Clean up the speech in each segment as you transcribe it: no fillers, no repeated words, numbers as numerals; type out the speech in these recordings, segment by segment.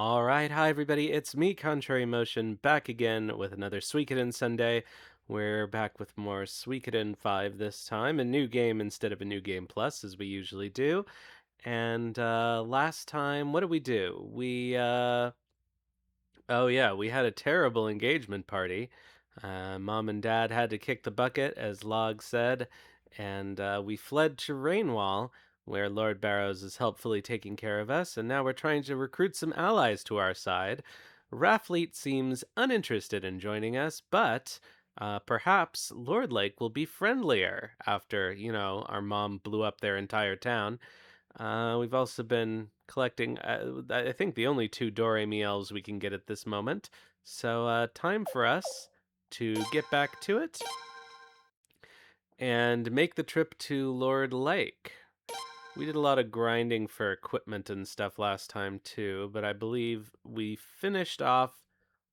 All right, hi everybody. It's me, Contrary Motion, back again with another Suikoden Sunday. We're back with more Suikoden 5 this time, a new game instead of a new game plus, as we usually do. And last time, what did we do? Oh yeah, we had a terrible engagement party. Mom and Dad had to kick the bucket, as Log said, and we fled to Rainwall, where Lord Barrows is helpfully taking care of us, and now we're trying to recruit some allies to our side. Raftfleet seems uninterested in joining us, but perhaps Lord Lake will be friendlier after, our mom blew up their entire town. We've also been collecting, I think, the only two Doremi elves we can get at this moment. So, time for us to get back to it and make the trip to Lord Lake. We did a lot of grinding for equipment and stuff last time, too, but I believe we finished off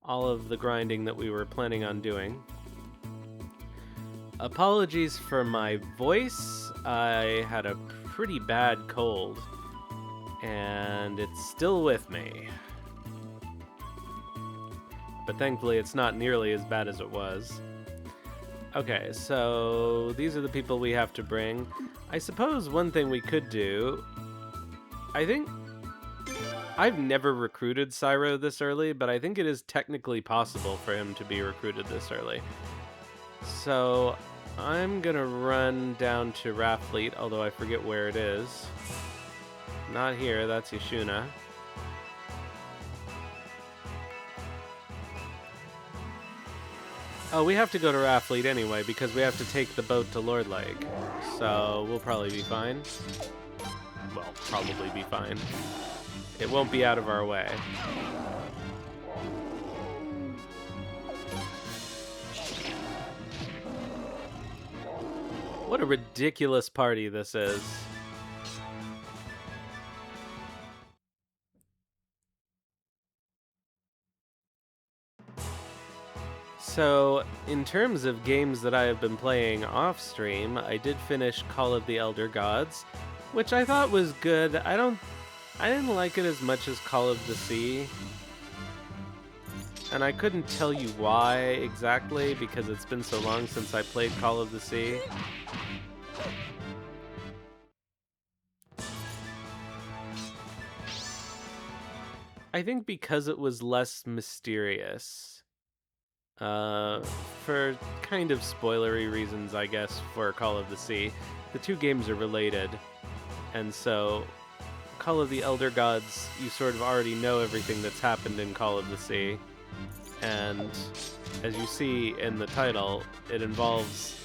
all of the grinding that we were planning on doing. Apologies for my voice. I had a pretty bad cold, and it's still with me. But thankfully, it's not nearly as bad as it was. Okay, so these are the people we have to bring. I suppose one thing we could do... I think... I've never recruited Shinro this early, but I think it is technically possible for him to be recruited this early. So I'm gonna run down to Raftfleet, although I forget where it is. Not here, that's Yashuna. Oh, we have to go to Raftfleet anyway, because we have to take the boat to Lord Lake. So we'll probably be fine. Well, probably be fine. It won't be out of our way. What a ridiculous party this is. So, in terms of games that I have been playing off stream, I did finish Call of the Elder Gods, which I thought was good. I didn't like it as much as Call of the Sea. And I couldn't tell you why exactly, because it's been so long since I played Call of the Sea. I think because it was less mysterious. For kind of spoilery reasons, I guess, for Call of the Sea. The two games are related, and so Call of the Elder Gods, you sort of already know everything that's happened in Call of the Sea. And as you see in the title, it involves,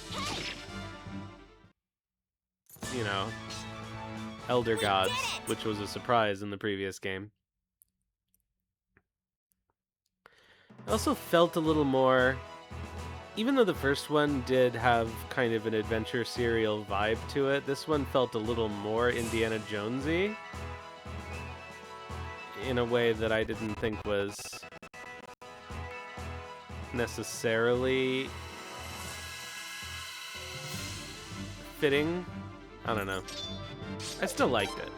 Elder Gods, which was a surprise in the previous game. It also felt a little more, even though the first one did have kind of an adventure serial vibe to it, this one felt a little more Indiana Jonesy in a way that I didn't think was necessarily fitting. I don't know. I still liked it.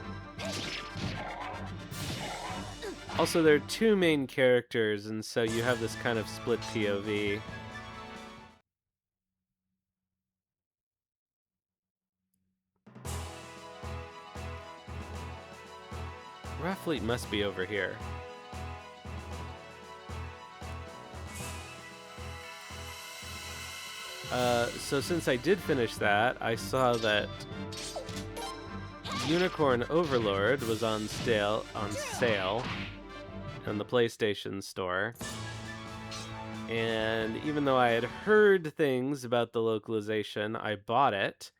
Also, there are two main characters, and so you have this kind of split POV. Raftfleet must be over here. So since I did finish that, I saw that Unicorn Overlord was on sale in the PlayStation Store. And even though I had heard things about the localization, I bought it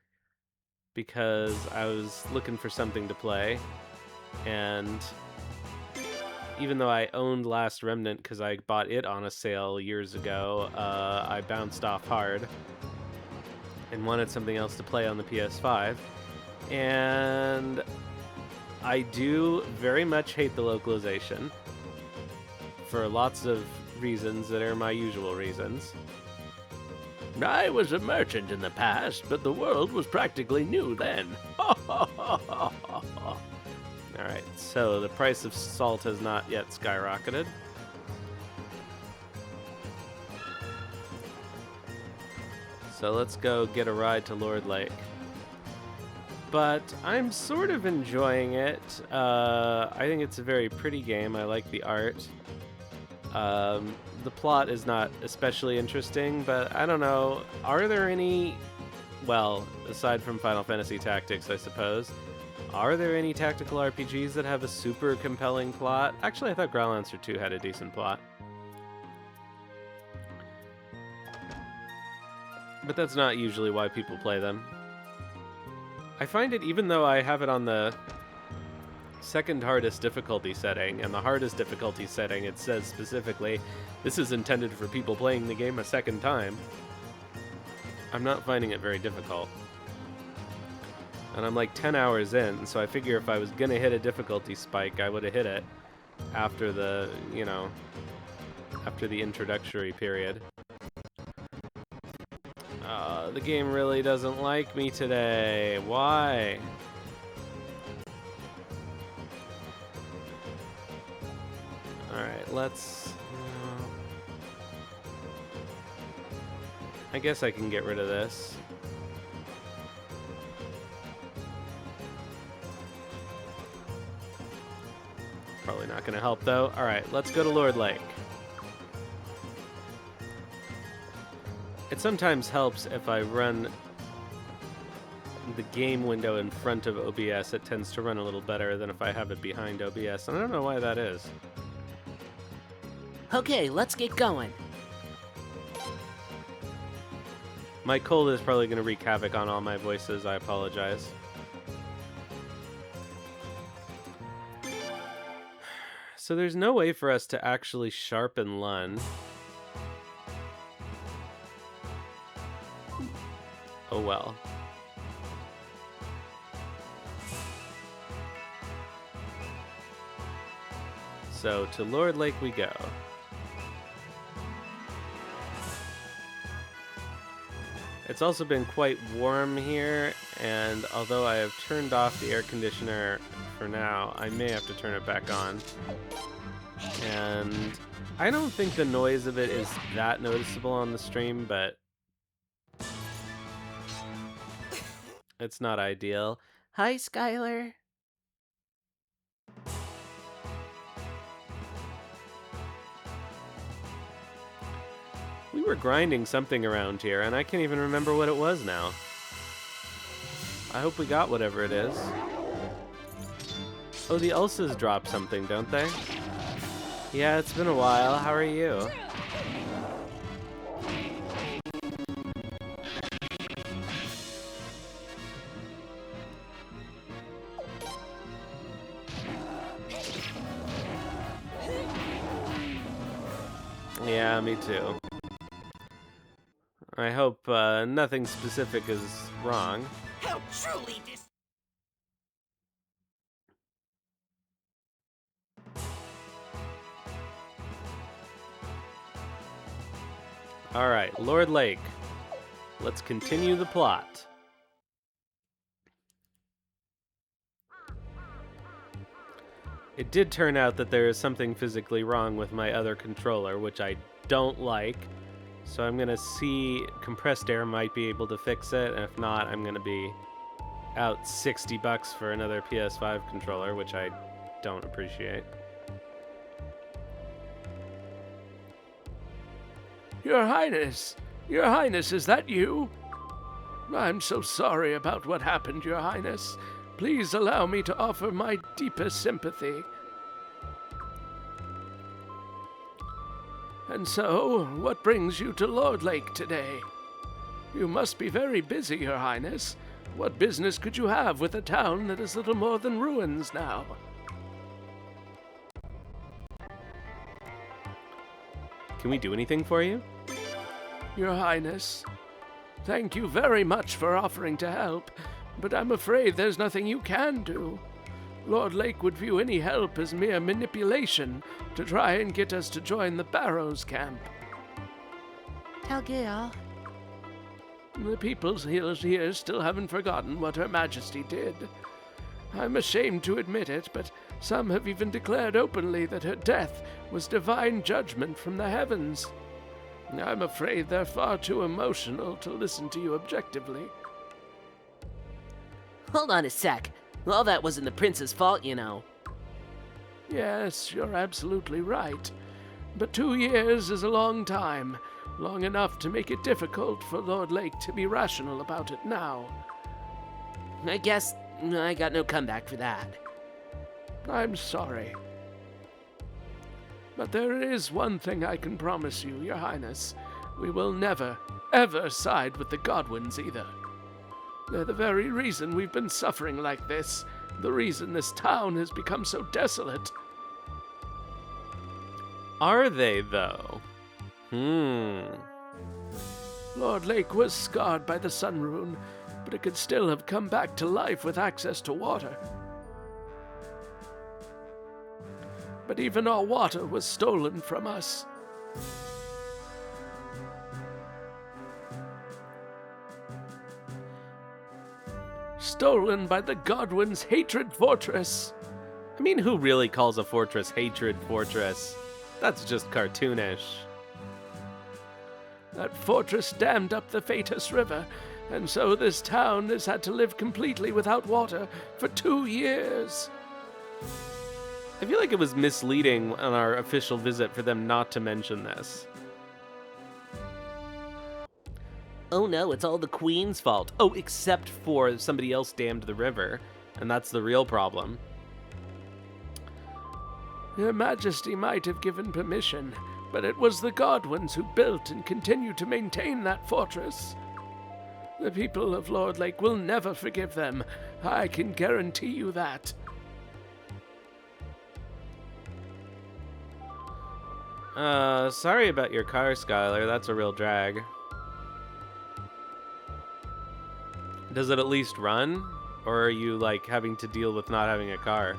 because I was looking for something to play. And even though I owned Last Remnant because I bought it on a sale years ago, I bounced off hard and wanted something else to play on the PS5. And I do very much hate the localization for lots of reasons that are my usual reasons. I was a merchant in the past, but the world was practically new then. Alright, Alright, so the price of salt has not yet skyrocketed. So let's go get a ride to Lord Lake. But I'm sort of enjoying it. I think it's a very pretty game. I like the art. The plot is not especially interesting, but I don't know. Are there any, well, aside from Final Fantasy Tactics, I suppose, are there any tactical RPGs that have a super compelling plot? Actually, I thought Growlancer 2 had a decent plot. But that's not usually why people play them. I find it, even though I have it on the second hardest difficulty setting, and the hardest difficulty setting, it says specifically, this is intended for people playing the game a second time, I'm not finding it very difficult. And I'm like 10 hours in, so I figure if I was gonna hit a difficulty spike, I would have hit it after the, you know, after the introductory period. The game really doesn't like me today. Why? Alright, let's... I guess I can get rid of this. Probably not going to help, though. Alright, let's go to Lord Lake. It sometimes helps if I run the game window in front of OBS. It tends to run a little better than if I have it behind OBS. And I don't know why that is. Okay, let's get going. My cold is probably going to wreak havoc on all my voices. I apologize. So there's no way for us to actually sharpen Lund. Oh well. So to Lord Lake we go. It's also been quite warm here, and although I have turned off the air conditioner for now, I may have to turn it back on. And I don't think the noise of it is that noticeable on the stream, but it's not ideal. Hi, Skylar. We were grinding something around here, and I can't even remember what it was now. I hope we got whatever it is. Oh, the Ulsas drop something, don't they? Yeah, it's been a while. How are you? Yeah, me too. I hope nothing specific is wrong. How truly dis- Alright, Lord Lake. Let's continue the plot. It did turn out that there is something physically wrong with my other controller, which I don't like. So I'm gonna see, compressed air might be able to fix it, and if not, I'm gonna be out $60 for another PS5 controller, which I don't appreciate. Your Highness, is that you? I'm so sorry about what happened, Your Highness. Please allow me to offer my deepest sympathy. And so, what brings you to Lord Lake today? You must be very busy, Your Highness. What business could you have with a town that is little more than ruins now? Can we do anything for you? Your Highness, thank you very much for offering to help, but I'm afraid there's nothing you can do. Lord Lake would view any help as mere manipulation to try and get us to join the Barrows camp. Talgil. The people's here still haven't forgotten what Her Majesty did. I'm ashamed to admit it, but some have even declared openly that her death was divine judgment from the heavens. I'm afraid they're far too emotional to listen to you objectively. Hold on a sec. All that wasn't the prince's fault, you know. Yes, you're absolutely right. But 2 years is a long time, long enough to make it difficult for Lord Lake to be rational about it now. I guess I got no comeback for that. I'm sorry. But there is one thing I can promise you, Your Highness. We will never, ever side with the Godwins either. They're the very reason we've been suffering like this, the reason this town has become so desolate. Are they, though? Lord Lake was scarred by the Sun Rune, but it could still have come back to life with access to water. But even our water was stolen from us. Stolen by the Godwin's hatred fortress. I mean, who really calls a fortress Hatred Fortress? That's just cartoonish. That fortress dammed up the Phaetus River, and so this town has had to live completely without water for 2 years. I feel like it was misleading on our official visit for them not to mention this. Oh no, it's all the Queen's fault. Oh, except for somebody else dammed the river, and that's the real problem. Your Majesty might have given permission, but it was the Godwins who built and continue to maintain that fortress. The people of Lord Lake will never forgive them. I can guarantee you that. Sorry about your car, Skylar. That's a real drag. Does it at least run? Or are you, like, having to deal with not having a car?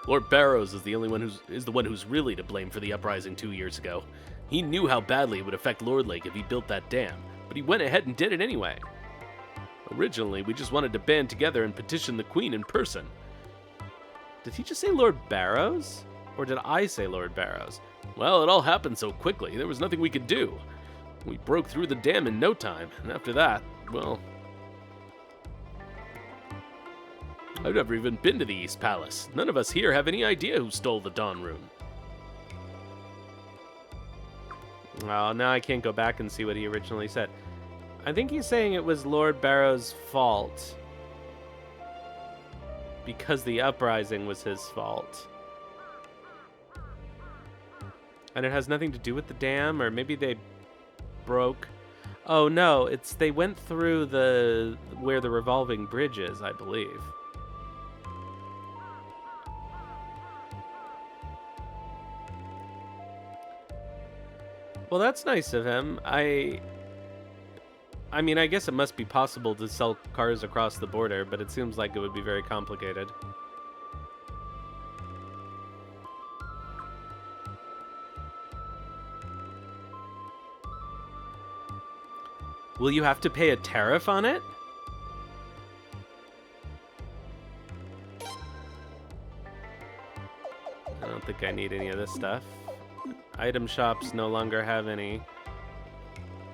Lord Barrows is the one who's really to blame for the uprising 2 years ago. He knew how badly it would affect Lord Lake if he built that dam, but he went ahead and did it anyway. Originally, we just wanted to band together and petition the Queen in person. Did he just say Lord Barrows? Or did I say Lord Barrows? Well, it all happened so quickly, there was nothing we could do. We broke through the dam in no time, and after that, well... I've never even been to the East Palace. None of us here have any idea who stole the Dawn Rune. Well, now I can't go back and see what he originally said. I think he's saying it was Lord Barrows' fault. Because the uprising was his fault. And it has nothing to do with the dam, or maybe they broke... Oh no, it's they went through where the revolving bridge is, I believe. Well, that's nice of him. I mean, I guess it must be possible to sell cars across the border, but it seems like it would be very complicated. Will you have to pay a tariff on it? I don't think I need any of this stuff. Item shops no longer have any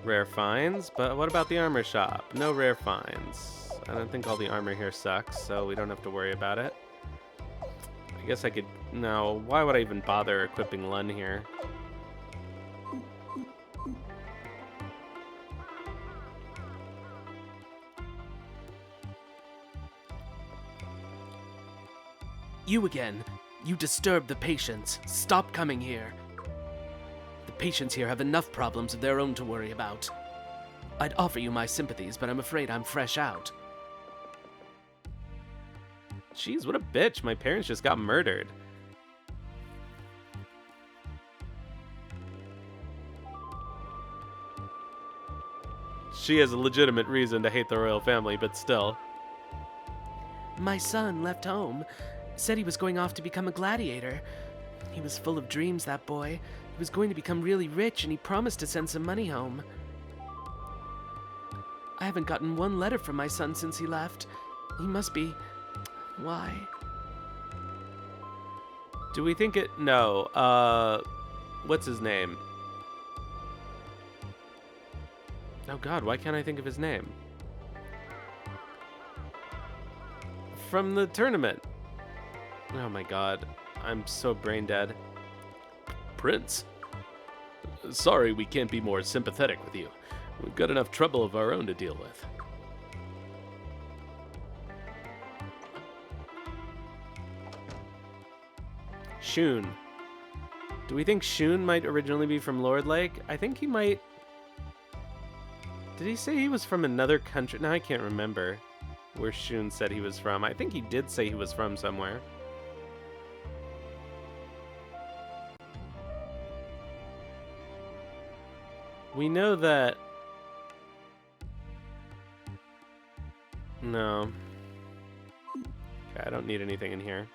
rare finds, but what about the armor shop? No rare finds. I don't think all the armor here sucks, so we don't have to worry about it. I guess I could... No, why would I even bother equipping Lun here? You again. You disturb the patients. Stop coming here. The patients here have enough problems of their own to worry about. I'd offer you my sympathies, but I'm afraid I'm fresh out. Jeez, what a bitch. My parents just got murdered. She has a legitimate reason to hate the royal family, but still. My son left home. Said he was going off to become a gladiator. He was full of dreams, that boy. He was going to become really rich, and he promised to send some money home. I haven't gotten one letter from my son since he left. He must be Why? Do we think it? No. What's his name? Oh God, why can't I think of his name? From the tournament. Oh my God, I'm so brain dead. Prince. Sorry we can't be more sympathetic with you. We've got enough trouble of our own to deal with. Shun. Do we think Shun might originally be from Lord Lake? I think he might. Did he say he was from another country? No, I can't remember where Shun said he was from. I think he did say he was from somewhere. We know that... No. Okay, I don't need anything in here.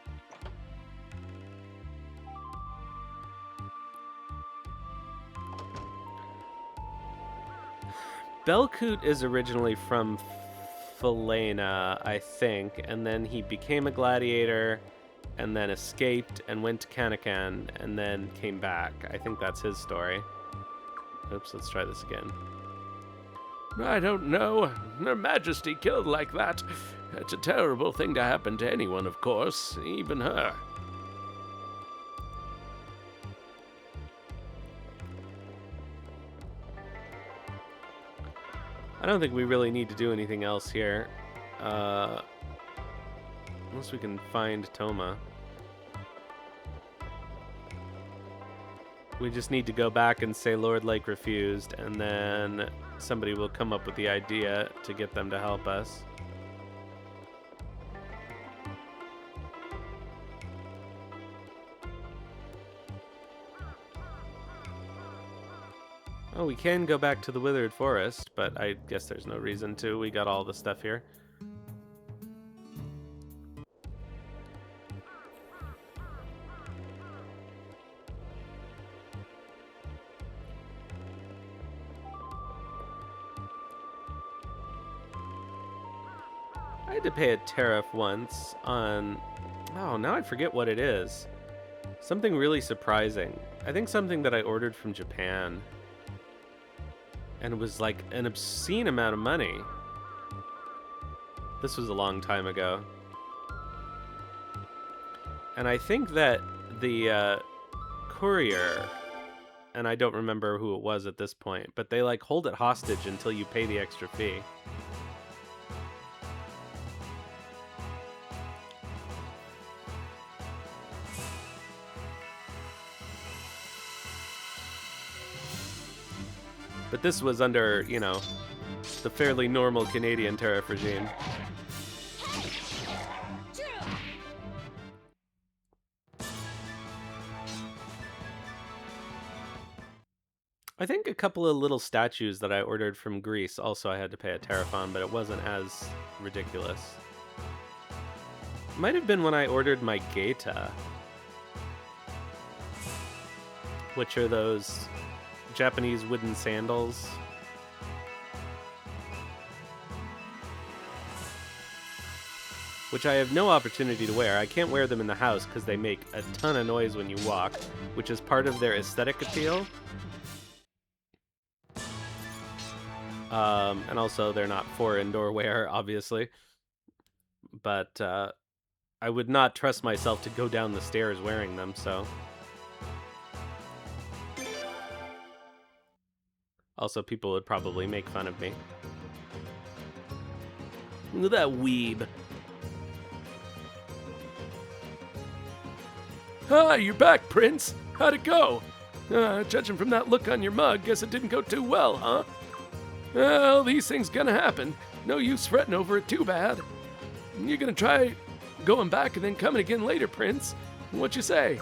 Belkut is originally from Falena, I think, and then he became a gladiator, and then escaped and went to Kanakan, and then came back. I think that's his story. Oops, let's try this again. I don't know. Her Majesty killed like that. It's a terrible thing to happen to anyone, of course, even her. I don't think we really need to do anything else here. Unless we can find Toma. We just need to go back and say Lord Lake refused, and then somebody will come up with the idea to get them to help us. Oh, we can go back to the Withered Forest, but I guess there's no reason to. We got all the stuff here. I had to pay a tariff once on... Oh, now I forget what it is. Something really surprising. I think something that I ordered from Japan. And it was like an obscene amount of money. This was a long time ago. And I think that the courier, and I don't remember who it was at this point, but they like hold it hostage until you pay the extra fee. But this was under, you know, the fairly normal Canadian tariff regime. I think a couple of little statues that I ordered from Greece also I had to pay a tariff on, but it wasn't as ridiculous. Might have been when I ordered my Geita, which are those Japanese wooden sandals. Which I have no opportunity to wear. I can't wear them in the house because they make a ton of noise when you walk, which is part of their aesthetic appeal. And also they're not for indoor wear, obviously. But I would not trust myself to go down the stairs wearing them, so... Also, people would probably make fun of me. Look at that weeb. Ah, you're back, Prince. How'd it go? Judging from that look on your mug, guess it didn't go too well, huh? Well, these things gonna happen. No use fretting over it too bad. You're gonna try going back and then coming again later, Prince. What you say?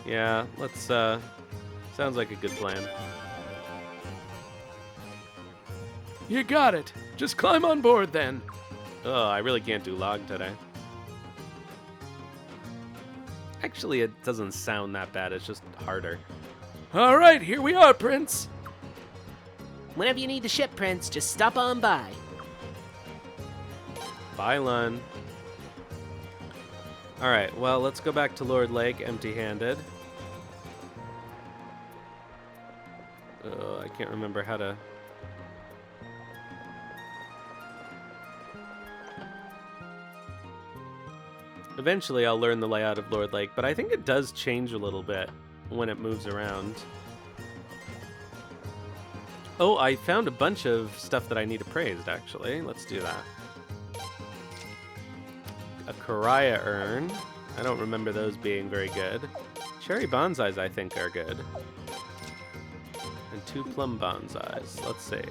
Yeah, let's, sounds like a good plan. You got it. Just climb on board then. Oh, I really can't do log today. Actually, it doesn't sound that bad. It's just harder. All right, here we are, Prince. Whenever you need the ship, Prince, just stop on by. Bye, Lun. Alright, well, let's go back to Lord Lake empty-handed. I can't remember how to... Eventually I'll learn the layout of Lord Lake, but I think it does change a little bit when it moves around. Oh, I found a bunch of stuff that I need appraised, actually. Let's do that. A Karaya urn. I don't remember those being very good. Cherry bonsais, I think, are good. And 2 plum bonsais. Let's see.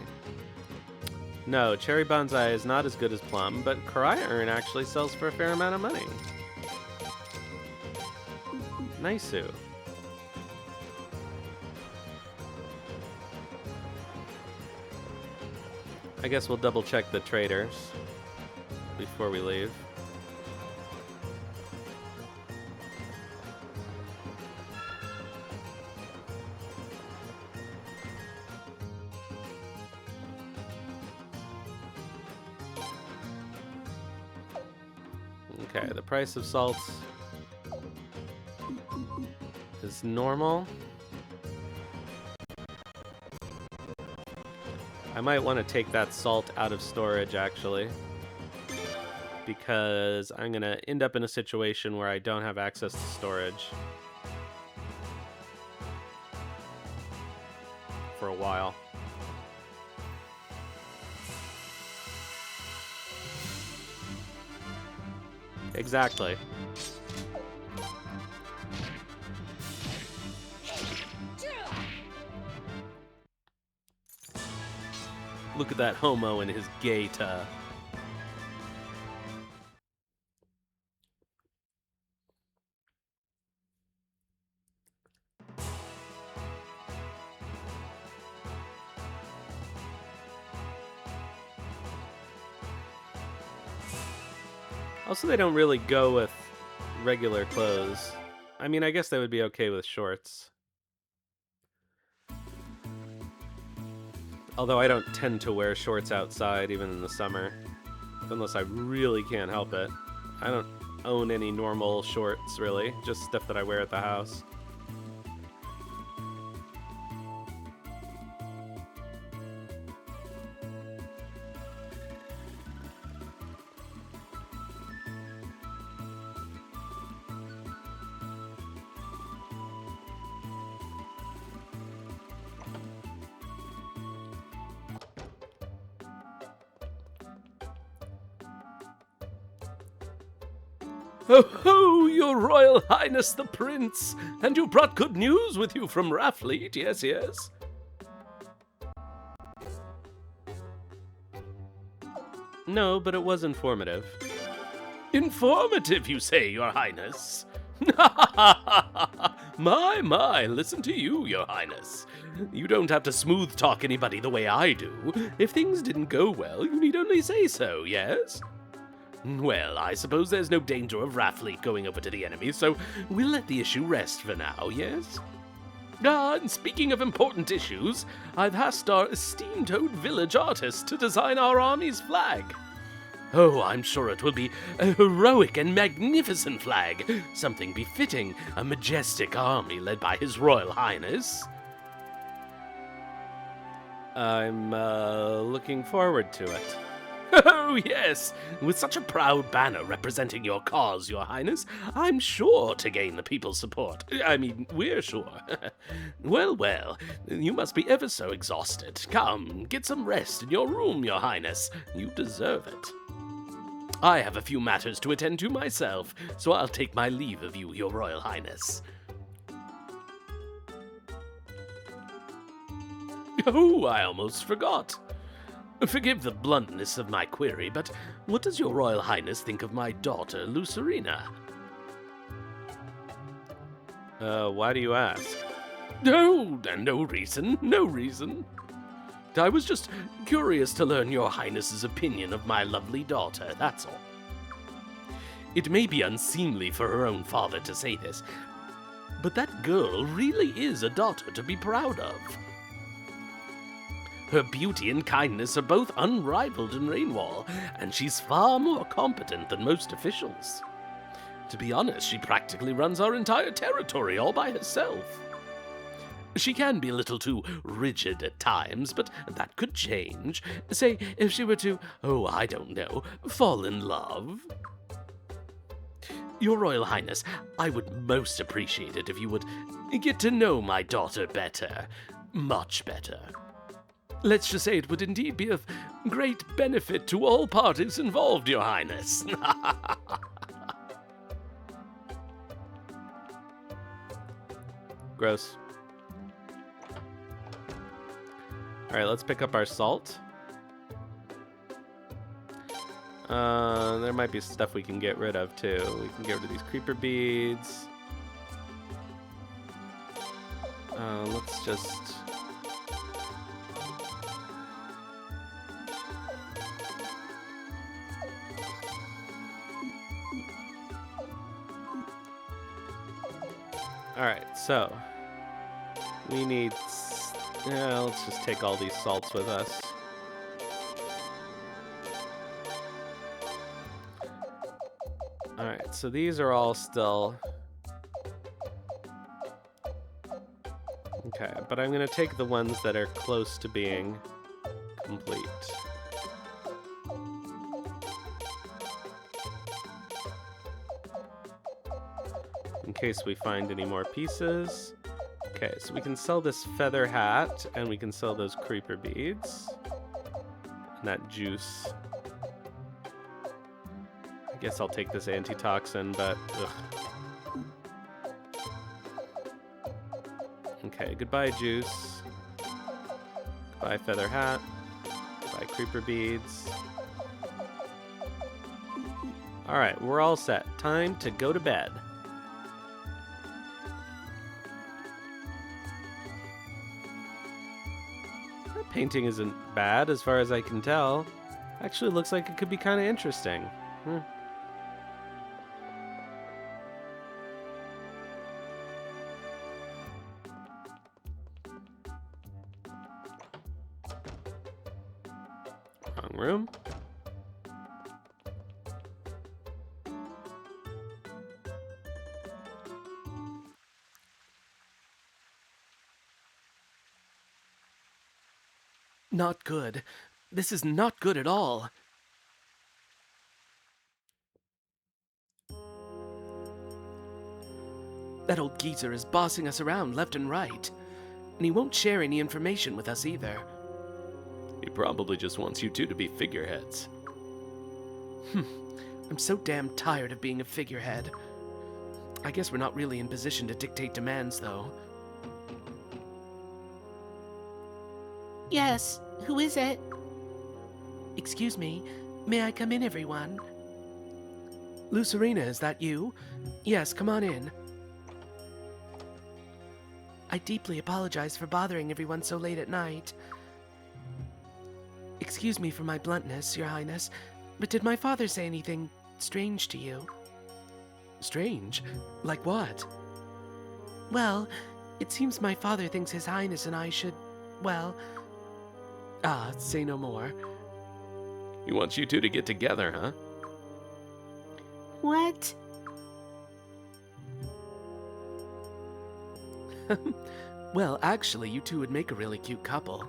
No, cherry bonsai is not as good as plum, but Karaya urn actually sells for a fair amount of money. Nice-oo. I guess we'll double check the traders before we leave. Okay, the price of salt is normal. I might want to take that salt out of storage, actually, because I'm going to end up in a situation where I don't have access to storage for a while. Exactly. Look at that homo and his gaita. Also, they don't really go with regular clothes. I mean, I guess they would be okay with shorts. Although I don't tend to wear shorts outside, even in the summer. Unless I really can't help it. I don't own any normal shorts, really. Just stuff that I wear at the house. Oh ho, your Royal Highness the Prince! And you brought good news with you from Raftfleet, yes, yes? No, but it was informative. Informative, you say, your Highness? My, listen to you, your Highness. You don't have to smooth talk anybody the way I do. If things didn't go well, you need only say so, yes? Well, I suppose there's no danger of Raftfleet going over to the enemy, so we'll let the issue rest for now, yes? And speaking of important issues, I've asked our esteemed old village artist to design our army's flag. Oh, I'm sure it will be a heroic and magnificent flag, something befitting a majestic army led by His Royal Highness. I'm looking forward to it. Oh, yes! With such a proud banner representing your cause, your Highness, I'm sure to gain the people's support. I mean, we're sure. Well, you must be ever so exhausted. Come, get some rest in your room, your Highness. You deserve it. I have a few matters to attend to myself, so I'll take my leave of you, your Royal Highness. Oh, I almost forgot. Forgive the bluntness of my query, but what does your Royal Highness think of my daughter, Lucerina? Why do you ask? No reason. I was just curious to learn your Highness's opinion of my lovely daughter, that's all. It may be unseemly for her own father to say this, but that girl really is a daughter to be proud of. Her beauty and kindness are both unrivaled in Rainwall, and she's far more competent than most officials. To be honest, she practically runs our entire territory all by herself. She can be a little too rigid at times, but that could change. Say, if she were to, oh, I don't know, fall in love. Your Royal Highness, I would most appreciate it if you would get to know my daughter better. Much better. Let's just say it would indeed be of great benefit to all parties involved, Your Highness. Gross. Alright, let's pick up our salt. There might be stuff we can get rid of, too. We can get rid of these creeper beads. Let's just... Alright, so... we need... yeah, let's just take all these salts with us. Alright, so these are all still... okay, but I'm going to take the ones that are close to being complete. In case we find any more pieces. Okay, so we can sell this feather hat, and we can sell those creeper beads. And that juice. I guess I'll take this antitoxin, but ugh. Okay, goodbye juice. Goodbye feather hat. Goodbye creeper beads. Alright, we're all set. Time to go to bed. That painting isn't bad as far as I can tell. Actually looks like it could be kind of interesting. Wrong room. Not good. This is not good at all. That old geezer is bossing us around left and right. And he won't share any information with us either. He probably just wants you two to be figureheads. I'm so damn tired of being a figurehead. I guess we're not really in position to dictate demands, though. Yes, who is it? Excuse me, may I come in, everyone? Lucerina, is that you? Yes, come on in. I deeply apologize for bothering everyone so late at night. Excuse me for my bluntness, Your Highness, but did my father say anything strange to you? Strange? Like what? Well, it seems my father thinks His Highness and I should, well... say no more. He wants you two to get together, huh? What? Well, actually, you two would make a really cute couple.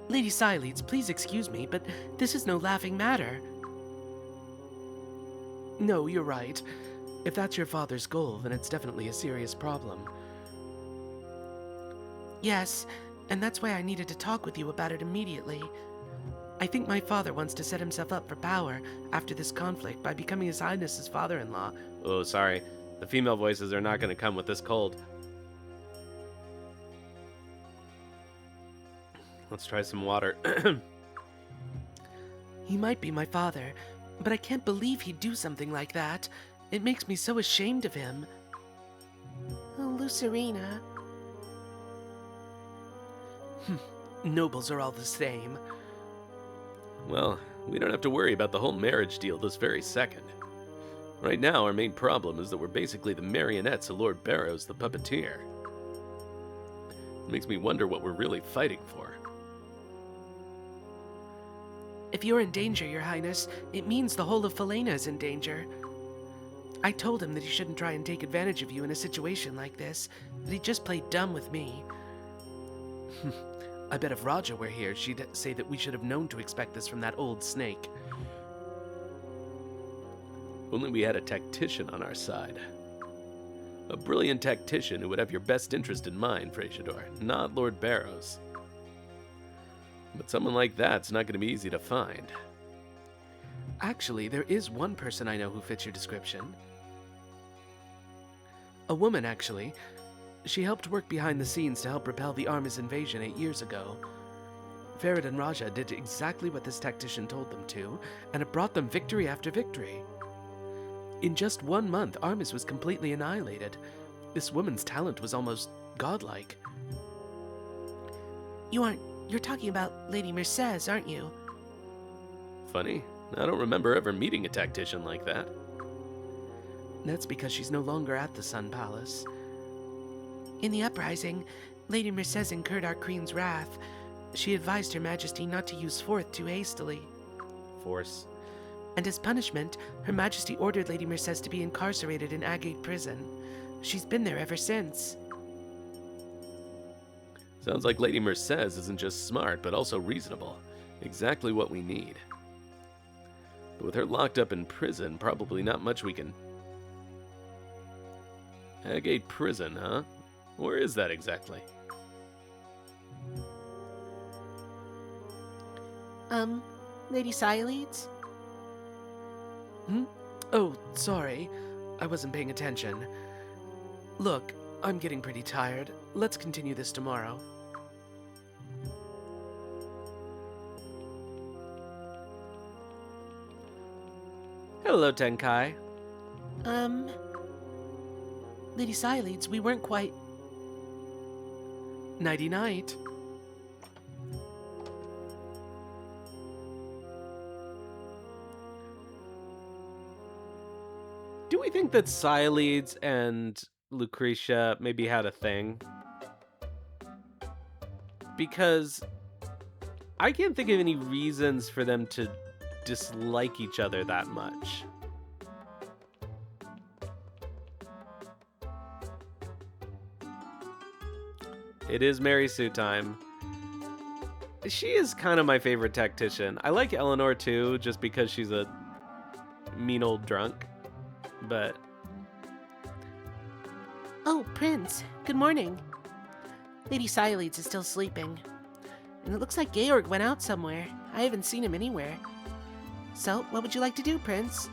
Lady Sileeds, please excuse me, but this is no laughing matter. No, you're right. If that's your father's goal, then it's definitely a serious problem. Yes, and that's why I needed to talk with you about it immediately. I think my father wants to set himself up for power after this conflict by becoming His Highness's father-in-law. Oh, sorry. The female voices are not going to come with this cold. Let's try some water. He might be my father, but I can't believe he'd do something like that. It makes me so ashamed of him. Oh, Lucerina. Nobles are all the same. Well, we don't have to worry about the whole marriage deal this very second. Right now, our main problem is that we're basically the marionettes of Lord Barrows, the puppeteer. It makes me wonder what we're really fighting for. If you're in danger, Your Highness, it means the whole of Felena is in danger. I told him that he shouldn't try and take advantage of you in a situation like this, that he just played dumb with me. I bet if Raja were here, she'd say that we should have known to expect this from that old snake. Only we had a tactician on our side. A brilliant tactician who would have your best interest in mind, Frasiador, not Lord Barrows. But someone like that's not going to be easy to find. Actually, there is one person I know who fits your description. A woman, actually. She helped work behind the scenes to help repel the Army's invasion 8 years ago. Farid and Raja did exactly what this tactician told them to, and it brought them victory after victory. In just 1 month, Armis was completely annihilated. This woman's talent was almost godlike. You're talking about Lady Mercedes, aren't you? Funny, I don't remember ever meeting a tactician like that. That's because she's no longer at the Sun Palace. In the uprising, Lady Mercedes incurred our queen's wrath. She advised Her Majesty not to use force too hastily. Force. And as punishment, Her Majesty ordered Lady Mercedes to be incarcerated in Agate Prison. She's been there ever since. Sounds like Lady Mercedes isn't just smart, but also reasonable. Exactly what we need. But with her locked up in prison, probably not much we can... Agate Prison, huh? Where is that exactly? Lady Sialeeds? Oh, sorry. I wasn't paying attention. Look, I'm getting pretty tired. Let's continue this tomorrow. Hello, Tenkai. Lady Sialeeds, we weren't quite... Nighty-night. Do we think that Sialeeds and Lucretia maybe had a thing? Because I can't think of any reasons for them to dislike each other that much. It is Mary Sue time. She is kind of my favorite tactician. I like Eleanor too, just because she's a mean old drunk. But... Oh, Prince. Good morning. Lady Sialeeds is still sleeping. And it looks like Georg went out somewhere. I haven't seen him anywhere. So, what would you like to do, Prince?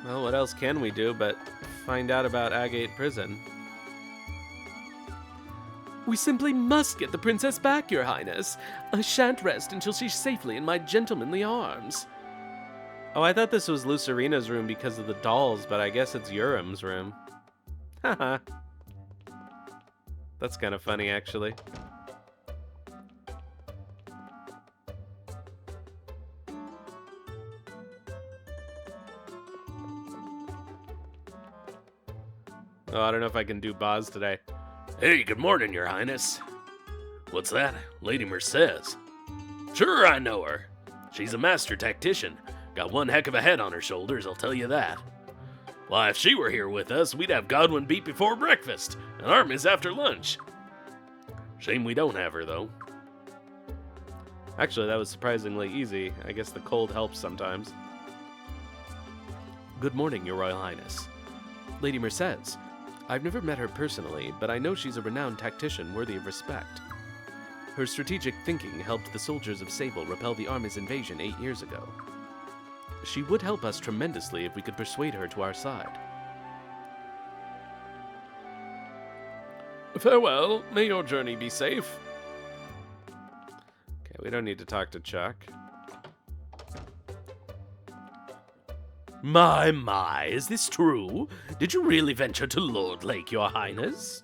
Well, what else can we do but find out about Agate Prison? We simply must get the princess back, Your Highness. I shan't rest until she's safely in my gentlemanly arms. Oh, I thought this was Lucerina's room because of the dolls, but I guess it's Urim's room. Haha. That's kind of funny, actually. Oh, I don't know if I can do Boz today. Hey, good morning, Your Highness. What's that? Lady Mercedes? Sure, I know her. She's a master tactician. Got one heck of a head on her shoulders, I'll tell you that. Why, if she were here with us, we'd have Godwin beat before breakfast, and Armis after lunch. Shame we don't have her, though. Actually, that was surprisingly easy. I guess the cold helps sometimes. Good morning, Your Royal Highness. Lady Mercedes. I've never met her personally, but I know she's a renowned tactician worthy of respect. Her strategic thinking helped the soldiers of Sable repel the Army's invasion 8 years ago. She would help us tremendously if we could persuade her to our side. Farewell. May your journey be safe. Okay, we don't need to talk to Chuck. My, is this true? Did you really venture to Lord Lake, Your Highness?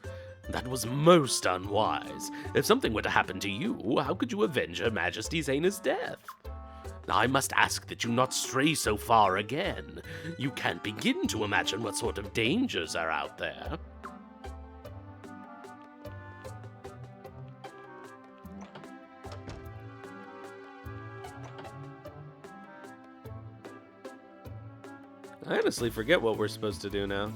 That was most unwise. If something were to happen to you, how could you avenge Her Majesty's heinous death? I must ask that you not stray so far again. You can't begin to imagine what sort of dangers are out there. I honestly forget what we're supposed to do now.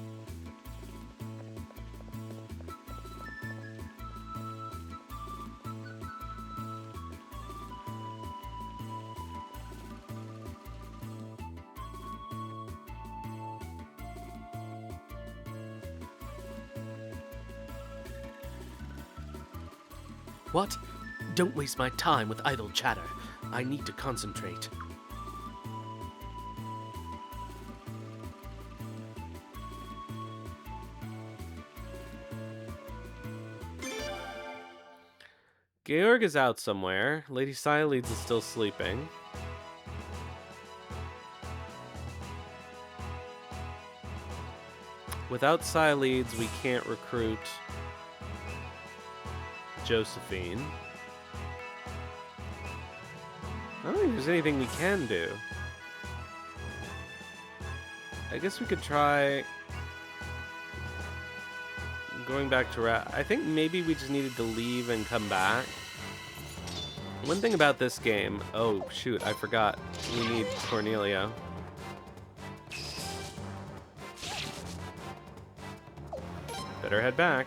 What? Don't waste my time with idle chatter. I need to concentrate. Georg is out somewhere. Lady Sileeds is still sleeping. Without Sileeds, we can't recruit Josephine. I don't think there's anything we can do. I guess we could try going back to I think maybe we just needed to leave and come back. One thing about this game... Oh, shoot, I forgot. We need Cornelio. Better head back.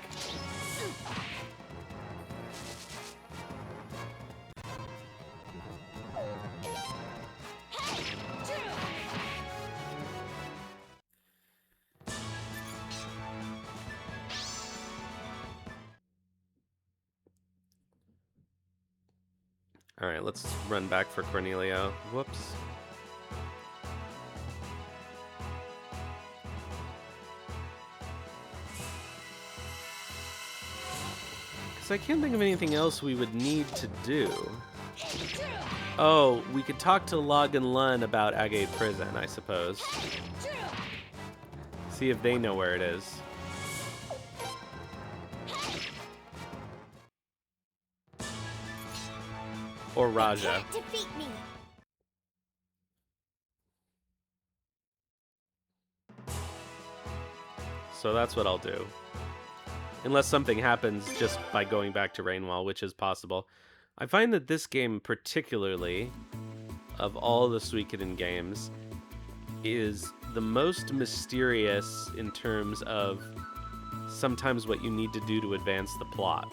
Alright, let's run back for Cornelio. Whoops. Because I can't think of anything else we would need to do. Oh, we could talk to Log and Lun about Agate Prison, I suppose. See if they know where it is. Or Raja. Defeat me. So that's what I'll do. Unless something happens just by going back to Rainwall, which is possible. I find that this game particularly, of all the Suikoden games, is the most mysterious in terms of sometimes what you need to do to advance the plot.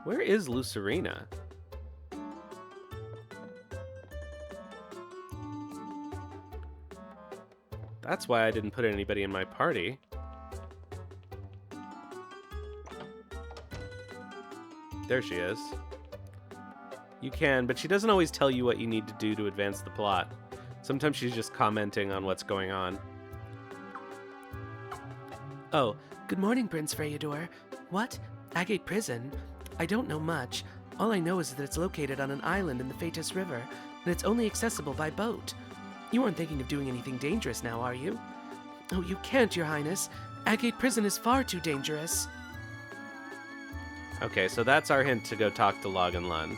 Where is Lucerina? That's why I didn't put anybody in my party. There she is. You can, but she doesn't always tell you what you need to do to advance the plot. Sometimes she's just commenting on what's going on. Oh, good morning, Prince Freyador. What? Agate Prison? I don't know much. All I know is that it's located on an island in the Phaetus River, and it's only accessible by boat. You aren't thinking of doing anything dangerous now, are you? Oh, you can't, Your Highness. Agate Prison is far too dangerous. Okay, so that's our hint to go talk to Log and Lun.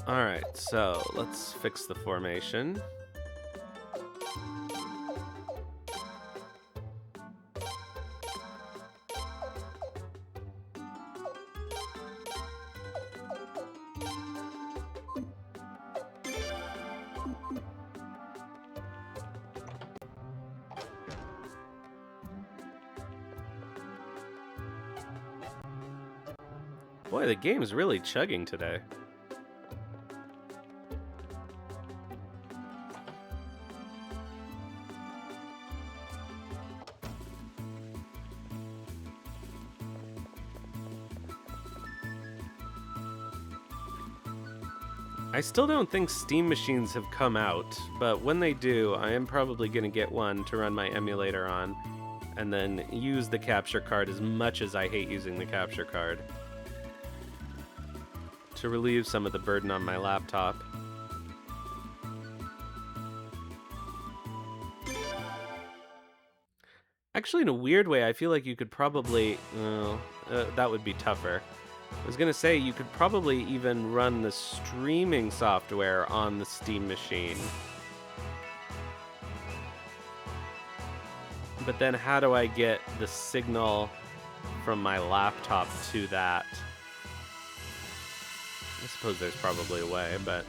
Alright, so let's fix the formation. Boy, the game's really chugging today. I still don't think Steam machines have come out, but when they do, I am probably going to get one to run my emulator on. and then use the capture card as much as I hate using the capture card to relieve some of the burden on my laptop. Actually, in a weird way, I feel like you could probably... that would be tougher. I was going to say, you could probably even run the streaming software on the Steam machine. But then how do I get the signal from my laptop to that? I suppose there's probably a way, but...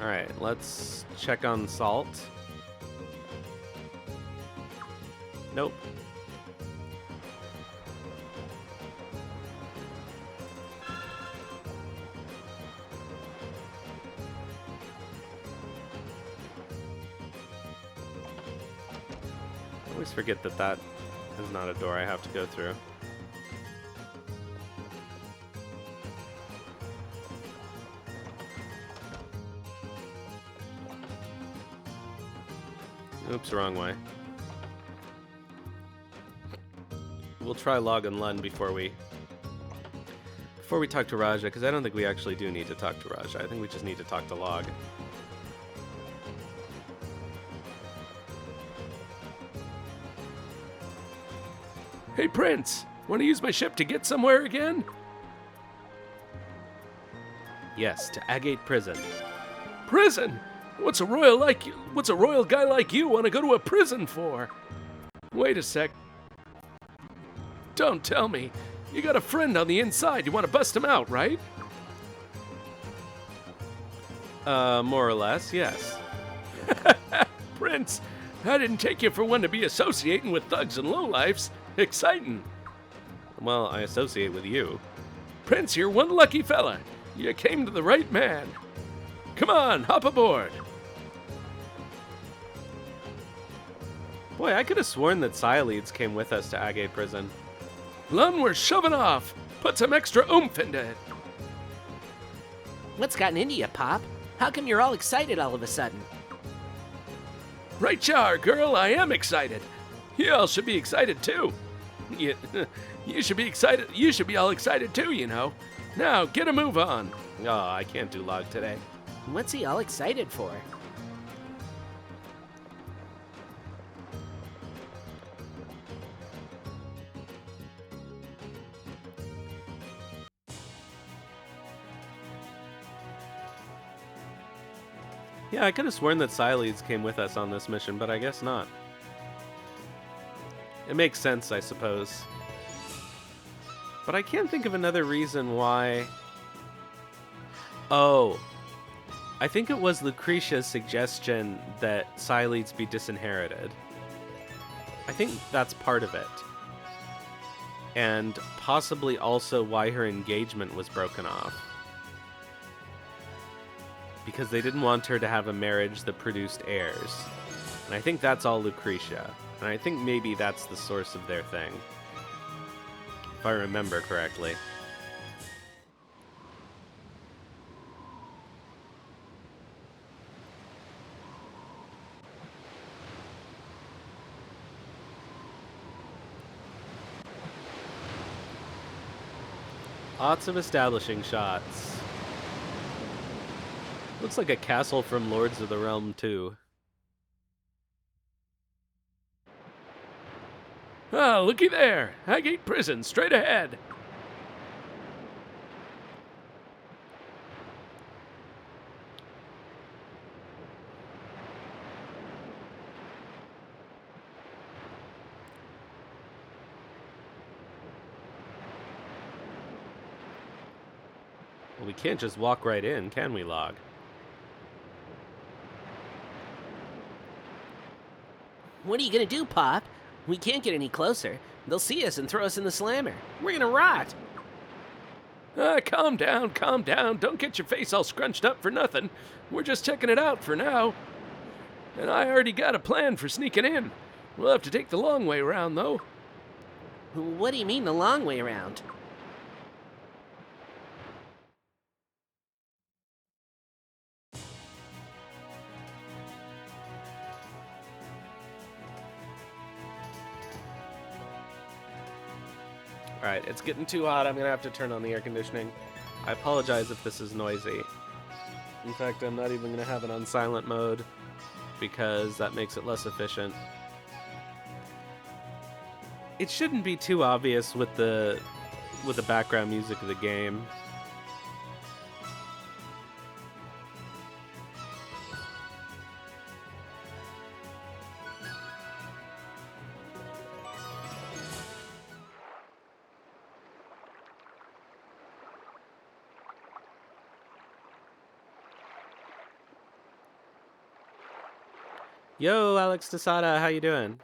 Alright, let's check on salt. Nope. I always forget that that is not a door I have to go through. Oops, wrong way. We'll try Log and Lun before we talk to Raja, because I don't think we actually do need to talk to Raja. I think we just need to talk to Log. Hey, Prince! Want to use my ship to get somewhere again? Yes, to Agate Prison. Prison? What's a royal guy like you want to go to a prison for? Wait a sec. Don't tell me. You got a friend on the inside. You want to bust him out, right? More or less, yes. Prince, I didn't take you for one to be associating with thugs and lowlifes. Exciting. Well, I associate with you. Prince, you're one lucky fella. You came to the right man. Come on, hop aboard. Boy, I could have sworn that Sileads came with us to Agate Prison. Lun, we're shoving off. Put some extra oomph into it. What's gotten into you, Pop? How come you're all excited all of a sudden? Right you are, girl. I am excited. You all should be excited, too. You should be excited. You should be all excited, too, you know. Now, get a move on. Oh, I can't do Log today. What's he all excited for? Yeah, I could have sworn that Sileads came with us on this mission, but I guess not. It makes sense, I suppose. But I can't think of another reason why... Oh. I think it was Lucretia's suggestion that Sileads be disinherited. I think that's part of it. And possibly also why her engagement was broken off. Because they didn't want her to have a marriage that produced heirs. And I think that's all Lucretia. And I think maybe that's the source of their thing. If I remember correctly. Lots of establishing shots. Looks like a castle from Lords of the Realm, too. Ah, looky there. Agate Prison, straight ahead. Well, we can't just walk right in, can we, Log? What are you gonna do, Pop? We can't get any closer. They'll see us and throw us in the slammer. We're gonna rot. Calm down, calm down. Don't get your face all scrunched up for nothing. We're just checking it out for now. And I already got a plan for sneaking in. We'll have to take the long way around, though. What do you mean the long way around? Alright, it's getting too hot. I'm gonna have to turn on the air conditioning. I apologize if this is noisy. In fact, I'm not even gonna have it on silent mode because that makes it less efficient. It shouldn't be too obvious with the background music of the game. Yo, Alex Desada, how you doing?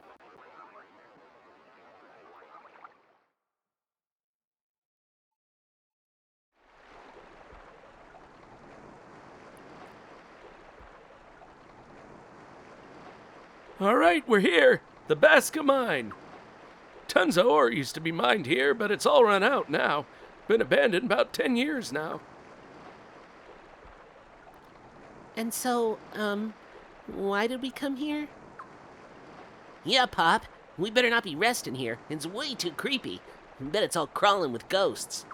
All right, we're here. The Basca Mine. Tons of ore used to be mined here, but it's all run out now. Been abandoned about 10 years now. And so, why did we come here? Yeah, Pop. We better not be resting here. It's way too creepy. I bet it's all crawling with ghosts.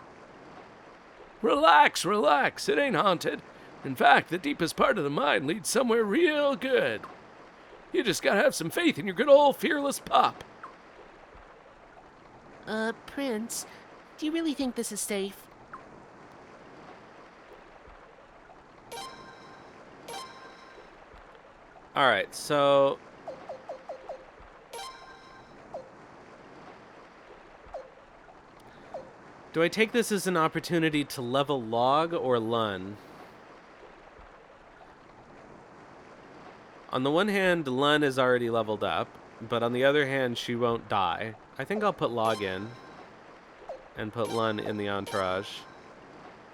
Relax, relax. It ain't haunted. In fact, the deepest part of the mine leads somewhere real good. You just gotta have some faith in your good old fearless Pop. Prince, do you really think this is safe? Alright, so... do I take this as an opportunity to level Log or Lun? On the one hand, Lun is already leveled up, but on the other hand, she won't die. I think I'll put Log in and put Lun in the entourage,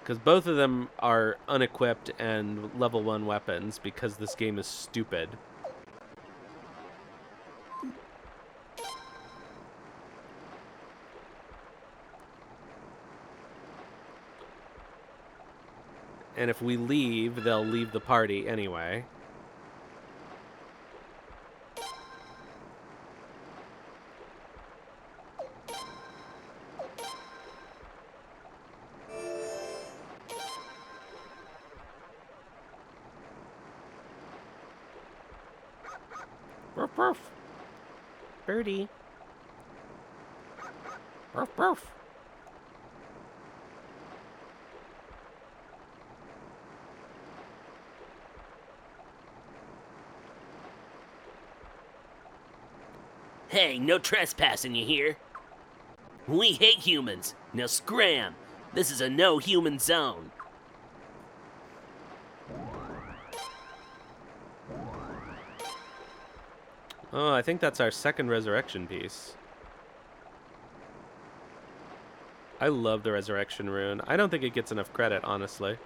because both of them are unequipped and level 1 weapons because this game is stupid. And if we leave, they'll leave the party anyway. Ruff, ruff. Birdie. Ruff, ruff. Hey, no trespassing, you hear? We hate humans. Now scram. This is a no-human zone. Oh, I think that's our second resurrection piece. I love the resurrection rune. I don't think it gets enough credit, honestly.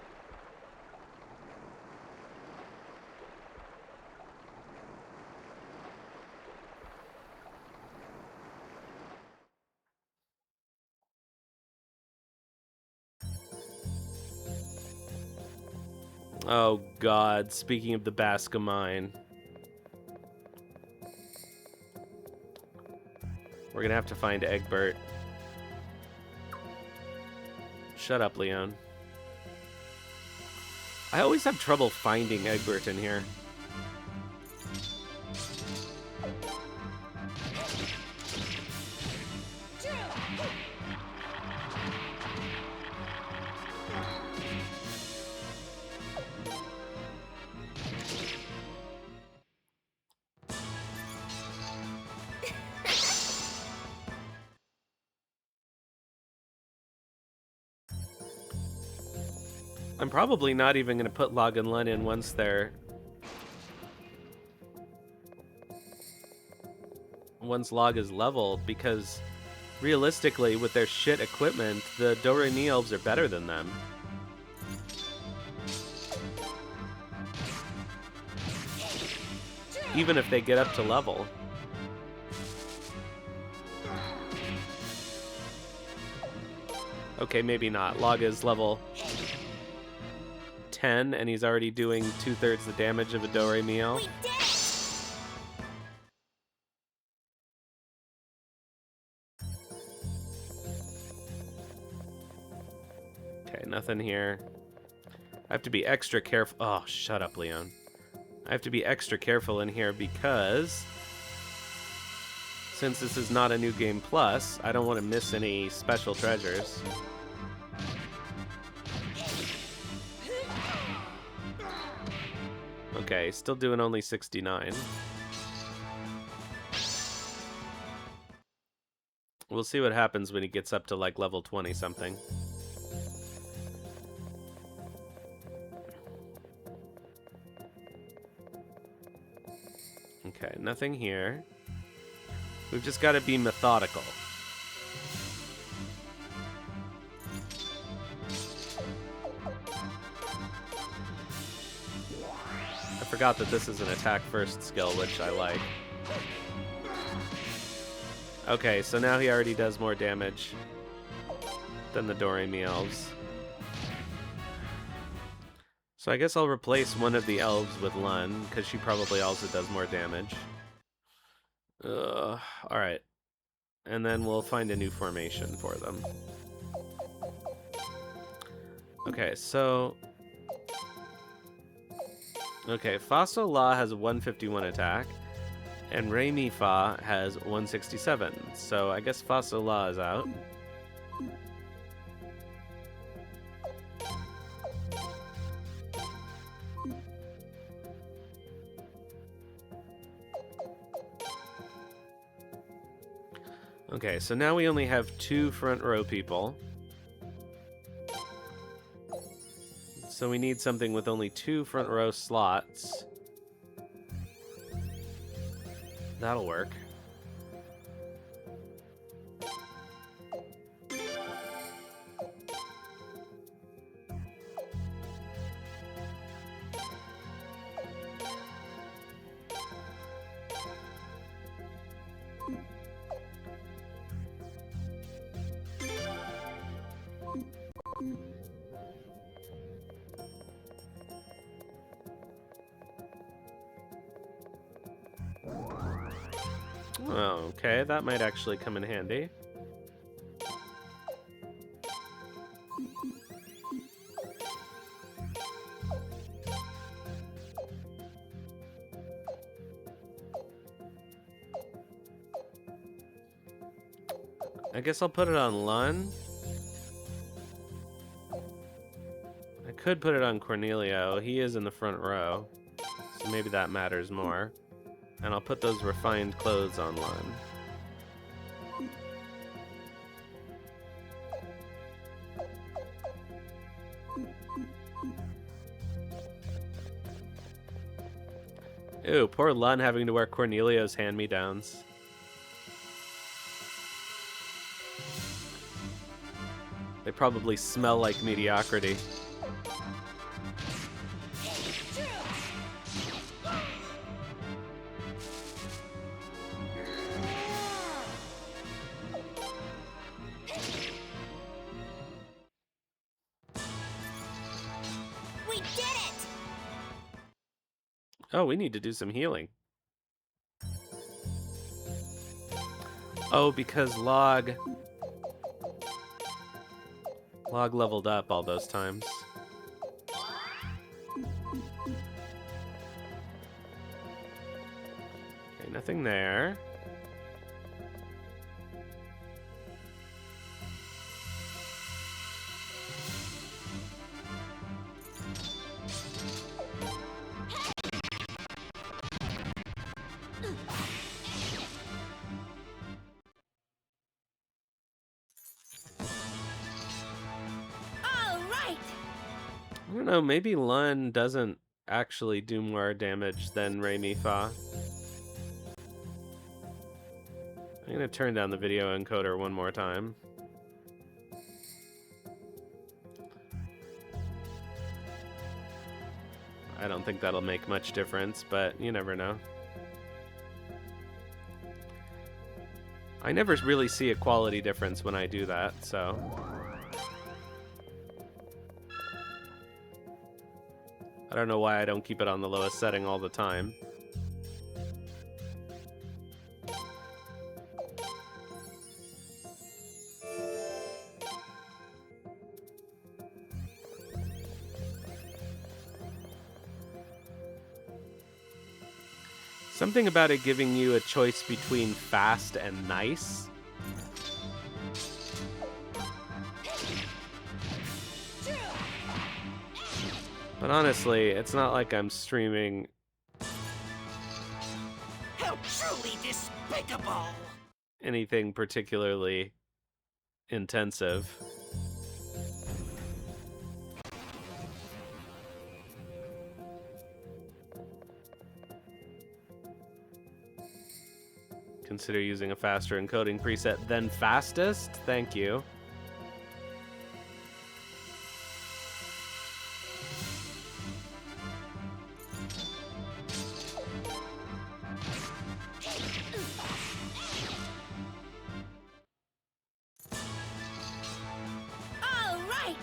Oh god, speaking of the Basca mine. We're gonna have to find Egbert. Shut up, Leon. I always have trouble finding Egbert in here. I'm probably not even going to put Log and Lun in once Log is leveled, because Realistically, with their shit equipment, the Do-Re-Mi elves are better than them. Even if they get up to level. Okay, maybe not. Log is level 10, and he's already doing 2/3 the damage of a Do-Re-Mi elf. Okay, nothing here. I have to be extra careful. Oh, shut up, Leon. I have to be extra careful in here because since this is not a new game plus, I don't want to miss any special treasures. Okay, still doing only 69. We'll see what happens when he gets up to like level 20 something. Okay, nothing here. We've just got to be methodical. I forgot that this is an attack first skill, which I like. Okay, so now he already does more damage than the Do-Re-Mi elves. So I guess I'll replace one of the elves with Lun, because she probably also does more damage. Alright. And then we'll find a new formation for them. Okay, so... Okay, Faso La has a 151 attack, and Re Mi Fa has 167. So I guess Faso La is out. Okay, so now we only have 2 front row people. So we need something with only 2 front row slots. That'll work. Oh, okay, that might actually come in handy. I guess I'll put it on Lun. I could put it on Cornelio. He is in the front row, so maybe that matters more. And I'll put those refined clothes on Lun. Ew, poor Lun having to wear Cornelio's hand-me-downs. They probably smell like mediocrity. We did it! Oh, we need to do some healing. Oh, because Log leveled up all those times. Okay, nothing there. All right! I don't know, maybe Lun doesn't actually do more damage than Re Mi Fa. I'm gonna turn down the video encoder one more time. I don't think that'll make much difference, but you never know. I never really see a quality difference when I do that, so... I don't know why I don't keep it on the lowest setting all the time. Something about it giving you a choice between fast and nice. But honestly, it's not like I'm streaming How truly despicable! anything particularly intensive. Consider using a faster encoding preset than fastest. Thank you. All right!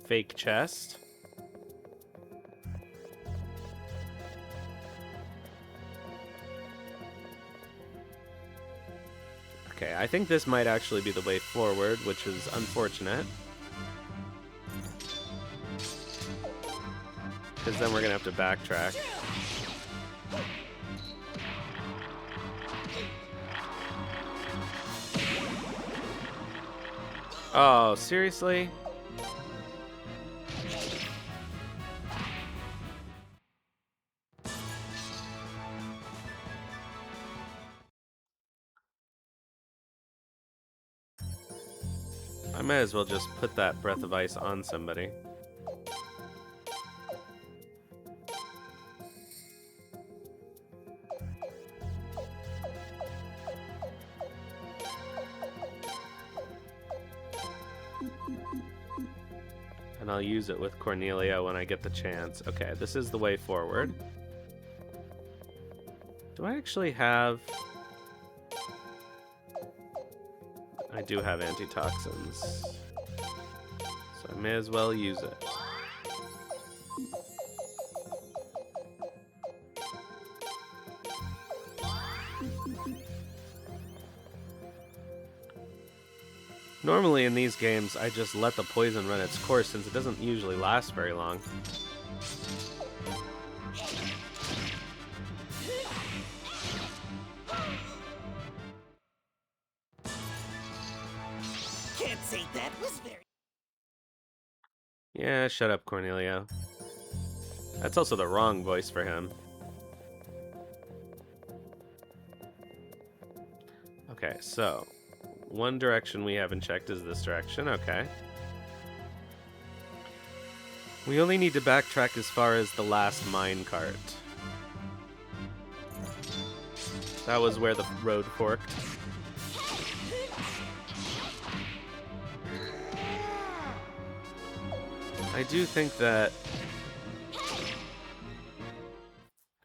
Fake chest. Okay, I think this might actually be the way forward, which is unfortunate. Because then we're gonna have to backtrack. Oh, seriously? I might as well just put that breath of ice on somebody. And I'll use it with Cornelia when I get the chance. Okay, this is the way forward. Do I actually have... I do have antitoxins. So I may as well use it. Normally in these games, I just let the poison run its course since it doesn't usually last very long. Can't say that was very... Yeah, shut up, Cornelio. That's also the wrong voice for him. Okay, so... one direction we haven't checked is this direction, okay. We only need to backtrack as far as the last minecart. That was where the road forked. I do think that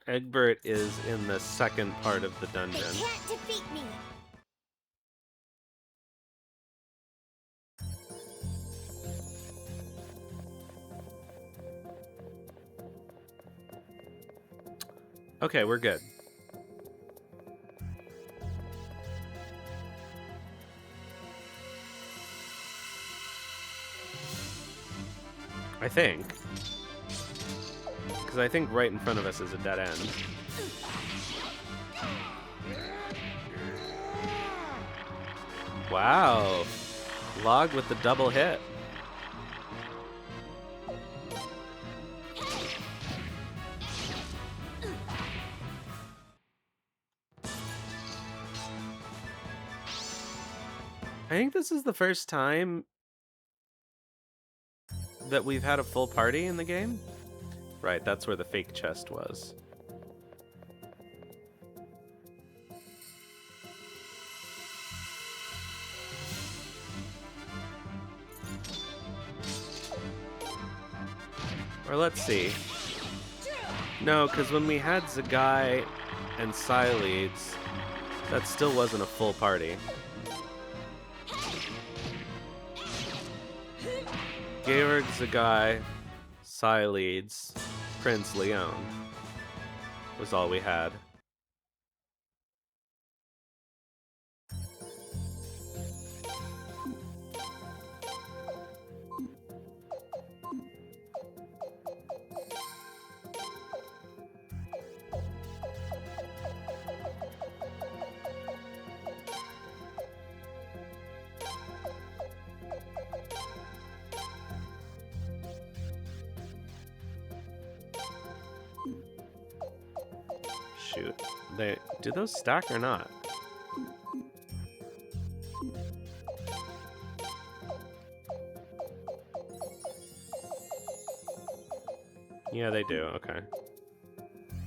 Egbert is in the second part of the They dungeon. can't defeat me! Okay, we're good. I think. Because I think right in front of us is a dead end. Wow. Log with the double hit. I think this is the first time that we've had a full party in the game? Right, that's where the fake chest was. Or let's see. No, because when we had Zagai and Sileads, that still wasn't a full party. Georg, Zagai, Sileads, Prince Leon was all we had. Shoot. Do those stack or not? Yeah, they do. Okay.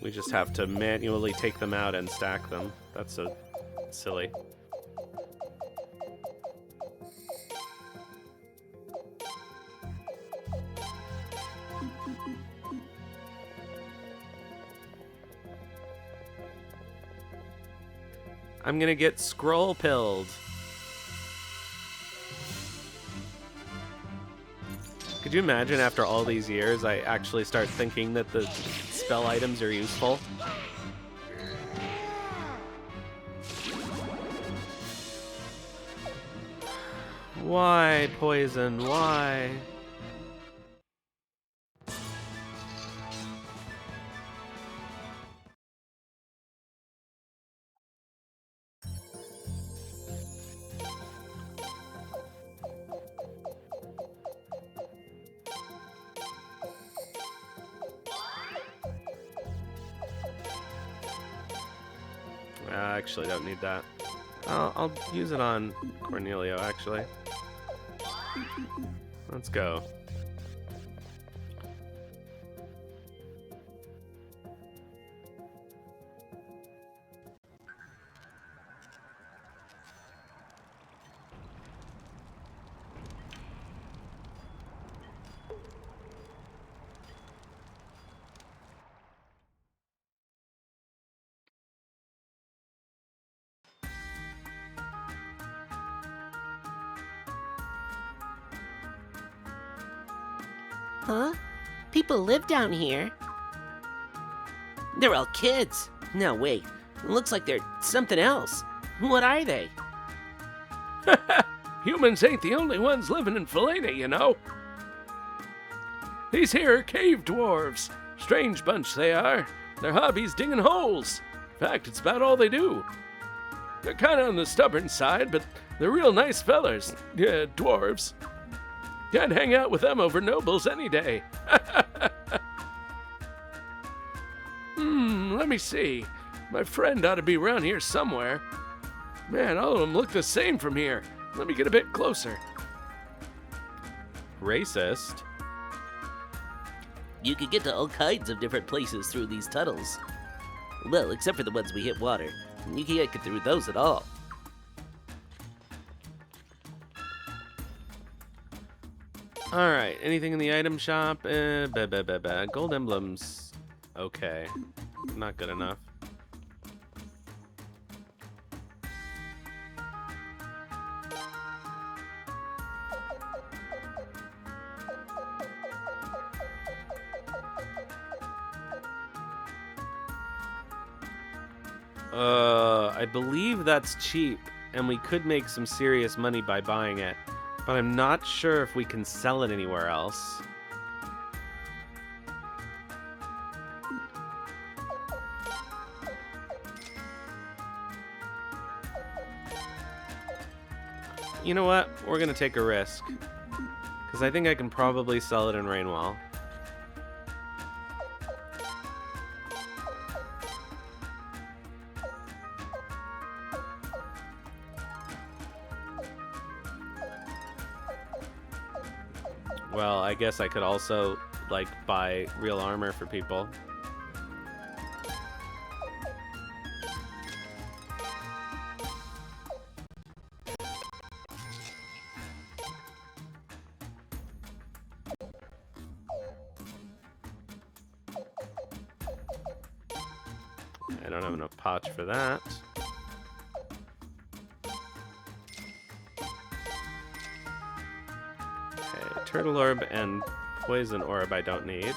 We just have to manually take them out and stack them. That's so silly. I'm gonna get scroll pilled. Could you imagine after all these years I actually start thinking that the spell items are useful? Why, poison? Why? I actually don't need that. I'll use it on Cornelio, actually. Let's go. Huh? People live down here. They're all kids. No, wait. It looks like they're something else. What are they? Humans ain't the only ones living in Felena, you know. These here are cave dwarves. Strange bunch they are. Their hobby's digging holes. In fact, it's about all they do. They're kind of on the stubborn side, but they're real nice fellers. Yeah, dwarves. Can't hang out with them over nobles any day. Let me see. My friend ought to be around here somewhere. Man, all of them look the same from here. Let me get a bit closer. Racist? You can get to all kinds of different places through these tunnels. Well, except for the ones we hit water. You can't get through those at all. Alright, anything in the item shop? Gold emblems. Okay. Not good enough. I believe that's cheap, and we could make some serious money by buying it. But I'm not sure if we can sell it anywhere else. You know what? We're gonna take a risk. Because I think I can probably sell it in Rainwall. Well, I guess I could also, like, buy real armor for people. I don't have enough potch for that. Okay, turtle orb and poison orb I don't need.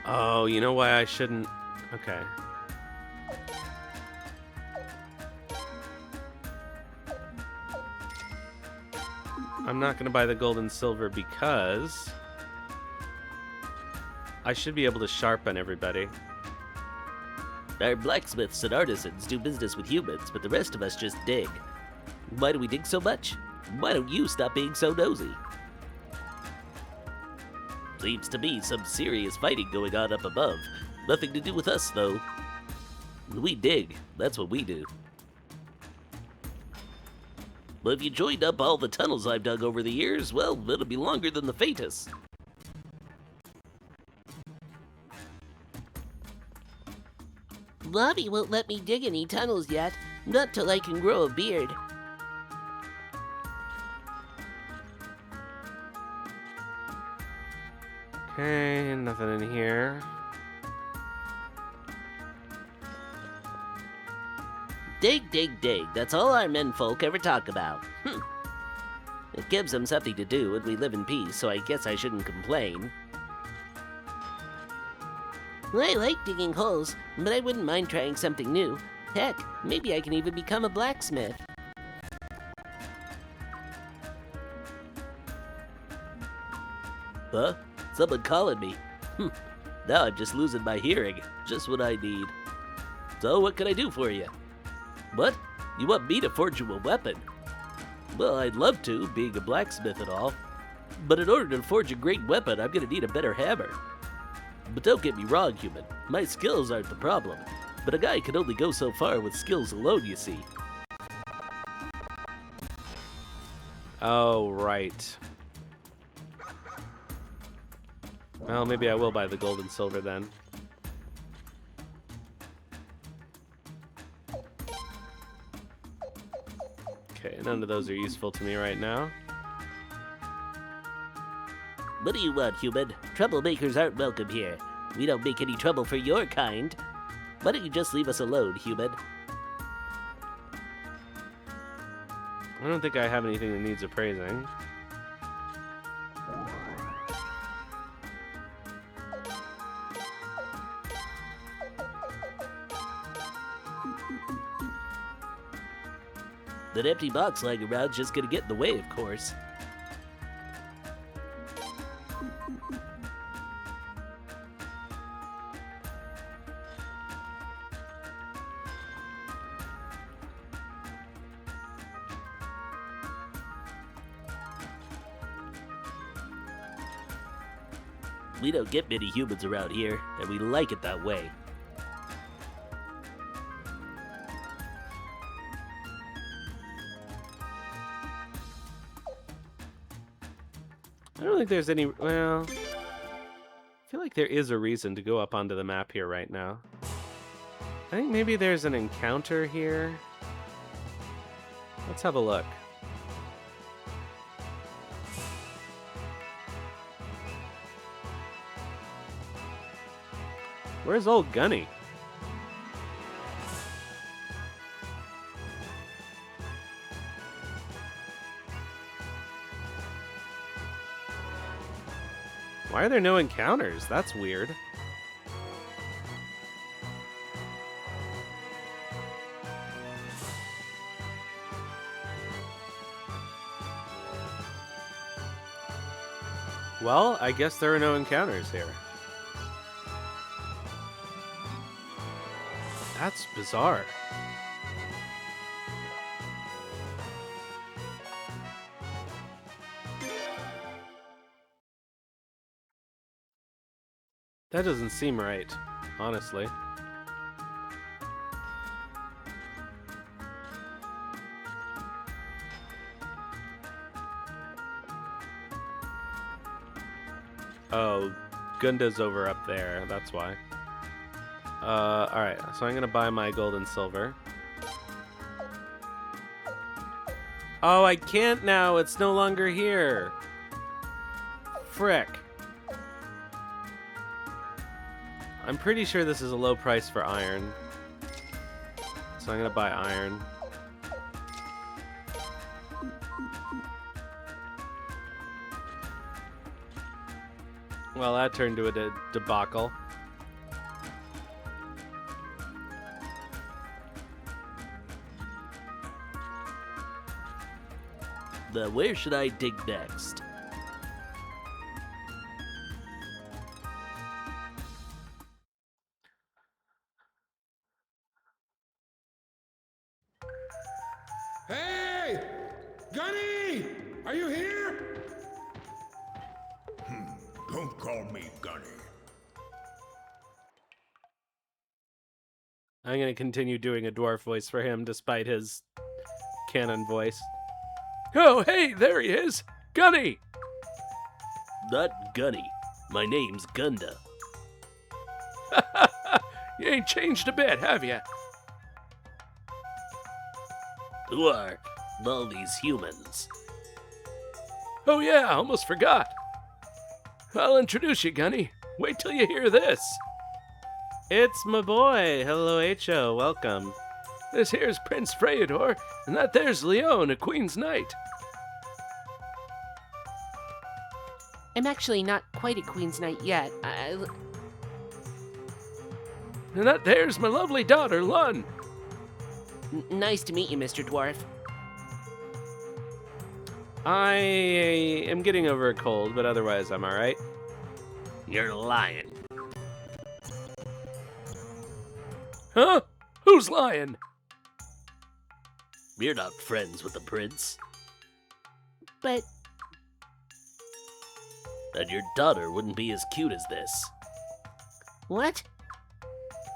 Oh, you know why I shouldn't... Okay. I'm not going to buy the gold and silver because I should be able to sharpen everybody. Our blacksmiths and artisans do business with humans, but the rest of us just dig. Why do we dig so much? Why don't you stop being so nosy? Seems to me some serious fighting going on up above. Nothing to do with us, though. We dig. That's what we do. But if you joined up all the tunnels I've dug over the years, well, it'll be longer than the Fatus. Bobby won't let me dig any tunnels yet. Not till I can grow a beard. Okay, nothing in here. Dig, dig, dig. That's all our menfolk ever talk about. It gives them something to do, and we live in peace, so I guess I shouldn't complain. I like digging holes, but I wouldn't mind trying something new. Heck, maybe I can even become a blacksmith. Huh? Someone calling me. Now I'm just losing my hearing. Just what I need. So what can I do for you? What? You want me to forge you a weapon? Well, I'd love to, being a blacksmith and all. But in order to forge a great weapon, I'm gonna need a better hammer. But don't get me wrong, human. My skills aren't the problem. But a guy can only go so far with skills alone, you see. Oh, right. Well, maybe I will buy the gold and silver then. Okay, none of those are useful to me right now. What do you want, human? Troublemakers aren't welcome here. We don't make any trouble for your kind. Why don't you just leave us alone, human? I don't think I have anything that needs appraising. That empty box lying around's just gonna get in the way, of course. We don't get many humans around here, and we like it that way. I don't think there's any... Well... I feel like there is a reason to go up onto the map here right now. I think maybe there's an encounter here. Let's have a look. Where's old Gunny? Why are there no encounters? That's weird. Well, I guess there are no encounters here. That's bizarre. That doesn't seem right, honestly. Oh, Gunda's over up there, that's why. Alright, so I'm gonna buy my gold and silver. Oh, I can't now, it's no longer here. Frick. I'm pretty sure this is a low price for iron. So I'm gonna buy iron. Well, that turned to a debacle. Where should I dig next? Hey! Gunny! Are you here? Don't call me Gunny. I'm gonna continue doing a dwarf voice for him despite his canon voice. Oh, hey, there he is! Gunny! Not Gunny. My name's Gunda. You ain't changed a bit, have you? Who are all these humans? Oh yeah, almost forgot. I'll introduce you, Gunny. Wait till you hear this. It's my boy! Hello, H.O., welcome. This here's Prince Freydor, and that there's Leon, a Queen's Knight. I'm actually not quite a Queen's Knight yet. And that there's my lovely daughter, Lun. Nice to meet you, Mr. Dwarf. I am getting over a cold, but otherwise I'm alright. You're lying. Huh? Who's lying? You're not friends with the prince. But And your daughter wouldn't be as cute as this. what?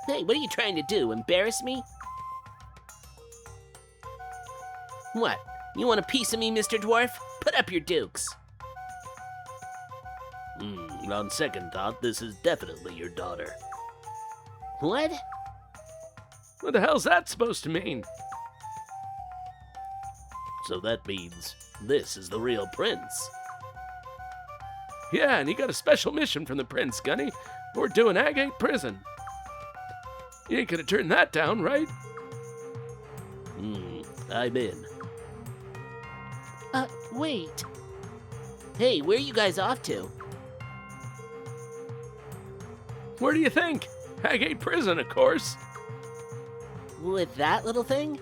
Hey, what are you trying to do? Embarrass me? What? You want a piece of me, Mr. Dwarf? Put up your dukes. On second thought, this is definitely your daughter. What? What the hell's that supposed to mean? So that means this is the real prince. Yeah, and he got a special mission from the prince, Gunny. We're doing Agate Prison. You ain't gonna turn that down, right? I'm in. Wait. Hey, where are you guys off to? Where do you think? Agate Prison, of course. With that little thing?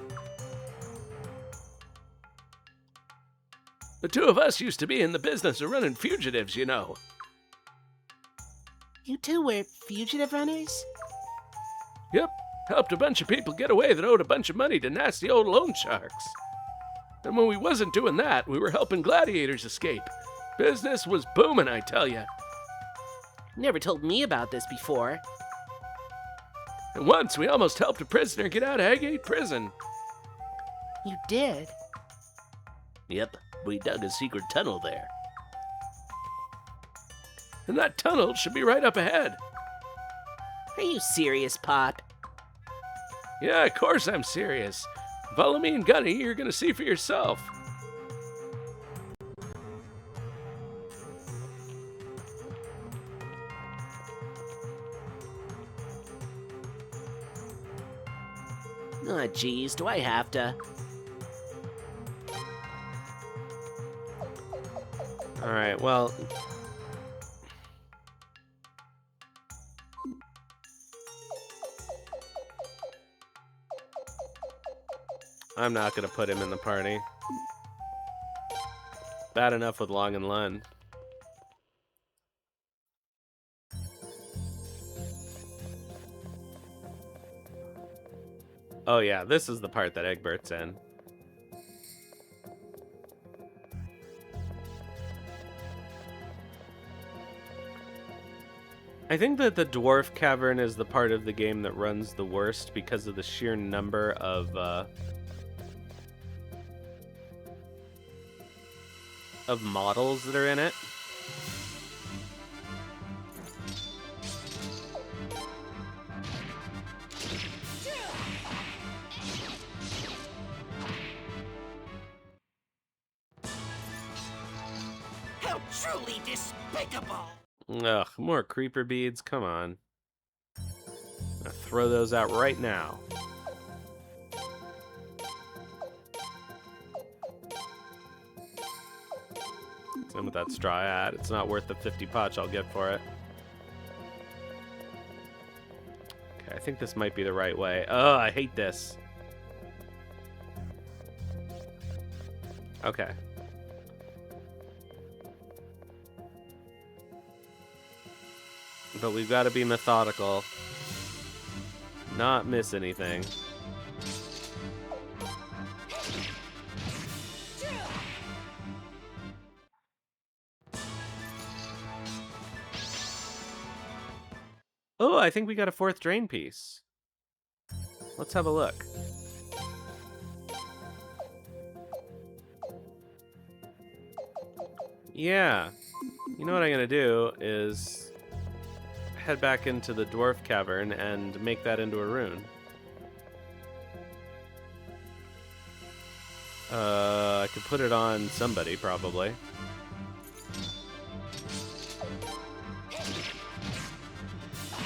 The two of us used to be in the business of running fugitives, you know. You two were fugitive runners? Yep, helped a bunch of people get away that owed a bunch of money to nasty old loan sharks. And when we wasn't doing that, we were helping gladiators escape. Business was booming, I tell ya. Never told me about this before. And once we almost helped a prisoner get out of Agate Prison. You did? Yep, we dug a secret tunnel there. And that tunnel should be right up ahead. Are you serious, Pop? Yeah, of course I'm serious. Follow me and Gunny, you're gonna see for yourself. Aw, geez, do I have to? Alright, well... I'm not gonna put him in the party. Bad enough with Long and Lun. Oh yeah, this is the part that Egbert's in. I think that the dwarf cavern is the part of the game that runs the worst because of the sheer number of models that are in it. How truly despicable! Ugh, more creeper beads, come on. I'll throw those out right now. Same with that straw hat. It's not worth the 50 potch I'll get for it. Okay, I think this might be the right way. Oh, I hate this. Okay. But we've got to be methodical. Not miss anything. Oh, I think we got a 4th drain piece. Let's have a look. Yeah. You know what I'm going to do is head back into the dwarf cavern and make that into a rune. I could put it on somebody, probably.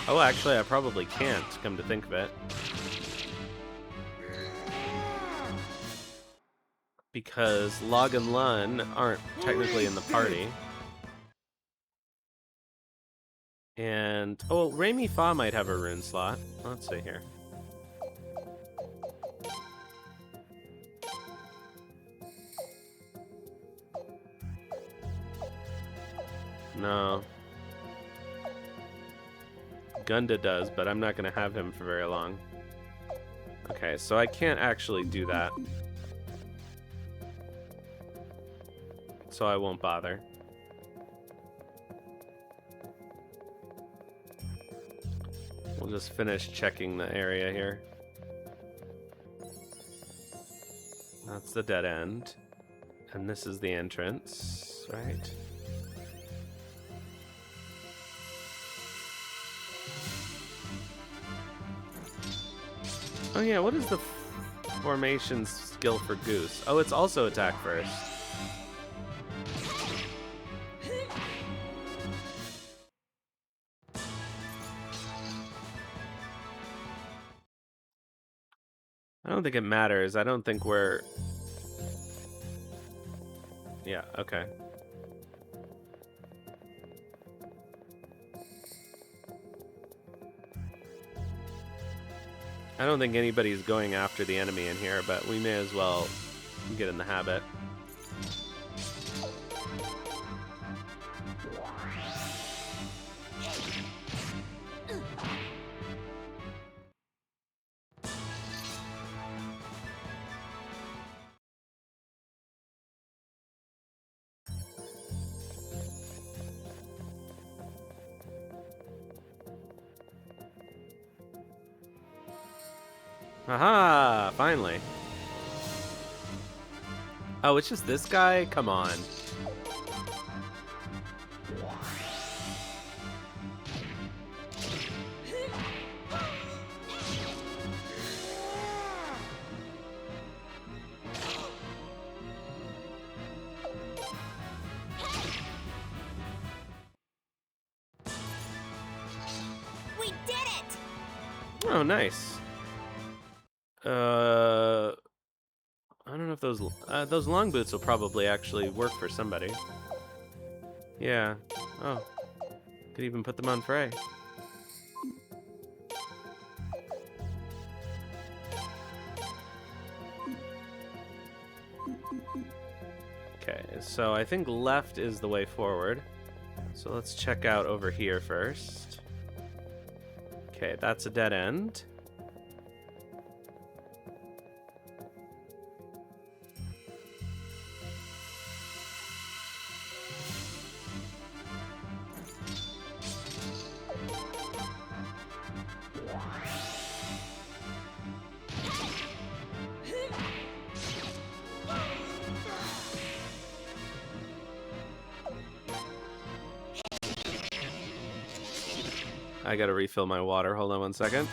Oh, actually, I probably can't, come to think of it. Because Log and Lun aren't technically in the party. And, oh, Raimi Fa might have a rune slot. Let's see here. No. Gunda does, but I'm not going to have him for very long. Okay, so I can't actually do that. So I won't bother. We'll just finish checking the area here. That's the dead end. And this is the entrance, right? Oh yeah, what is the formation skill for Goose? Oh, it's also attack first. I don't think it matters. I don't think we're... Yeah, okay. I don't think anybody's going after the enemy in here, but we may as well get in the habit. Aha! Finally. Oh, it's just this guy? Come on. We did it! Oh, nice. I don't know if those long boots will probably actually work for somebody. Yeah. Oh. Could even put them on Frey. Okay, so I think left is the way forward. So let's check out over here first. Okay, that's a dead end. I gotta refill my water. Hold on one second.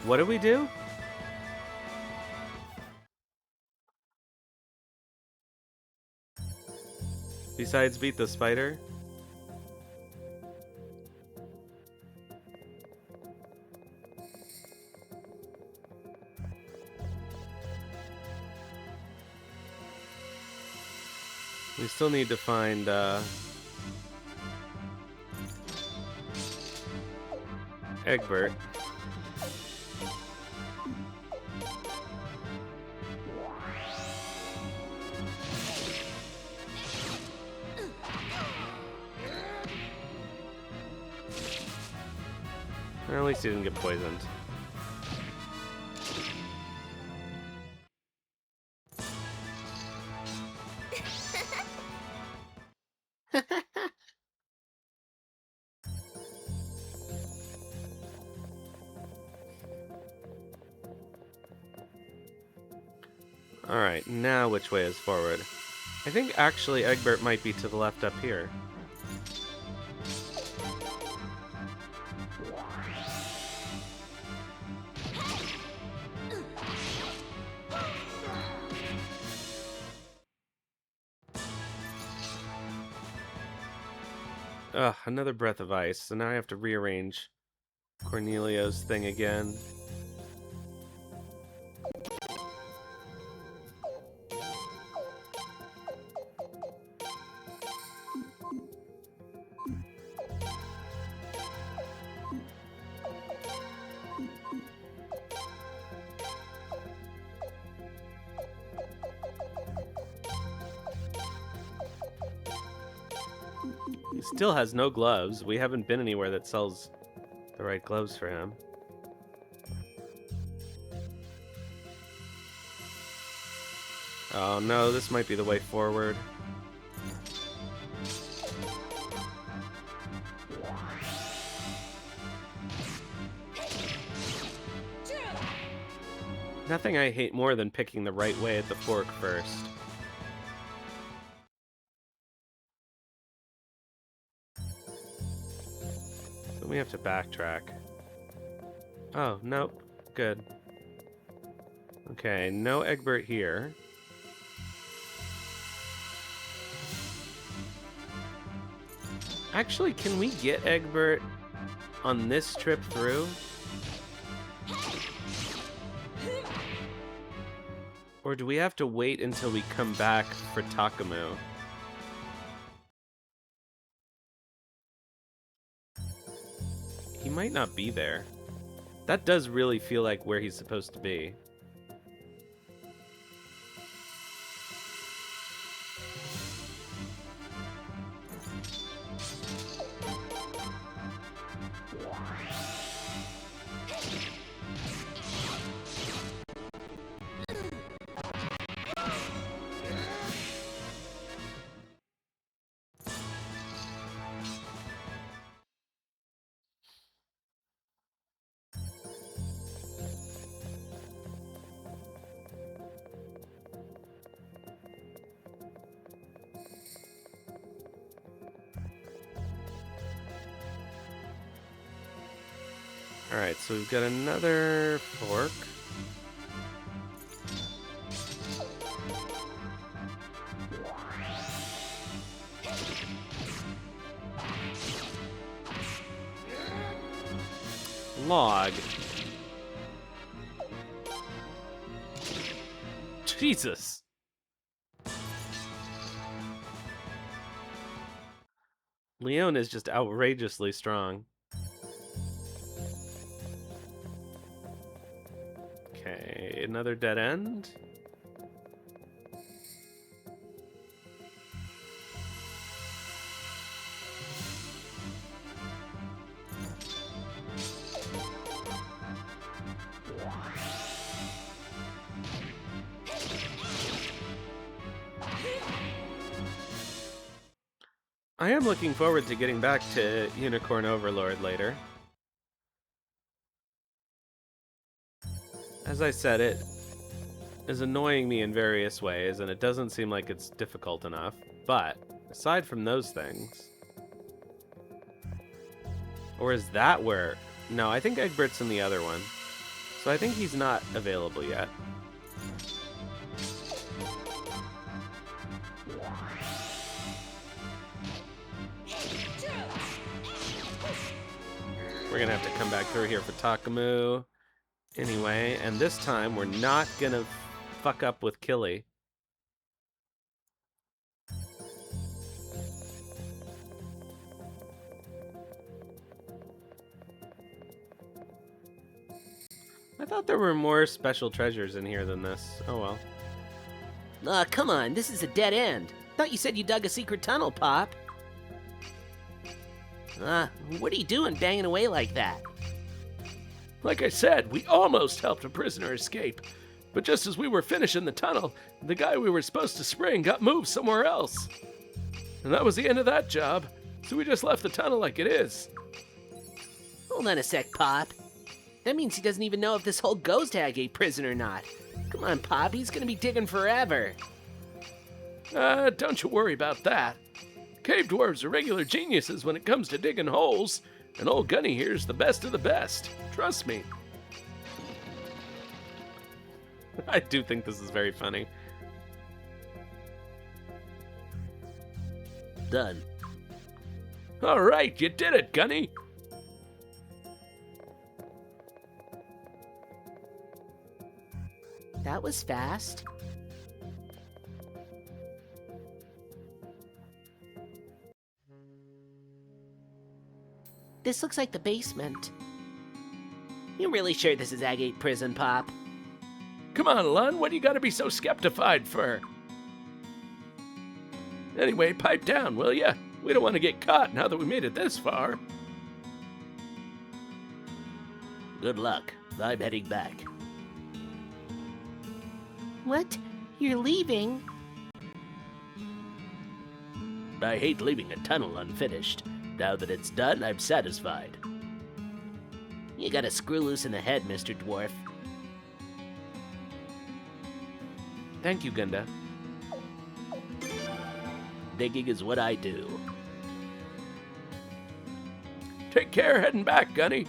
What do we do? Besides beat the spider? We still need to find, Egbert. Or at least he didn't get poisoned. Alright, now which way is forward? I think actually Egbert might be to the left up here. Ugh, another breath of ice, so now I have to rearrange Cornelio's thing again. He still has no gloves. We haven't been anywhere that sells the right gloves for him. Oh no, this might be the way forward. Nothing I hate more than picking the right way at the fork first. Then we have to backtrack. Oh, nope. Good. Okay, no Egbert here. Actually, can we get Egbert on this trip through? Or do we have to wait until we come back for Takamu? He might not be there. That does really feel like where he's supposed to be. Alright, so we've got another fork. Log. Jesus. Leon is just outrageously strong. Okay, another dead end. I am looking forward to getting back to Unicorn Overlord later. As I said, it is annoying me in various ways, and it doesn't seem like it's difficult enough. But, aside from those things... Or is that where... No, I think Egbert's in the other one. So I think he's not available yet. We're gonna have to come back through here for Takamu. Anyway, and this time we're not gonna fuck up with Killy. I thought there were more special treasures in here than this. Oh well. Aw, come on, this is a dead end. Thought you said you dug a secret tunnel, Pop. What are you doing banging away like that? Like I said, we almost helped a prisoner escape. But just as we were finishing the tunnel, the guy we were supposed to spring got moved somewhere else. And that was the end of that job, so we just left the tunnel like it is. Hold on a sec, Pop. That means he doesn't even know if this hole goes to Agate Prison or not. Come on, Pop, he's gonna be digging forever. Don't you worry about that. Cave dwarves are regular geniuses when it comes to digging holes, and old Gunny here's the best of the best. Trust me. I do think this is very funny. Done. All right, you did it, Gunny. That was fast. This looks like the basement. You really sure this is Agate Prison, Pop? Come on, Lun, what do you gotta be so skeptified for? Anyway, pipe down, will ya? We don't want to get caught now that we made it this far. Good luck. I'm heading back. What? You're leaving? I hate leaving a tunnel unfinished. Now that it's done, I'm satisfied. You got a screw loose in the head, Mr. Dwarf. Thank you, Gunda. Digging is what I do. Take care heading back, Gunny.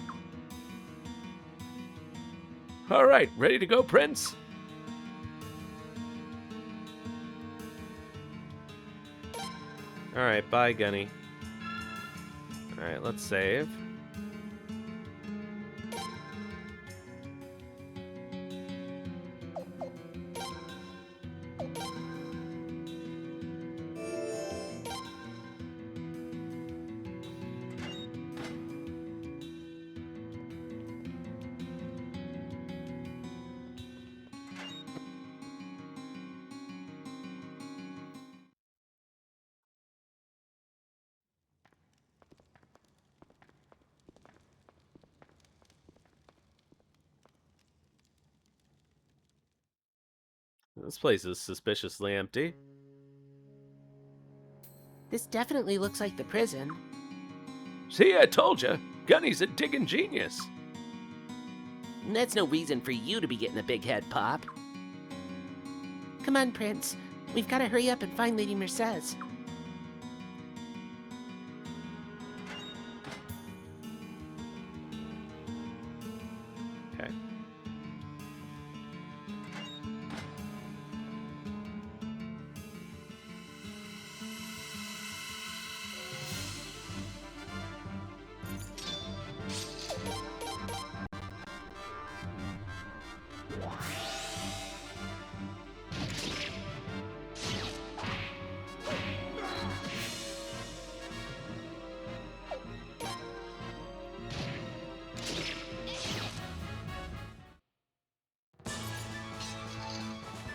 All right, ready to go, Prince? Alright, bye, Gunny. Alright, let's save. This place is suspiciously empty. This definitely looks like the prison. See, I told you. Gunny's a digging genius. And that's no reason for you to be getting a big head, Pop. Come on, Prince. We've got to hurry up and find Lady Mercedes. Okay.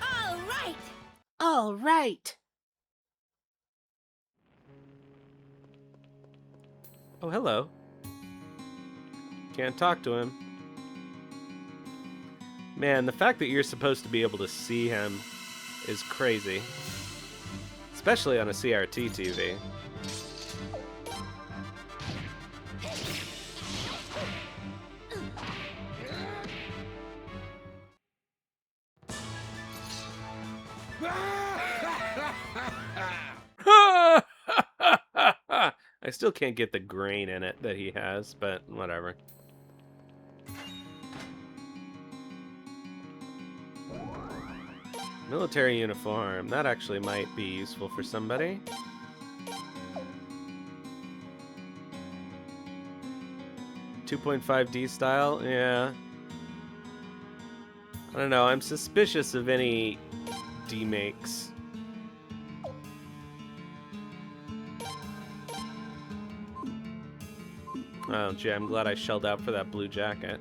All right! All right. Oh, hello. Can't talk to him. Man, the fact that you're supposed to be able to see him is crazy. Especially on a CRT TV. I still can't get the grain in it that he has, but whatever. Military uniform. That actually might be useful for somebody. .5D style? Yeah. I don't know. I'm suspicious of any D makes. Oh, gee, I'm glad I shelled out for that blue jacket.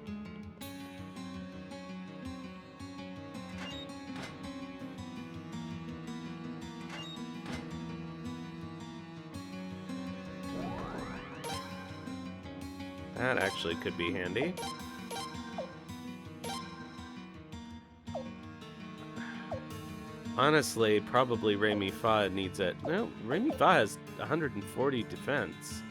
That actually could be handy. Honestly, probably Remy Fa needs it. No, Remy Fa has 140 defense.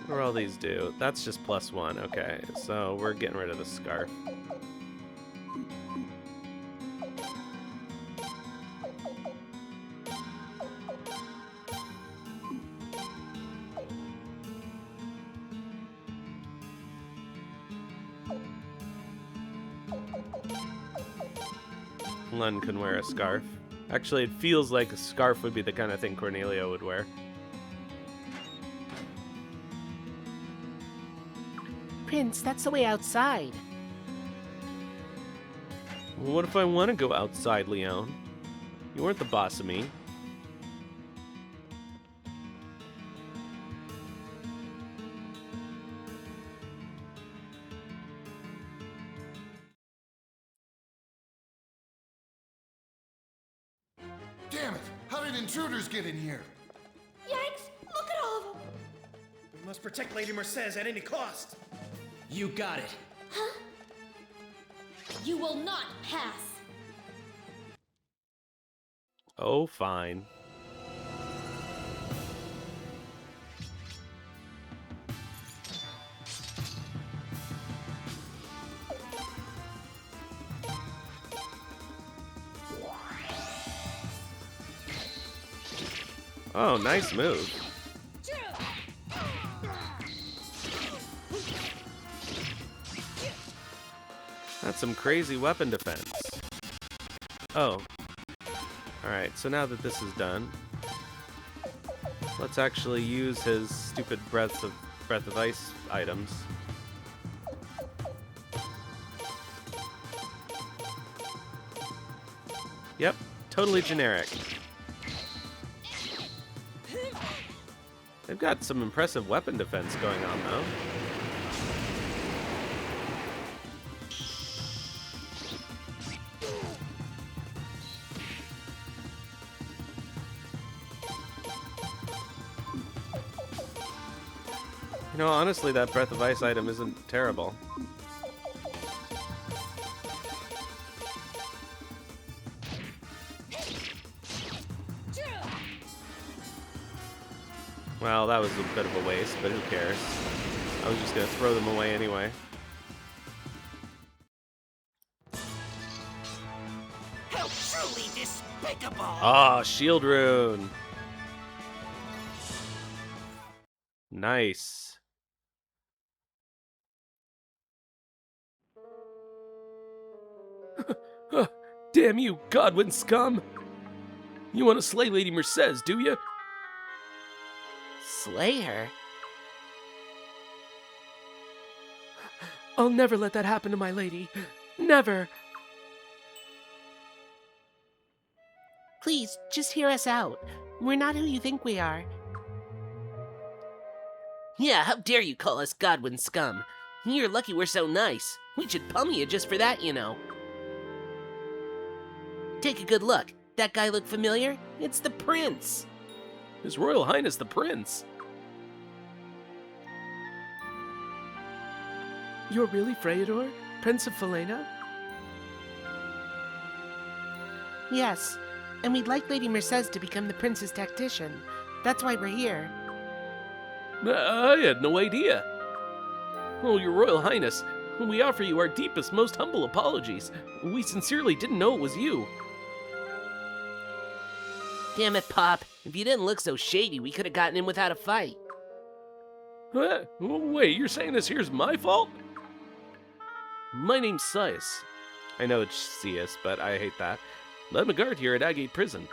What do all these do? That's just +1. Okay, so we're getting rid of the scarf. Lund can wear a scarf. Actually, it feels like a scarf would be the kind of thing Cornelia would wear. Prince, that's the way outside. Well, what if I want to go outside, Leon? You weren't the boss of me. Damn it! How did intruders get in here? Yikes! Look at all of them! We must protect Lady Mercedes at any cost. You got it. Huh? You will not pass. Oh, fine. Oh, nice move. That's some crazy weapon defense. Oh. Alright, so now that this is done, let's actually use his stupid breath of ice items. Yep, totally generic. They've got some impressive weapon defense going on, though. You know, honestly, that Breath of Ice item isn't terrible. Well, that was a bit of a waste, but who cares? I was just gonna throw them away anyway. How truly despicable! Ah, shield rune! Nice. Damn you, Godwin scum! You want to slay Lady Mercedes, do you? Slay her? I'll never let that happen to my lady. Never. Please, just hear us out. We're not who you think we are. Yeah, how dare you call us Godwin scum? You're lucky we're so nice. We should pummel you just for that, you know. Take a good look. That guy look familiar? It's the prince. His Royal Highness the Prince. You're really Freydor, Prince of Felena? Yes, and we'd like Lady Mercedes to become the prince's tactician. That's why we're here. I had no idea. Oh, Your Royal Highness, we offer you our deepest, most humble apologies. We sincerely didn't know it was you. Damn it, Pop. If you didn't look so shady, we could have gotten in without a fight. Wait, you're saying this here's my fault? My name's Sias. I know it's Sias, but I hate that. I'm a guard here at Agate Prison.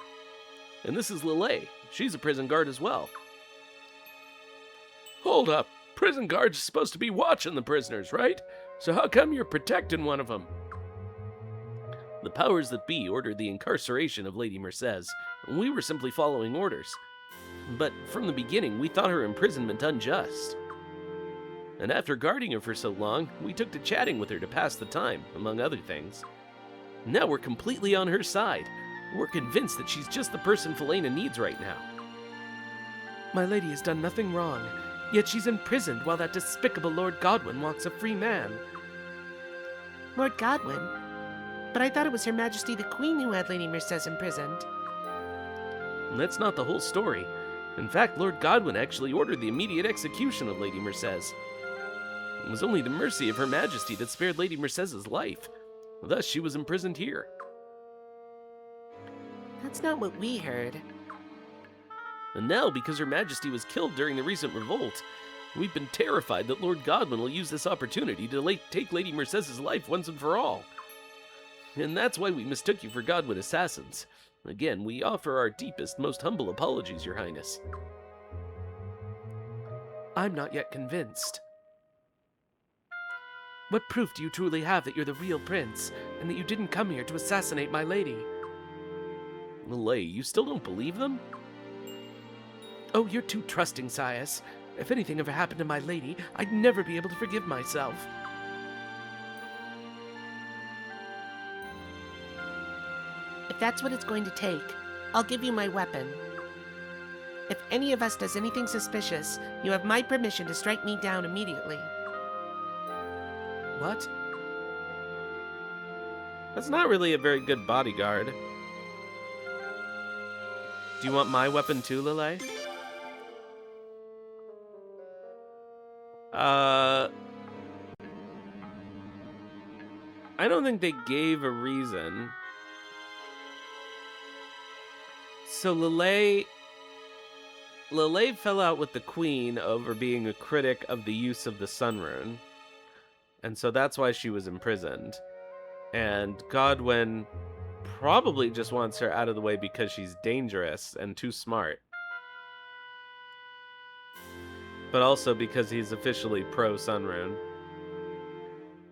And this is Lele. She's a prison guard as well. Hold up. Prison guards are supposed to be watching the prisoners, right? So how come you're protecting one of them? The powers that be ordered the incarceration of Lady Mercedes, and we were simply following orders. But from the beginning, we thought her imprisonment unjust. And after guarding her for so long, we took to chatting with her to pass the time, among other things. Now we're completely on her side. We're convinced that she's just the person Felena needs right now. My lady has done nothing wrong, yet she's imprisoned while that despicable Lord Godwin walks a free man. Lord Godwin? But I thought it was Her Majesty the Queen who had Lady Mercedes imprisoned. That's not the whole story. In fact, Lord Godwin actually ordered the immediate execution of Lady Mercedes. It was only the mercy of Her Majesty that spared Lady Mercedes' life. Thus, she was imprisoned here. That's not what we heard. And now, because Her Majesty was killed during the recent revolt, we've been terrified that Lord Godwin will use this opportunity to take Lady Mercedes' life once and for all. And that's why we mistook you for Godwin assassins. Again, we offer our deepest, most humble apologies, Your Highness. I'm not yet convinced. What proof do you truly have that you're the real prince, and that you didn't come here to assassinate my lady? Lele, you still don't believe them? Oh, you're too trusting, Sias. If anything ever happened to my lady, I'd never be able to forgive myself. If that's what it's going to take, I'll give you my weapon. If any of us does anything suspicious, you have my permission to strike me down immediately. What? That's not really a very good bodyguard. Do you want my weapon too, Lele? I don't think they gave a reason. So Lele fell out with the queen over being a critic of the use of the sun rune. And so that's why she was imprisoned. And Godwin probably just wants her out of the way because she's dangerous and too smart. But also because he's officially pro-Sunrune.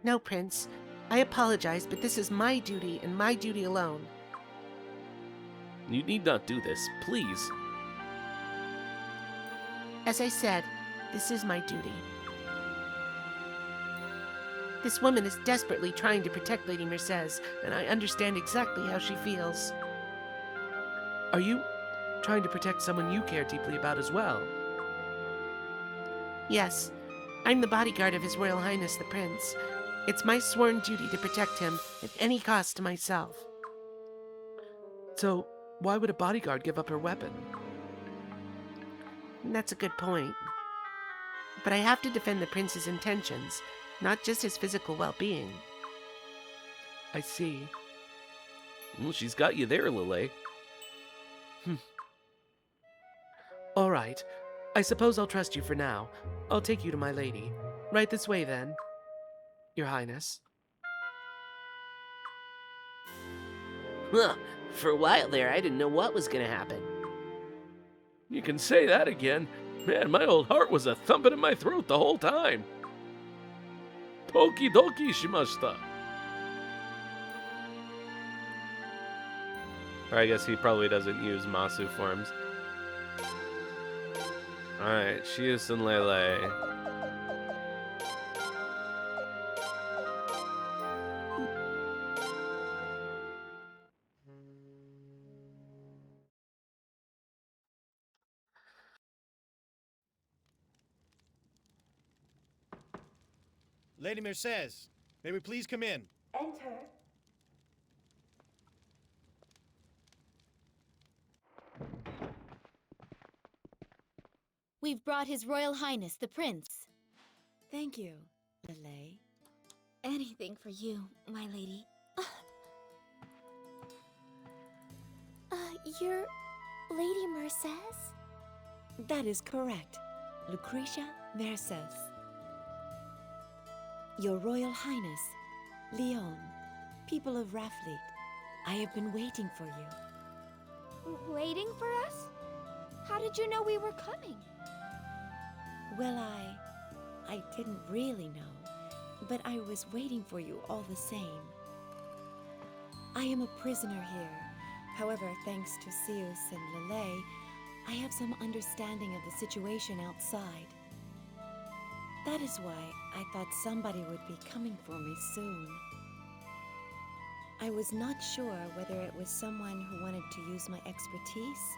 No, Prince. I apologize, but this is my duty and my duty alone. You need not do this, please. As I said, this is my duty. This woman is desperately trying to protect Lady Mercedes, and I understand exactly how she feels. Are you trying to protect someone you care deeply about as well? Yes, I'm the bodyguard of His Royal Highness the Prince. It's my sworn duty to protect him at any cost to myself. So, why would a bodyguard give up her weapon? That's a good point. But I have to defend the Prince's intentions, not just his physical well-being. I see. Well, she's got you there, Lele. All right. I suppose I'll trust you for now. I'll take you to my lady. Right this way, then. Your Highness. Huh. For a while there, I didn't know what was gonna happen. You can say that again. Man, my old heart was a thumping in my throat the whole time. Toki doki shimashita. Or I guess he probably doesn't use Masu forms. Alright, Shius and Lele. Lady Mercedes, may we please come in? Enter. We've brought His Royal Highness, the Prince. Thank you, Lele. Anything for you, my lady. You're Lady Mercedes? That is correct. Lucretia Mercedes. Your Royal Highness, Leon, people of Raftfleet, I have been waiting for you. Waiting for us? How did you know we were coming? Well, I didn't really know, but I was waiting for you all the same. I am a prisoner here. However, thanks to Zeus and Lele, I have some understanding of the situation outside. That is why I thought somebody would be coming for me soon. I was not sure whether it was someone who wanted to use my expertise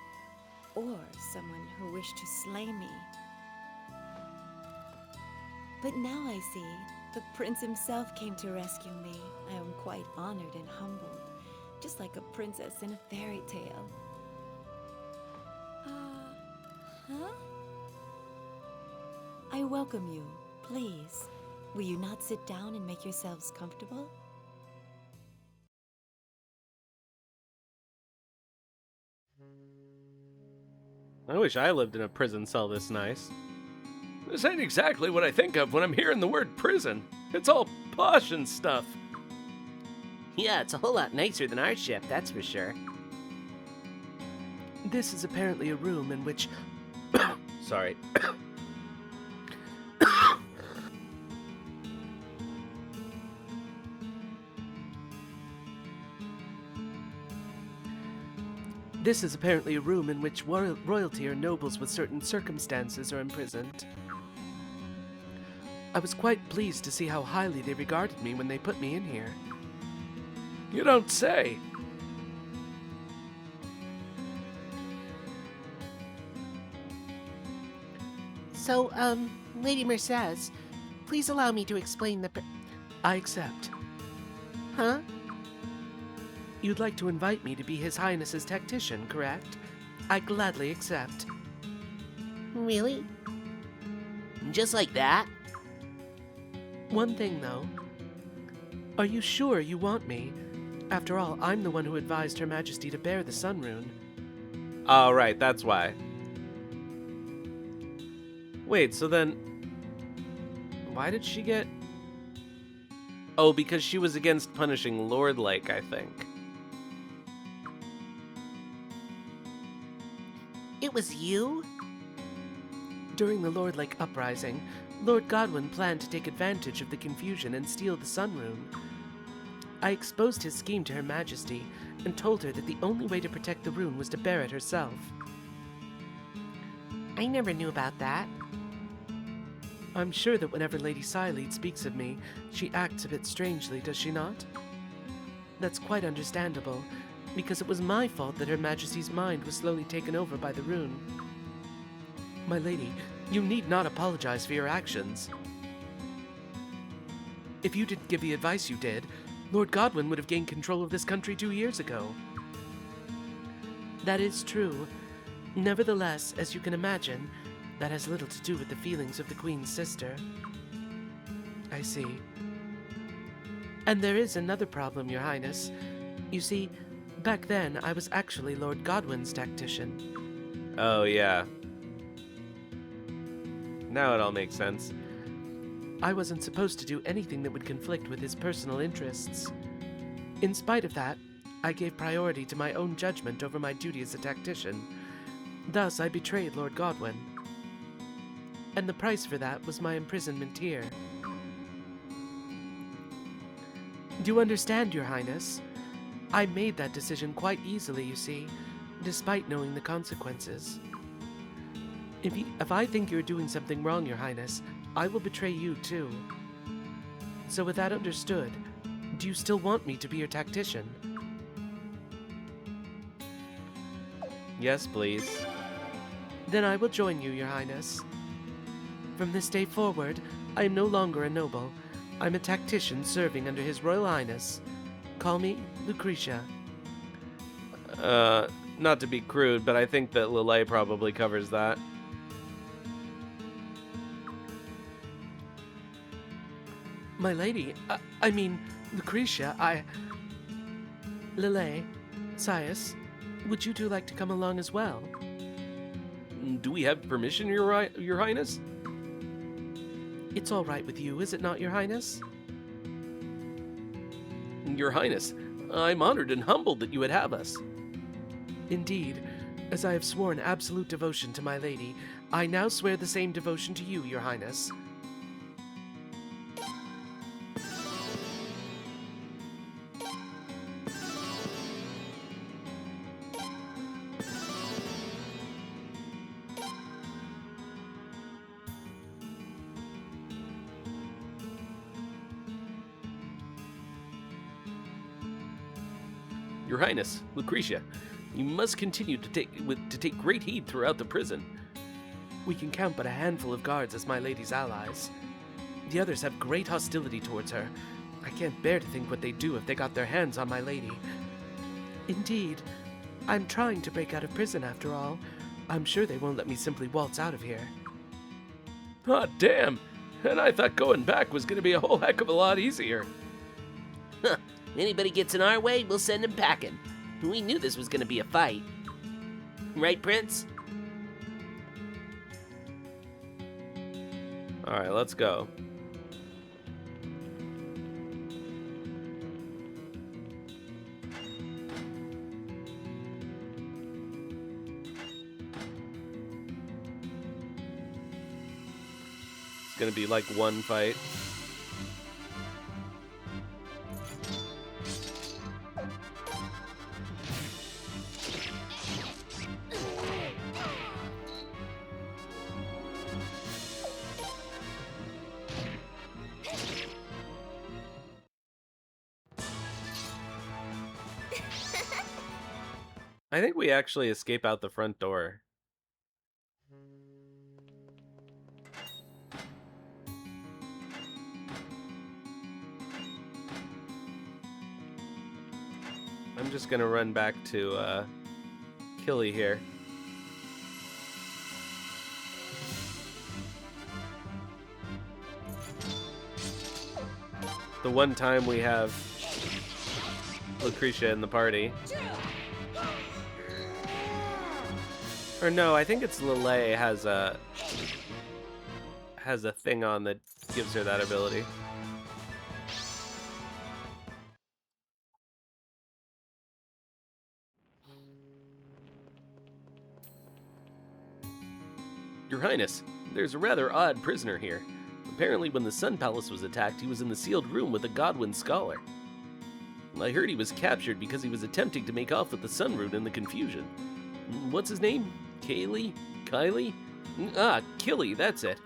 or someone who wished to slay me. But now I see the prince himself came to rescue me. I am quite honored and humbled, just like a princess in a fairy tale. Huh? I welcome you. Please, will you not sit down and make yourselves comfortable? I wish I lived in a prison cell this nice. This ain't exactly what I think of when I'm hearing the word prison. It's all posh and stuff. Yeah, it's a whole lot nicer than our ship, that's for sure. This is apparently a room in which... Sorry. This is apparently a room in which royalty or nobles with certain circumstances are imprisoned. I was quite pleased to see how highly they regarded me when they put me in here. You don't say. So, Lady Mercedes, please allow me to explain the... I accept. Huh? You'd like to invite me to be His Highness's tactician, correct? I gladly accept. Really? Just like that? One thing, though. Are you sure you want me? After all, I'm the one who advised Her Majesty to bear the Sun Rune. Oh, right, that's why. Wait, so then... Why did she get... Oh, because she was against punishing Lord Lake, I think. It was you? During the Lord Lake uprising, Lord Godwin planned to take advantage of the confusion and steal the Sun Rune. I exposed his scheme to Her Majesty and told her that the only way to protect the rune was to bear it herself. I never knew about that. I'm sure that whenever Lady Silede speaks of me, she acts a bit strangely, does she not? That's quite understandable, because it was my fault that Her Majesty's mind was slowly taken over by the rune. My lady, you need not apologize for your actions. If you didn't give the advice you did, Lord Godwin would have gained control of this country 2 years ago. That is true. Nevertheless, as you can imagine, that has little to do with the feelings of the Queen's sister. I see. And there is another problem, Your Highness. You see, back then I was actually Lord Godwin's tactician. Oh, yeah. Now it all makes sense. I wasn't supposed to do anything that would conflict with his personal interests. In spite of that, I gave priority to my own judgment over my duty as a tactician. Thus, I betrayed Lord Godwin. And the price for that was my imprisonment here. Do you understand, Your Highness? I made that decision quite easily, you see, despite knowing the consequences. If I think you're doing something wrong, Your Highness, I will betray you too. So with that understood, do you still want me to be your tactician? Yes, please. Then I will join you, Your Highness. From this day forward, I am no longer a noble. I'm a tactician serving under His Royal Highness. Call me Lucretia. Not to be crude, but I think that Lillet probably covers that. My lady, I mean, Lucretia, Lillet, Sias, would you two like to come along as well? Do we have permission, Your Highness? It's all right with you, is it not, Your Highness? Your Highness, I'm honored and humbled that you would have us. Indeed, as I have sworn absolute devotion to my lady, I now swear the same devotion to you, Your Highness. Your Highness, Lucretia, you must continue to take great heed throughout the prison. We can count but a handful of guards as my lady's allies. The others have great hostility towards her. I can't bear to think what they'd do if they got their hands on my lady. Indeed, I'm trying to break out of prison after all. I'm sure they won't let me simply waltz out of here. Ah, damn! And I thought going back was going to be a whole heck of a lot easier. Huh. Anybody gets in our way, we'll send him packing. We knew this was gonna be a fight. Right, Prince? Alright, let's go. It's gonna be like one fight. I think we actually escape out the front door. I'm just gonna run back to Killy here. The one time we have Lucretia in the party. Or no, I think it's Lillet has a thing on that gives her that ability. Your Highness, there's a rather odd prisoner here. Apparently when the Sun Palace was attacked, he was in the sealed room with a Godwin scholar. I heard he was captured because he was attempting to make off with the Sun Rune in the confusion. What's his name? Kaylee? Kylie? Ah, Killy, that's it.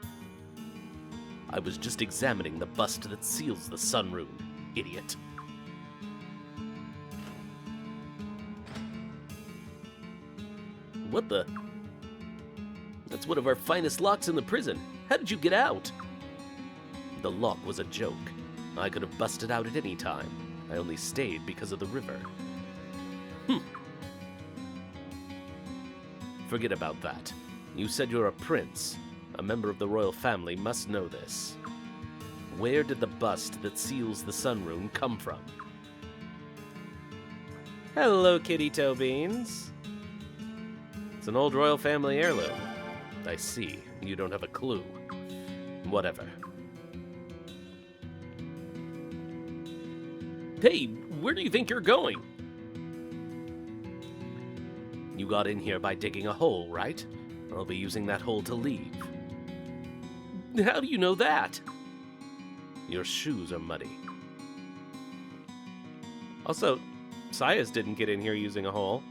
I was just examining the bust that seals the Sun Rune, idiot. What the? That's one of our finest locks in the prison. How did you get out? The lock was a joke. I could have busted out at any time. I only stayed because of the river. Forget about that. You said you're a prince. A member of the royal family must know this. Where did the bust that seals the Sun Rune come from? Hello, Kitty Toe Beans. It's an old royal family heirloom. I see. You don't have a clue. Whatever. Hey, where do you think you're going? You got in here by digging a hole, right? I'll be using that hole to leave. How do you know that? Your shoes are muddy. Also, Sias didn't get in here using a hole.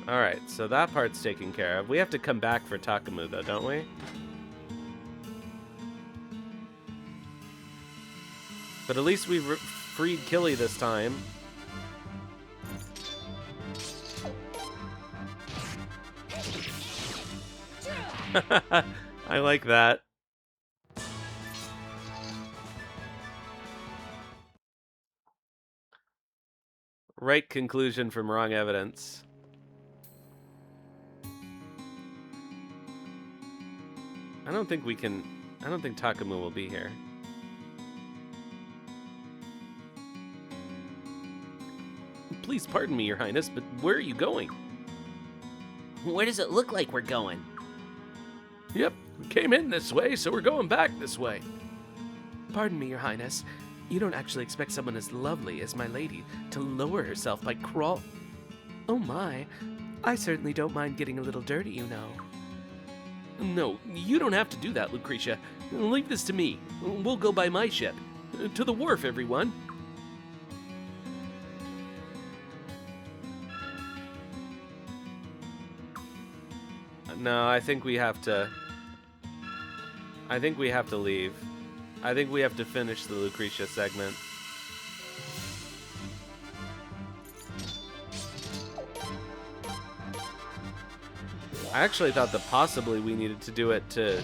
Alright, so that part's taken care of. We have to come back for Takamu, though, don't we? But at least we freed Killy this time. I like that. Right conclusion from wrong evidence. I don't think Takamu will be here. Please pardon me, Your Highness, but where are you going? Where does it look like we're going? Yep, we came in this way, so we're going back this way. Pardon me, Your Highness. You don't actually expect someone as lovely as my lady to lower herself by crawl... Oh my, I certainly don't mind getting a little dirty, you know. No, you don't have to do that, Lucretia. Leave this to me. We'll go by my ship. To the wharf, everyone. No, I think we have to leave. I think we have to finish the Lucretia segment. I actually thought that possibly we needed to do it to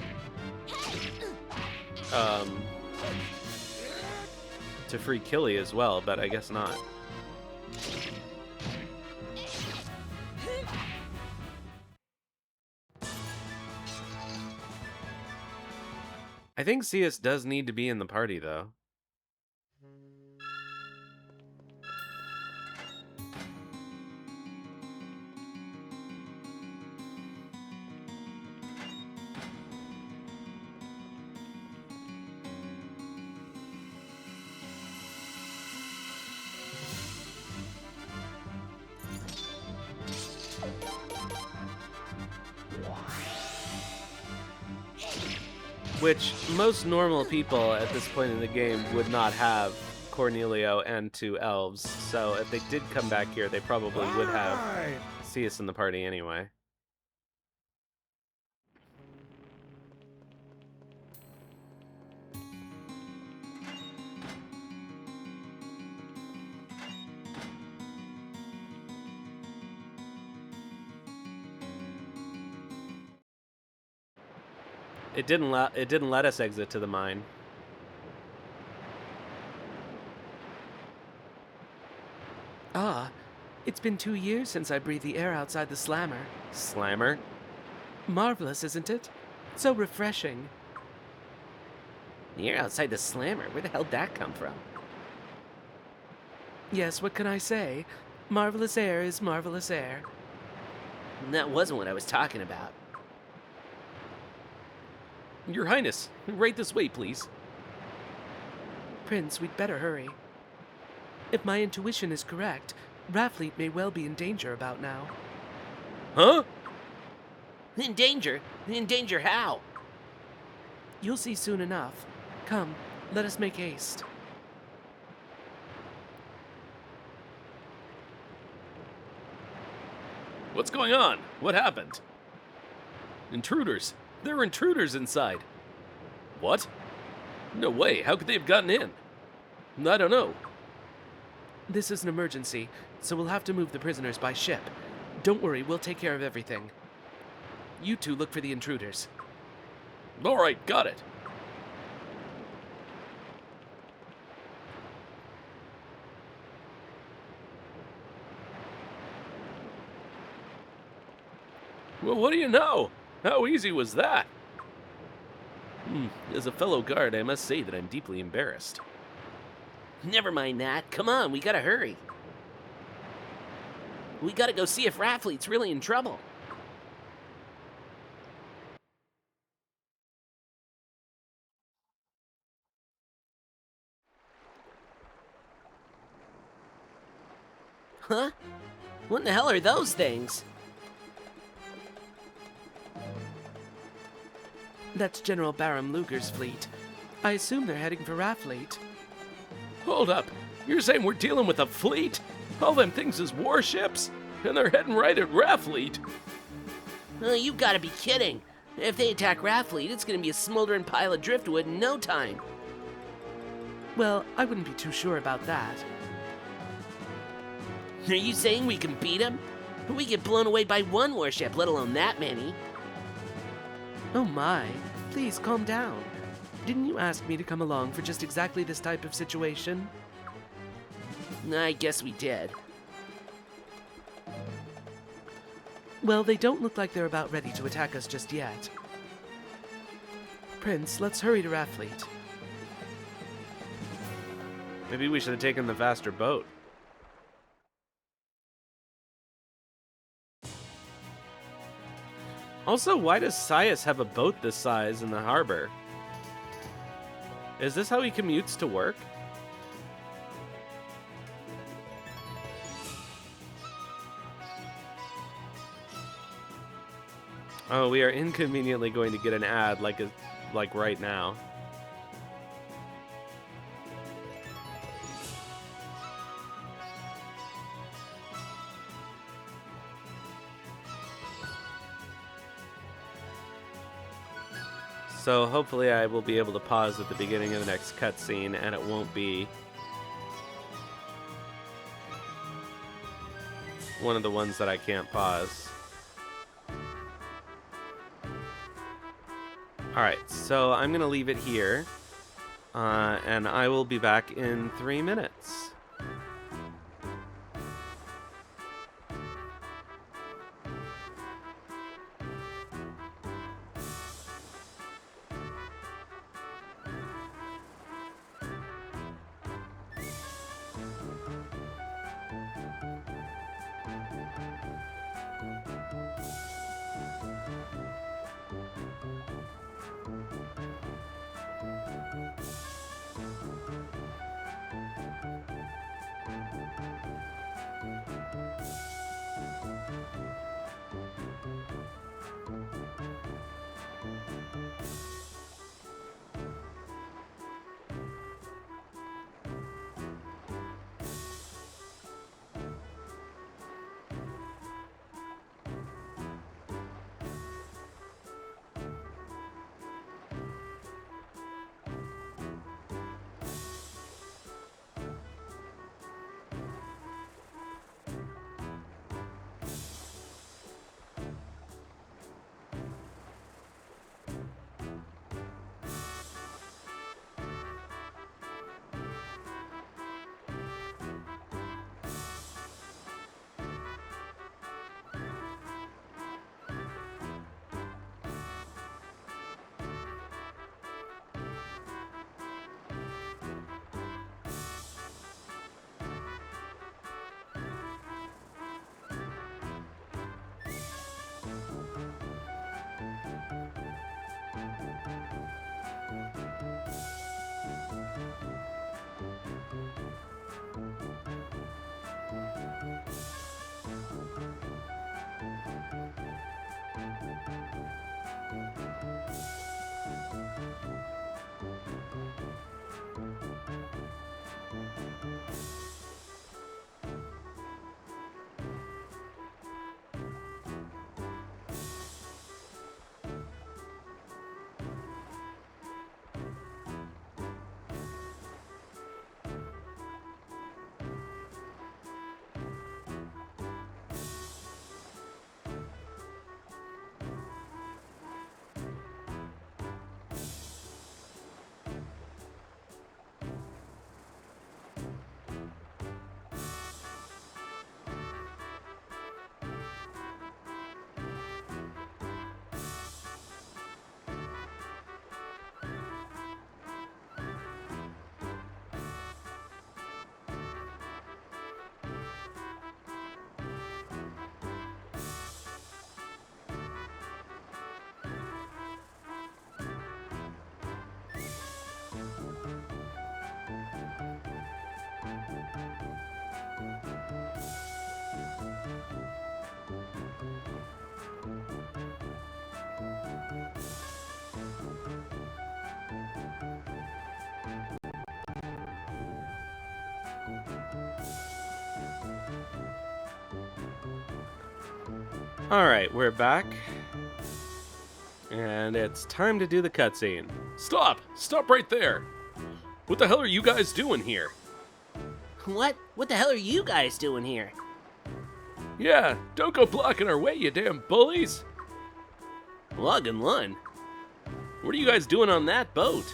free Killy as well, but I guess not. I think CS does need to be in the party, though. Which most normal people at this point in the game would not have Cornelio and 2 elves, so if they did come back here, they probably would have CS in the party anyway. It didn't let us exit to the mine. Ah, it's been 2 years since I breathed the air outside the slammer. Slammer? Marvelous, isn't it? So refreshing. The air outside the slammer? Where the hell'd that come from? Yes, what can I say? Marvelous air is marvelous air. That wasn't what I was talking about. Your Highness, right this way, please. Prince, we'd better hurry. If my intuition is correct, Raftfleet may well be in danger about now. Huh? In danger? In danger how? You'll see soon enough. Come, let us make haste. What's going on? What happened? Intruders. There are intruders inside. What? No way. How could they have gotten in? I don't know. This is an emergency, so we'll have to move the prisoners by ship. Don't worry, we'll take care of everything. You two look for the intruders. All right, got it. Well, what do you know? How easy was that? As a fellow guard, I must say that I'm deeply embarrassed. Never mind that. Come on, we gotta hurry. We gotta go see if Raftfleet's really in trouble. Huh? What in the hell are those things? That's General Baram Luger's fleet. I assume they're heading for Raftfleet. Hold up. You're saying we're dealing with a fleet? All them things is warships? And they're heading right at Raftfleet? You gotta be kidding. If they attack Raftfleet, it's gonna be a smoldering pile of driftwood in no time. Well, I wouldn't be too sure about that. Are you saying we can beat them? We get blown away by one warship, let alone that many. Oh my, please calm down. Didn't you ask me to come along for just exactly this type of situation? I guess we did. Well, they don't look like they're about ready to attack us just yet. Prince, let's hurry to Raftfleet. Maybe we should have taken the faster boat. Also, why does Sias have a boat this size in the harbor? Is this how he commutes to work? Oh, we are inconveniently going to get an ad like right now. So hopefully I will be able to pause at the beginning of the next cutscene and it won't be one of the ones that I can't pause. Alright, so I'm going to leave it here, and I will be back in 3 minutes. Alright, we're back. And it's time to do the cutscene. Stop! Stop right there! What the hell are you guys doing here? What? What the hell are you guys doing here? Yeah, don't go blocking our way, you damn bullies! Log and Lun? What are you guys doing on that boat?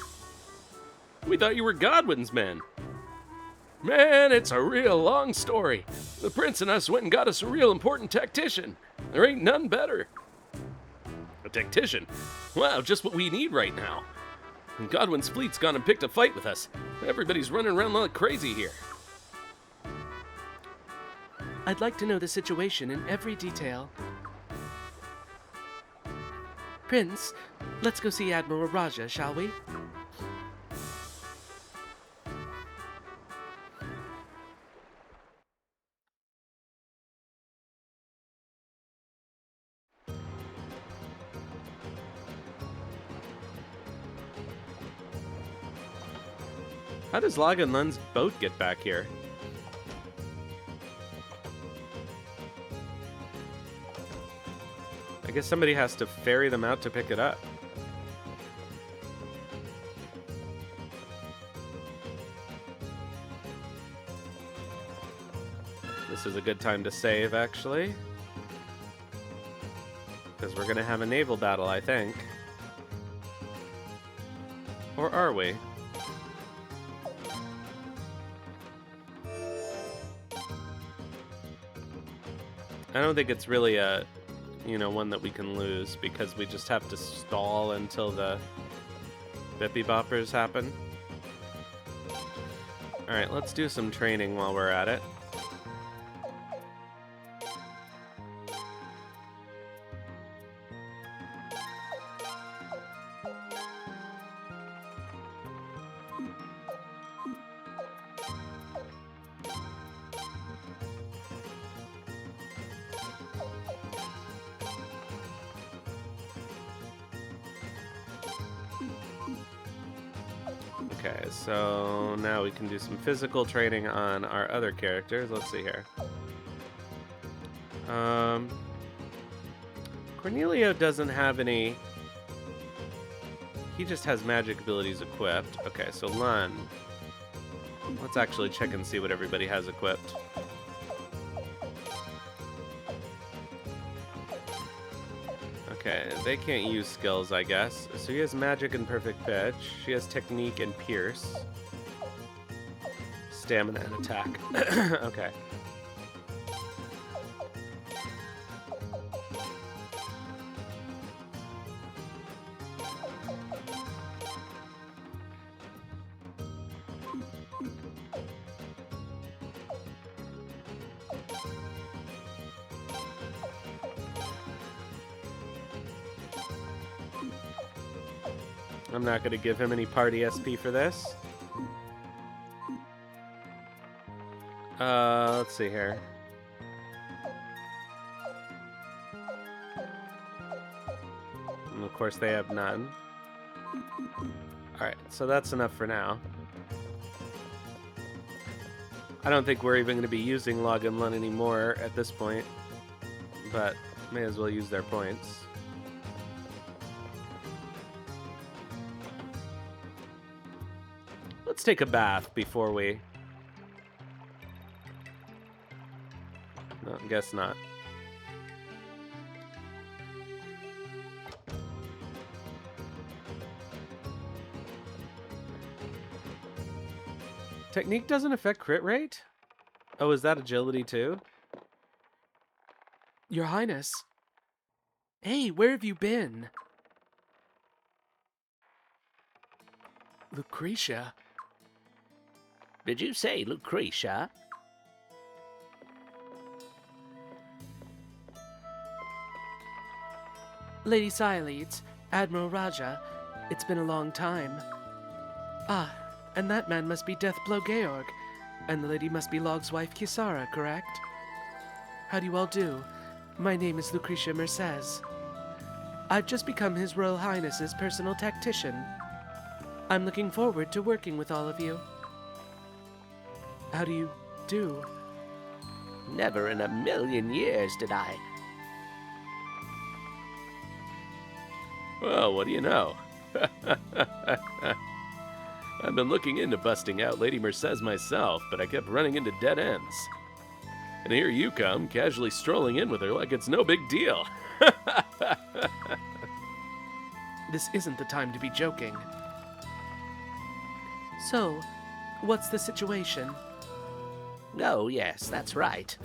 We thought you were Godwin's men. Man, it's a real long story. The prince and us went and got us a real important tactician. There ain't none better. A tactician? Wow, just what we need right now. And Godwin's fleet's gone and picked a fight with us. Everybody's running around like crazy here. I'd like to know the situation in every detail. Prince, let's go see Admiral Raja, shall we? How does Logan Lun's boat get back here? I guess somebody has to ferry them out to pick it up. This is a good time to save, actually. Because we're going to have a naval battle, I think. Or are we? I don't think it's really a, one that we can lose, because we just have to stall until the Bippy Boppers happen. Alright, let's do some training while we're at it. Okay, so now we can do some physical training on our other characters. Let's see here. Cornelio doesn't have any... He just has magic abilities equipped. Okay, so Lun. Let's actually check and see what everybody has equipped. Okay, they can't use skills, I guess. So he has magic and perfect pitch. She has technique and pierce. Stamina and attack. Okay. I'm not going to give him any party SP for this. Let's see here. And of course they have none. Alright, so that's enough for now. I don't think we're even going to be using Log and Lun anymore at this point. But may as well use their points. Let's take a bath before we... No, guess not. Technique doesn't affect crit rate? Oh, is that agility too? Your Highness. Hey, where have you been? Lucretia. Did you say Lucretia? Lady Xyletes, Admiral Raja, it's been a long time. Ah, and that man must be Deathblow Georg, and the lady must be Log's wife Kisara, correct? How do you all do? My name is Lucretia Merces. I've just become His Royal Highness's personal tactician. I'm looking forward to working with all of you. How do you do? Never in a million years did I. Well, what do you know? I've been looking into busting out Lady Merces myself, but I kept running into dead ends. And here you come, casually strolling in with her like it's no big deal. This isn't the time to be joking. So, what's the situation? Oh, yes, that's right.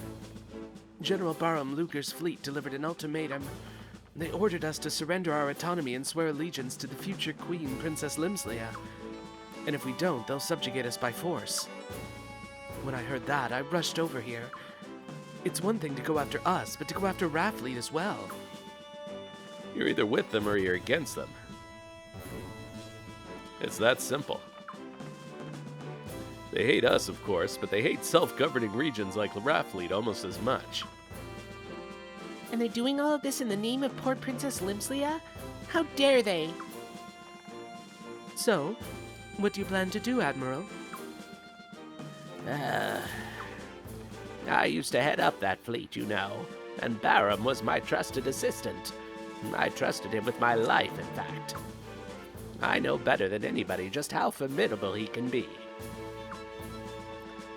General Barham Luger's fleet delivered an ultimatum. They ordered us to surrender our autonomy and swear allegiance to the future queen, Princess Limslia. And if we don't, they'll subjugate us by force. When I heard that, I rushed over here. It's one thing to go after us, but to go after Raftfleet as well. You're either with them or you're against them. It's that simple. They hate us, of course, but they hate self-governing regions like Raftfleet almost as much. And they're doing all of this in the name of poor Princess Limslia? How dare they? So, what do you plan to do, Admiral? I used to head up that fleet, you know, and Barham was my trusted assistant. I trusted him with my life, in fact. I know better than anybody just how formidable he can be.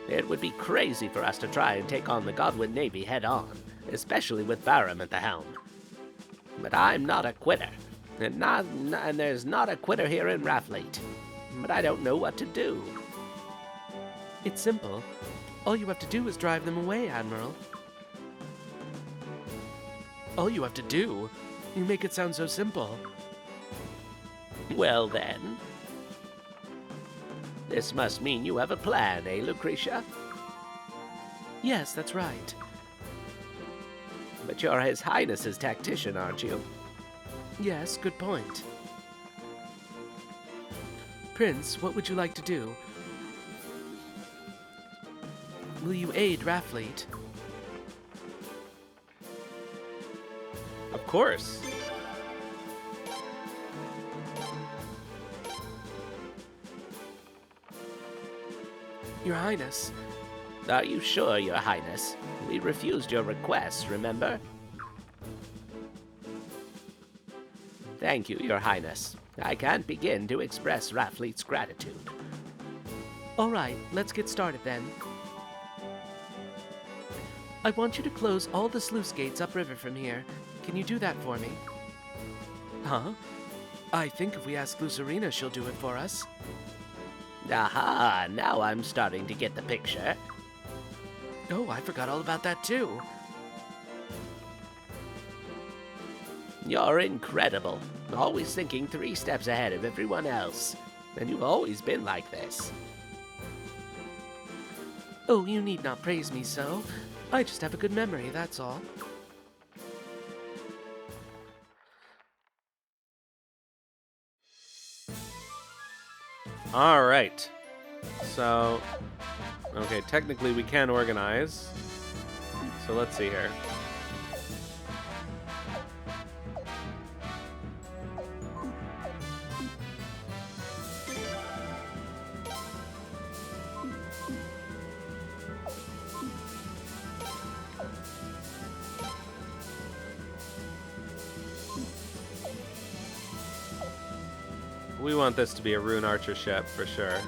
It would be crazy for us to try and take on the Godwin Navy head-on, especially with Barham at the helm. But I'm not a quitter, and there's not a quitter here in Raftfleet. But I don't know what to do. It's simple. All you have to do is drive them away, Admiral. All you have to do? You make it sound so simple. Well then. This must mean you have a plan, eh, Lucretia? Yes, that's right. But you're His Highness's tactician, aren't you? Yes, good point. Prince, what would you like to do? Will you aid Raftfleet? Of course. Your Highness. Are you sure, Your Highness? We refused your request, remember? Thank you, Your Highness. I can't begin to express Raftfleet's gratitude. All right, let's get started then. I want you to close all the sluice gates upriver from here. Can you do that for me? Huh? I think if we ask Lucerina, she'll do it for us. Aha, now I'm starting to get the picture. Oh, I forgot all about that too. You're incredible. Always thinking 3 steps ahead of everyone else. And you've always been like this. Oh, you need not praise me so. I just have a good memory, that's all. All right. So, okay, technically we can organize. So let's see here. We want this to be a Rune Archer ship for sure.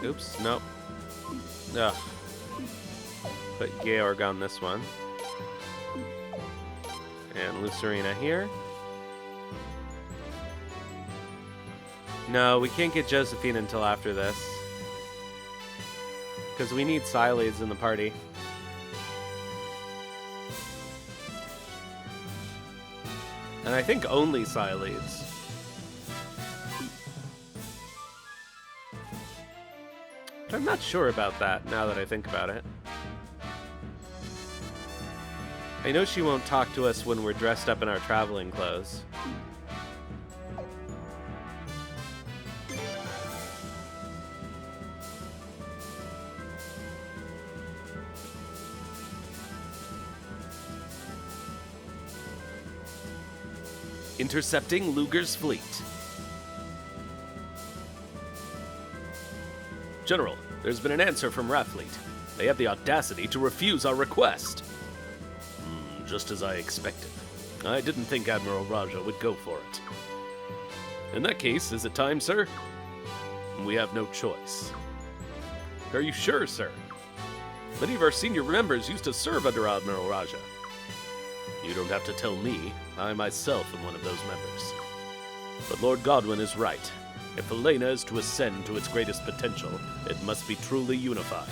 Oops, nope. Ugh. Put Georg on this one. And Lucerina here. No, we can't get Josephine until after this. Because we need Psyleads in the party. And I think only Psyleads. But I'm not sure about that now that I think about it. I know she won't talk to us when we're dressed up in our traveling clothes. Intercepting Luger's fleet. General, there's been an answer from Raftfleet. They have the audacity to refuse our request. Just as I expected. I didn't think Admiral Raja would go for it. In that case, is it time, sir? We have no choice. Are you sure, sir? Many of our senior members used to serve under Admiral Raja. You don't have to tell me. I myself am one of those members. But Lord Godwin is right. If Elena is to ascend to its greatest potential, it must be truly unified.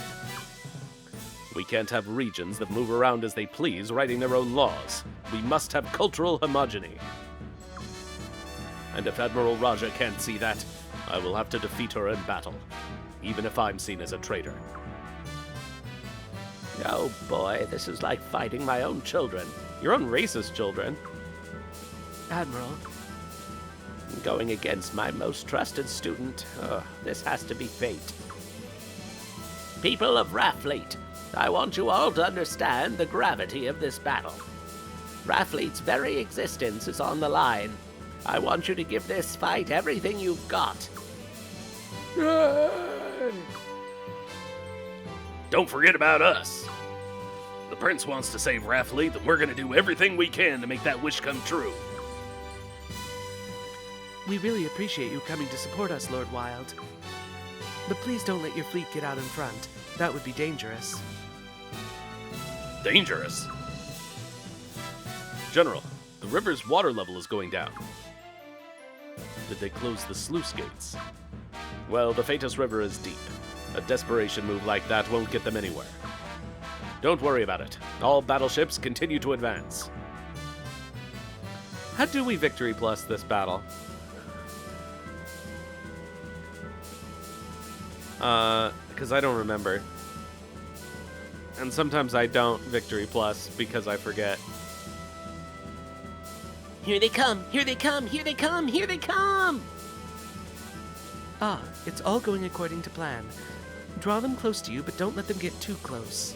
We can't have regions that move around as they please, writing their own laws. We must have cultural homogeny. And if Admiral Raja can't see that, I will have to defeat her in battle, even if I'm seen as a traitor. Oh boy, this is like fighting my own children. Your own racist children. Admiral, Going against my most trusted student. This has to be fate. People of Raftfleet, I want you all to understand the gravity of this battle. Raftfleet's very existence is on the line. I want you to give this fight everything you've got. Don't forget about us. The prince wants to save Raftfleet, and we're gonna do everything we can to make that wish come true. we really appreciate you coming to support us, Lord Wild. But please don't let your fleet get out in front. That would be dangerous. Dangerous? General, the river's water level is going down. Did they close the sluice gates? Well, the Phaetus River is deep. A desperation move like that won't get them anywhere. Don't worry about it. All battleships continue to advance. How do we victory plus this battle? Because I don't remember. And sometimes I don't victory plus because I forget. Here they come! Here they come! Here they come! Here they come! Ah, it's all going according to plan. Draw them close to you, but don't let them get too close.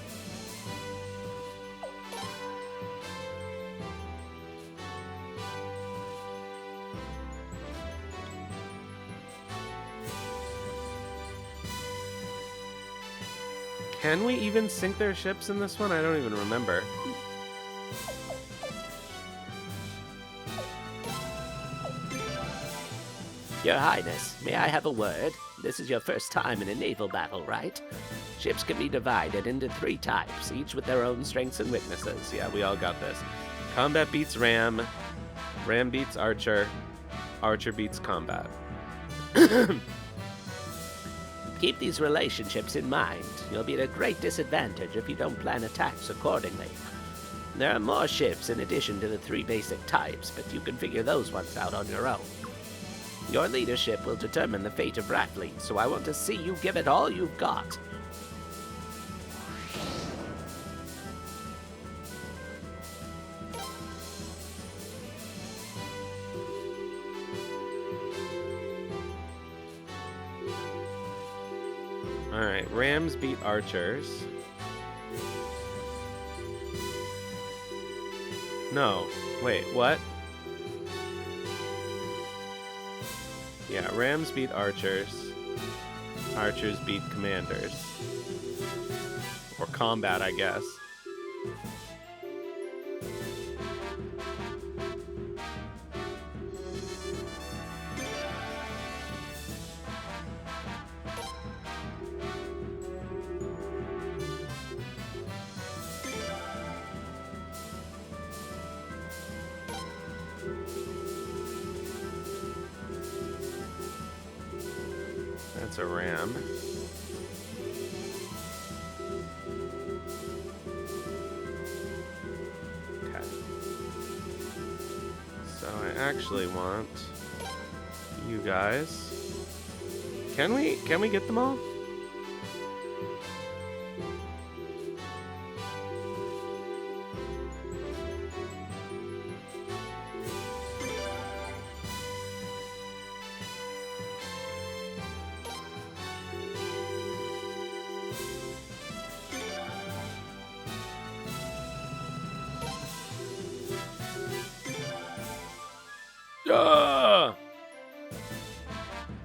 Can we even sink their ships in this one? I don't even remember. Your Highness, may I have a word? This is your first time in a naval battle, right? Ships can be divided into 3 types, each with their own strengths and weaknesses. Yeah, we all got this. Combat beats Ram. Ram beats Archer. Archer beats Combat. Keep these relationships in mind. You'll be at a great disadvantage if you don't plan attacks accordingly. There are more ships in addition to the 3 basic types, but you can figure those ones out on your own. Your leadership will determine the fate of Raftfleet, so I want to see you give it all you've got. Alright, Rams beat Archers. No, wait, what? Yeah, Rams beat Archers. Archers beat Commanders. Or Combat, I guess. That's a ram. Okay. So I actually want you guys. Can we get them all?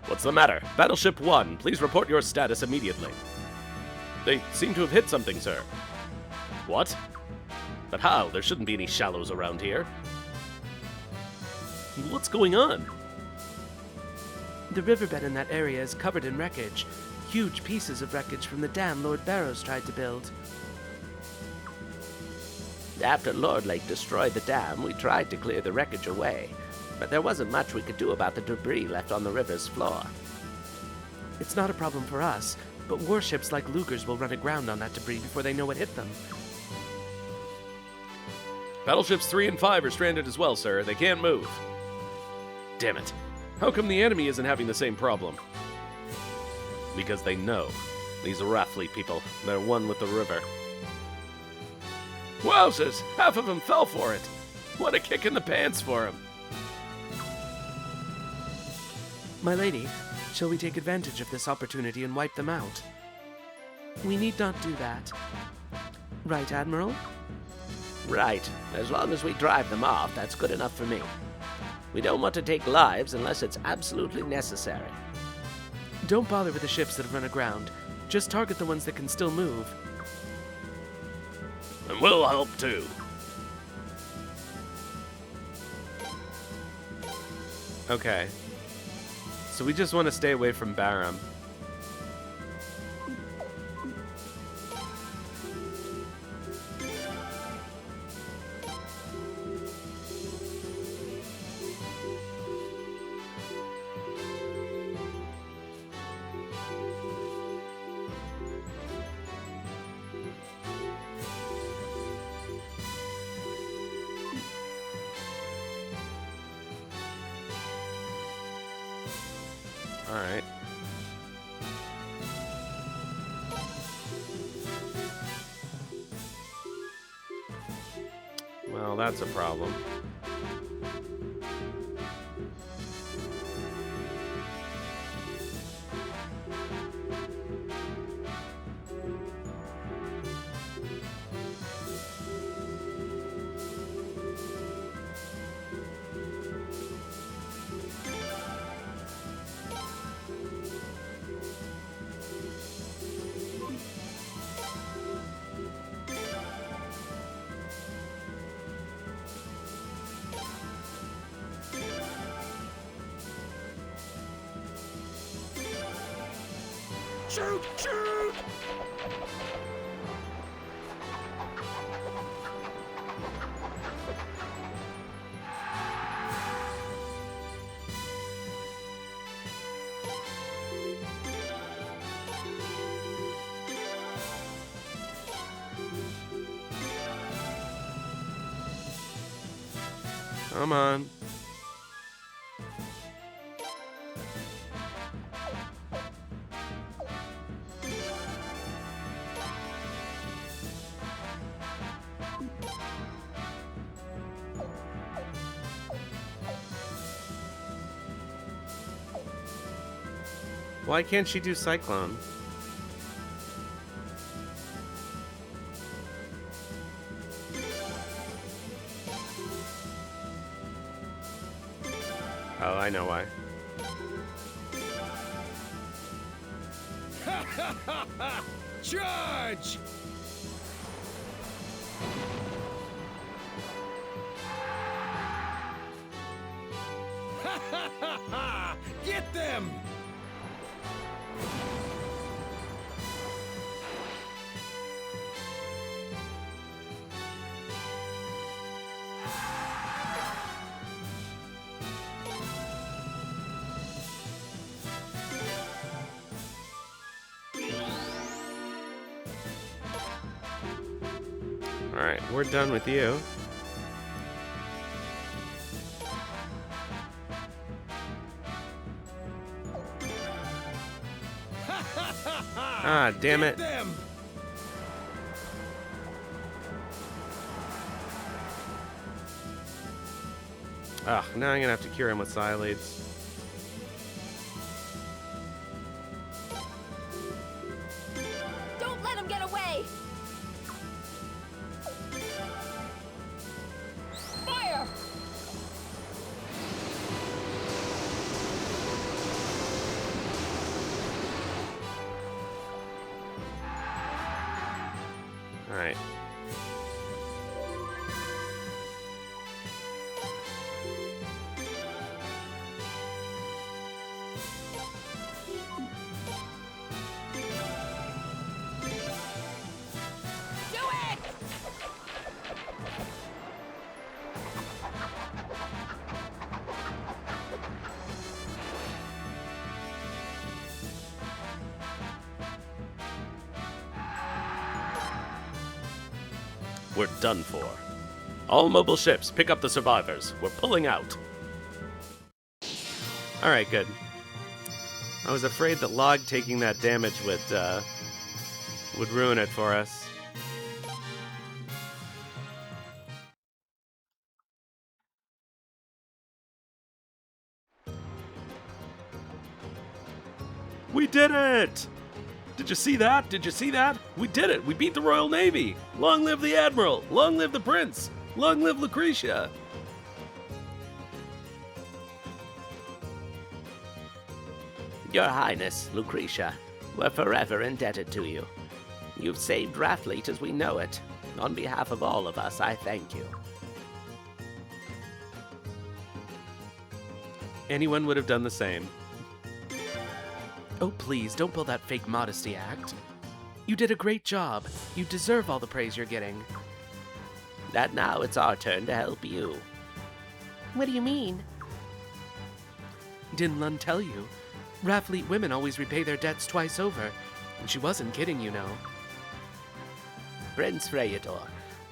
What's the matter? Battleship 1, please report your status immediately. They seem to have hit something, sir. What? But how? There shouldn't be any shallows around here. What's going on? The riverbed in that area is covered in wreckage. Huge pieces of wreckage from the dam Lord Barrows tried to build. After Lord Lake destroyed the dam, we tried to clear the wreckage away, but there wasn't much we could do about the debris left on the river's floor. It's not a problem for us, but warships like Lugers will run aground on that debris before they know what hit them. Battleships 3 and 5 are stranded as well, sir. They can't move. Damn it. How come the enemy isn't having the same problem? Because they know. These are Raftfleet people. They're one with the river. Wowzers! Half of them fell for it! What a kick in the pants for them! My lady, shall we take advantage of this opportunity and wipe them out? We need not do that. Right, Admiral? Right. As long as we drive them off, that's good enough for me. We don't want to take lives unless it's absolutely necessary. Don't bother with the ships that have run aground. Just target the ones that can still move. And we'll help too. Okay. So we just want to stay away from Barum. Alright. Well, that's a problem. Shoot! Shoot! Come on. Why can't she do Cyclone? Oh, I know why. Ha ha ha ha! Charge! Ha ha ha ha! Get them! Alright, we're done with you. Ah, damn it. Them! Ugh, now I'm gonna have to cure him with Xylides. Don't let him get away! Fire! Alright. Do it! we're done for. All mobile ships, pick up the survivors. We're pulling out. Alright, good. I was afraid that Log taking that damage would ruin it for us. We did it! Did you see that? Did you see that? We did it! We beat the Royal Navy! Long live the Admiral! Long live the Prince! Long live Lucretia! Your Highness, Lucretia, we're forever indebted to you. You've saved Raftfleet as we know it. On behalf of all of us, I thank you. Anyone would have done the same. Oh, please, don't pull that fake modesty act. You did a great job. You deserve all the praise you're getting. That now it's our turn to help you. What do you mean? Didn't Lund tell you? Raftfleet women always repay their debts twice over. And she wasn't kidding, you know. Prince Freyador,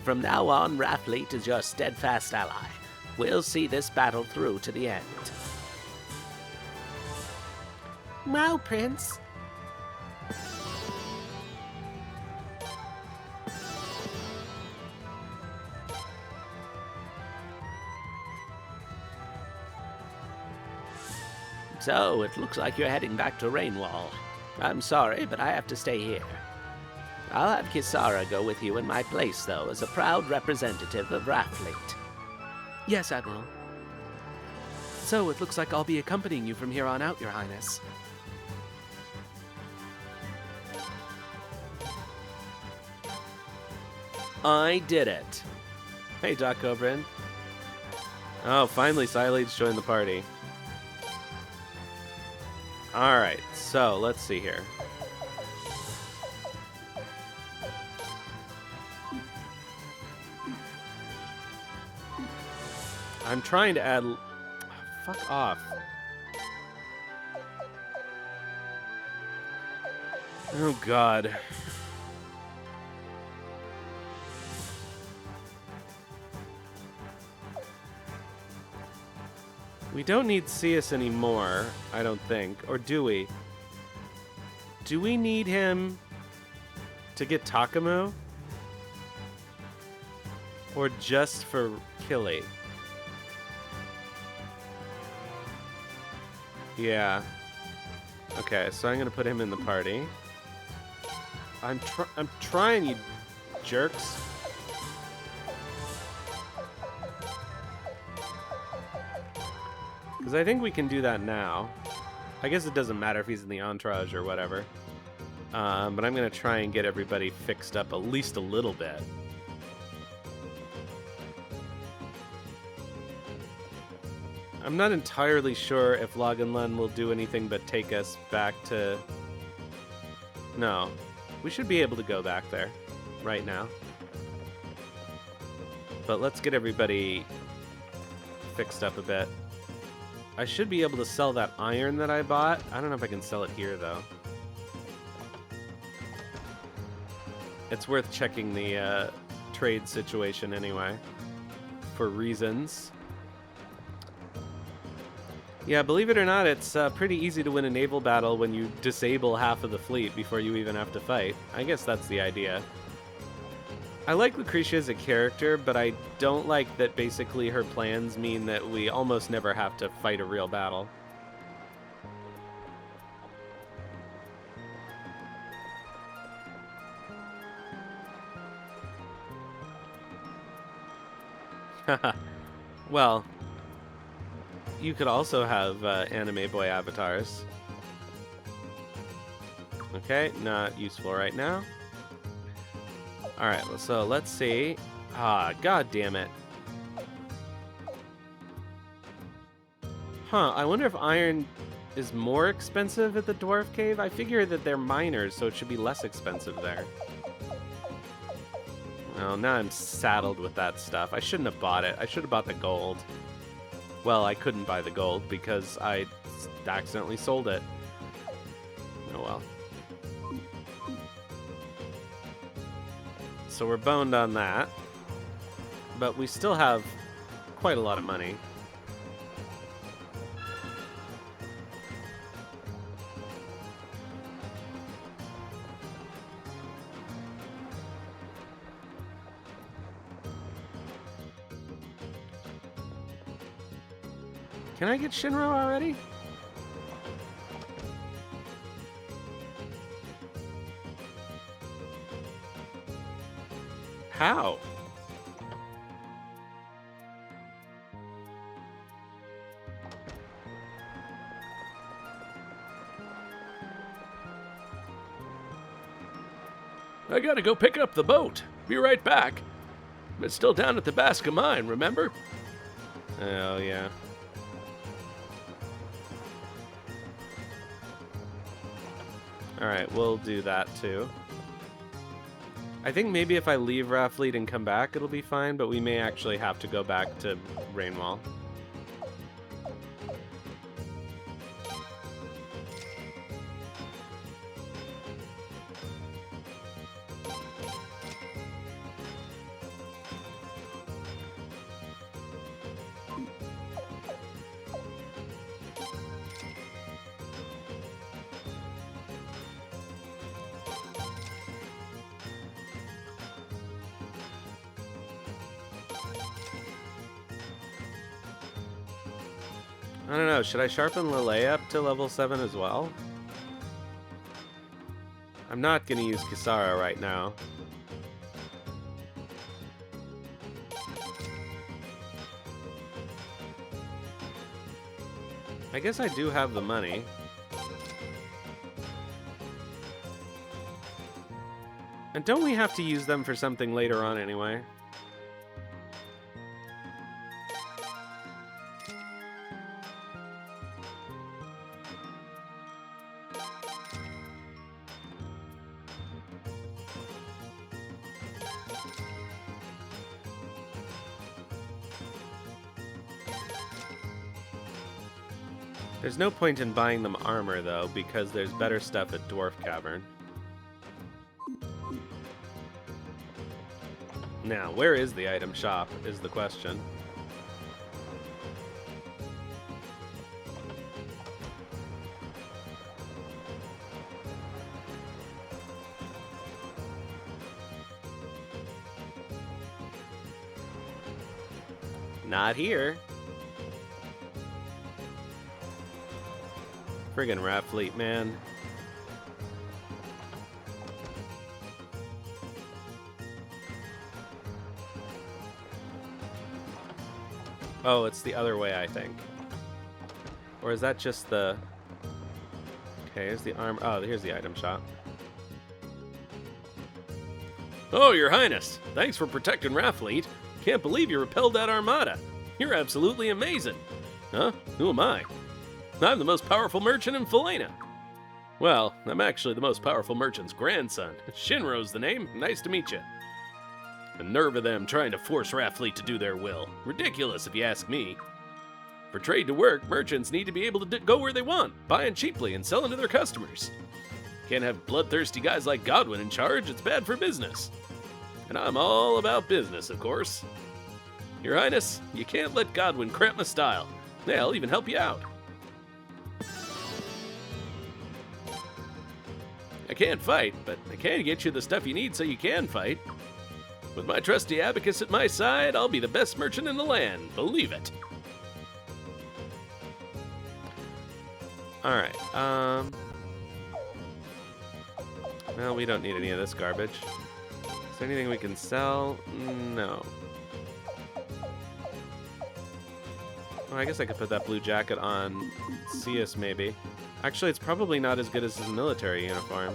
from now on, Raftfleet is your steadfast ally. We'll see this battle through to the end. Wow, Prince. So, it looks like you're heading back to Rainwall. I'm sorry, but I have to stay here. I'll have Kisara go with you in my place, though, as a proud representative of Raftfleet. Yes, Admiral. So, it looks like I'll be accompanying you from here on out, Your Highness. I did it. Hey, Doc Cobrin. Oh, finally, Sileeds joined the party. Alright, so let's see here. I'm trying to add... Fuck off. Oh, God. We don't need Cius anymore, I don't think. Or do we? Do we need him to get Takamu? Or just for Killy? Yeah. Okay, so I'm gonna put him in the party. I'm trying, you jerks. Because I think we can do that now. I guess it doesn't matter if he's in the entourage or whatever. But I'm going to try and get everybody fixed up at least a little bit. I'm not entirely sure if Loganlun will do anything but take us back to... No. We should be able to go back there right now. But let's get everybody fixed up a bit. I should be able to sell that iron that I bought. I don't know if I can sell it here, though. It's worth checking the trade situation anyway, for reasons. Yeah, believe it or not, it's pretty easy to win a naval battle when you disable half of the fleet before you even have to fight. I guess that's the idea. I like Lucretia as a character, but I don't like that basically her plans mean that we almost never have to fight a real battle. Well, you could also have anime boy avatars. Okay, not useful right now. Alright, so let's see. Ah, god damn it. Huh, I wonder if iron is more expensive at the Dwarf Cave? I figure that they're miners, so it should be less expensive there. Oh, now I'm saddled with that stuff. I shouldn't have bought it. I should have bought the gold. Well, I couldn't buy the gold because I accidentally sold it. Oh well. So we're boned on that. but we still have quite a lot of money. Can I get Shinro already? How? I gotta go pick up the boat. Be right back. It's still down at the Basca mine, remember? Oh, yeah. Alright, we'll do that too. I think maybe if I leave Raftfleet and come back, it'll be fine, but we may actually have to go back to Rainwall. I don't know, should I sharpen Lele up to level 7 as well? I'm not going to use Kisara right now. I guess I do have the money. And don't we have to use them for something later on anyway? There's no point in buying them armor, though, because there's better stuff at Dwarf Cavern. Now, where is the item shop, is the question. Not here. Friggin' Raftfleet, man. Oh, it's the other way, I think. Or is that just the... Okay, here's the arm... Oh, here's the item shop. Oh, Your Highness. Thanks for protecting Raftfleet. Can't believe you repelled that armada. You're absolutely amazing. Huh? Who am I? I'm the most powerful merchant in Felena. Well, I'm actually the most powerful merchant's grandson. Shinro's the name. Nice to meet you. The nerve of them trying to force Raftfleet to do their will. Ridiculous, if you ask me. For trade to work, merchants need to be able to go where they want, buying cheaply and selling to their customers. Can't have bloodthirsty guys like Godwin in charge. It's bad for business. And I'm all about business, of course. Your Highness, you can't let Godwin cramp my style. Yeah, I'll even help you out. I can't fight, but I can get you the stuff you need so you can fight. With my trusty abacus at my side, I'll be the best merchant in the land, believe it. Alright, well, we don't need any of this garbage. Is there anything we can sell? No. Oh, I guess I could put that blue jacket on Cius, maybe. Actually, it's probably not as good as his military uniform.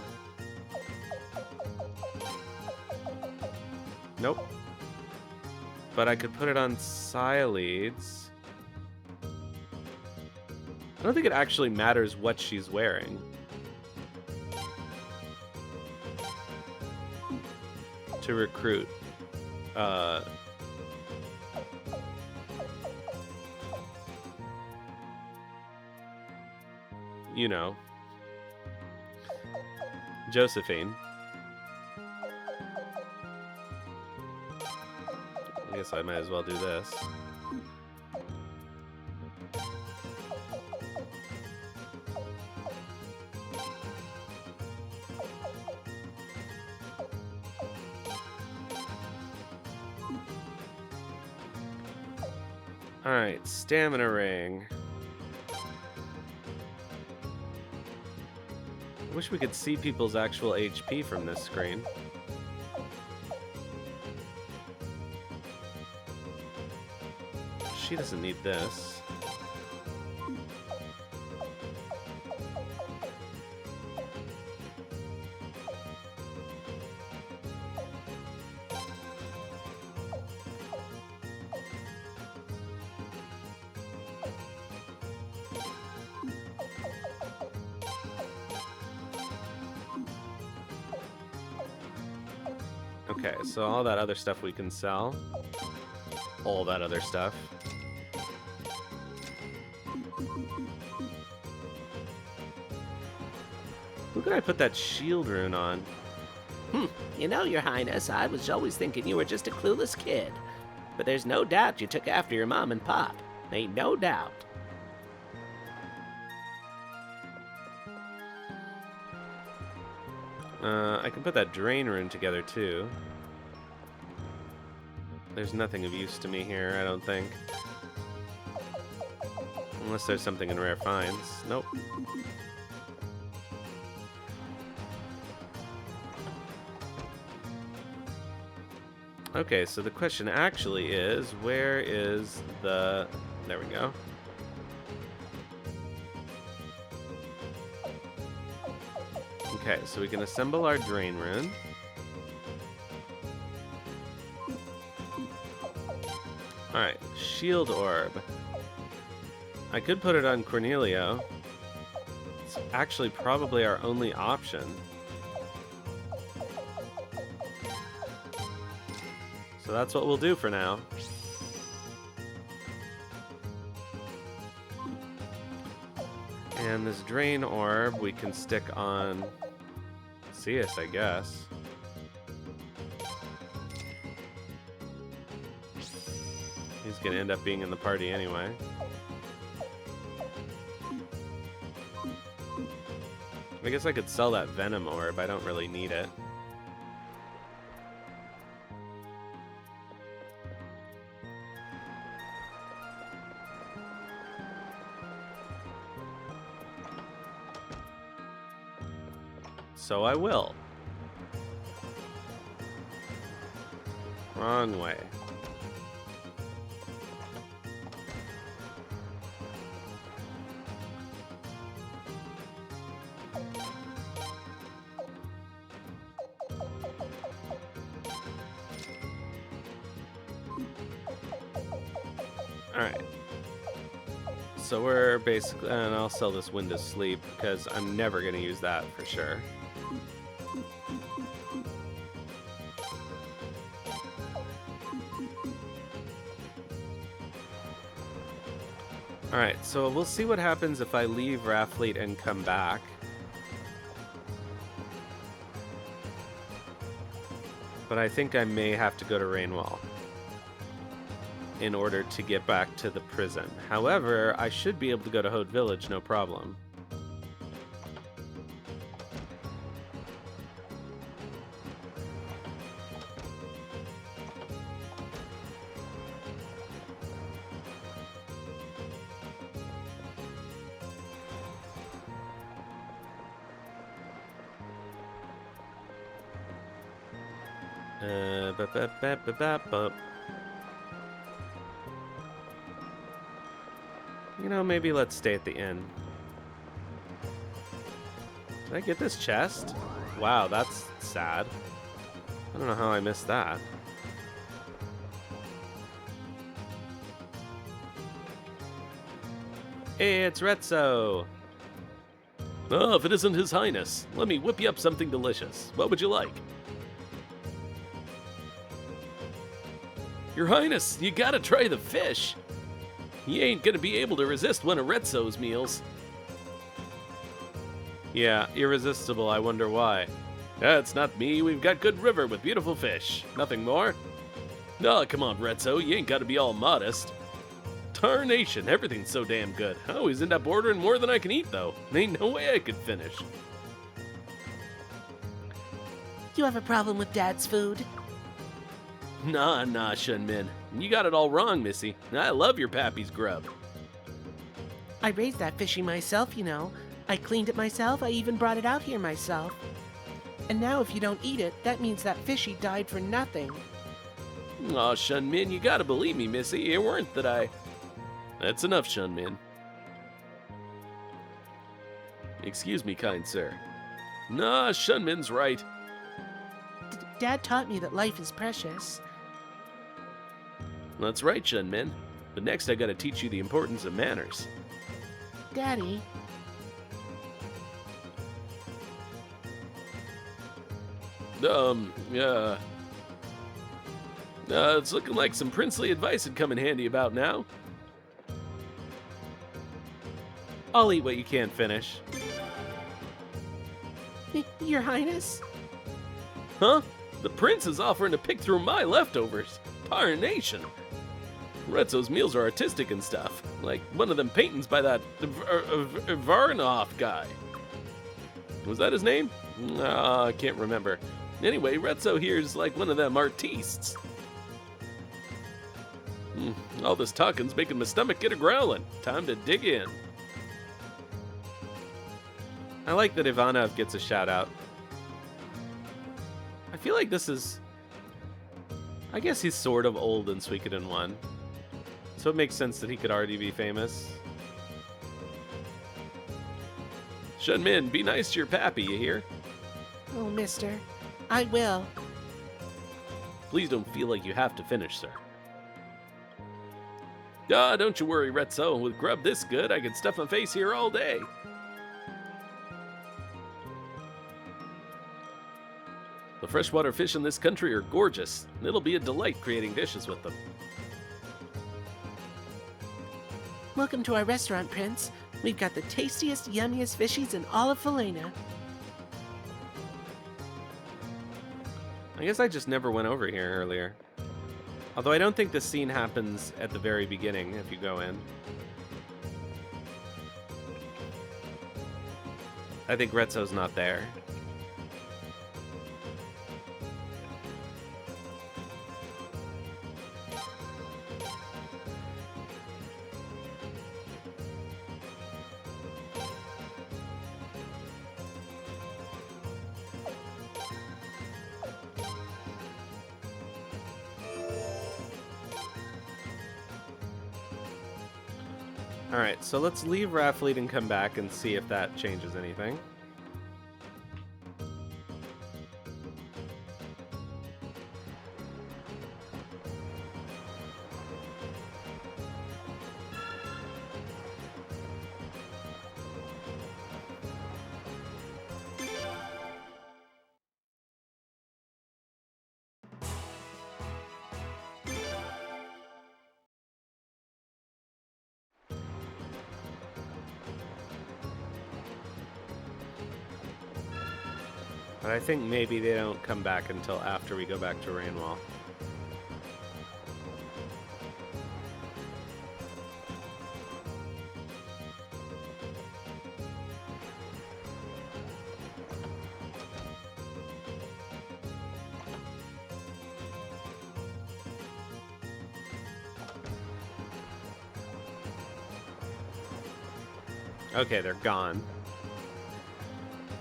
Nope. But I could put it on Sileeds. I don't think it actually matters what she's wearing. To recruit. You know. Josephine. I guess I might as well do this. Alright, stamina ring. I wish we could see people's actual HP from this screen. She doesn't need this. Okay, so all that other stuff we can sell. All that other stuff. Who could I put that shield rune on? You know, Your Highness, I was always thinking you were just a clueless kid. But there's no doubt you took after your mom and pop. Ain't no doubt. I can put that drain rune together too. There's nothing of use to me here, I don't think. Unless there's something in rare finds. Nope. Okay, so the question actually is, where is the... There we go. Okay, so we can assemble our drain rune. Alright, shield orb. I could put it on Cornelio. It's actually probably our only option. So that's what we'll do for now. And this drain orb we can stick on Zeus, I guess. He's gonna end up being in the party anyway. I guess I could sell that venom orb. I don't really need it. So I will. Wrong way. Alright. So we're basically... And I'll sell this Wind of Sleep, because I'm never going to use that for sure. Alright, so we'll see what happens if I leave Raftfleet and come back. But I think I may have to go to Rainwall in order to get back to the prison. However, I should be able to go to Hoad Village, no problem. You know, maybe let's stay at the inn. Did I get this chest? Wow, that's sad. I don't know how I missed that. Hey, it's Retso! Oh, if it isn't His Highness, let me whip you up something delicious. What would you like? Your Highness, you gotta try the fish. You ain't gonna be able to resist one of Retso's meals. Yeah, irresistible, I wonder why. That's not me, we've got good river with beautiful fish. Nothing more? Oh, come on, Retso, you ain't gotta be all modest. Tarnation, everything's so damn good. I always end up ordering more than I can eat, though. Ain't no way I could finish. You have a problem with Dad's food? Nah, Shunmin. You got it all wrong, Missy. I love your pappy's grub. I raised that fishy myself, you know. I cleaned it myself, I even brought it out here myself. And now if you don't eat it, that means that fishy died for nothing. Aw, Shunmin, you gotta believe me, Missy. It weren't that I... That's enough, Shunmin. Excuse me, kind sir. Nah, Shunmin's right. Dad taught me that life is precious. That's right, Shunmin. But next I gotta teach you the importance of manners. Daddy, It's looking like some princely advice would come in handy about now. I'll eat what you can't finish. Your Highness? Huh? The prince is offering to pick through my leftovers. Tarnation. Retzo's meals are artistic and stuff. Like one of them paintings by that Varnoff guy. Was that his name? I can't remember. Anyway, Retzo here's like one of them artistes. All this talking's making my stomach get a growling. Time to dig in. I like that Ivanov gets a shout out. I feel like this is... I guess he's sort of old in Suikoden 1. So it makes sense that he could already be famous. Shunmin, be nice to your pappy, you hear? Oh, mister. I will. Please don't feel like you have to finish, sir. Ah, don't you worry, Retzo. With grub this good, I could stuff my face here all day. The freshwater fish in this country are gorgeous. It'll be a delight creating dishes with them. Welcome to our restaurant, Prince. We've got the tastiest, yummiest fishies in all of Felena. I guess I just never went over here earlier. Although I don't think this scene happens at the very beginning if you go in. I think Retzo's not there. Alright, so let's leave Raftfleet and come back and see if that changes anything. But I think maybe they don't come back until after we go back to Rainwall. Okay, they're gone.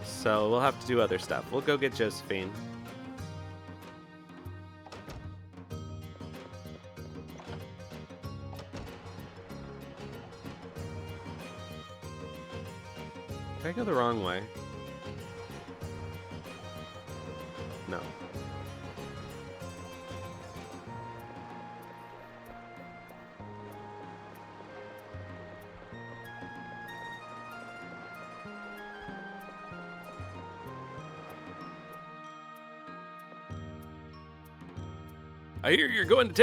So we'll have to do other stuff. We'll go get Josephine. Did I go the wrong way? No. I hear you're going to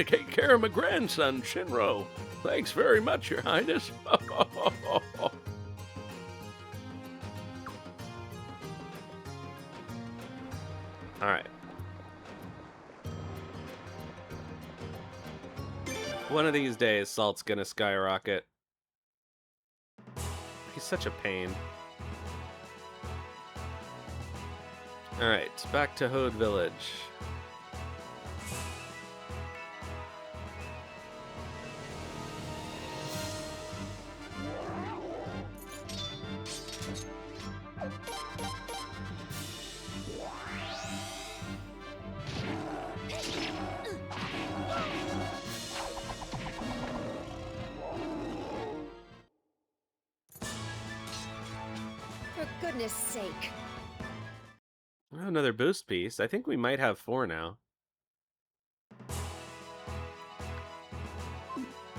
take care of my grandson, Shinro. Thanks very much, Your Highness. Alright. One of these days, Salt's gonna skyrocket. He's such a pain. Alright, back to Hode Village. For goodness sake. Oh, another boost piece. I think we might have 4 now.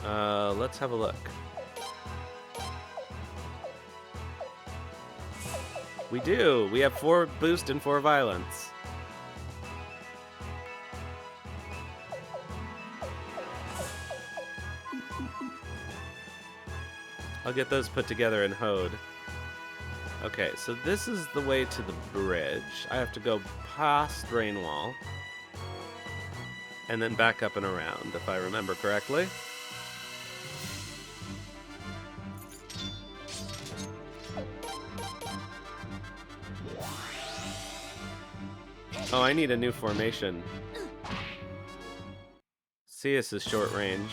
Let's have a look. We do! We have 4 boost and 4 violence. I'll get those put together in Hode. Okay, so this is the way to the bridge. I have to go past Rainwall. And then back up and around, if I remember correctly. Oh, I need a new formation. Cius is short range.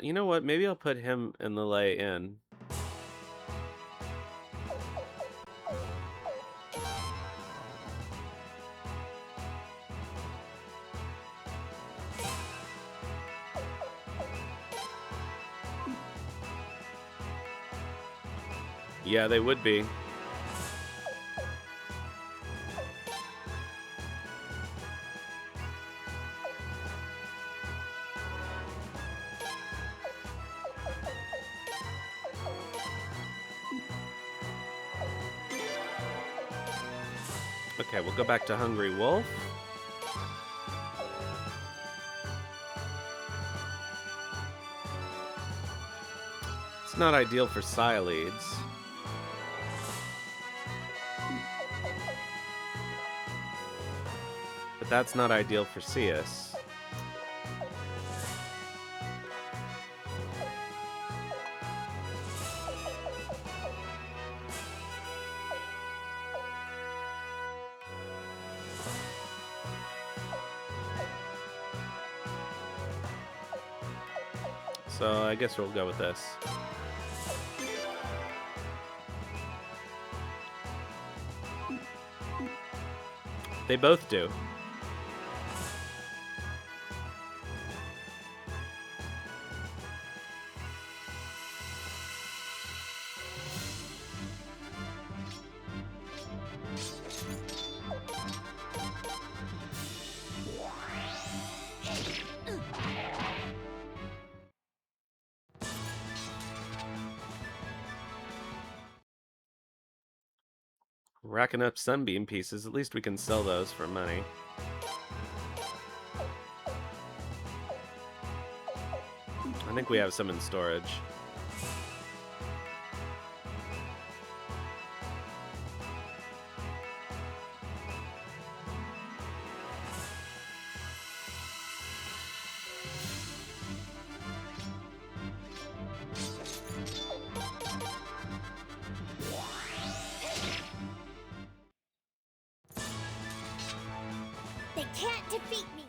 You know what? Maybe I'll put him in the lay in. Yeah, they would be. Okay, we'll go back to Hungry Wolf. It's not ideal for Psyleads. But that's not ideal for Cius. So I guess we'll go with this. They both do. Racking up sunbeam pieces. At least we can sell those for money. I think we have some in storage. They can't defeat me.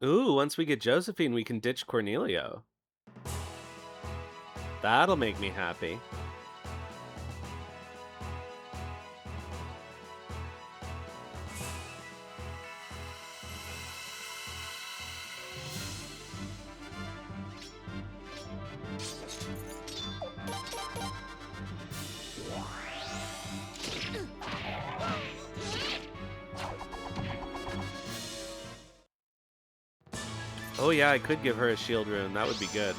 Ooh, once we get Josephine, we can ditch Cornelio. That'll make me happy. Oh yeah, I could give her a shield rune. That would be good.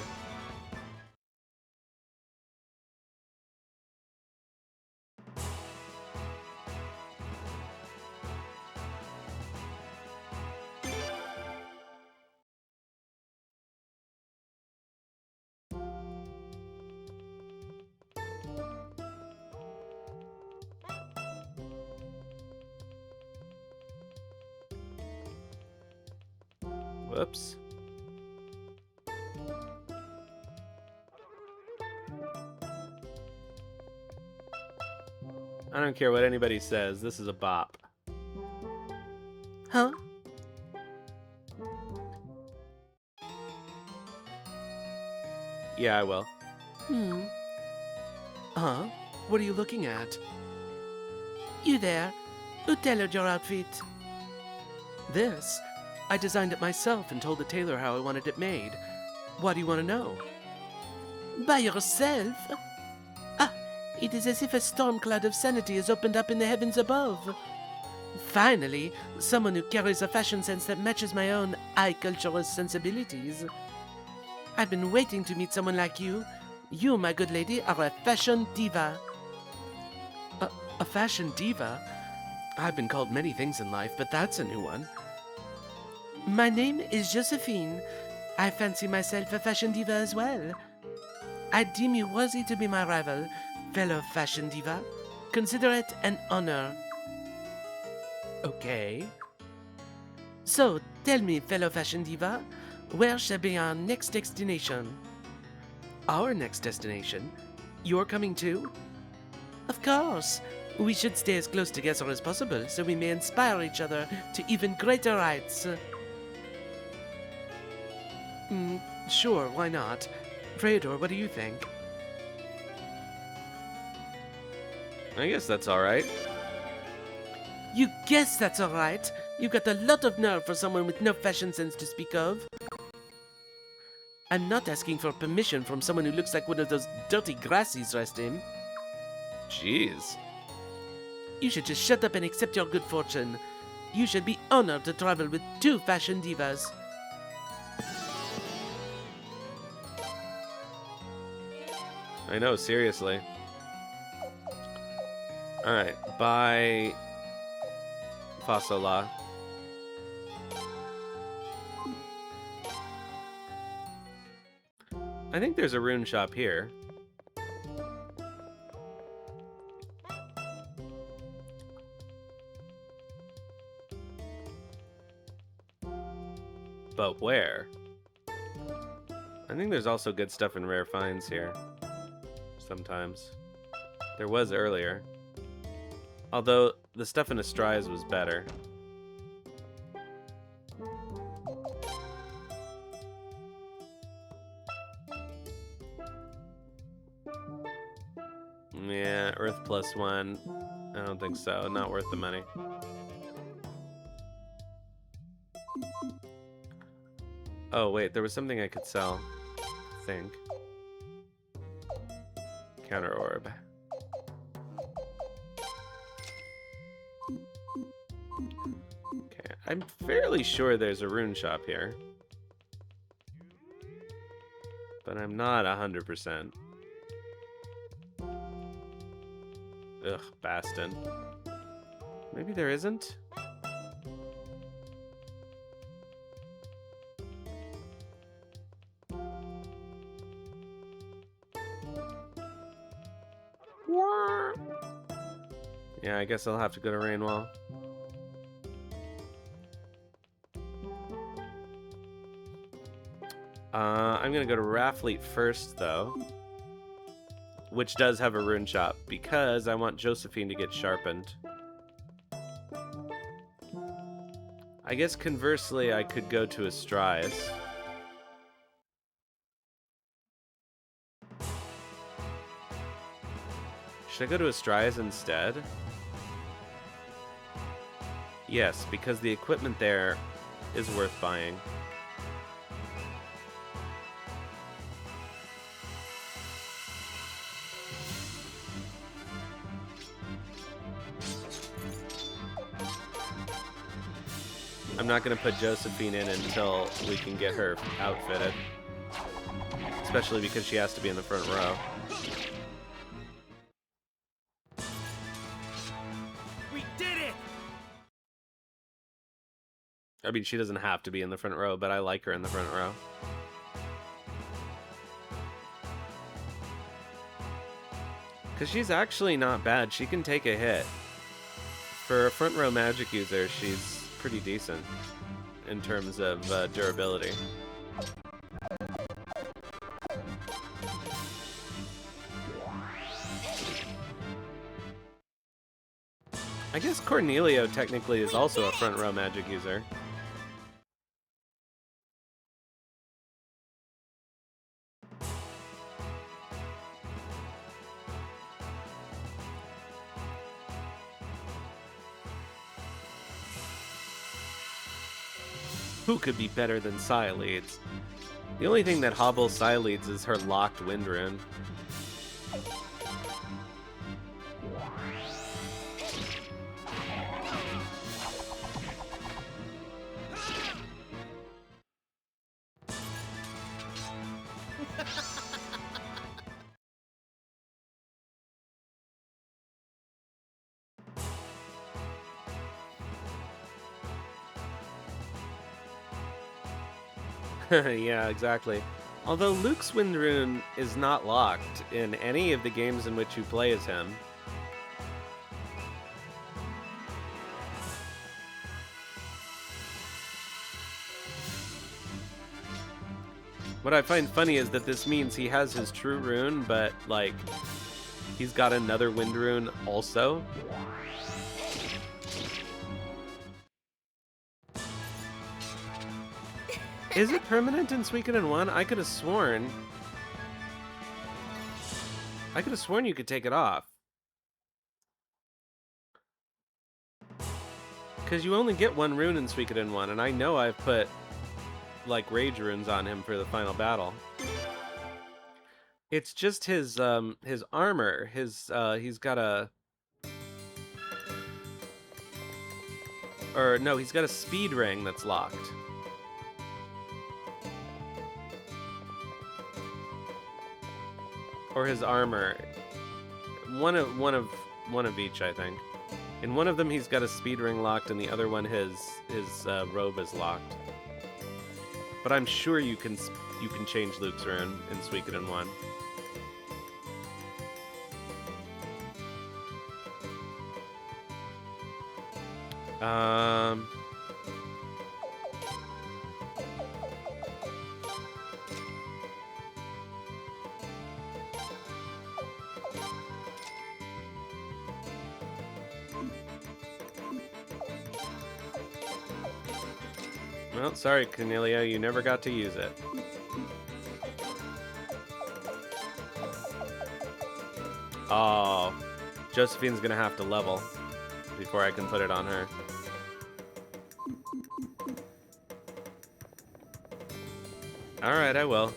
Whoops. I don't care what anybody says. This is a bop. Huh? Yeah, I will. Huh? What are you looking at? You there? Who tailored your outfit? This? I designed it myself and told the tailor how I wanted it made. Why do you want to know? By yourself? Ah, it is as if a storm cloud of sanity has opened up in the heavens above. Finally, someone who carries a fashion sense that matches my own high cultural sensibilities. I've been waiting to meet someone like you. You, my good lady, are a fashion diva. A fashion diva? I've been called many things in life, but that's a new one. My name is Josephine. I fancy myself a fashion diva as well. I deem you worthy to be my rival, fellow fashion diva. Consider it an honor. Okay. So, tell me, fellow fashion diva, where shall be our next destination? Our next destination? You're coming too? Of course. We should stay as close together as possible so we may inspire each other to even greater heights. Sure, why not? Freydor, what do you think? I guess that's alright. You guess that's alright? You got a lot of nerve for someone with no fashion sense to speak of. I'm not asking for permission from someone who looks like one of those dirty grassies dressed in. Jeez. You should just shut up and accept your good fortune. You should be honored to travel with two fashion divas. I know, seriously. Alright, bye. Fasola. I think there's a rune shop here. But where? I think there's also good stuff in rare finds here. Sometimes. There was earlier. Although, the stuff in Astrize was better. Yeah, Earth +1. I don't think so. Not worth the money. Oh, wait, there was something I could sell. I think. Counter orb. Okay, I'm fairly sure there's a rune shop here. But I'm not 100%. Ugh, Bastin. Maybe there isn't? Yeah, I guess I'll have to go to Rainwall. I'm gonna go to Raftfleet first, though. Which does have a rune shop, because I want Josephine to get sharpened. I guess conversely, I could go to Astrize. Should I go to Astrize instead? Yes, because the equipment there is worth buying. I'm not going to put Josephine in until we can get her outfitted. Especially because she has to be in the front row. We did it! I mean, she doesn't have to be in the front row, but I like her in the front row. Because she's actually not bad. She can take a hit. For a front row magic user, she's pretty decent. in terms of durability. I guess Cornelio technically is also a front row magic user. Who could be better than Psyleads? The only thing that hobbles Psyleads is her locked wind rune. Yeah, exactly. Although Luke's wind rune is not locked in any of the games in which you play as him. What I find funny is that this means he has his true rune, but, like, he's got another wind rune also. Is it permanent in Suikoden 1? I could have sworn you could take it off. Because you only get one rune in Suikoden 1, and I know I've put, like, rage runes on him for the final battle. It's just his armor. He's got a... Or, no, he's got a speed ring that's locked. Or his armor. One of each, I think. In one of them, he's got a speed ring locked, and the other one, his robe is locked. But I'm sure you can change Luke's rune in Suikoden 1. Well, sorry, Cornelia, you never got to use it. Oh, Josephine's gonna have to level before I can put it on her. Alright, I will.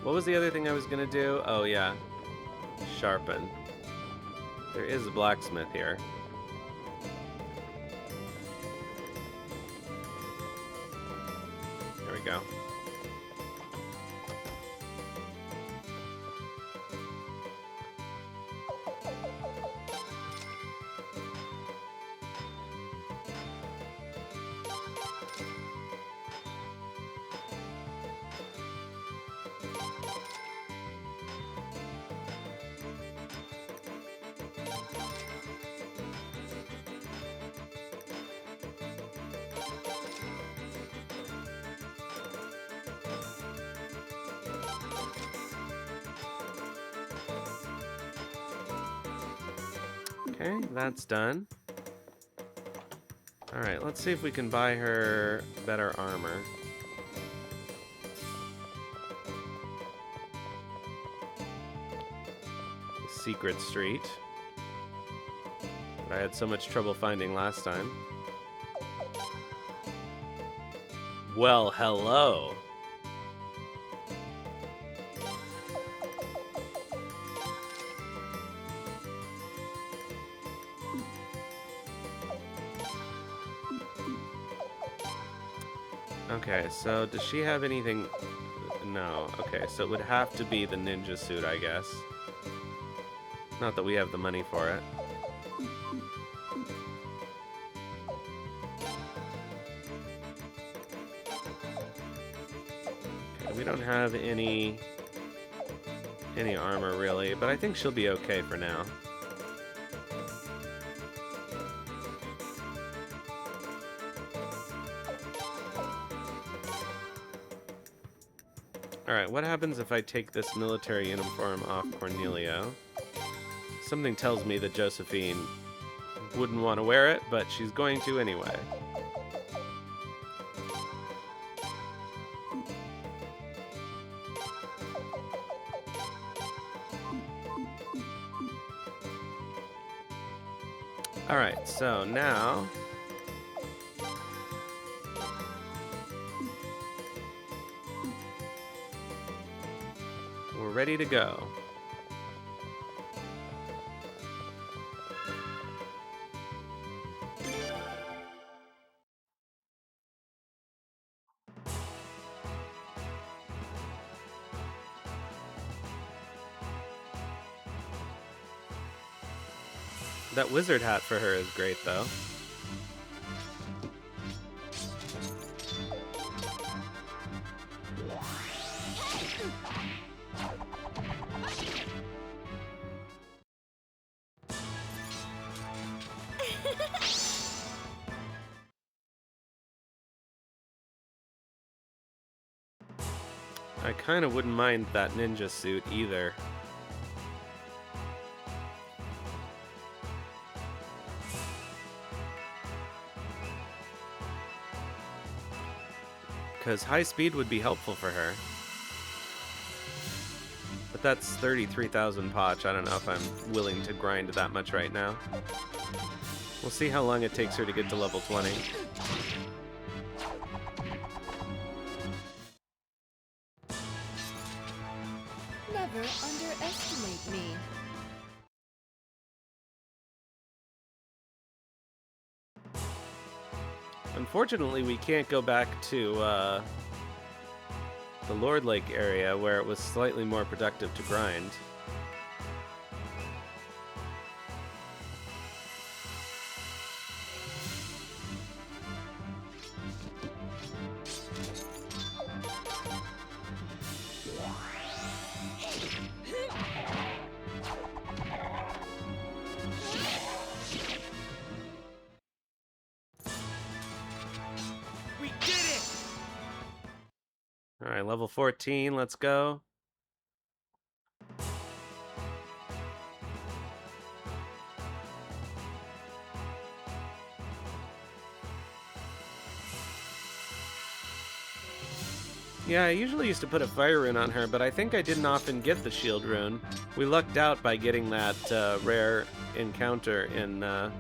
What was the other thing I was gonna do? Oh, yeah. Sharpen. There is a blacksmith here. There we go. Okay, that's done. Alright, let's see if we can buy her better armor. Secret Street. That I had so much trouble finding last time. Well, hello. Okay, so does she have anything? No. Okay, so it would have to be the ninja suit, I guess. Not that we have the money for it. Okay, we don't have any any armor, really, but I think she'll be okay for now. Alright, what happens if I take this military uniform off Cornelio? Something tells me that Josephine wouldn't want to wear it, but she's going to anyway. Alright, so now we're ready to go. That wizard hat for her is great, though. I kind of wouldn't mind that ninja suit either. Because high speed would be helpful for her. But that's 33,000 potch. I don't know if I'm willing to grind that much right now. We'll see how long it takes her to get to level 20. Never underestimate me. Unfortunately, we can't go back to the Lord Lake area where it was slightly more productive to grind. Alright, level 14, let's go. Yeah, I usually used to put a fire rune on her, but I think I didn't often get the shield rune. We lucked out by getting that rare encounter in the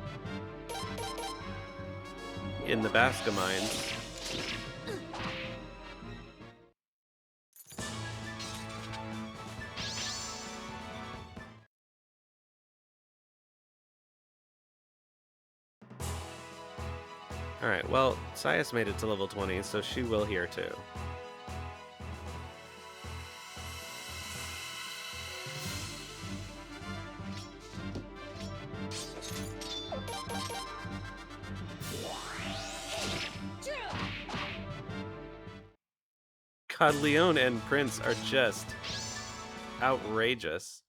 Basca Mines. Alright, well, Sias made it to level 20, so she will here too. God, Leon and Prince are just outrageous.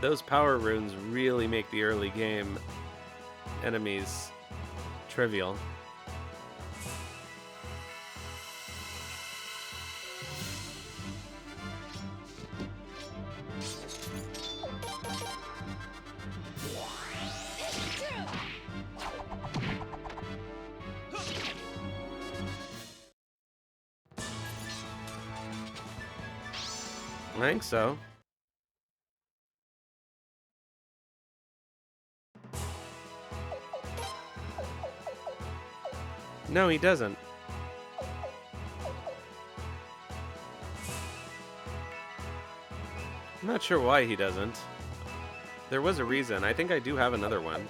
Those power runes really make the early game enemies trivial. I think so. No, he doesn't. I'm not sure why he doesn't. There was a reason. I think I do have another one.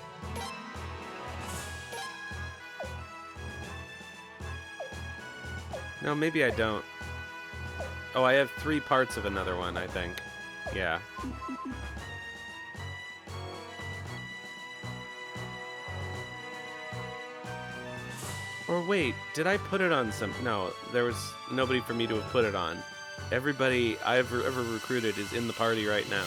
No, maybe I don't. Oh, I have 3 parts of another one, I think. Yeah. Or wait, did I put it on some... No, there was nobody for me to have put it on. Everybody I've ever recruited is in the party right now.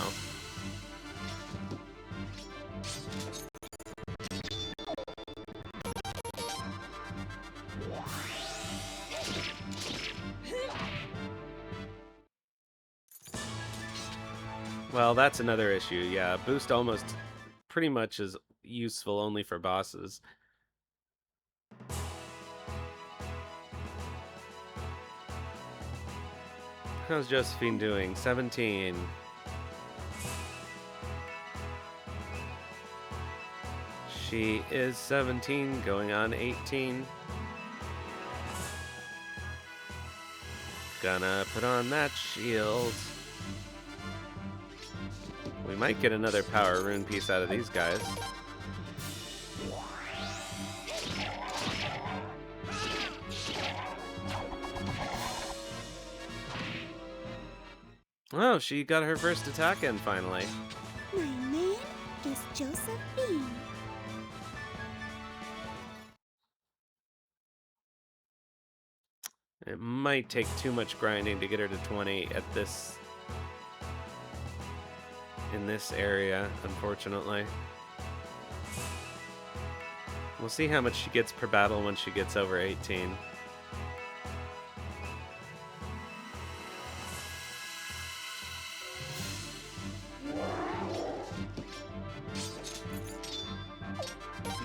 Well, that's another issue. Yeah, boost almost pretty much is useful only for bosses. How's Josephine doing? 17. She is 17, going on 18. Gonna put on that shield. We might get another power rune piece out of these guys. Oh, she got her first attack in finally. My name is Josephine. It might take too much grinding to get her to 20 at this... in this area, unfortunately. We'll see how much she gets per battle when she gets over 18.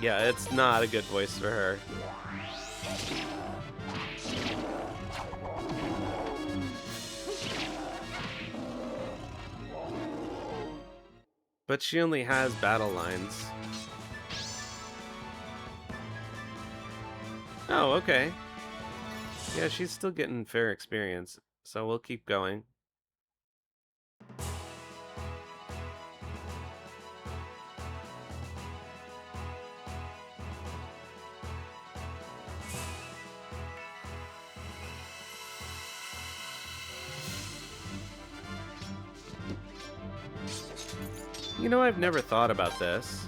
Yeah, it's not a good voice for her. But she only has battle lines. Oh, okay. Yeah, she's still getting fair experience, so we'll keep going. You know, I've never thought about this.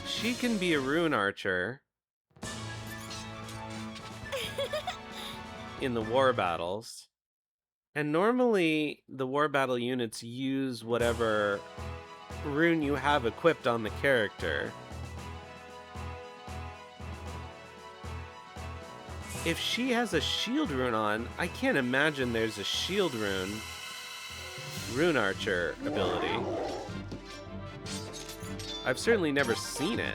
She can be a rune archer in the war battles. And normally, the war battle units use whatever rune you have equipped on the character. If she has a shield rune on, I can't imagine there's a shield rune archer ability. I've certainly never seen it.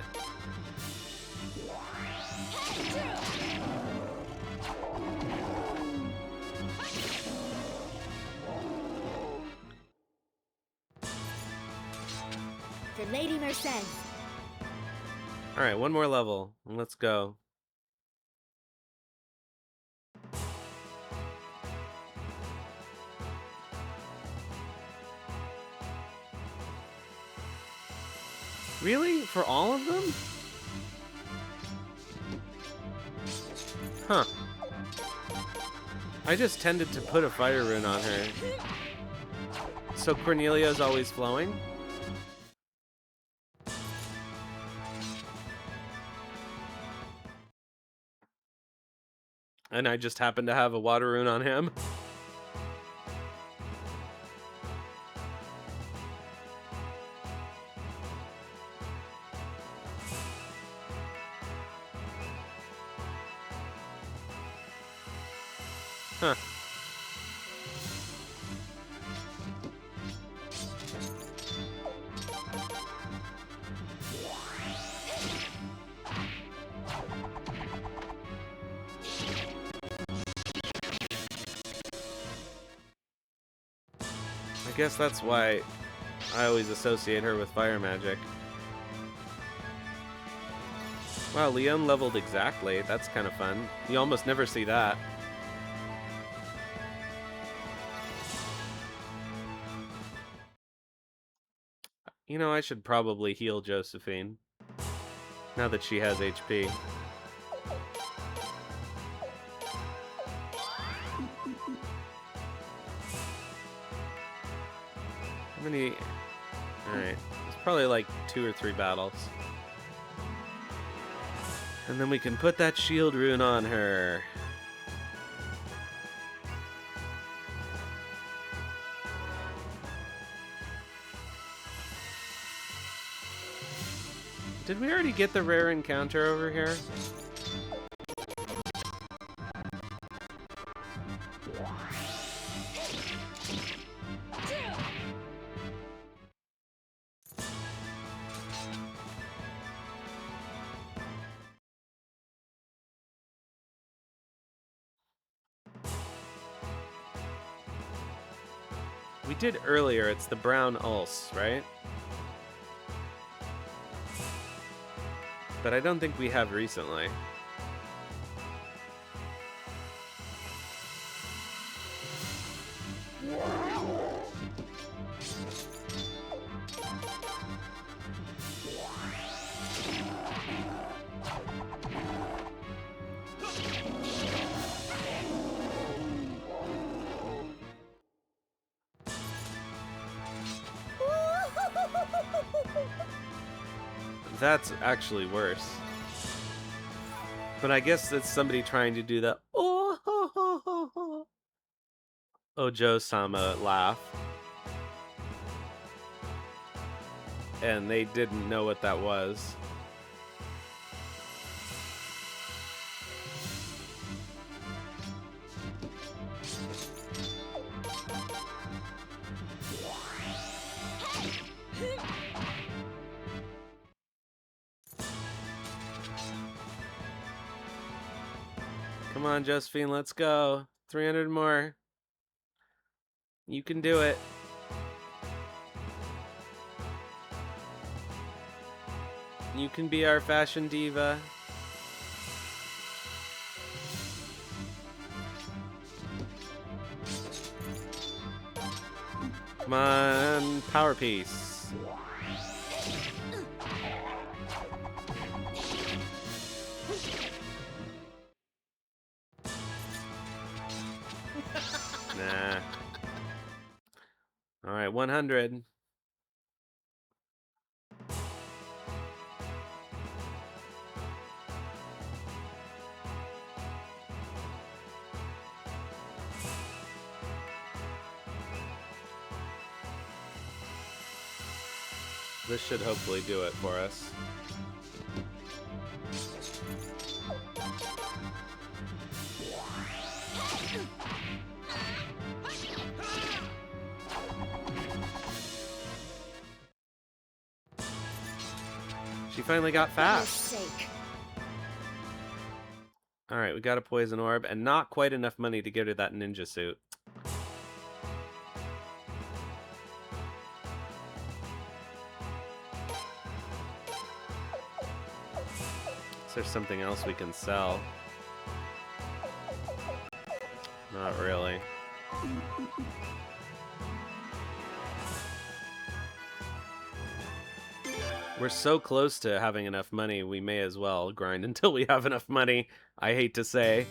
For Lady Merced. Alright, one more level. Let's go. Really? For all of them? Huh. I just tended to put a fire rune on her. So Cornelia's always flowing? And I just happen to have a water rune on him? Huh. I guess that's why I always associate her with fire magic. Wow, Leon leveled exactly. That's kind of fun. You almost never see that. You know, I should probably heal Josephine, now that she has HP. How many... Alright, let's Probably like 2 or 3 battles. And then we can put that shield rune on her. Did we already get the rare encounter over here? We did earlier. It's the brown ulce, right? But I don't think we have recently. That's actually worse. But I guess it's somebody trying to do the Ojo-sama laugh. And they didn't know what that was. Come on, Josephine, let's go. 300 more. You can do it. You can be our fashion diva. Come on, power piece. Nah. All right, 100. This should hopefully do it for us. She finally got fast. Alright, we got a poison orb and not quite enough money to get her that ninja suit. Is there something else we can sell? Not really. We're so close to having enough money, we may as well grind until we have enough money, I hate to say.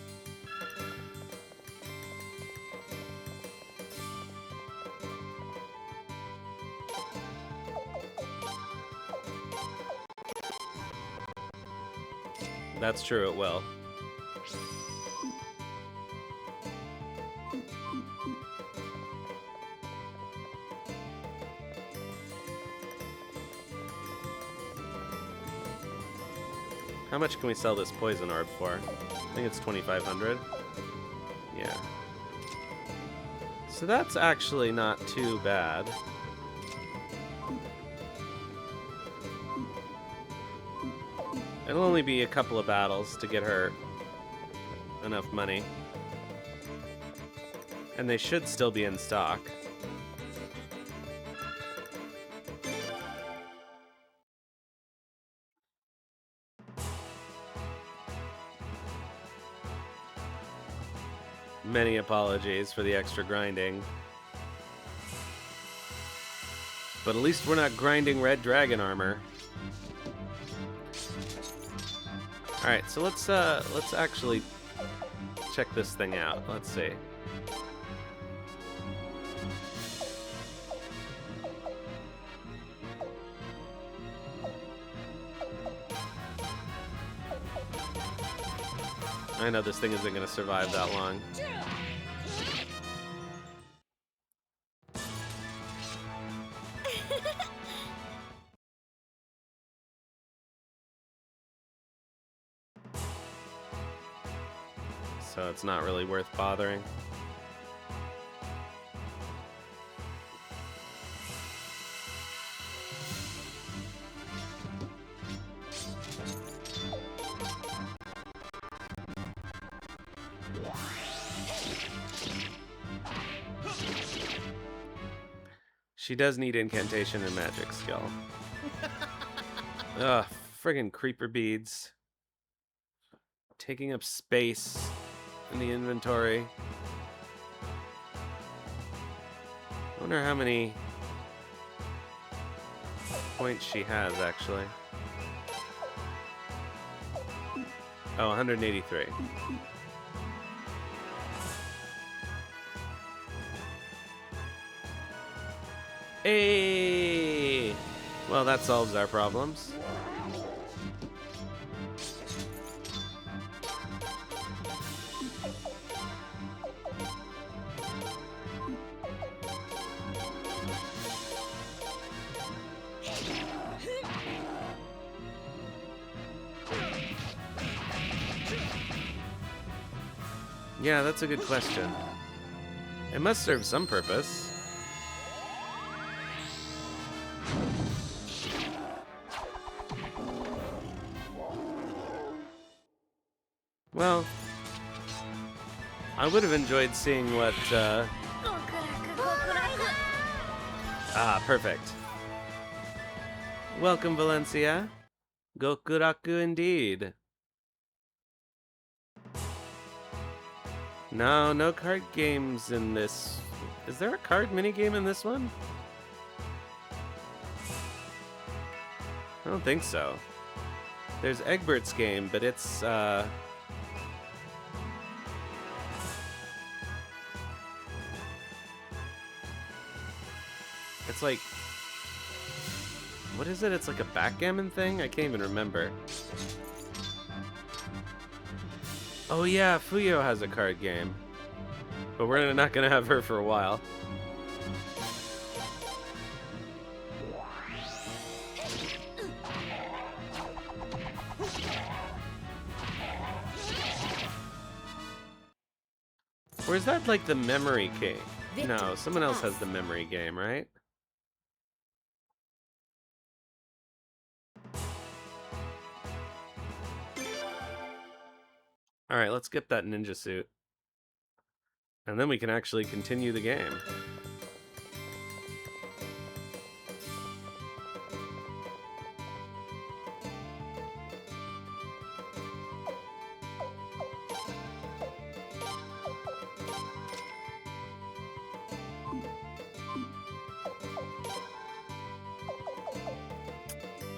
That's true, it will. How much can we sell this poison orb for? I think it's 2,500. Yeah. So that's actually not too bad. It'll only be a couple of battles to get her enough money. And they should still be in stock. Many apologies for the extra grinding. But at least we're not grinding red dragon armor. Alright, so let's actually check this thing out. Let's see. I know this thing isn't going to survive that long. So it's not really worth bothering. She does need incantation and magic skill. Ugh, friggin' creeper beads. Taking up space in the inventory. Wonder how many points she has, actually. Oh, 183. Hey! Well, that solves our problems. Yeah, that's a good question. It must serve some purpose. Well, I would have enjoyed seeing what, Ah, perfect. Welcome, Valencia. Gokuraku indeed. No, no card games in this. Is there a card minigame in this one? I don't think so. There's Egbert's game, but it's, it's like... What is it? It's like a backgammon thing? I can't even remember. Oh yeah, Fuyo has a card game. But we're not gonna have her for a while. Or is that like the memory game? No, someone else has the memory game, right? Alright, let's get that ninja suit. And then we can actually continue the game.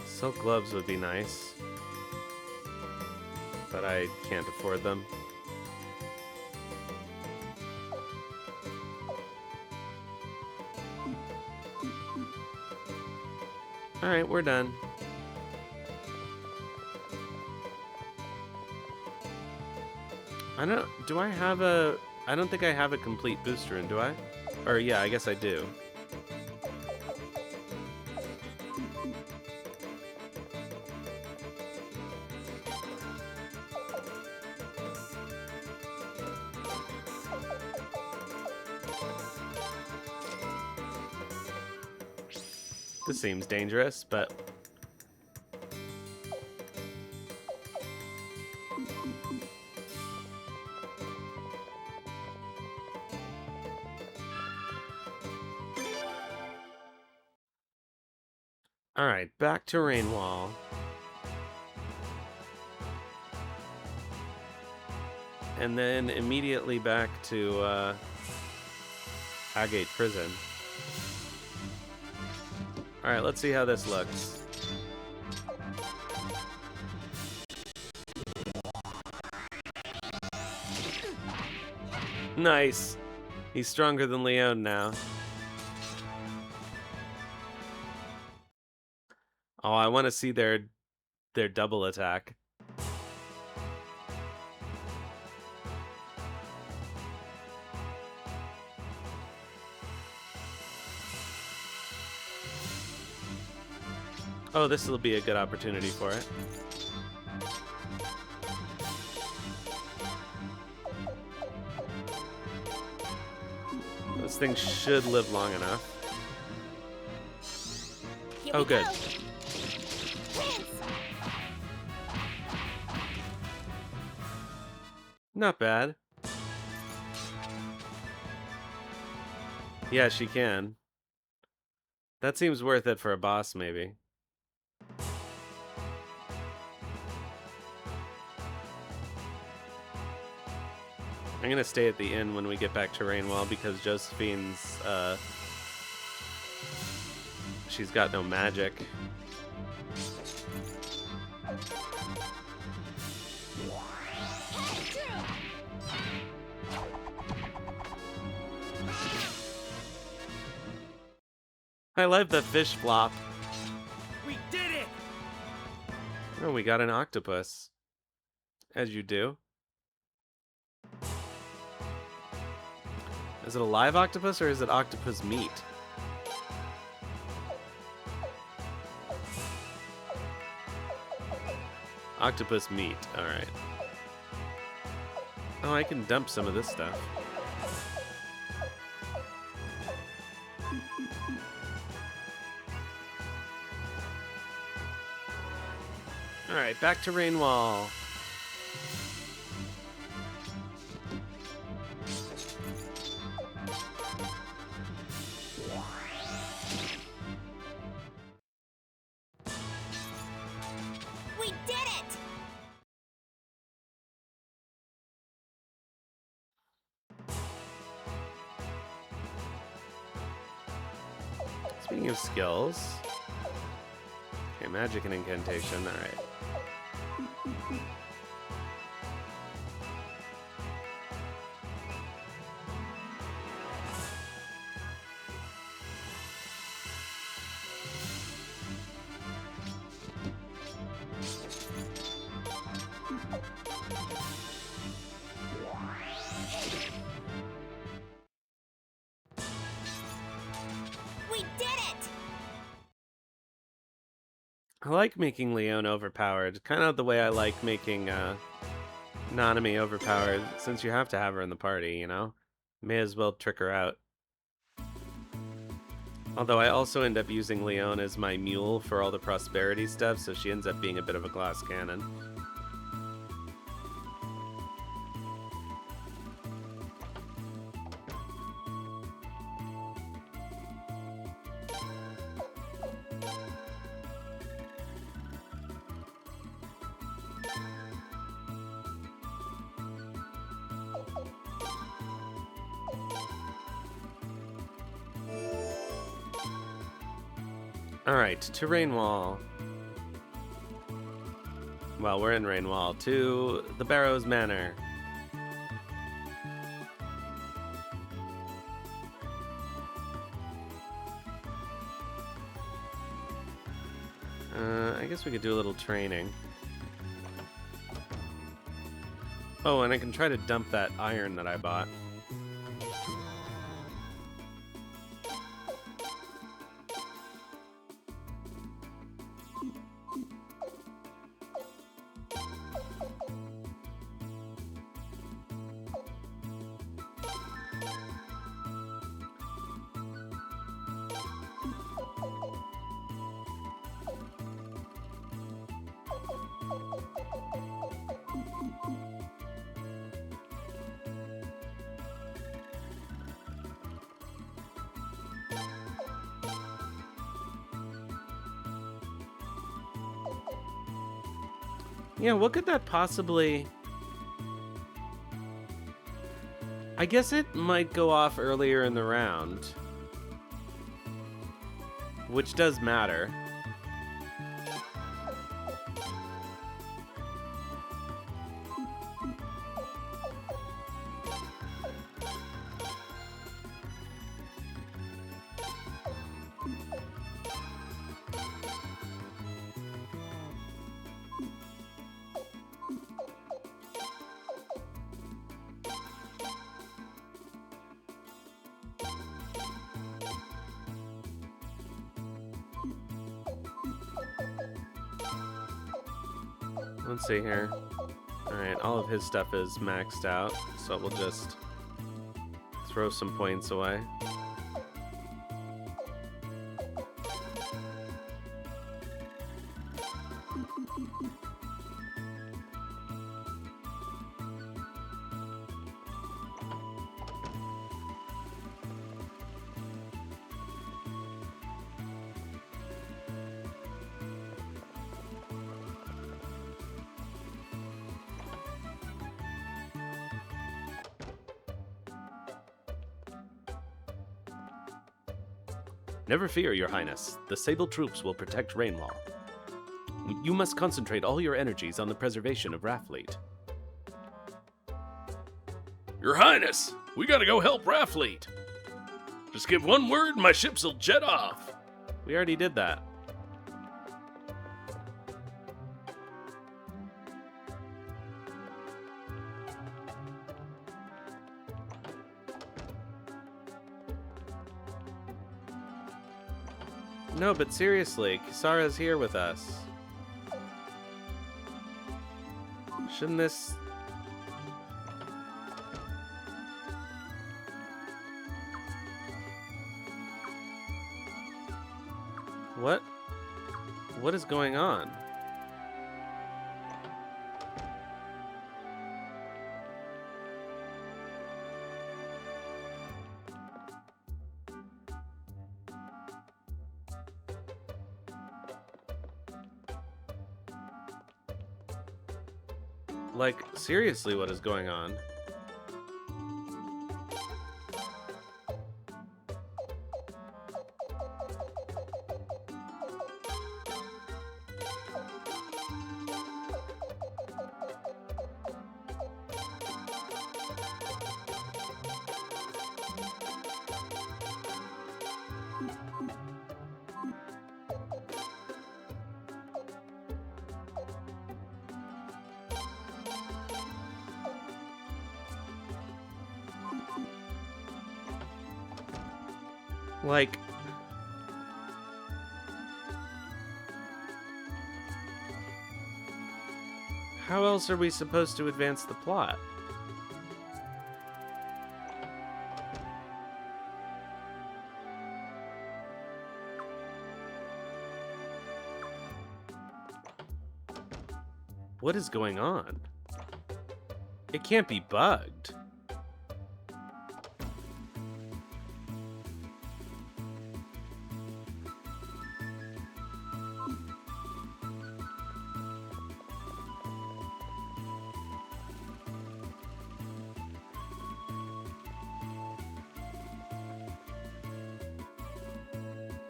Silk gloves would be nice, but I can't afford them. Alright, we're done. I don't think I have a complete booster in, do I? Or yeah, I guess I do. This seems dangerous, but... Alright, back to Rainwall. And then immediately back to, Agate Prison. Alright, let's see how this looks. Nice! He's stronger than Leon now. Oh, I want to see their double attack. Oh, this will be a good opportunity for it. Those things should live long enough. Oh, good. Not bad. Yeah, she can. That seems worth it for a boss, maybe. I'm gonna stay at the inn when we get back to Rainwall because Josephine's, she's got no magic. I love the fish flop. We did it! Oh, we got an octopus. As you do. Is it a live octopus or is it octopus meat? Octopus meat, alright. Oh, I can dump some of this stuff. Alright, back to Rainwall. We did it! Speaking of skills. Okay, magic and incantation, alright. We did it! I like making Leone overpowered, kind of the way I like making Nanami overpowered, since you have to have her in the party, you know? May as well trick her out. Although I also end up using Leone as my mule for all the prosperity stuff, so she ends up being a bit of a glass cannon. Alright, to Rainwall. Well, we're in Rainwall. To the Barrows Manor. I guess we could do a little training. Oh, and I can try to dump that iron that I bought. Yeah, what could that possibly... I guess it might go off earlier in the round. Which does matter. let's see here. Alright, all of his stuff is maxed out, so we'll just throw some points away. Never fear, Your Highness. The Sable troops will protect Rainwall. You must concentrate all your energies on the preservation of Raftfleet. Your Highness, we gotta go help Raftfleet. Just give one word and my ships will jet off. We already did that. No, but seriously, Kisara's here with us. Shouldn't this... What? What is going on? Like, seriously, what is going on? Like... How else are we supposed to advance the plot? What is going on? It can't be bugged.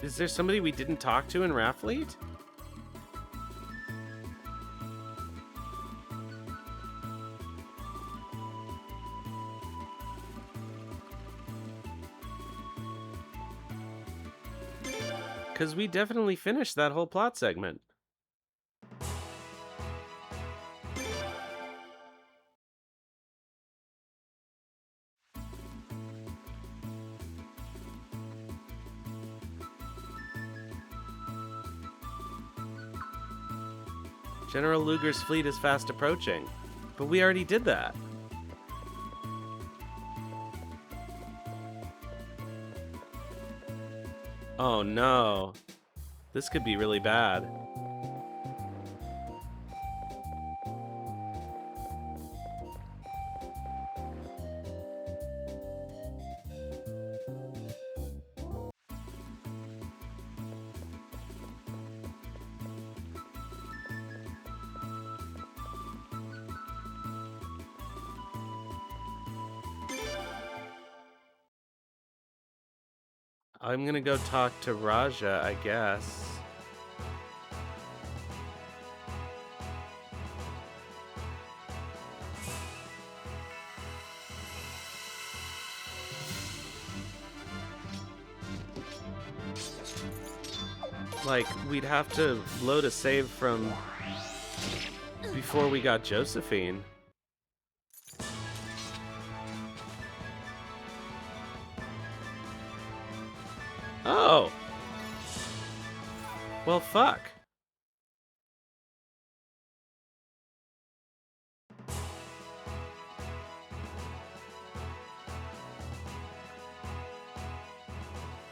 Is there somebody we didn't talk to in Raftfleet? Because we definitely finished that whole plot segment. General Luger's fleet is fast approaching, but we already did that. Oh no, this could be really bad. I'm gonna go talk to Raja, I guess. Like, we'd have to load a save from before we got Josephine. Oh! Well, fuck.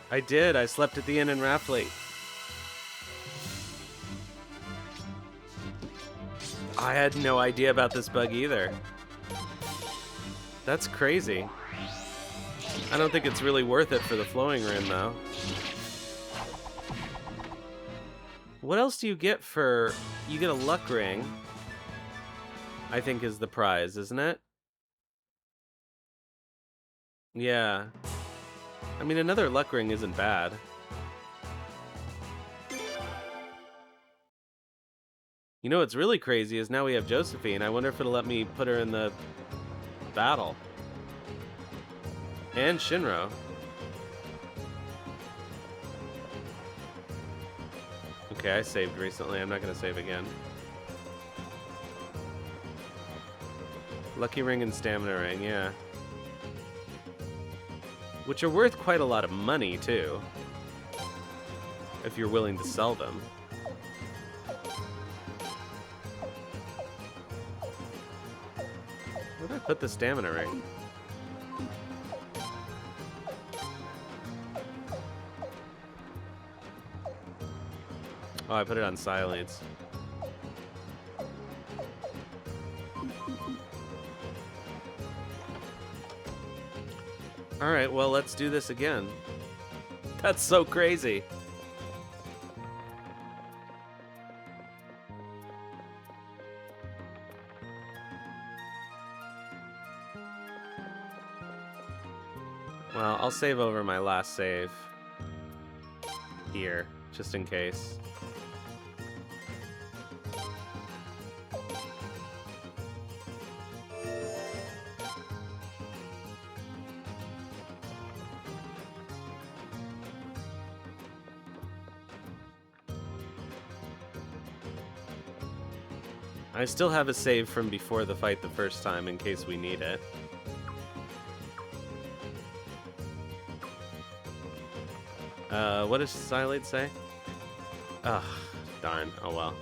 I did. I slept at the inn in Raftfleet. I had no idea about this bug either. That's crazy. I don't think it's really worth it for the flowing rune, though. What else do you get for... You get a luck ring, I think is the prize, isn't it? Yeah. I mean, another luck ring isn't bad. You know what's really crazy is now we have Josephine. I wonder if it'll let me put her in the battle. And Shinro. Okay, I saved recently. I'm not going to save again. Lucky ring and stamina ring, yeah. Which are worth quite a lot of money, too. If you're willing to sell them. Where did I put the stamina ring? Oh, I put it on silence. Alright, well, let's do this again. That's so crazy. Well, I'll save over my last save here, just in case. I still have a save from before the fight the first time in case we need it. What does Silate say? Ugh, darn. Oh well.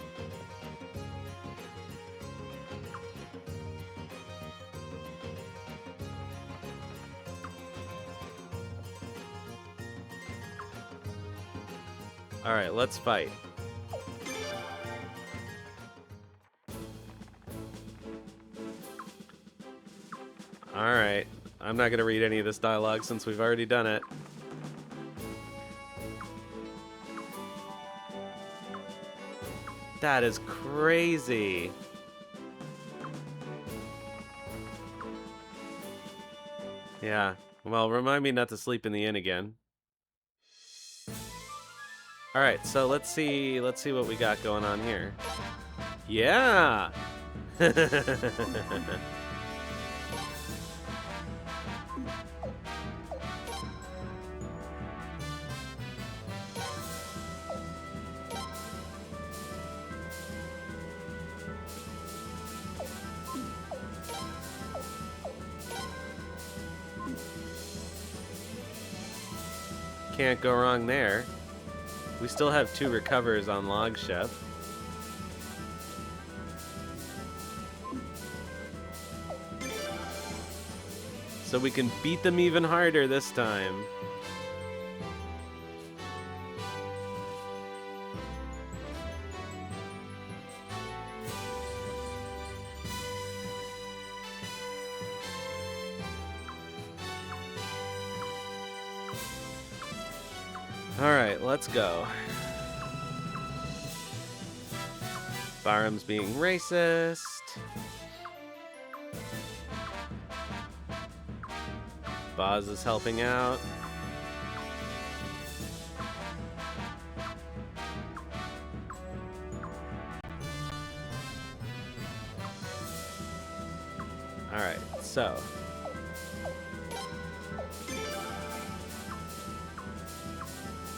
Alright, let's fight. Alright, I'm not going to read any of this dialogue since we've already done it. That is crazy. Yeah, well, remind me not to sleep in the inn again. Alright, so let's see what we got going on here. Yeah! Can't go wrong there. We still have 2 recovers on log ship. So we can beat them even harder this time. Alright, let's go. Barham's being racist. Boz is helping out. Alright, so.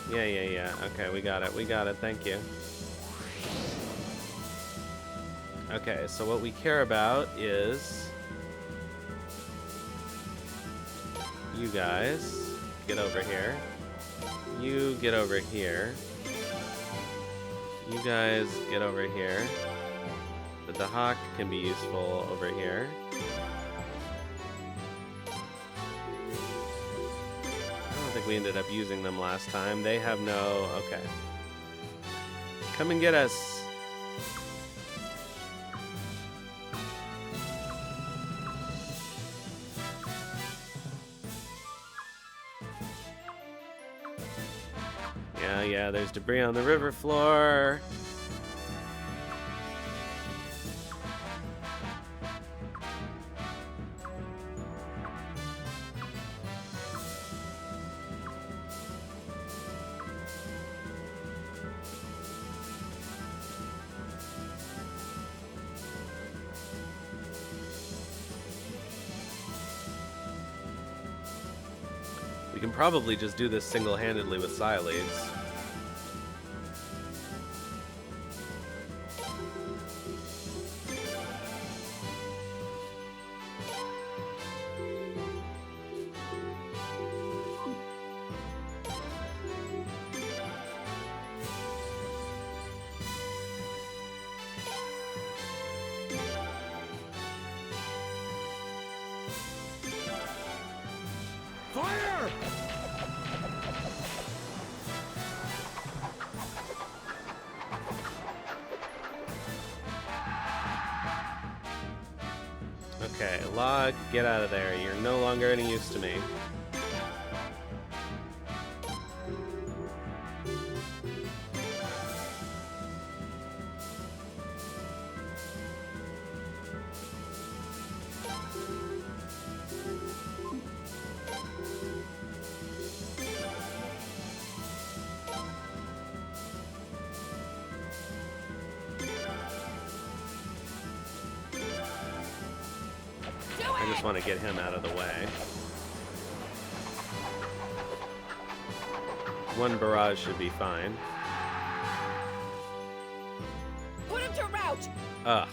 Yeah. Okay, we got it, thank you. Okay, so what we care about is... You guys, get over here. You get over here. You guys get over here. The Dahak can be useful over here. I don't think we ended up using them last time. They have no... Okay. Come and get us. Yeah, there's debris on the river floor. We can probably just do this single-handedly with Psyleads. Fire! Okay, Log, get out of there. You're no longer any use to me. I just want to get him out of the way. One barrage should be fine. Put him to rout! Ugh.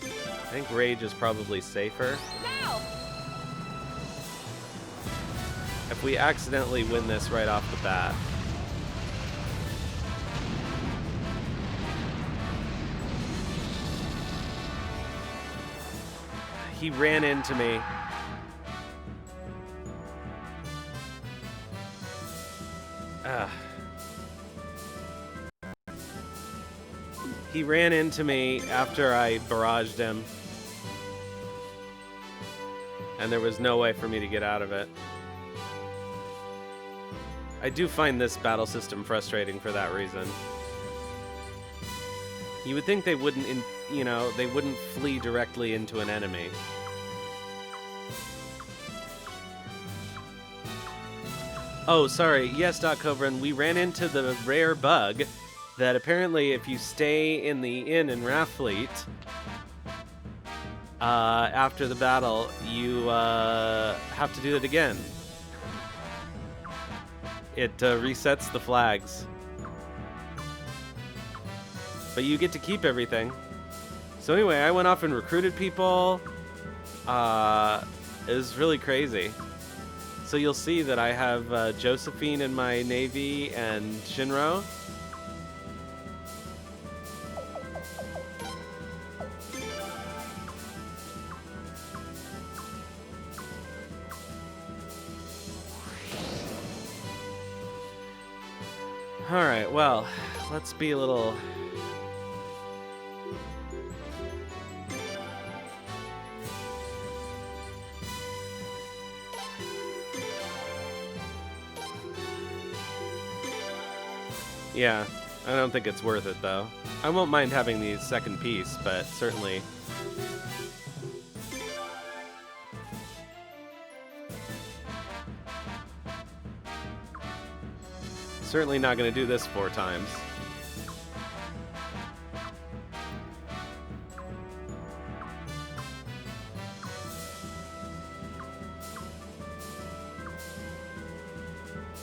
I think Rage is probably safer. Now! If we accidentally win this right off the bat. He ran into me. He ran into me after I barraged him. And there was no way for me to get out of it. I do find this battle system frustrating for that reason. You would think they wouldn't, they wouldn't flee directly into an enemy. Oh, sorry. Yes, Doc Cobran, we ran into the rare bug that apparently if you stay in the inn in Raftfleet, after the battle, you have to do it again. It resets the flags. But you get to keep everything. So anyway, I went off and recruited people. It was really crazy. So you'll see that I have Josephine in my navy and Shinro. Alright, well, let's be a little... Yeah, I don't think it's worth it, though. I won't mind having the second piece, but certainly... Certainly not going to do this 4 times.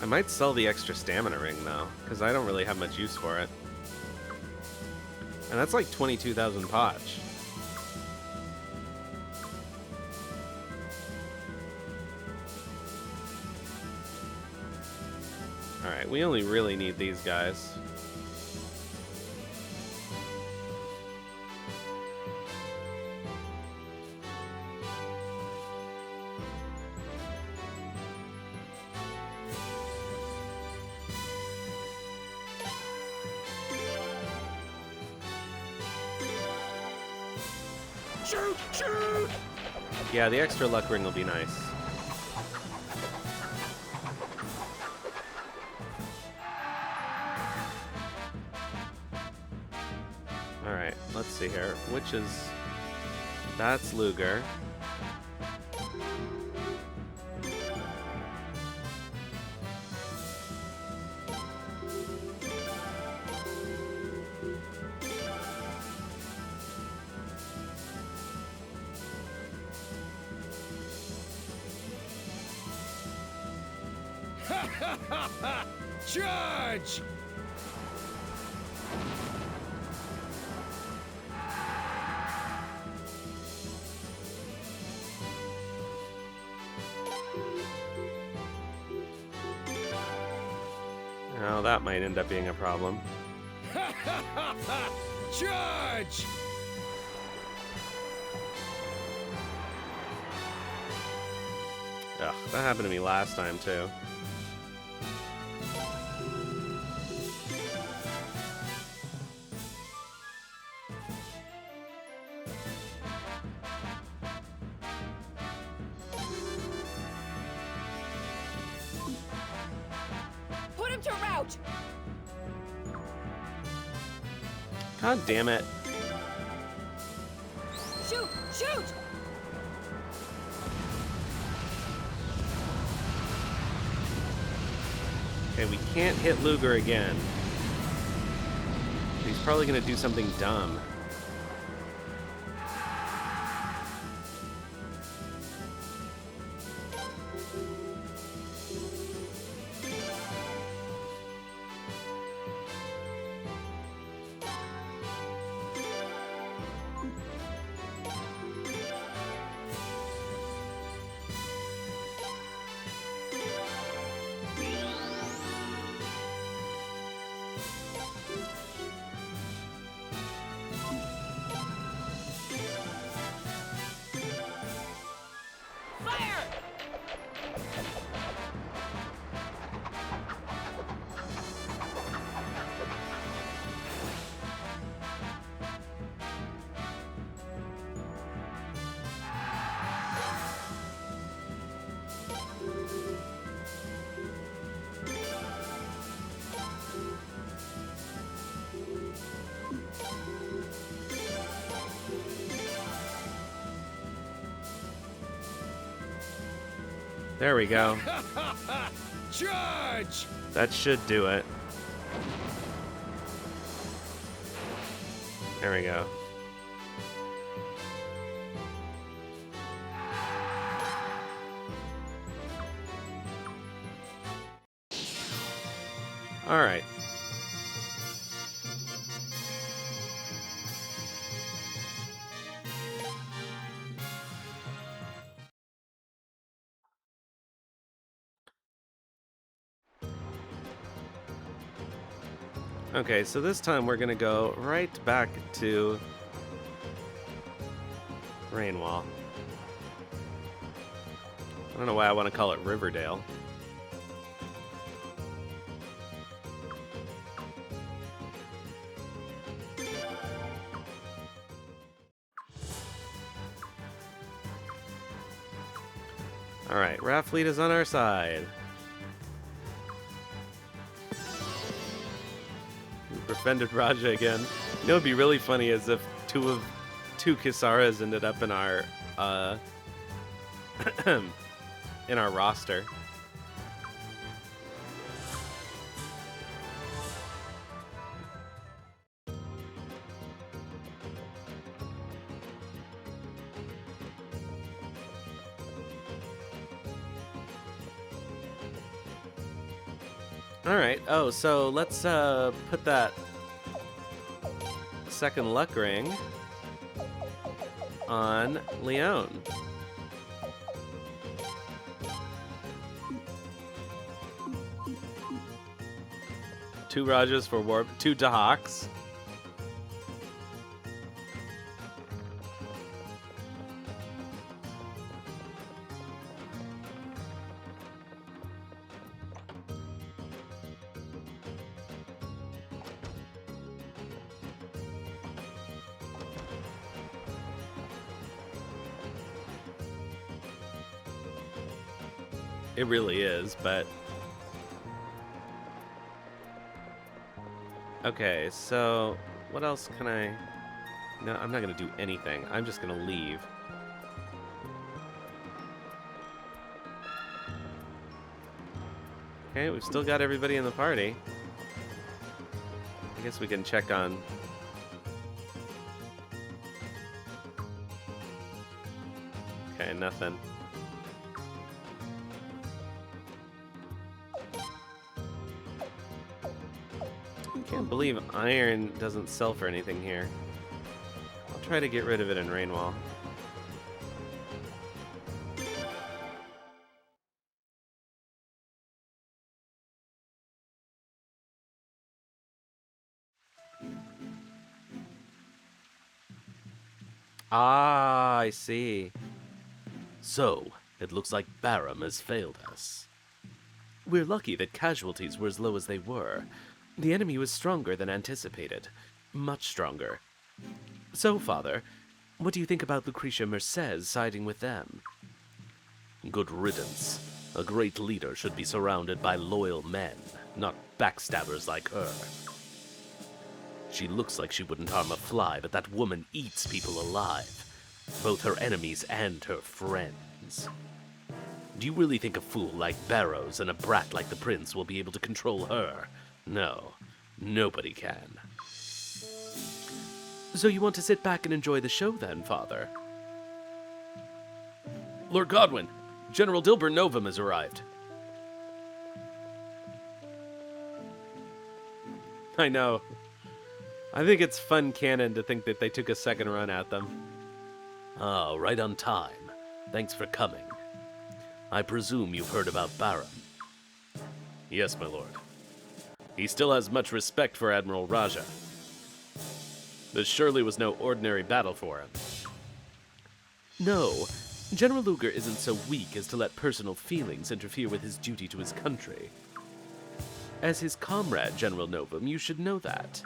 I might sell the extra stamina ring, though, because I don't really have much use for it. And that's like 22,000 potch. Alright, we only really need these guys. Shoot! Shoot! Yeah, the extra luck ring will be nice. Alright, let's see here. Which is... That's Luger. Ha ha ha ha! Charge! Oh, that might end up being a problem. Ha ha ha ha! Charge! Ugh, that happened to me last time, too. Put him to rout! God damn it. Shoot! Shoot! Okay, we can't hit Luger again. He's probably gonna do something dumb. There we go. Charge! That should do it. There we go. All right. Okay, so this time we're gonna go right back to Rainwall. I don't know why I want to call it Riverdale. Alright, Raftfleet is on our side. We befriended Raja again. You know, it'd be really funny is if two Kisaras ended up in our in our roster. All right. Oh, so let's put that second luck ring on Leon. Two Rajas for warp, two Dahaks. It really is, but... Okay, so what else can I... No, I'm not going to do anything. I'm just going to leave. Okay, we've still got everybody in the party. I guess we can check on... Okay, nothing. I can't believe iron doesn't sell for anything here. I'll try to get rid of it in Rainwall. Ah, I see. So, it looks like Barum has failed us. We're lucky that casualties were as low as they were. The enemy was stronger than anticipated. Much stronger. So, Father, what do you think about Lucretia Merced siding with them? Good riddance. A great leader should be surrounded by loyal men, not backstabbers like her. She looks like she wouldn't harm a fly, but that woman eats people alive. Both her enemies and her friends. Do you really think a fool like Barrows and a brat like the Prince will be able to control her? No, nobody can. So you want to sit back and enjoy the show then, Father? Lord Godwin, General Dilber Novum has arrived. I know. I think it's fun canon to think that they took a second run at them. Ah, right on time. Thanks for coming. I presume you've heard about Barum. Yes, my lord. He still has much respect for Admiral Raja. This surely was no ordinary battle for him. No, General Luger isn't so weak as to let personal feelings interfere with his duty to his country. As his comrade, General Novum, you should know that.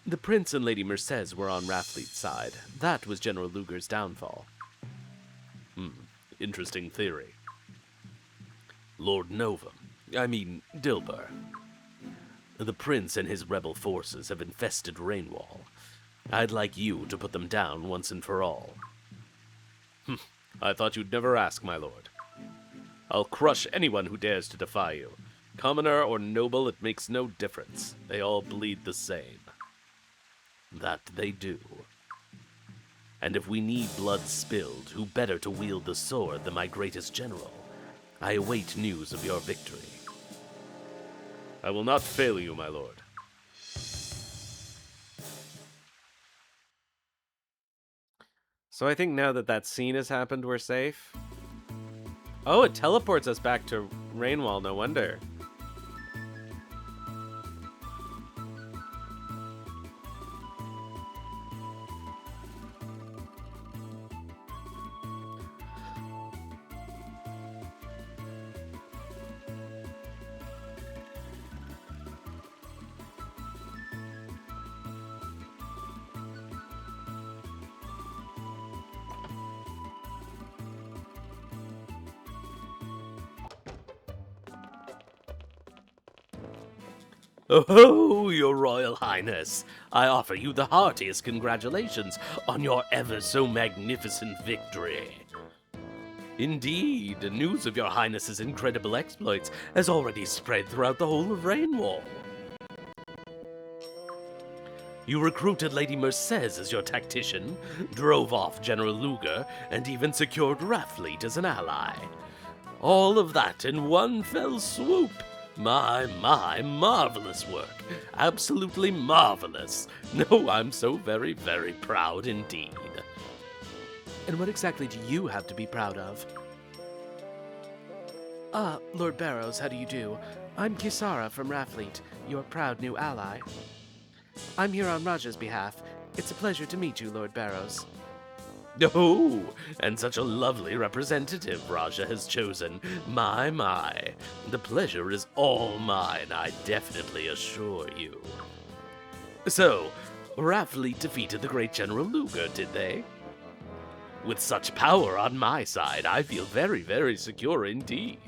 The Prince and Lady Merced were on Raftfleet's side. That was General Luger's downfall. Interesting theory. Lord Novum, Dilber. The Prince and his rebel forces have infested Rainwall. I'd like you to put them down once and for all. I thought you'd never ask, my lord. I'll crush anyone who dares to defy you. Commoner or noble, it makes no difference. They all bleed the same. That they do. And if we need blood spilled, who better to wield the sword than my greatest general? I await news of your victory. I will not fail you, my lord. So I think now that that scene has happened, we're safe. Oh, it teleports us back to Rainwall, no wonder. Oh, your Royal Highness, I offer you the heartiest congratulations on your ever-so-magnificent victory. Indeed, news of your Highness's incredible exploits has already spread throughout the whole of Rainwall. You recruited Lady Merced as your tactician, drove off General Luger, and even secured Raftfleet as an ally. All of that in one fell swoop. My, marvelous work. Absolutely marvelous. No, I'm so very, very proud indeed. And what exactly do you have to be proud of? Lord Barrows, how do you do? I'm Kisara from Raftfleet, your proud new ally. I'm here on Raja's behalf. It's a pleasure to meet you, Lord Barrows. Oh, and such a lovely representative Raja has chosen. My. The pleasure is all mine, I definitely assure you. So, Raftfleet defeated the great General Luger, did they? With such power on my side, I feel very, very secure indeed.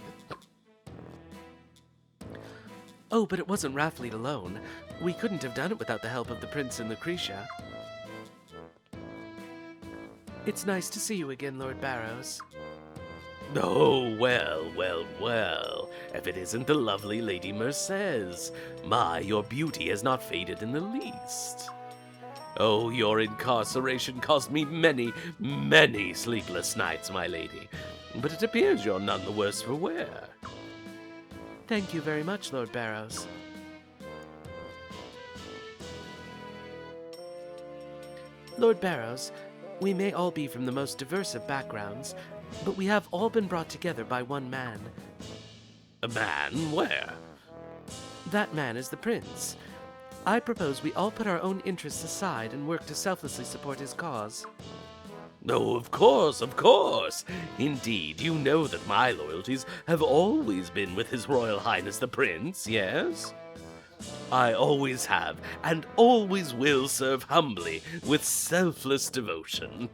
Oh, but it wasn't Raftfleet alone. We couldn't have done it without the help of the Prince and Lucretia. It's nice to see you again, Lord Barrows. Oh, well, well, well. If it isn't the lovely Lady Mercedes. My, your beauty has not faded in the least. Oh, your incarceration cost me many, many sleepless nights, my lady. But it appears you're none the worse for wear. Thank you very much, Lord Barrows. Lord Barrows, we may all be from the most diverse of backgrounds, but we have all been brought together by one man. A man? Where? That man is the Prince. I propose we all put our own interests aside and work to selflessly support his cause. Oh, of course, of course. Indeed, you know that my loyalties have always been with His Royal Highness the Prince, yes? I always have, and always will serve humbly, with selfless devotion.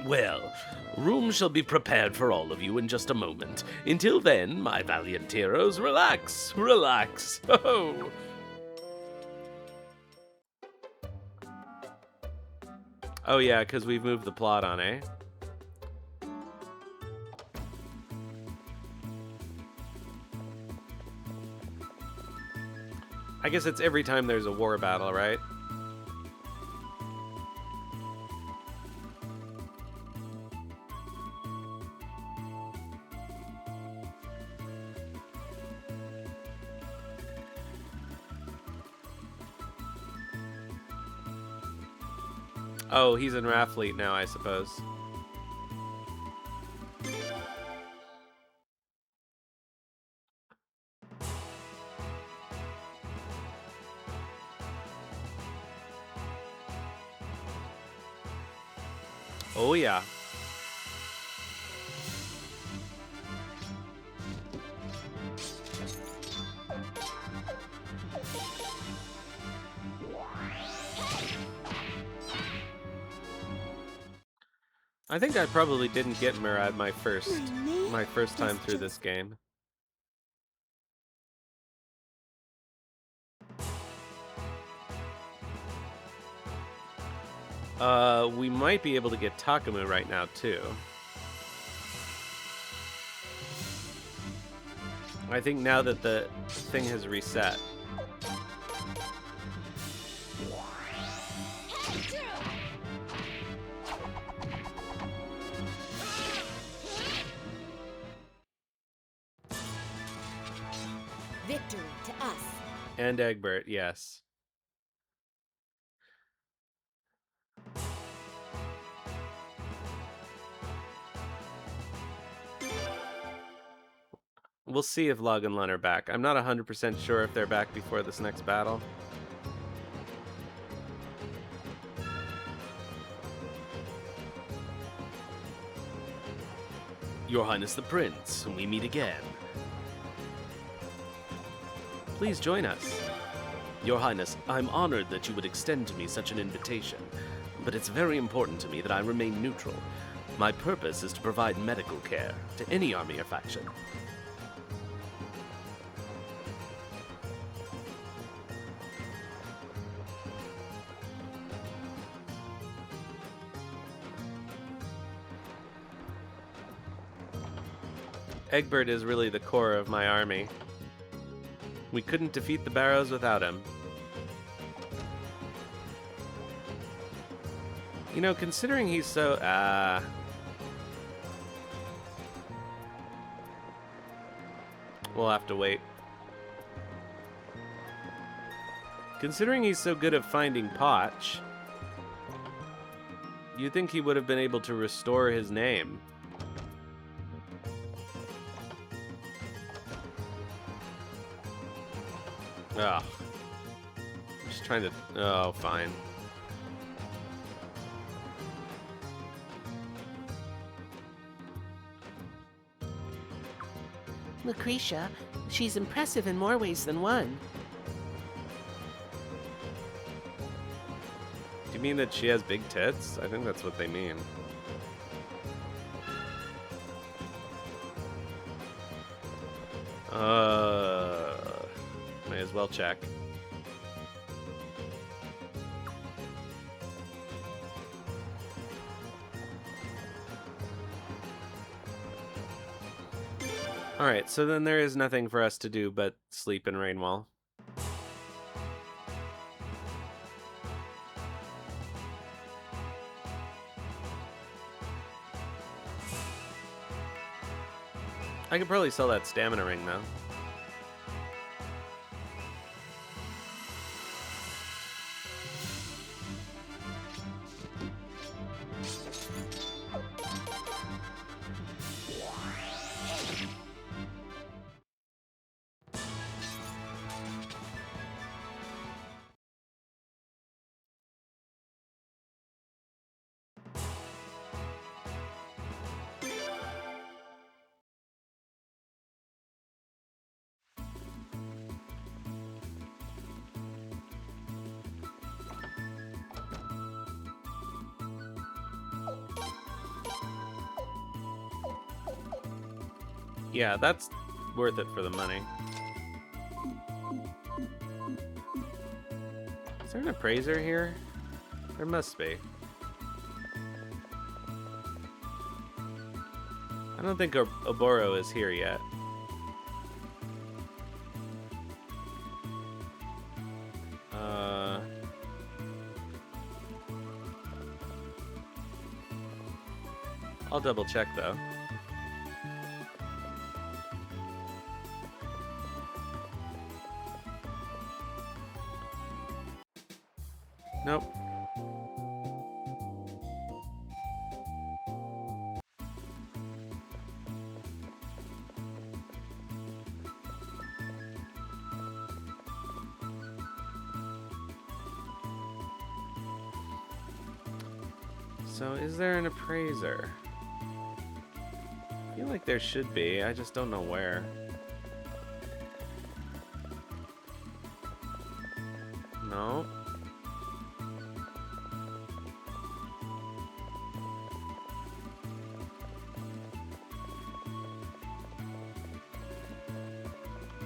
Well, room shall be prepared for all of you in just a moment. Until then, my valiant heroes, relax, relax. Oh. Oh yeah, because we've moved the plot on, eh? I guess it's every time there's a war battle, right? Oh, he's in Raftfleet now, I suppose. Oh yeah. I think I probably didn't get Murad my first time through this game. We might be able to get Takamu right now too. I think now that the thing has reset. Victory to us. And Egbert, yes. We'll see if Log and Lun are back. I'm not 100% sure if they're back before this next battle. Your Highness the Prince, we meet again. Please join us. Your Highness, I'm honored that you would extend to me such an invitation, but it's very important to me that I remain neutral. My purpose is to provide medical care to any army or faction. Egbert is really the core of my army. We couldn't defeat the Barrows without him. You know, considering he's so... we'll have to wait. Considering he's so good at finding Potch, you'd think he would have been able to restore his name. Ugh. I'm just trying to... Oh, fine. Lucretia, she's impressive in more ways than one. You mean that she has big tits? I think that's what they mean. May as well check. Alright, so then there is nothing for us to do but sleep in Rainwall. I could probably sell that stamina ring, though. Yeah, that's worth it for the money. Is there an appraiser here? There must be. I don't think Oboro is here yet. I'll double check though. Nope. So is there an appraiser? I feel like there should be, I just don't know where. No.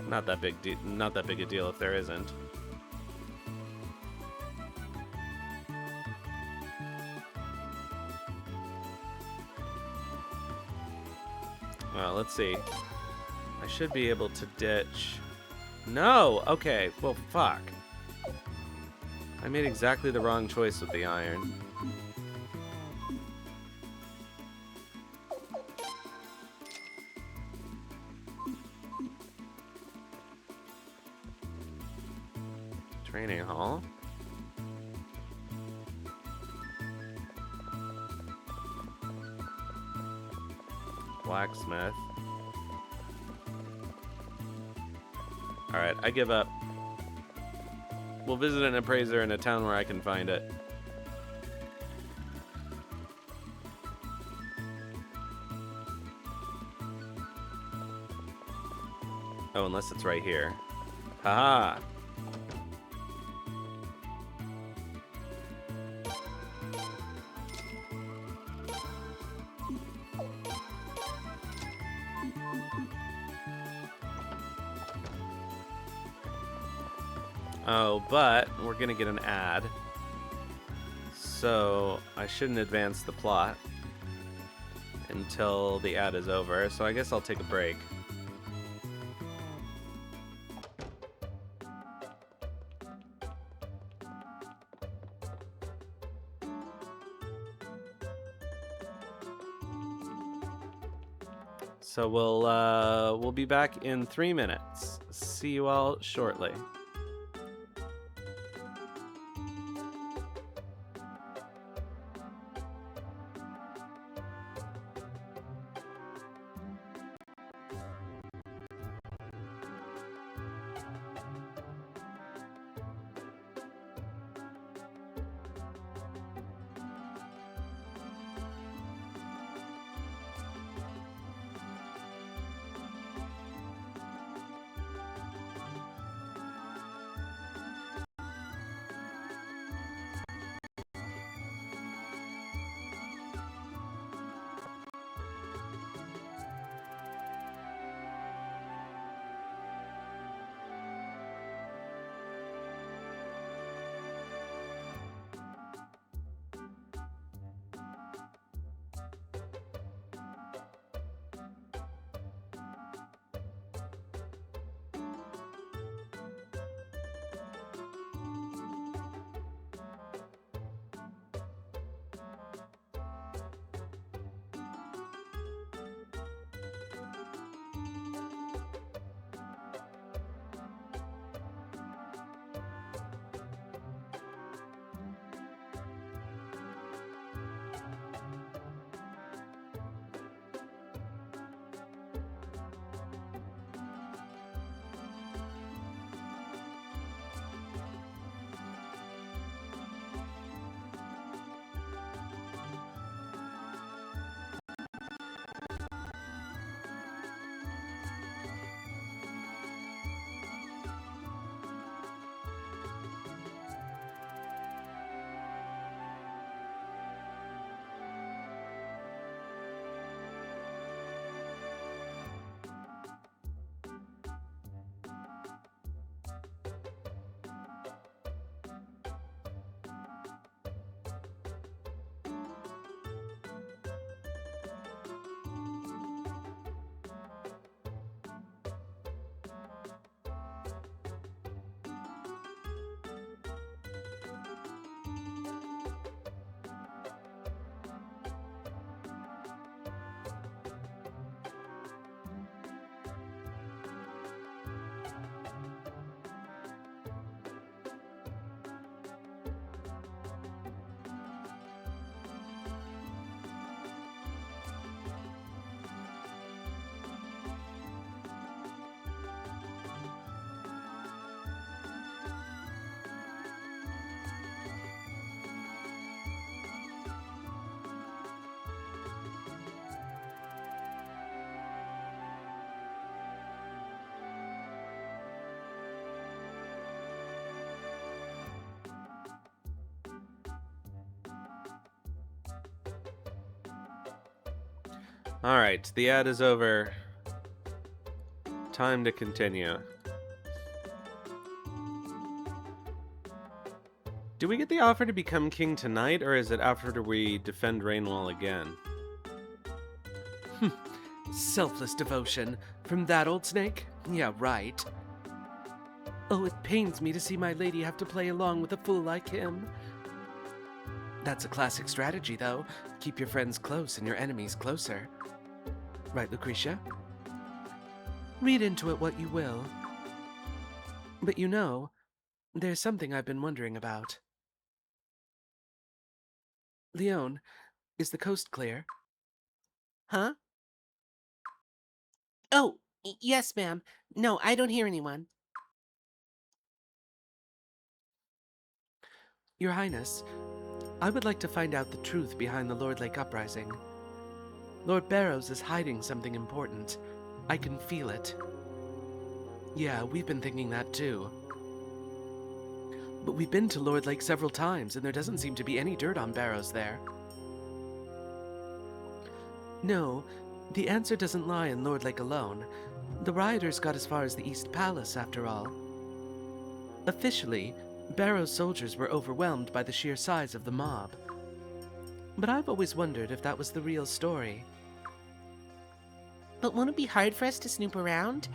Not that big a deal if there isn't. Well, let's see. I should be able to ditch. No! Okay, well, fuck. I made exactly the wrong choice with the iron. Training hall. Blacksmith. Alright, I give up. We'll visit an appraiser in a town where I can find it. Oh, unless it's right here. Haha! Oh, but we're gonna get an ad. So I shouldn't advance the plot until the ad is over. So I guess I'll take a break. So we'll be back in 3 minutes. See you all shortly. Alright, the ad is over. Time to continue. Do we get the offer to become king tonight, or is it after we defend Rainwall again? Selfless devotion. From that old snake? Yeah, right. Oh, it pains me to see my lady have to play along with a fool like him. That's a classic strategy, though. Keep your friends close and your enemies closer. Right, Lucretia? Read into it what you will. But you know, there's something I've been wondering about. Leone, is the coast clear? Huh? Oh, yes, ma'am. No, I don't hear anyone. Your Highness, I would like to find out the truth behind the Lord Lake uprising. Lord Barrows is hiding something important. I can feel it. Yeah, we've been thinking that too. But we've been to Lord Lake several times, and there doesn't seem to be any dirt on Barrows there. No, the answer doesn't lie in Lord Lake alone. The rioters got as far as the East Palace, after all. Officially, Barrow's soldiers were overwhelmed by the sheer size of the mob. But I've always wondered if that was the real story. But won't it be hard for us to snoop around?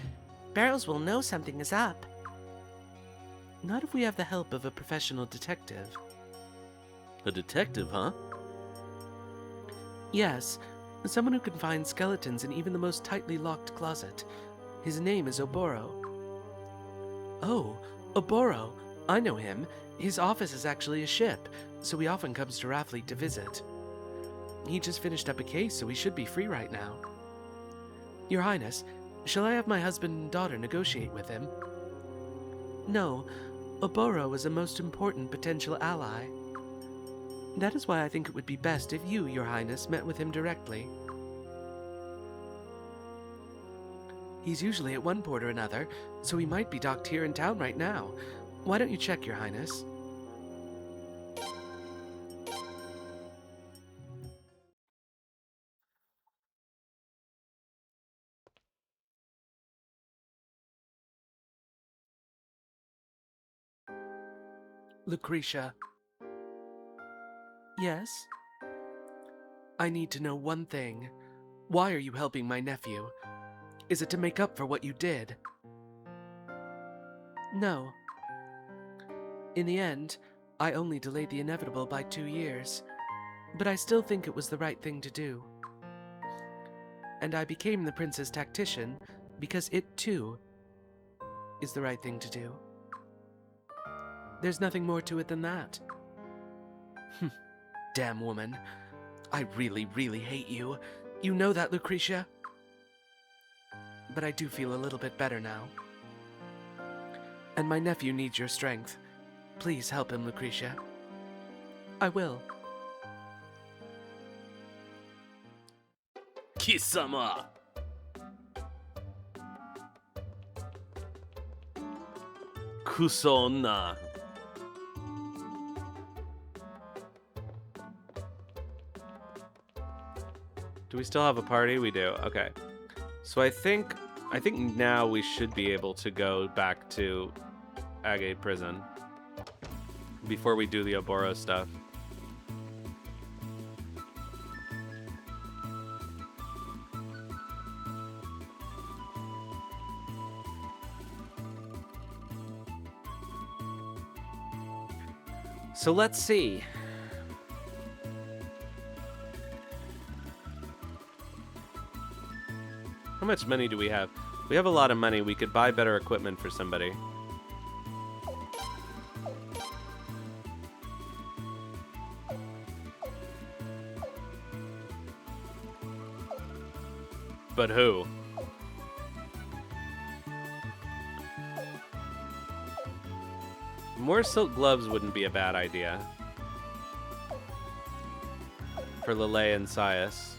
Barrows will know something is up. Not if we have the help of a professional detective. A detective, huh? Yes, someone who can find skeletons in even the most tightly locked closet. His name is Oboro. Oh, Oboro. I know him. His office is actually a ship, so he often comes to Raftfleet to visit. He just finished up a case, so he should be free right now. Your Highness, shall I have my husband and daughter negotiate with him? No, Oboro is a most important potential ally. That is why I think it would be best if you, Your Highness, met with him directly. He's usually at one port or another, so he might be docked here in town right now. Why don't you check, Your Highness? Lucretia. Yes? I need to know one thing. Why are you helping my nephew? Is it to make up for what you did? No. In the end, I only delayed the inevitable by 2 years, but I still think it was the right thing to do. And I became the prince's tactician because it, too, is the right thing to do. There's nothing more to it than that. Damn woman. I really, really hate you. You know that, Lucretia? But I do feel a little bit better now. And my nephew needs your strength. Please help him, Lucretia. I will. Kisama! Kusonna. Do we still have a party? We do. Okay. So I think now we should be able to go back to Agate Prison before we do the Oboro stuff. So let's see. How much money do we have? We have a lot of money. We could buy better equipment for somebody. But who? More silk gloves wouldn't be a bad idea. For Lele and Sias,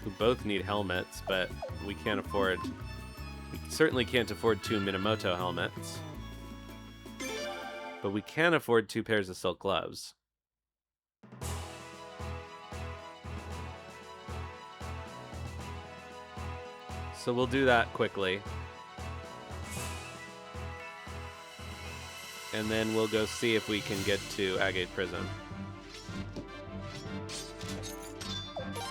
who both need helmets, but we can't afford... We certainly can't afford 2 Minamoto helmets. But we can afford 2 pairs of silk gloves. So we'll do that quickly. And then we'll go see if we can get to Agate Prison.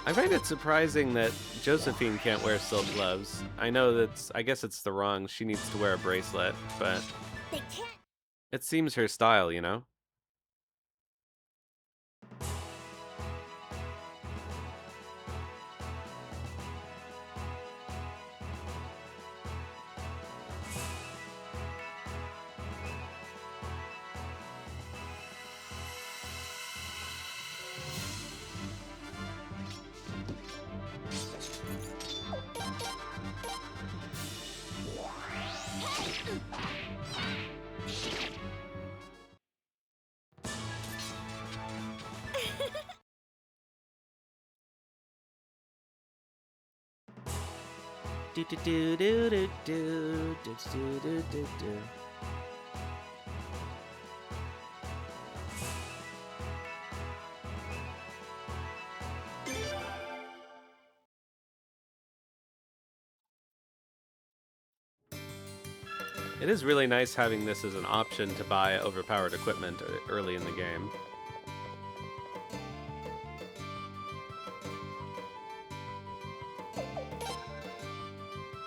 I find it surprising that Josephine can't wear silk gloves. I know I guess it's the wrong, she needs to wear a bracelet, but They can't. it seems her style, you know? Do do do do do do do do do do do. It is really nice having this as an option to buy overpowered equipment early in the game.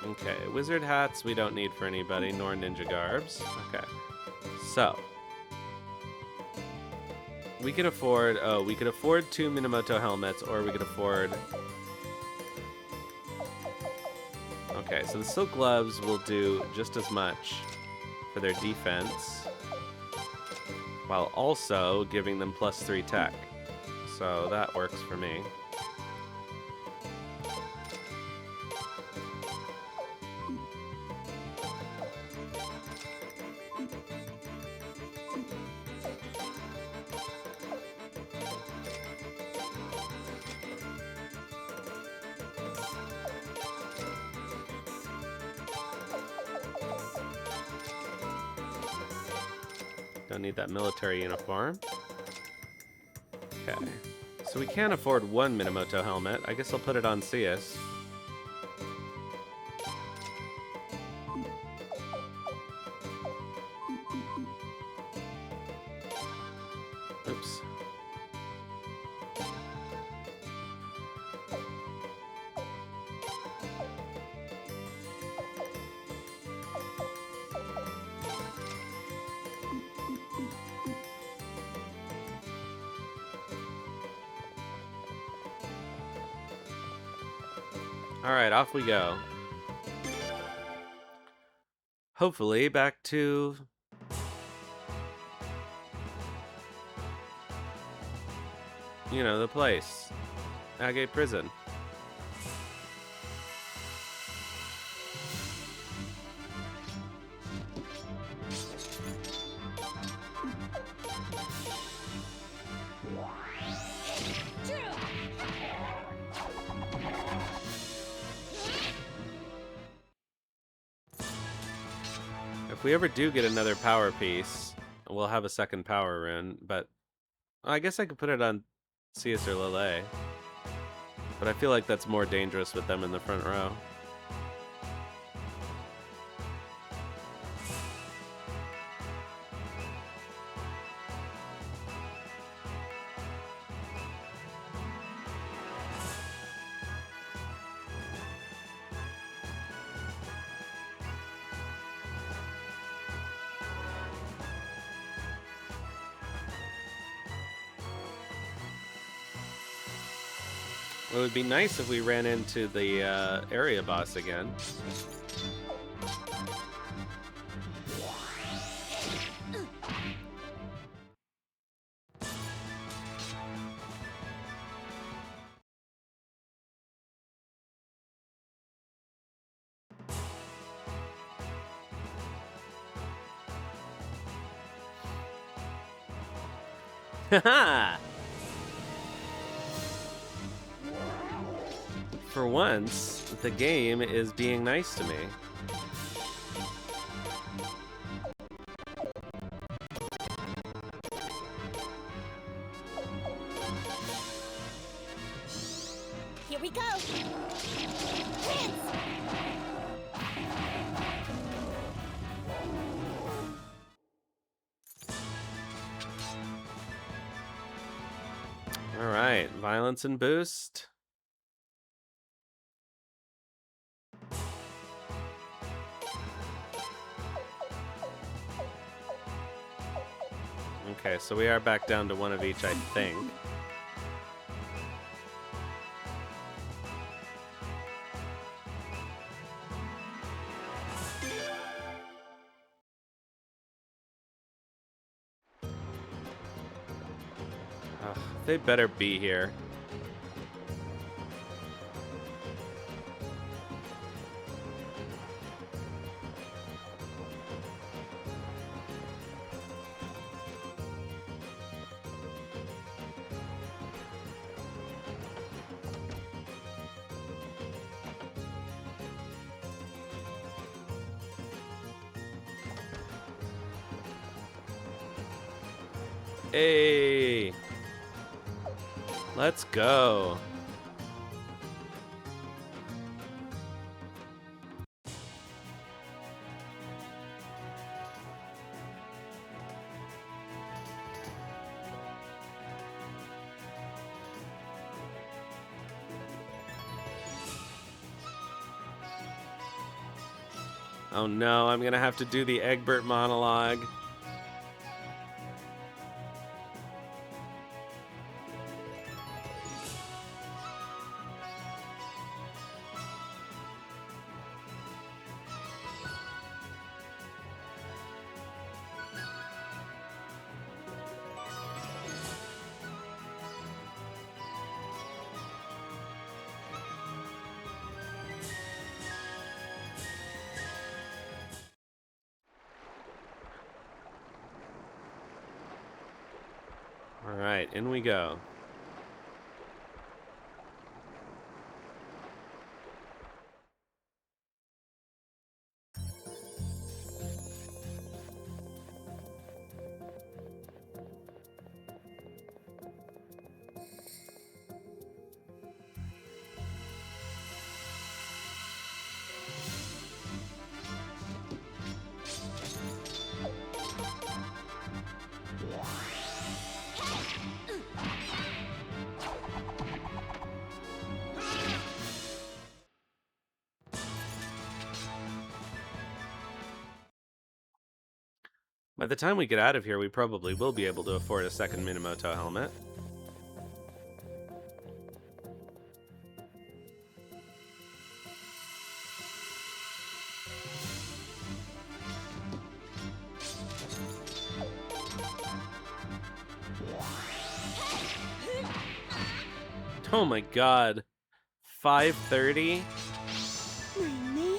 Okay, wizard hats we don't need for anybody, nor ninja garbs. Okay, so we can afford, we could afford 2 Minamoto helmets, or we could afford... Okay, so the silk gloves will do just as much for their defense, while also giving them +3 tech. So that works for me. Don't need that military uniform. Okay. So we can't afford 1 Minamoto helmet. I guess I'll put it on Cius. Oops. Alright, off we go. Hopefully back to... you know, the place. Agate Prison. If we ever do get another power piece, we'll have a second power rune, but I guess I could put it on Cius or Lele. But I feel like that's more dangerous with them in the front row. It would be nice if we ran into the area boss again. Haha! For once, the game is being nice to me. Here we go. Prince! All right, violence and boost. Okay, so we are back down to one of each, I think. Ugh, they better be here. Hey! Let's go. Oh no, I'm gonna have to do the Egbert monologue. Alright, in we go. By the time we get out of here, we probably will be able to afford a second Minamoto helmet. Oh my god. 530? My man?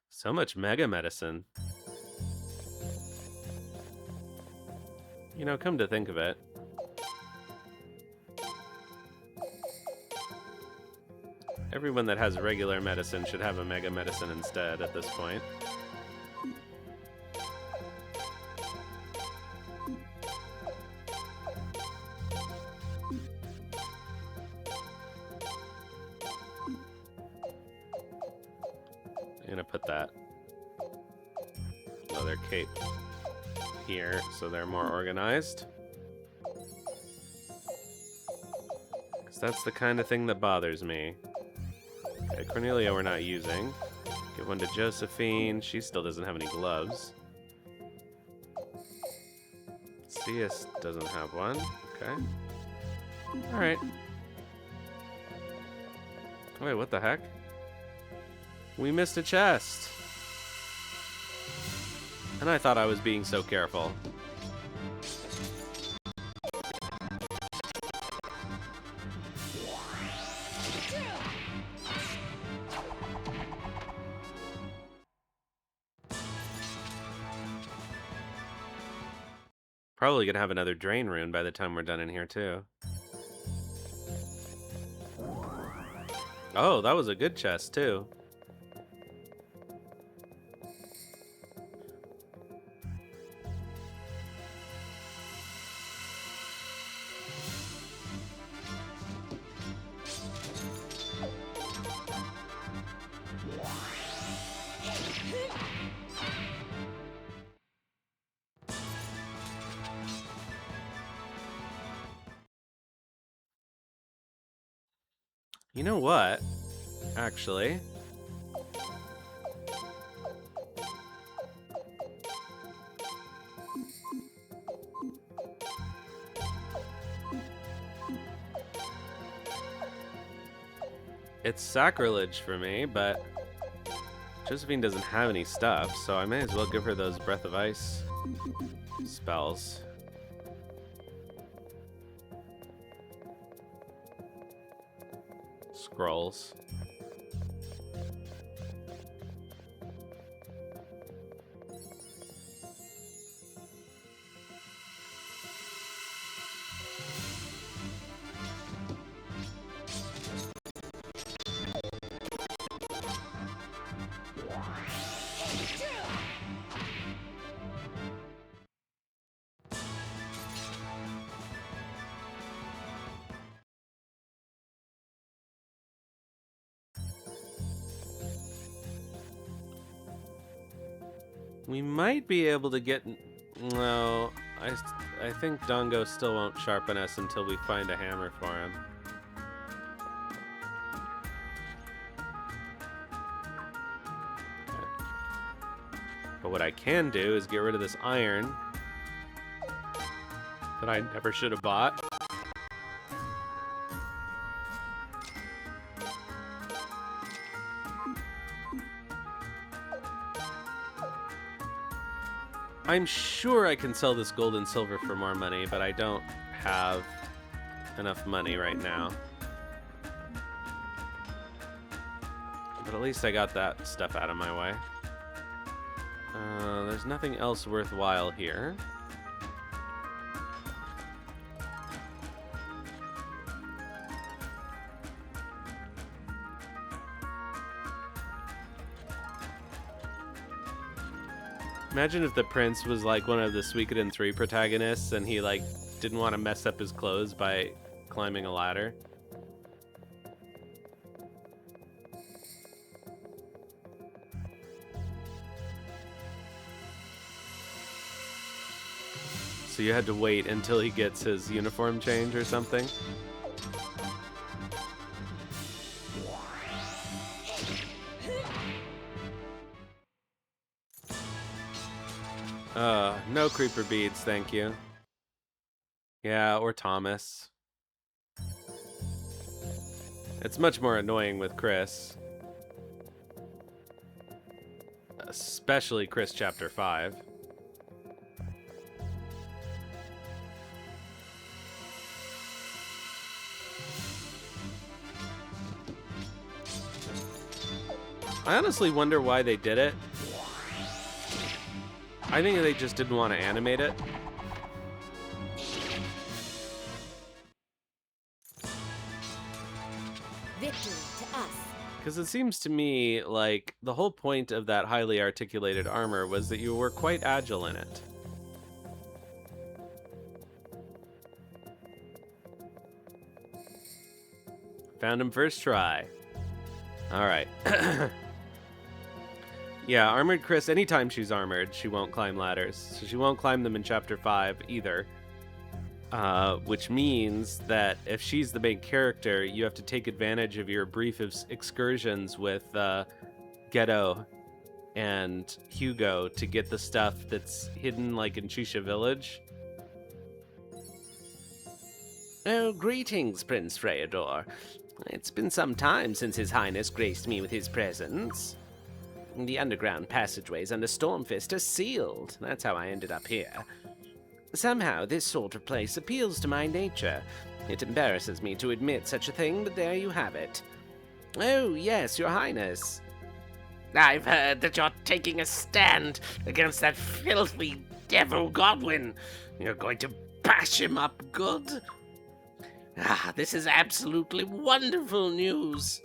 So much mega medicine. You know, come to think of it, everyone that has regular medicine should have a mega medicine instead at this point. I'm gonna put that leather cape here so they're more organized. Because that's the kind of thing that bothers me. Okay, Cornelia we're not using. Give one to Josephine. She still doesn't have any gloves. Cius doesn't have one. Okay. Alright. Wait, what the heck? We missed a chest. And I thought I was being so careful. Probably gonna have another drain rune by the time we're done in here too. Oh, that was a good chest, too. You know what? Actually, it's sacrilege for me, but Josephine doesn't have any stuff, so I may as well give her those Breath of Ice spells. Scrolls. We might be able to get... No, I think Dongo still won't sharpen us until we find a hammer for him. But what I can do is get rid of this iron that I never should have bought. I'm sure I can sell this gold and silver for more money, but I don't have enough money right now. But at least I got that stuff out of my way. There's nothing else worthwhile here. Imagine if the prince was like one of the Suikoden 3 protagonists and he like didn't want to mess up his clothes by climbing a ladder. So you had to wait until he gets his uniform change or something? No creeper beads, thank you. Yeah, or Thomas. It's much more annoying with Chris. Especially Chris Chapter 5. I honestly wonder why they did it. I think they just didn't want to animate it. Victory to us. Because it seems to me like the whole point of that highly articulated armor was that you were quite agile in it. Found him first try. Alright. Yeah, Armored Chris, anytime she's armored, she won't climb ladders. So she won't climb them in Chapter 5 either. Which means that if she's the main character, you have to take advantage of your brief excursions with Ghetto and Hugo to get the stuff that's hidden like in Shisha Village. Oh, greetings, Prince Freydor. It's been some time since His Highness graced me with his presence. The underground passageways under Stormfist are sealed. That's how I ended up here. Somehow, this sort of place appeals to my nature. It embarrasses me to admit such a thing, but there you have it. Oh, yes, Your Highness. I've heard that you're taking a stand against that filthy devil Godwin. You're going to bash him up good? Ah, this is absolutely wonderful news.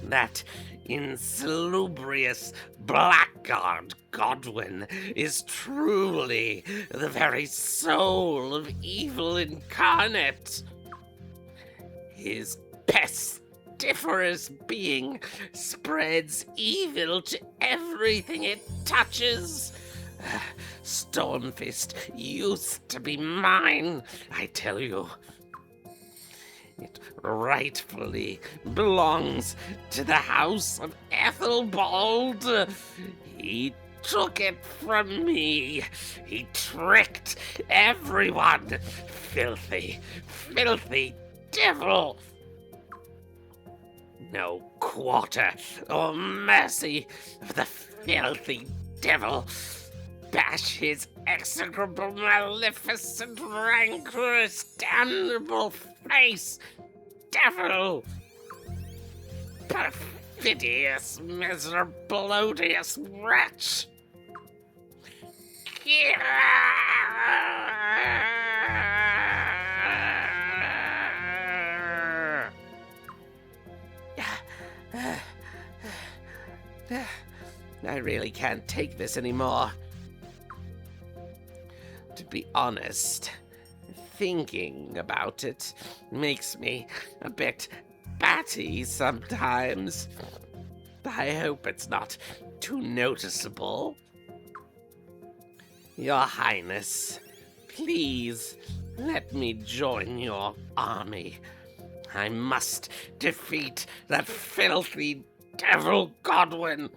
That insalubrious blackguard Godwin is truly the very soul of evil incarnate. His pestiferous being spreads evil to everything it touches. Stormfist used to be mine, I tell you. It rightfully belongs to the house of Ethelbald. He took it from me. He tricked everyone. Filthy, filthy devil. No quarter or mercy for the filthy devil. Bash his execrable, maleficent, rancorous, damnable face. Devil! Perfidious, miserable, odious wretch! I really can't take this anymore. To be honest, thinking about it makes me a bit batty sometimes. I hope it's not too noticeable. Your Highness, please let me join your army. I must defeat that filthy devil Godwin.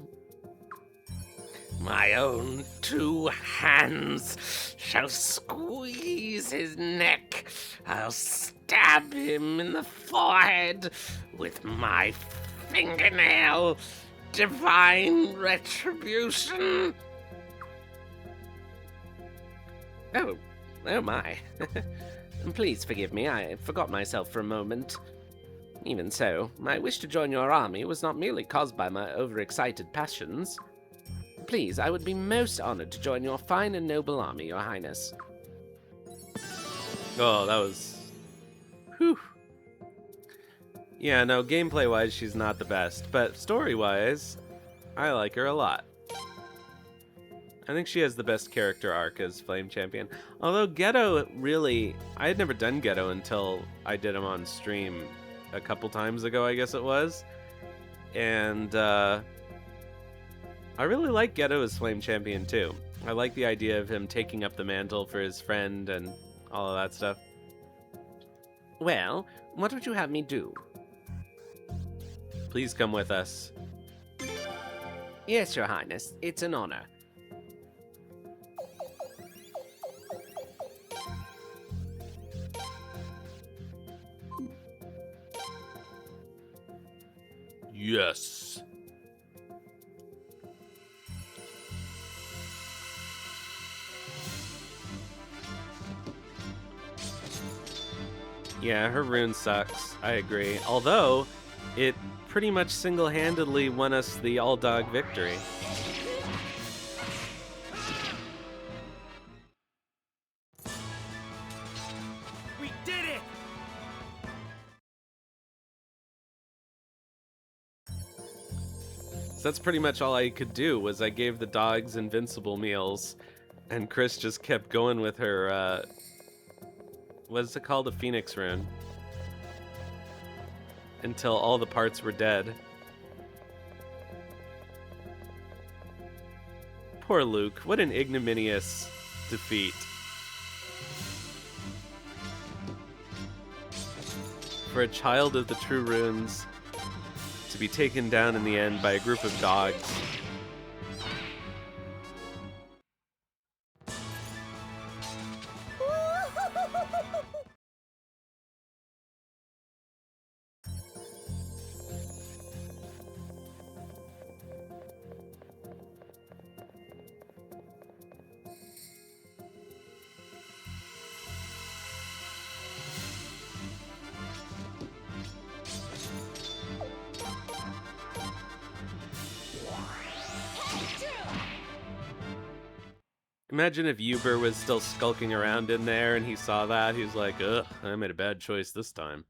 My own 2 hands shall squeeze his neck. I'll stab him in the forehead with my fingernail. Divine retribution. Oh my. Please forgive me, I forgot myself for a moment. Even so, my wish to join your army was not merely caused by my overexcited passions. Please, I would be most honored to join your fine and noble army, Your Highness. Oh, that was... Whew. Yeah, no, gameplay-wise, she's not the best, but story-wise, I like her a lot. I think she has the best character arc as Flame Champion. Although Ghetto really... I had never done Ghetto until I did him on stream a couple times ago, I guess it was. And, I really like Ghetto as Flame Champion, too. I like the idea of him taking up the mantle for his friend and all of that stuff. Well, what would you have me do? Please come with us. Yes, Your Highness. It's an honor. Yes. Yeah, her rune sucks. I agree. Although, it pretty much single-handedly won us the all-dog victory. We did it! So that's pretty much all I could do, was I gave the dogs invincible meals, and Chris just kept going with her, what is it called? A Phoenix rune. Until all the parts were dead. Poor Luke, what an ignominious defeat. For a child of the true runes to be taken down in the end by a group of dogs. Imagine if Uber was still skulking around in there and he saw that. He's like, ugh, I made a bad choice this time.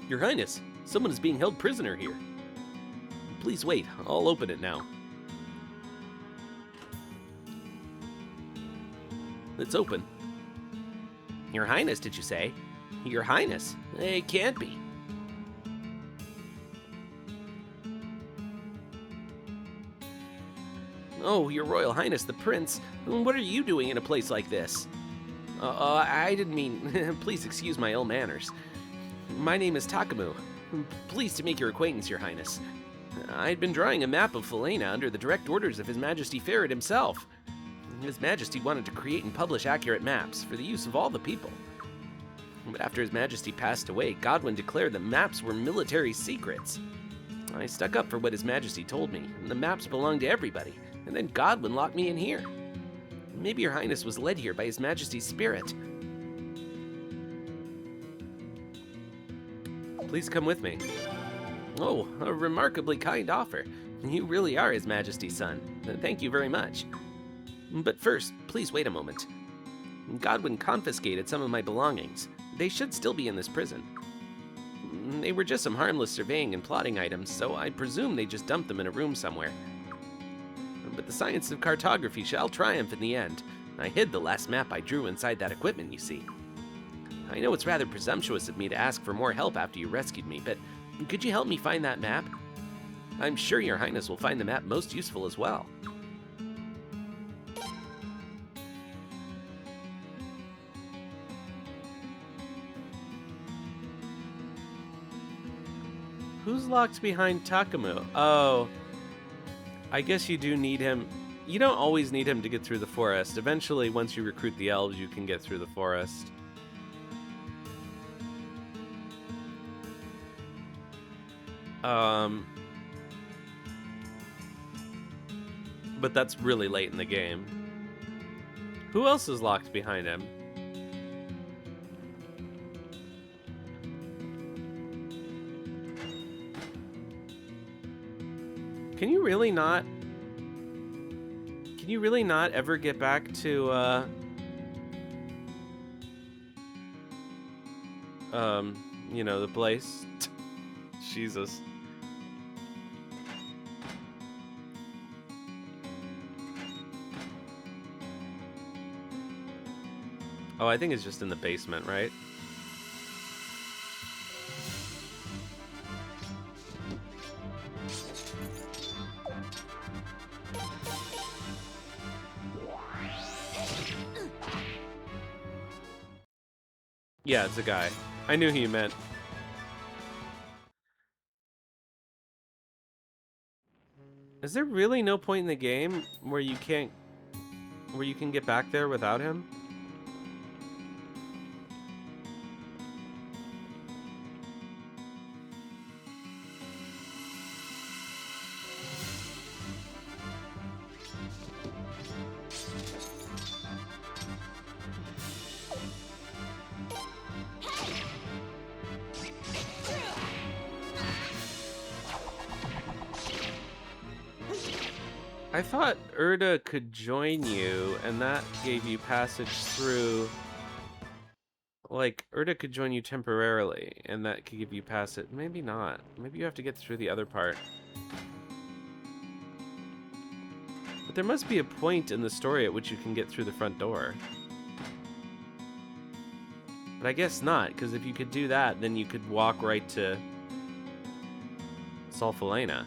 Your Highness, someone is being held prisoner here. Please wait, I'll open it now. It's open. Your Highness, did you say? Your Highness? It can't be. Oh, Your Royal Highness, the Prince. What are you doing in a place like this? I didn't mean... Please excuse my ill manners. My name is Takamu. Pleased to make your acquaintance, Your Highness. I'd been drawing a map of Falena under the direct orders of His Majesty Ferret himself. His Majesty wanted to create and publish accurate maps for the use of all the people. But after His Majesty passed away, Godwin declared the maps were military secrets. I stuck up for what His Majesty told me, and the maps belonged to everybody, and then Godwin locked me in here. Maybe Your Highness was led here by His Majesty's spirit. Please come with me. Oh, a remarkably kind offer. You really are His Majesty's son. Thank you very much. But first, please wait a moment. Godwin confiscated some of my belongings. They should still be in this prison. They were just some harmless surveying and plotting items, so I presume they just dumped them in a room somewhere. But the science of cartography shall triumph in the end. I hid the last map I drew inside that equipment, you see. I know it's rather presumptuous of me to ask for more help after you rescued me, but could you help me find that map? I'm sure Your Highness will find the map most useful as well. Who's locked behind Takamu? Oh, I guess you do need him. You don't always need him to get through the forest. Eventually, once you recruit the elves, you can get through the forest. But that's really late in the game. Who else is locked behind him? Can you really not ever get back to, you know, the place? Jesus. Oh, I think it's just in the basement, right? Yeah, it's a guy. I knew who you meant. Is there really no point in the game where you can get back there without him? I thought Erda could join you, and that gave you passage through... Like, Erda could join you temporarily, and that could give you passage... Maybe not. Maybe you have to get through the other part. But there must be a point in the story at which you can get through the front door. But I guess not, because if you could do that, then you could walk right to... Solfalena.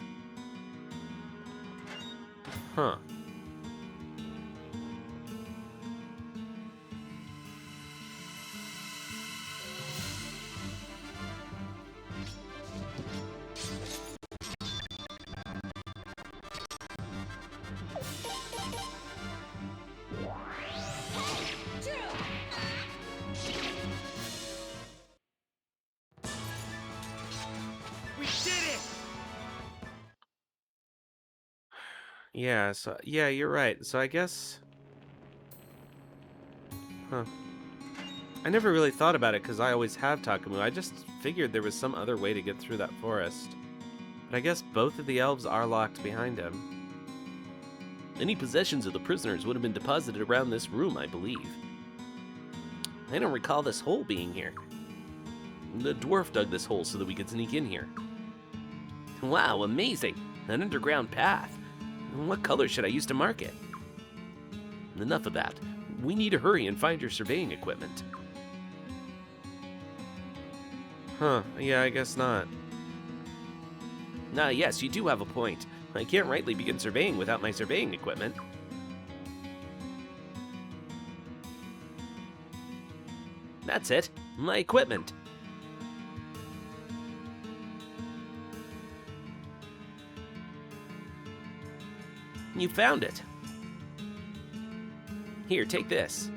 Huh. Yeah, so, yeah, you're right. So I guess... Huh. I never really thought about it because I always have Takamu. I just figured there was some other way to get through that forest. But I guess both of the elves are locked behind him. Any possessions of the prisoners would have been deposited around this room, I believe. I don't recall this hole being here. The dwarf dug this hole so that we could sneak in here. Wow, amazing! An underground path. What color should I use to mark it? Enough of that. We need to hurry and find your surveying equipment. Huh, yeah, I guess not. Yes, you do have a point. I can't rightly begin surveying without my surveying equipment. That's it, my equipment. You found it. Here, take this.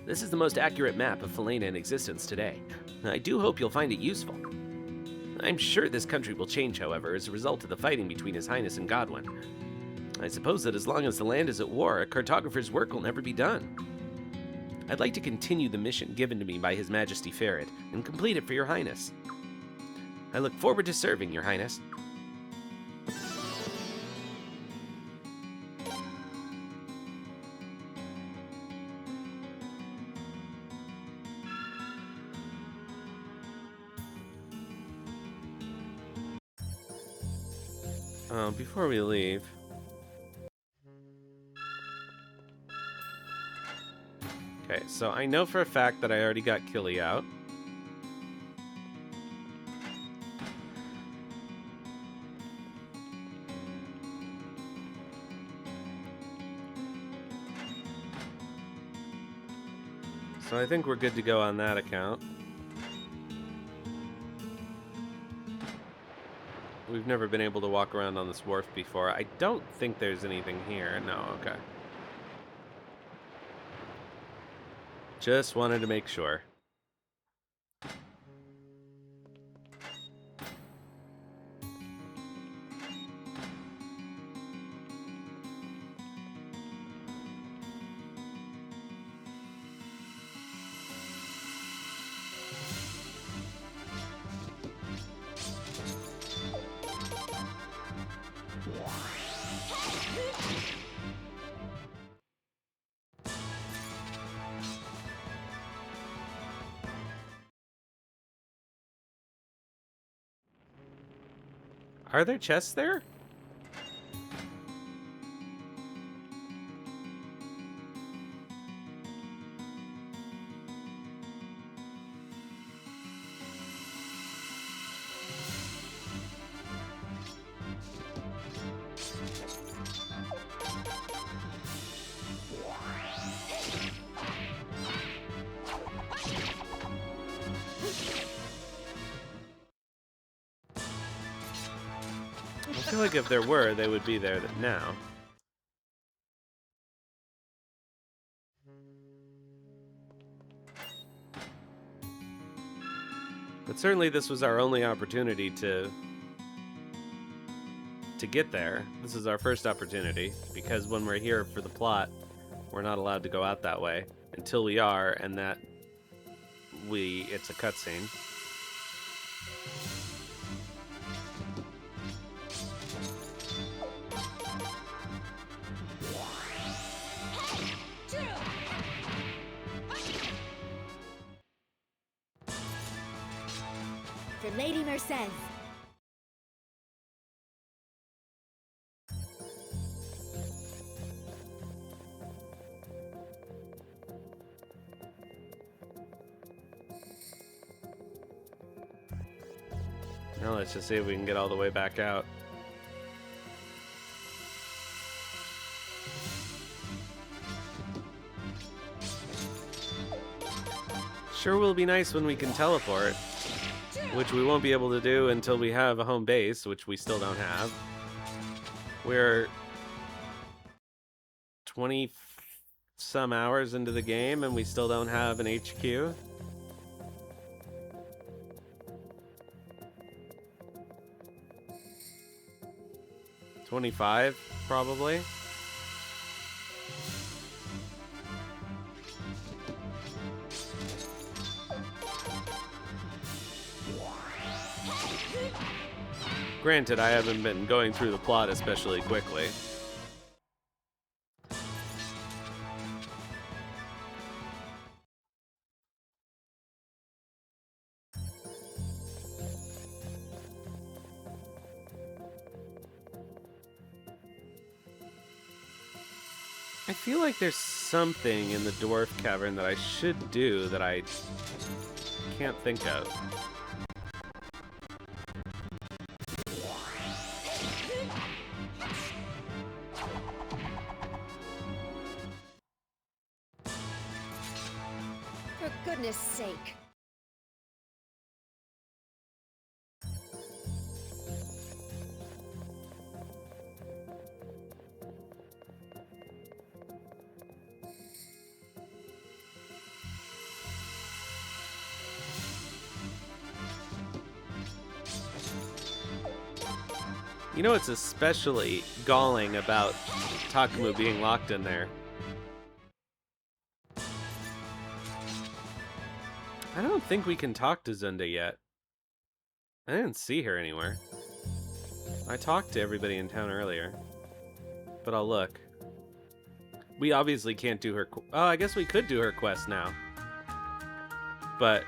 This is the most accurate map of Felena in existence today. I do hope you'll find it useful. I'm sure this country will change, however, as a result of the fighting between His Highness and Godwin. I suppose that as long as the land is at war, a cartographer's work will never be done. I'd like to continue the mission given to me by His Majesty Ferret and complete it for Your Highness. I look forward to serving, Your Highness. Before we leave, okay, so I know for a fact that I already got Killy out. So I think we're good to go on that account. We've never been able to walk around on this wharf before. I don't think there's anything here. No, okay. Just wanted to make sure. Are there chests there? I feel like if there were, they would be there now. But certainly this was our only opportunity to get there. This is our first opportunity, because when we're here for the plot, we're not allowed to go out that way until we are, and that it's a cutscene. For Lady Merced. Now let's just see if we can get all the way back out. Sure will be nice when we can teleport, which we won't be able to do until we have a home base, which we still don't have. We're 20 some hours into the game and we still don't have an HQ. $25, probably. Granted, I haven't been going through the plot especially quickly. I feel like there's something in the dwarf cavern that I should do that I can't think of. For goodness sake. You know what's especially galling about Takamu being locked in there? I don't think we can talk to Zunda yet. I didn't see her anywhere. I talked to everybody in town earlier. But I'll look. We obviously can't do her... Oh, I guess we could do her quest now. But...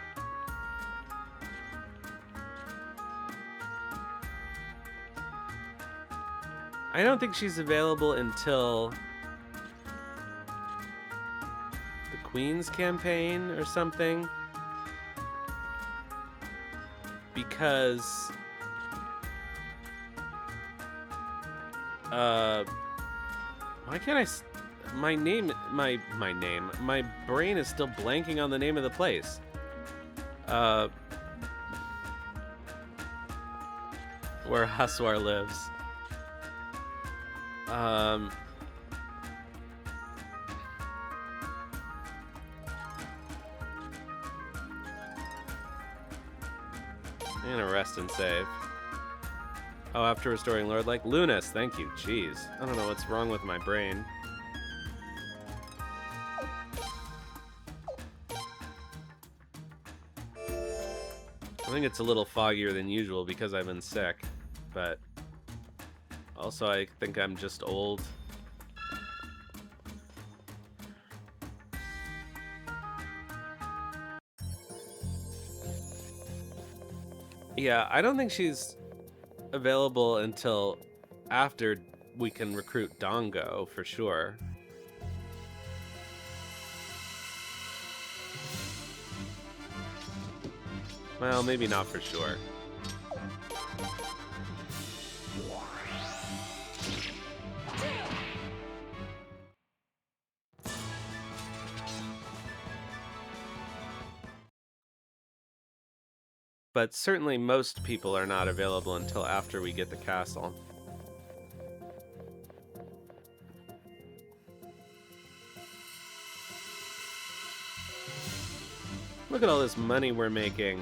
I don't think she's available until... the Queen's campaign or something. Because... why can't I... My brain is still blanking on the name of the place. Where Haswar lives. I'm gonna rest and save. Oh, after restoring Lord Lake? Lunas, thank you. Jeez. I don't know what's wrong with my brain. I think it's a little foggier than usual because I've been sick, but also I think I'm just old. Yeah, I don't think she's available until after we can recruit Dongo, for sure. Well, maybe not for sure. But certainly most people are not available until after we get the castle. Look at all this money we're making.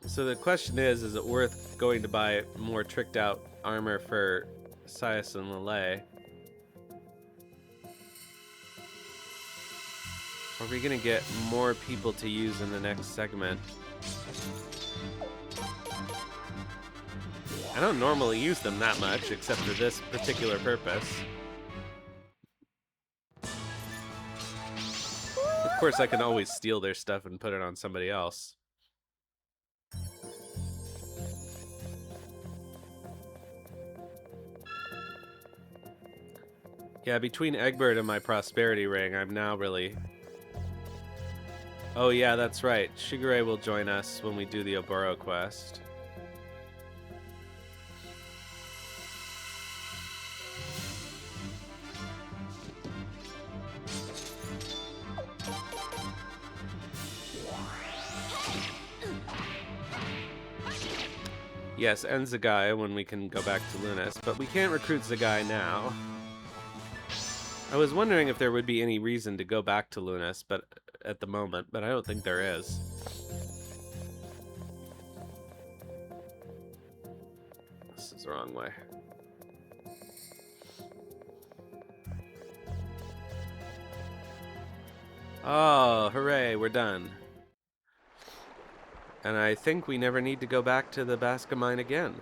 So the question is it worth going to buy more tricked out armor for Sias and Lele? Are we gonna get more people to use in the next segment? I don't normally use them that much, except for this particular purpose. Of course, I can always steal their stuff and put it on somebody else. Yeah, between Egbert and my prosperity ring, I'm now really... Oh yeah, that's right. Shigure will join us when we do the Oboro quest. Yes, and Zagai when we can go back to Lunas, but we can't recruit Zagai now. I was wondering if there would be any reason to go back to Lunas, but at the moment, but I don't think there is. This is the wrong way. Oh, hooray, we're done. And I think we never need to go back to the Baska mine again.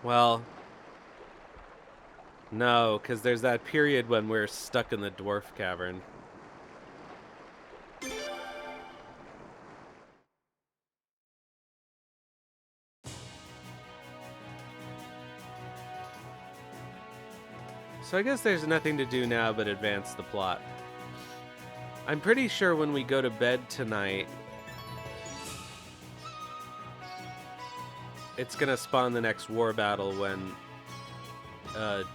Well, No, because there's that period when we're stuck in the dwarf cavern. So I guess there's nothing to do now but advance the plot. I'm pretty sure when we go to bed tonight, it's gonna spawn the next war battle when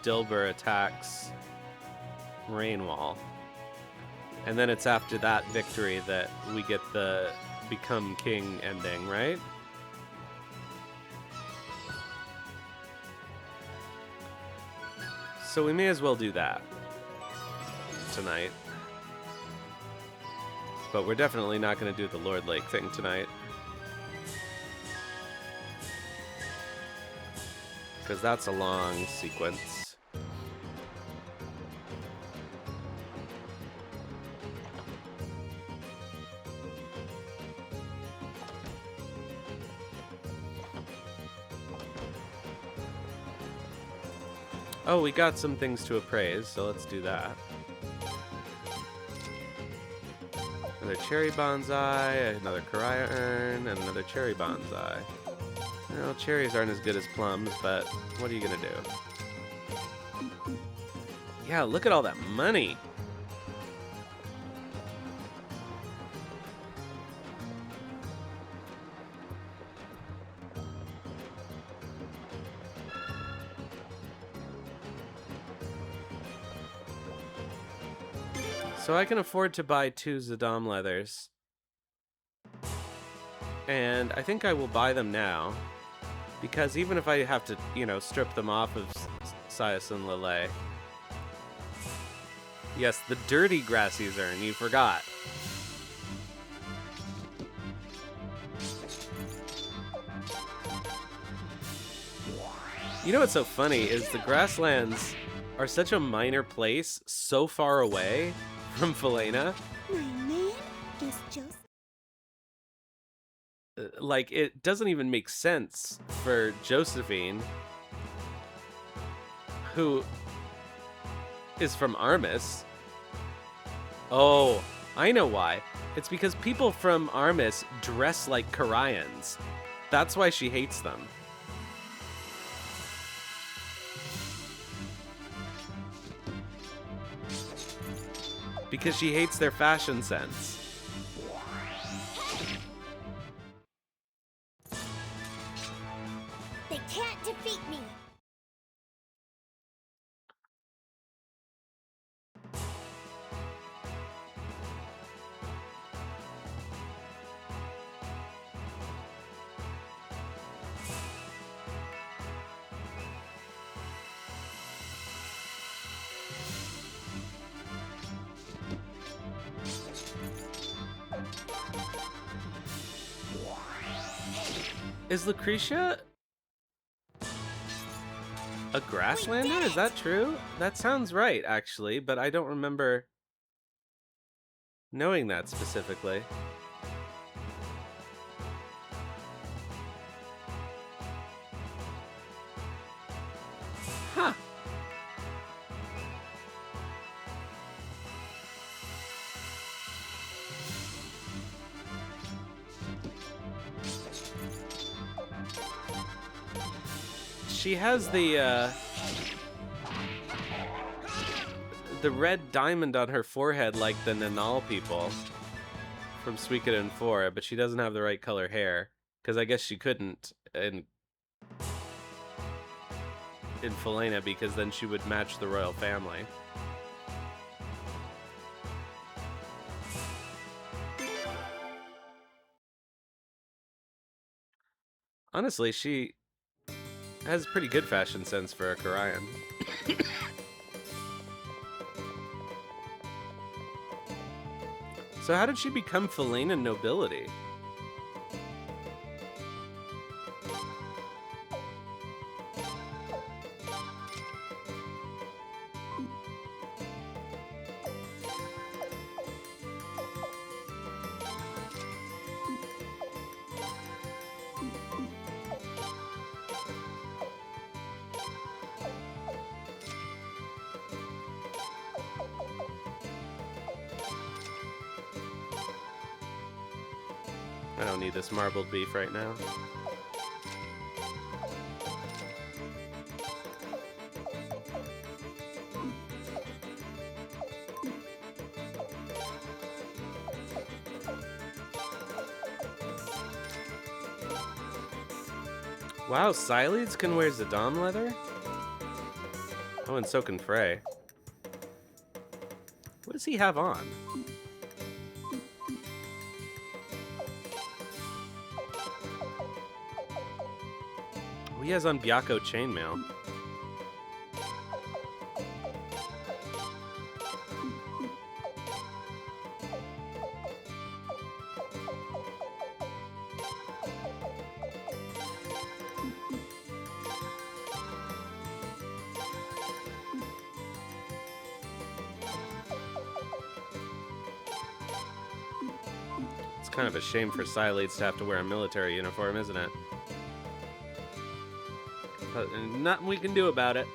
Dilber attacks Rainwall. And then it's after that victory that we get the Become King ending, right? So we may as well do that tonight. But we're definitely not going to do the Lord Lake thing tonight. Because that's a long sequence. Oh, we got some things to appraise, so let's do that. Another cherry bonsai, another Karaya urn, and another cherry bonsai. Well, cherries aren't as good as plums, but what are you gonna do? Yeah, look at all that money! So I can afford to buy 2 Zadam leathers. And I think I will buy them now. Because even if I have to, you know, strip them off of Sias and Lele. Yes, the dirty grassy urn, you forgot. You know what's so funny is the grasslands are such a minor place, so far away from Felena. My name is Joseph. Like, it doesn't even make sense for Josephine, who is from Armis. Oh, I know why. It's because people from Armis dress like Karayans. That's why she hates them. Because she hates their fashion sense. They can't defeat me. Is Lucretia a Grasslander? Is that true? That sounds right, actually, but I don't remember knowing that specifically. Huh. She has the red diamond on her forehead like the Nanal people from Suikoden 4, but she doesn't have the right color hair. Because I guess she couldn't in Felena, because then she would match the royal family. Honestly, she has pretty good fashion sense for a Karayan. So how did she become Felena nobility? I don't need this marbled beef right now. Wow, Sileeds can wear Zidane leather? Oh, and so can Frey. What does he have on? Oh, he has on Byakko chainmail. Kind of a shame for Sileeds to have to wear a military uniform, isn't it? But nothing we can do about it.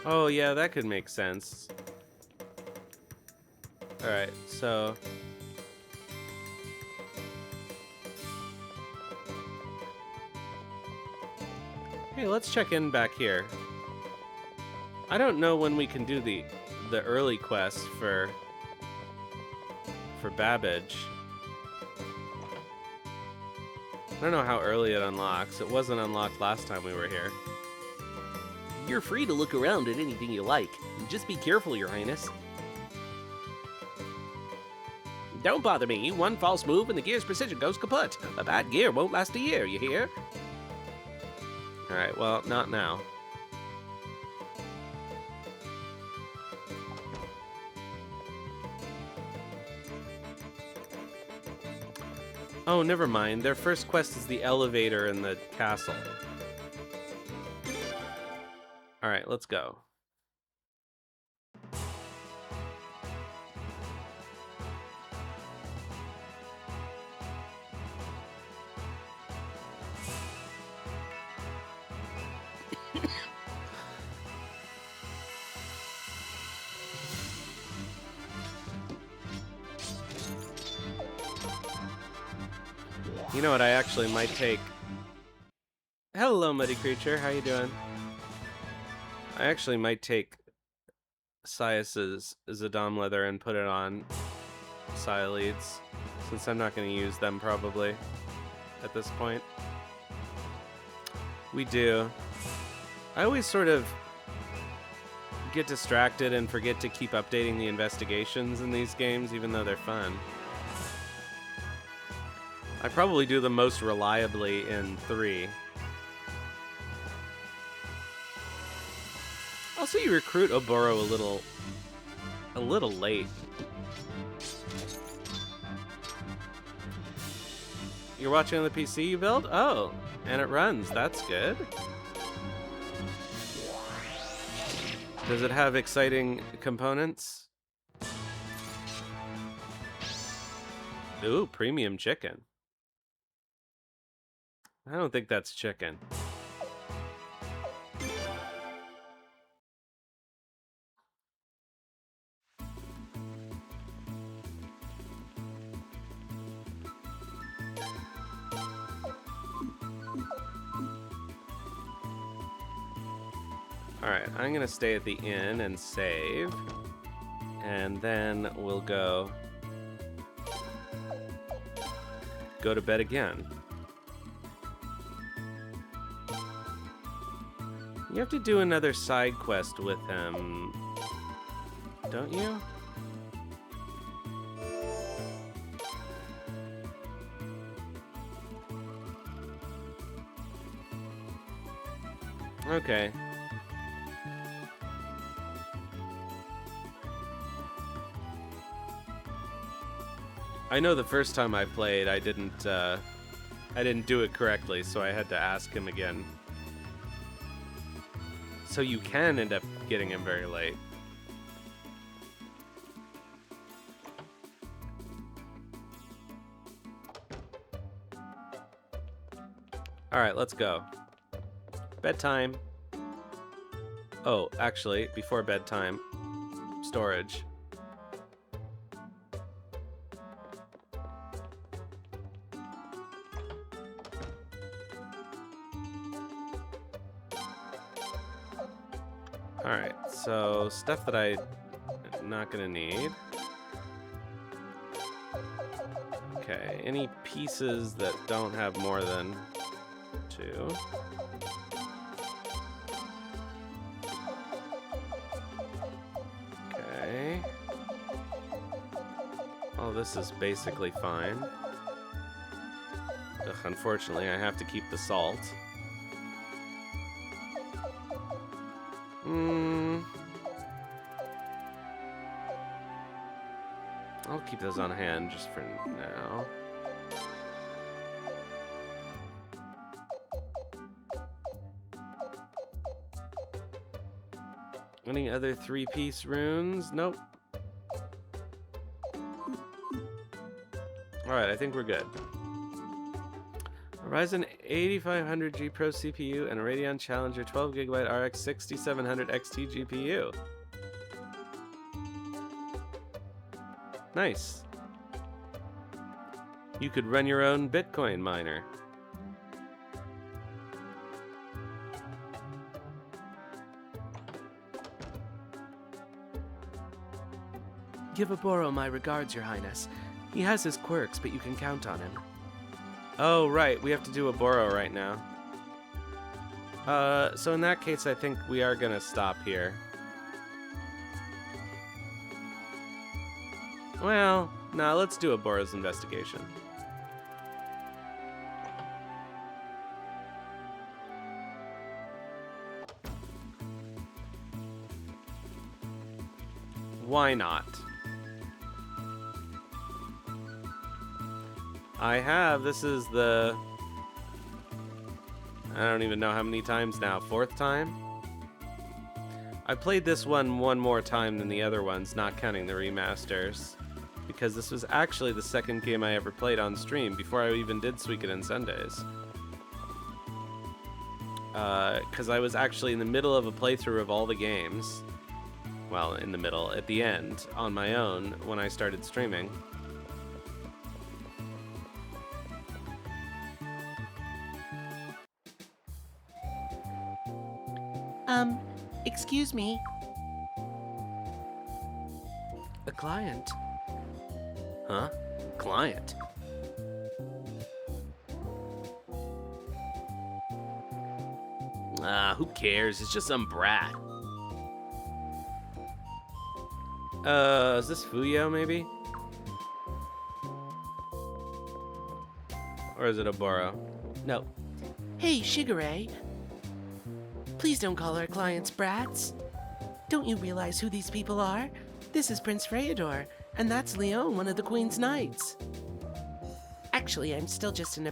Oh, yeah, that could make sense. Alright, so... Hey, let's check in back here. I don't know when we can do the early quest for Babbage. I don't know how early it unlocks. It wasn't unlocked last time we were here. You're free to look around at anything you like. Just be careful, Your Highness. Don't bother me. One false move and the gear's precision goes kaput. A bad gear won't last a year, you hear? Alright, well, not now. Oh, never mind. Their first quest is the elevator in the castle. Alright, let's go. You know what, I actually might take... Hello, muddy creature, how you doing? I actually might take Sias's Zidane leather and put it on Sileeds, since I'm not going to use them probably at this point. We do. I always sort of get distracted and forget to keep updating the investigations in these games, even though they're fun. I probably do them most reliably in 3. Also, you recruit Oboro a little late. You're watching on the PC you build? Oh, and it runs. That's good. Does it have exciting components? Ooh, premium chicken. I don't think that's chicken. Alright, I'm gonna stay at the inn and save. And then we'll go to bed again. You have to do another side quest with him, don't you? Okay. I know the first time I played, I didn't do it correctly, so I had to ask him again. So you can end up getting him very late. Alright, let's go. Bedtime. Oh, actually, before bedtime, storage. Alright, so stuff that I'm not gonna need. Okay, any pieces that don't have more than 2. Okay. Oh, this is basically fine. Ugh, unfortunately, I have to keep the salt. I'll keep those on hand just for now. Any other 3-piece runes? Nope. Alright, I think we're good. A Ryzen 8500G Pro CPU and a Radeon Challenger 12GB RX 6700 XT GPU. Nice. You could run your own Bitcoin miner. Give Oboro my regards, Your Highness. He has his quirks, but you can count on him. Oh, right. We have to do Oboro right now. So in that case, I think we are gonna stop here. Well, no, let's do Oboro's investigation. Why not? This is the... I don't even know how many times now. 4th time? I played this one more time than the other ones, not counting the remasters. Because this was actually the second game I ever played on stream, before I even did Suikoden Sundays. Because I was actually in the middle of a playthrough of all the games. Well, in the middle, at the end, on my own, when I started streaming. Excuse me. A client. Huh? Client? Who cares? It's just some brat. Is this Fuyo, maybe? Or is it Oboro? No. Hey, Shigure. Please don't call our clients brats. Don't you realize who these people are? This is Prince Freydor, and that's Leon, one of the Queen's Knights. Actually, I'm still just an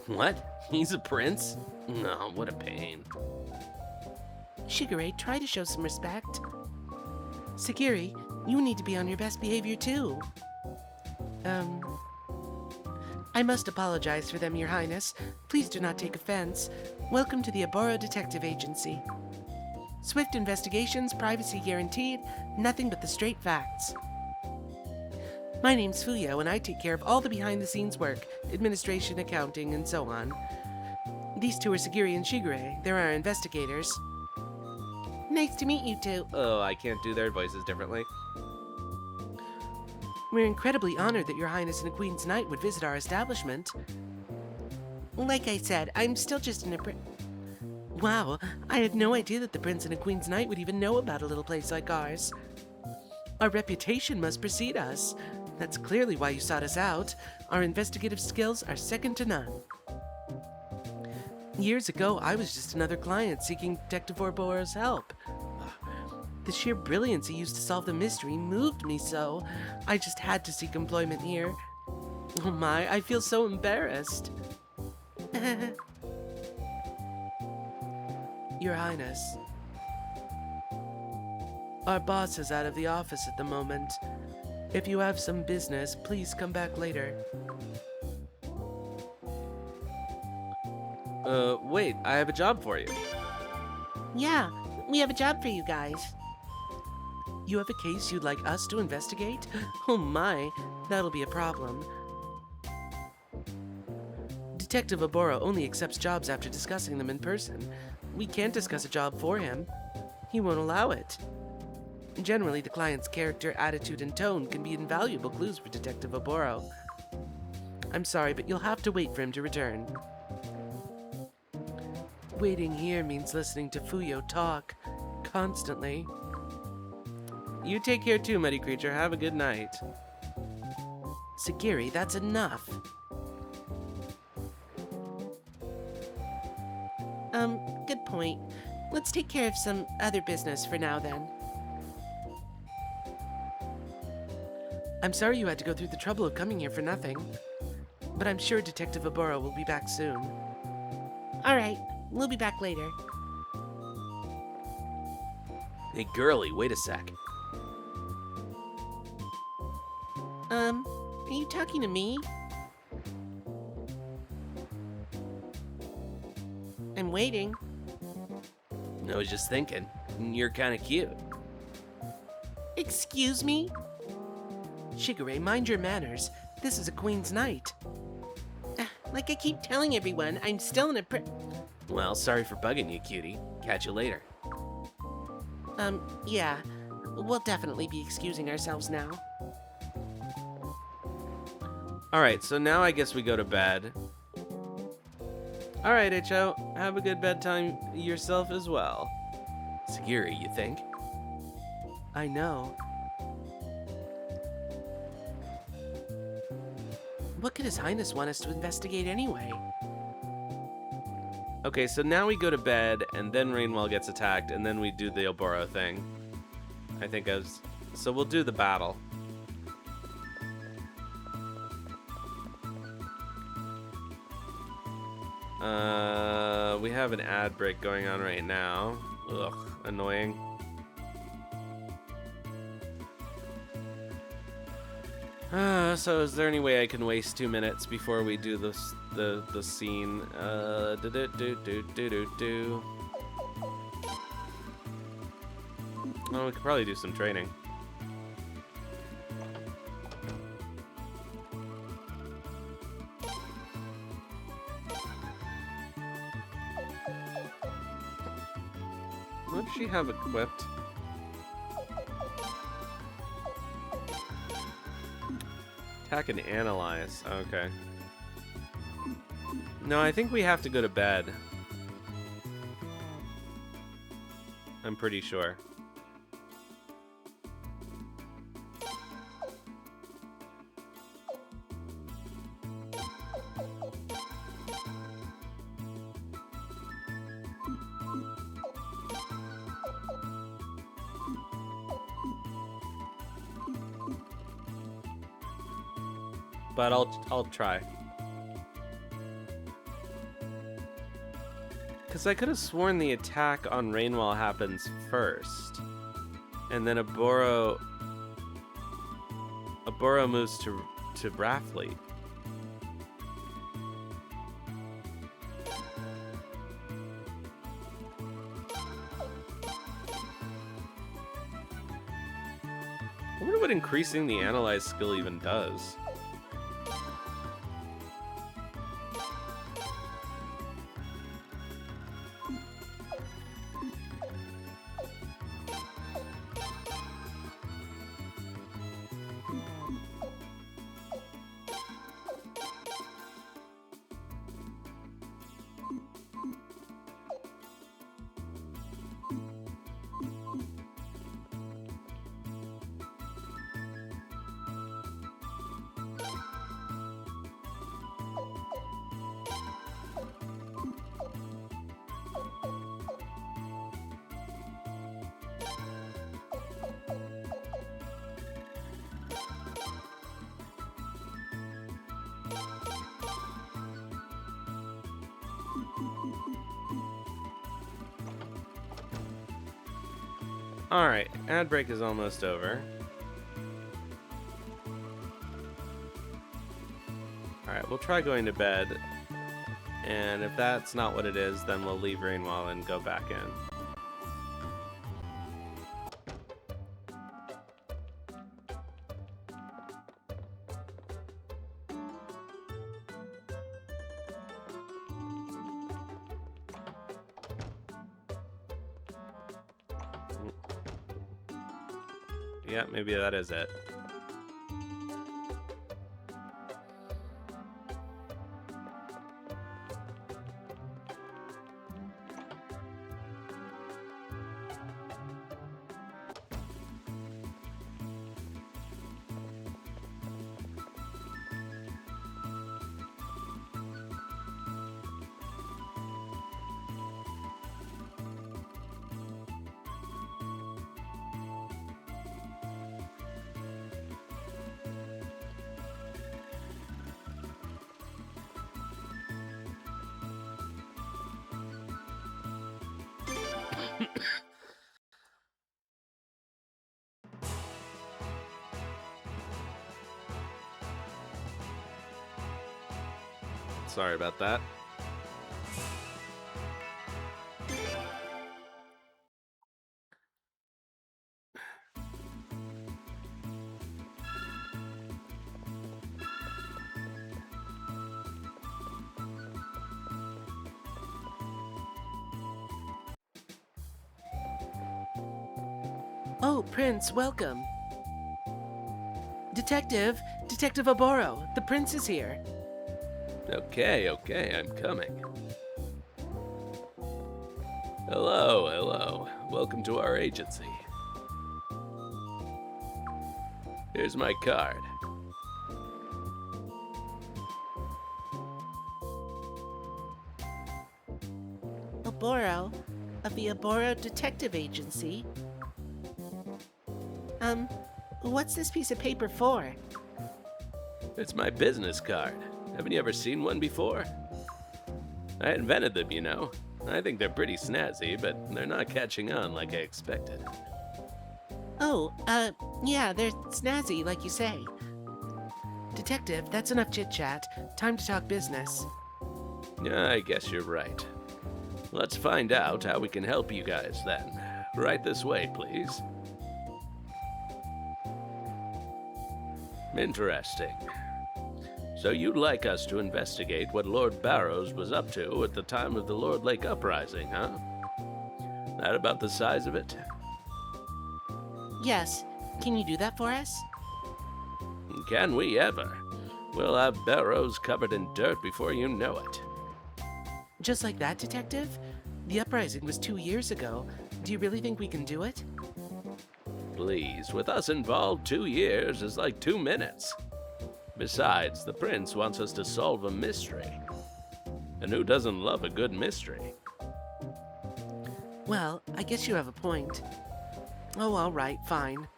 What? He's a prince? No, what a pain. Shigure, try to show some respect. Sagiri, you need to be on your best behavior too. I must apologize for them, Your Highness. Please do not take offense. Welcome to the Oboro Detective Agency. Swift investigations, privacy guaranteed, nothing but the straight facts. My name's Fuyo, and I take care of all the behind-the-scenes work, administration, accounting, and so on. These two are Sagiri and Shigure. They're our investigators. Nice to meet you two. Oh, I can't do their voices differently. We're incredibly honored that Your Highness and a Queen's Knight would visit our establishment. Like I said, I'm still just an Wow, I had no idea that the Prince and a Queen's Knight would even know about a little place like ours. Our reputation must precede us. That's clearly why you sought us out. Our investigative skills are second to none. Years ago, I was just another client seeking Detective Oboro's help. The sheer brilliance he used to solve the mystery moved me so. I just had to seek employment here. Oh my, I feel so embarrassed. Your Highness, Our boss is out of the office at the moment. If you have some business, please come back later. Wait, I have a job for you. Yeah, we have a job for you guys. You have a case you'd like us to investigate? Oh my, that'll be a problem. Detective Oboro only accepts jobs after discussing them in person. We can't discuss a job for him. He won't allow it. Generally, the client's character, attitude, and tone can be invaluable clues for Detective Oboro. I'm sorry, but you'll have to wait for him to return. Waiting here means listening to Fuyo talk constantly. You take care too, Muddy Creature. Have a good night. Sagiri, that's enough. Good point. Let's take care of some other business for now then. I'm sorry you had to go through the trouble of coming here for nothing. But I'm sure Detective Oboro will be back soon. Alright, we'll be back later. Hey, girlie, wait a sec. Are you talking to me? I'm waiting. I was just thinking, you're kind of cute. Excuse me? Shigure, mind your manners. This is a queen's night. Like I keep telling everyone, I'm still in a Well, sorry for bugging you, cutie. Catch you later. Yeah. We'll definitely be excusing ourselves now. Alright, so now I guess we go to bed. Alright, H.O., have a good bedtime yourself as well. Sagiri, you think? I know. What could His Highness want us to investigate anyway? Okay, so now we go to bed, and then Rainwell gets attacked, and then we do the Oboro thing. I think as... So we'll do the battle. We have an ad break going on right now. Ugh, annoying. So is there any way I can waste 2 minutes before we do this, the scene? Oh, we could probably do some training. What does she have equipped? Attack and analyze. Okay. No, I think we have to go to bed. I'm pretty sure. But I'll try. Because I could have sworn the attack on Rainwell happens first. And then Oboro moves to Raftfleet. I wonder what increasing the analyze skill even does. Alright, ad break is almost over. Alright, we'll try going to bed. And if that's not what it is, then we'll leave Rainwall and go back in. Yeah, maybe that is it. Sorry about that. Oh, Prince, welcome. Detective Oboro, the prince is here. Okay, I'm coming. Hello. Welcome to our agency. Here's my card. Oboro, of the Oboro Detective Agency. What's this piece of paper for? It's my business card. Haven't you ever seen one before? I invented them, you know. I think they're pretty snazzy, but they're not catching on like I expected. Oh, yeah, they're snazzy, like you say. Detective, that's enough chit-chat. Time to talk business. Yeah, I guess you're right. Let's find out how we can help you guys then. Right this way, please. Interesting. So you'd like us to investigate what Lord Barrows was up to at the time of the Lord Lake Uprising, huh? That about the size of it? Yes. Can you do that for us? Can we ever? We'll have Barrows covered in dirt before you know it. Just like that, Detective? The uprising was 2 years ago. Do you really think we can do it? Please, with us involved, 2 years is like 2 minutes. Besides, the prince wants us to solve a mystery. And who doesn't love a good mystery? Well, I guess you have a point. Oh, all right, fine.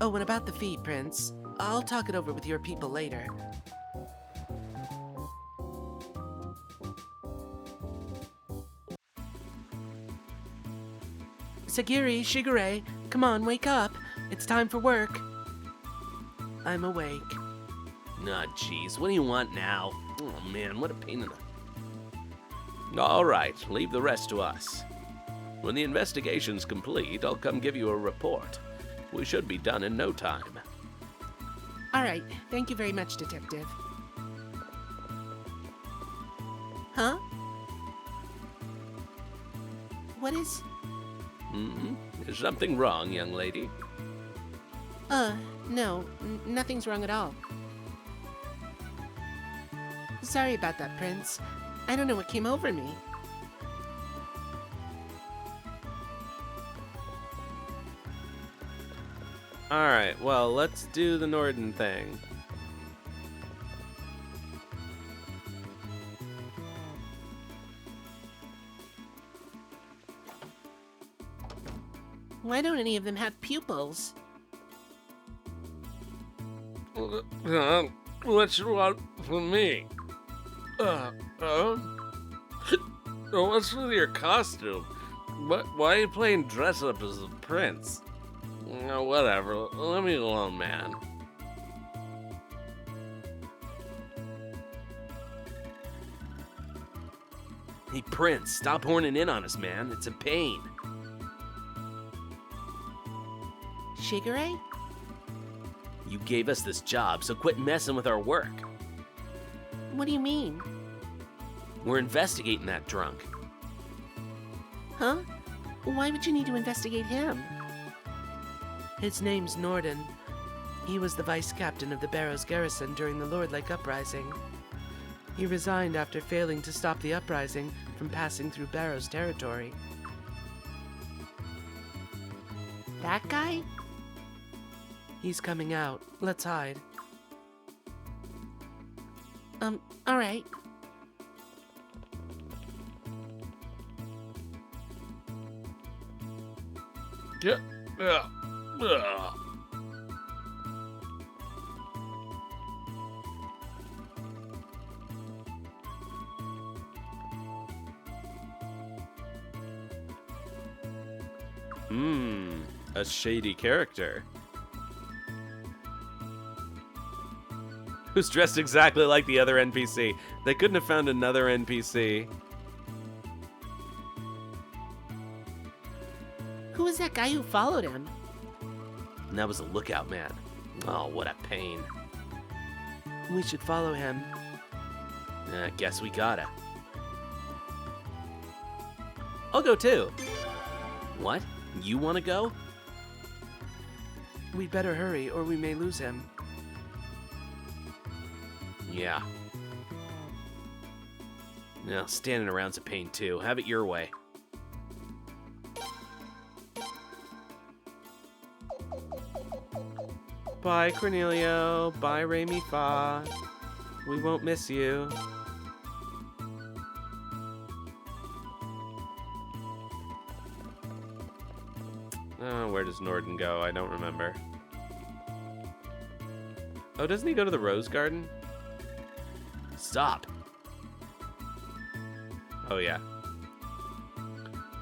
Oh, and about the fee, Prince. I'll talk it over with your people later. Sagiri, Shigure, come on, wake up. It's time for work. I'm awake. Nah, jeez, what do you want now? Oh man, what a pain in the... All right, leave the rest to us. When the investigation's complete, I'll come give you a report. We should be done in no time. All right, thank you very much, Detective. Huh? What is... Is something wrong, young lady? No, nothing's wrong at all. Sorry about that, Prince. I don't know what came over me. Alright, well, let's do the Norden thing. Why don't any of them have pupils? What you want from me? What's with your costume? Why are you playing dress up as the prince? Whatever. Let me alone, man. Hey, Prince, stop horning in on us, man. It's a pain. Shigure? You gave us this job, so quit messing with our work. What do you mean? We're investigating that drunk. Huh? Why would you need to investigate him? His name's Norden. He was the vice captain of the Barrows garrison during the Lord Lake Uprising. He resigned after failing to stop the uprising from passing through Barrows territory. That guy? He's coming out. Let's hide. Alright. Yeah. A shady character. Who's dressed exactly like the other NPC. They couldn't have found another NPC. Who was that guy who followed him? And that was a lookout man. Oh, what a pain. We should follow him. I guess we gotta. I'll go too. What? You wanna go? We'd better hurry or we may lose him. Yeah. No, standing around's a pain too. Have it your way. Bye, Cornelio. Bye, Remy Fa. We won't miss you. Oh, where does Norden go? I don't remember. Oh, doesn't he go to the Rose Garden? Stop. Oh, yeah.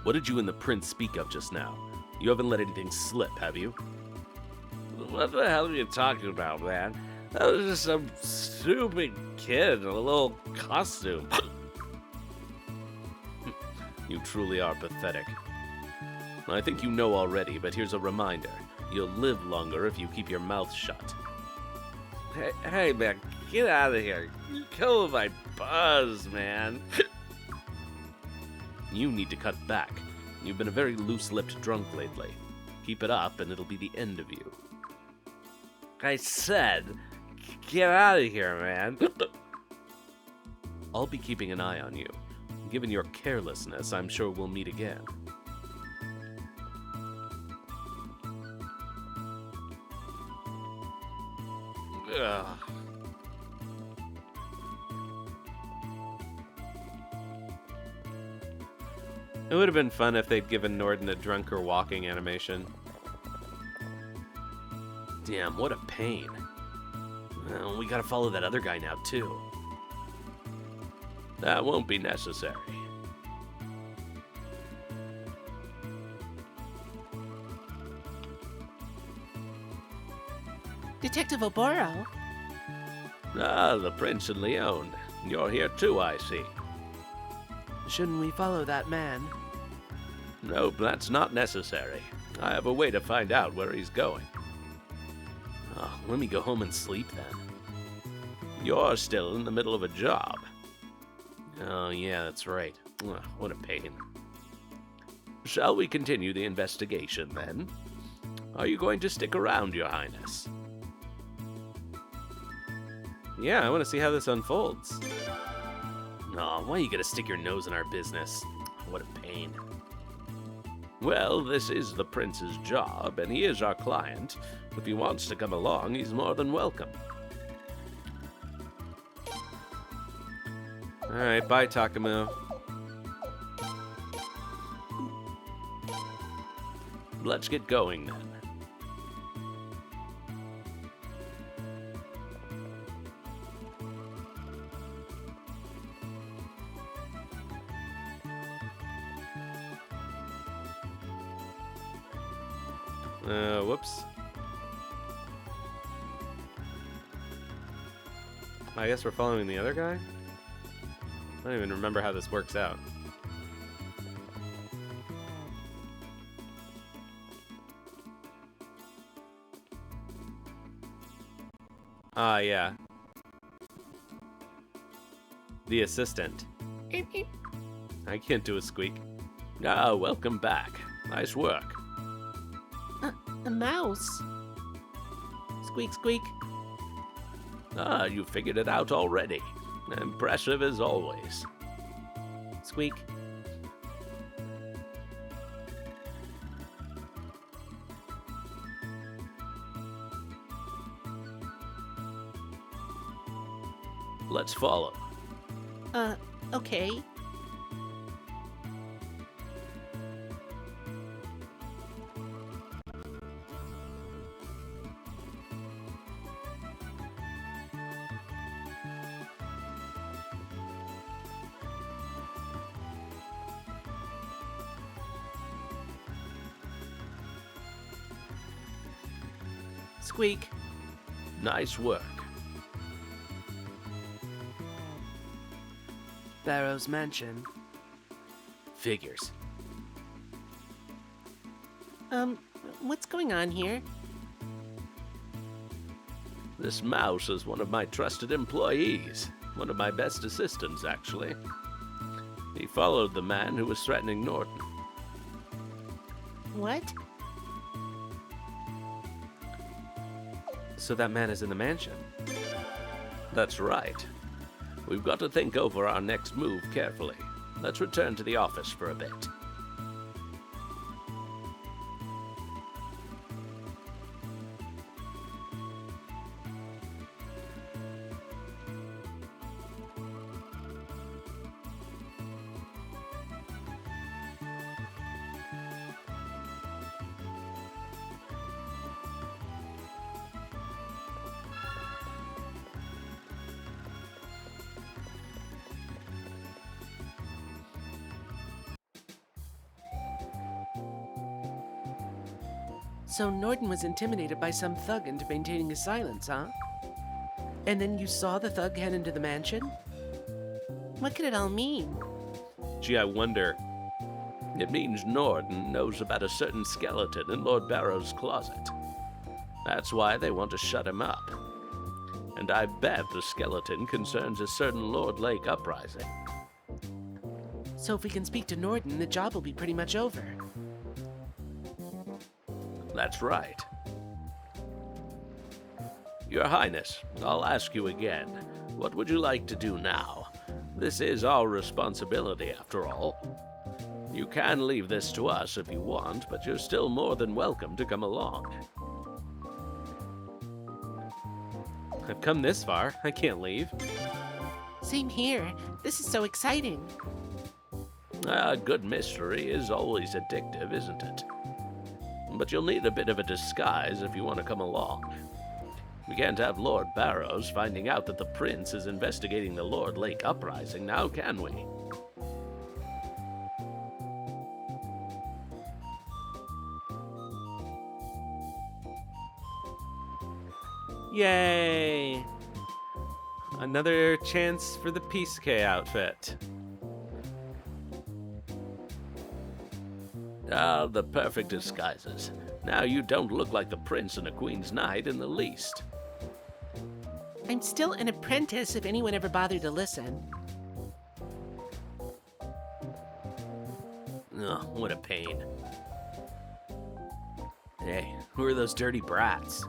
What did you and the prince speak of just now? You haven't let anything slip, have you? What the hell are you talking about, man? That was just some stupid kid in a little costume. You truly are pathetic. I think you know already, but here's a reminder. You'll live longer if you keep your mouth shut. Hey, man, get out of here. You're killing my buzz, man. You need to cut back. You've been a very loose-lipped drunk lately. Keep it up, and it'll be the end of you. I said, get out of here, man. I'll be keeping an eye on you. Given your carelessness, I'm sure we'll meet again. Ugh. It would have been fun if they'd given Norden a drunker walking animation. Damn, what a pain. Well, we gotta follow that other guy now, too. That won't be necessary. Detective Oboro? Ah, the Prince and Leone. You're here too, I see. Shouldn't we follow that man? Nope, that's not necessary. I have a way to find out where he's going. Oh, let me go home and sleep then. You're still in the middle of a job. Oh, yeah, that's right. Ugh, what a pain. Shall we continue the investigation, then? Are you going to stick around, Your Highness? Yeah, I want to see how this unfolds. Oh, why you gotta stick your nose in our business? What a pain. Well, this is the Prince's job, and he is our client. If he wants to come along, he's more than welcome. Alright, bye, Takamu. Let's get going, then. Whoops. I guess we're following the other guy? I don't even remember how this works out. Ah, yeah. The assistant. I can't do a squeak. Ah, welcome back. Nice work. A mouse. Squeak, squeak. Ah, you figured it out already. Impressive as always. Squeak. Let's follow. Okay. Squeak. Nice work. Barrow's mansion. Figures. What's going on here? This mouse is one of my trusted employees. One of my best assistants, actually. He followed the man who was threatening Norden. What? So that man is in the mansion. That's right. We've got to think over our next move carefully. Let's return to the office for a bit. So Norden was intimidated by some thug into maintaining his silence, huh? And then you saw the thug head into the mansion? What could it all mean? Gee, I wonder. It means Norden knows about a certain skeleton in Lord Barrow's closet. That's why they want to shut him up. And I bet the skeleton concerns a certain Lord Lake uprising. So if we can speak to Norden, the job will be pretty much over. That's right. Your Highness, I'll ask you again. What would you like to do now? This is our responsibility, after all. You can leave this to us if you want, but you're still more than welcome to come along. I've come this far. I can't leave. Same here. This is so exciting. A good mystery is always addictive, isn't it? But you'll need a bit of a disguise if you want to come along. We can't have Lord Barrows finding out that the Prince is investigating the Lord Lake uprising now, can we? Yay! Another chance for the Peace K outfit. Ah, the perfect disguises. Now you don't look like the Prince and a Queen's Knight in the least. I'm still an apprentice if anyone ever bothered to listen. Ugh, what a pain. Hey, who are those dirty brats?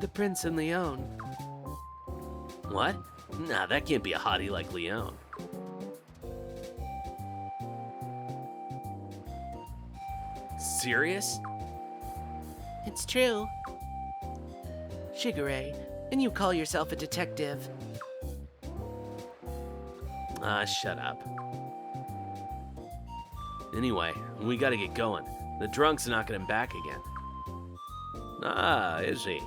The Prince and Leon. What? Nah, that can't be a hottie like Leon. Serious? It's true. Shigure, and you call yourself a detective. Ah, shut up. Anyway, we gotta get going. The drunk's knocking him back again. Ah, is he?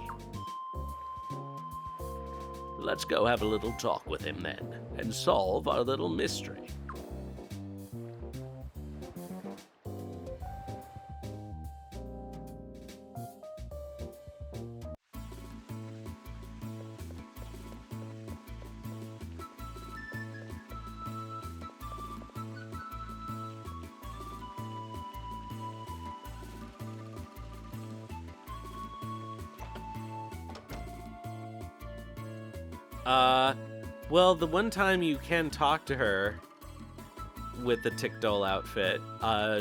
Let's go have a little talk with him then, and solve our little mystery. Well, the one time you can talk to her with the Tick Doll outfit,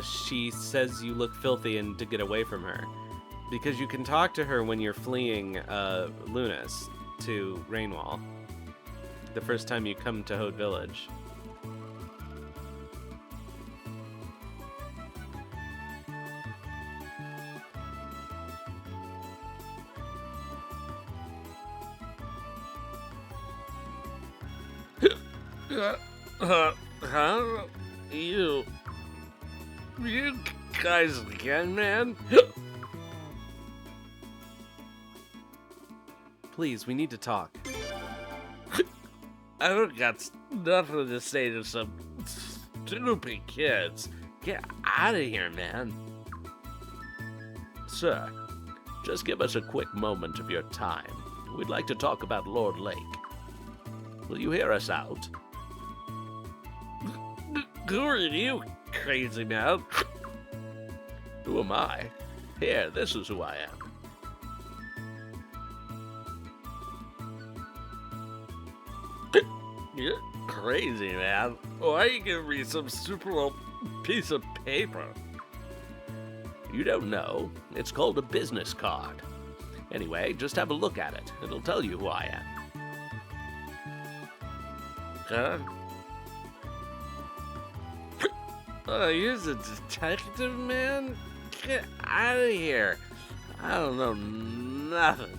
she says you look filthy and to get away from her. Because you can talk to her when you're fleeing Lunas to Rainwall. The first time you come to Hode Village. Huh? You guys again, man? Please, we need to talk. I don't got nothing to say to some stupid kids. Get out of here, man. Sir, just give us a quick moment of your time. We'd like to talk about Lord Lake. Will you hear us out? Who are you, crazy man? Who am I? Here, this is who I am. You're crazy, man. Why you give me some super little piece of paper? You don't know. It's called a business card. Anyway, just have a look at it. It'll tell you who I am. Huh? Oh, you're the detective, man? Get out of here. I don't know nothing.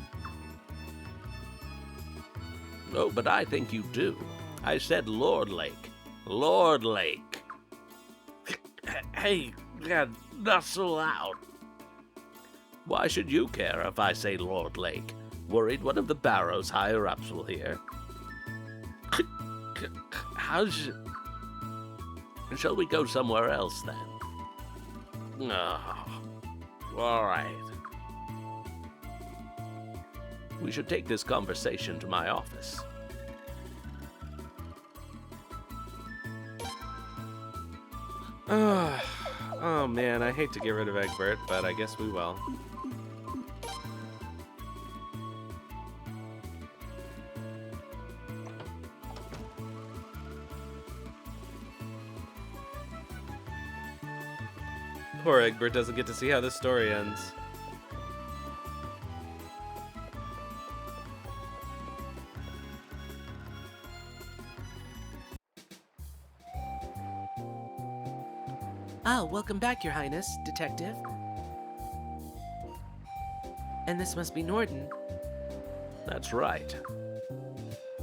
Oh, but I think you do. I said Lord Lake. Lord Lake. Hey, God, not so loud. Why should you care if I say Lord Lake? Worried one of the Barrows higher-ups will hear. How's you... Shall we go somewhere else, then? Oh, all right. We should take this conversation to my office. Oh man, I hate to get rid of Egbert, but I guess we will. Poor Egbert doesn't get to see how this story ends. Ah, welcome back, Your Highness, Detective. And this must be Norden. That's right.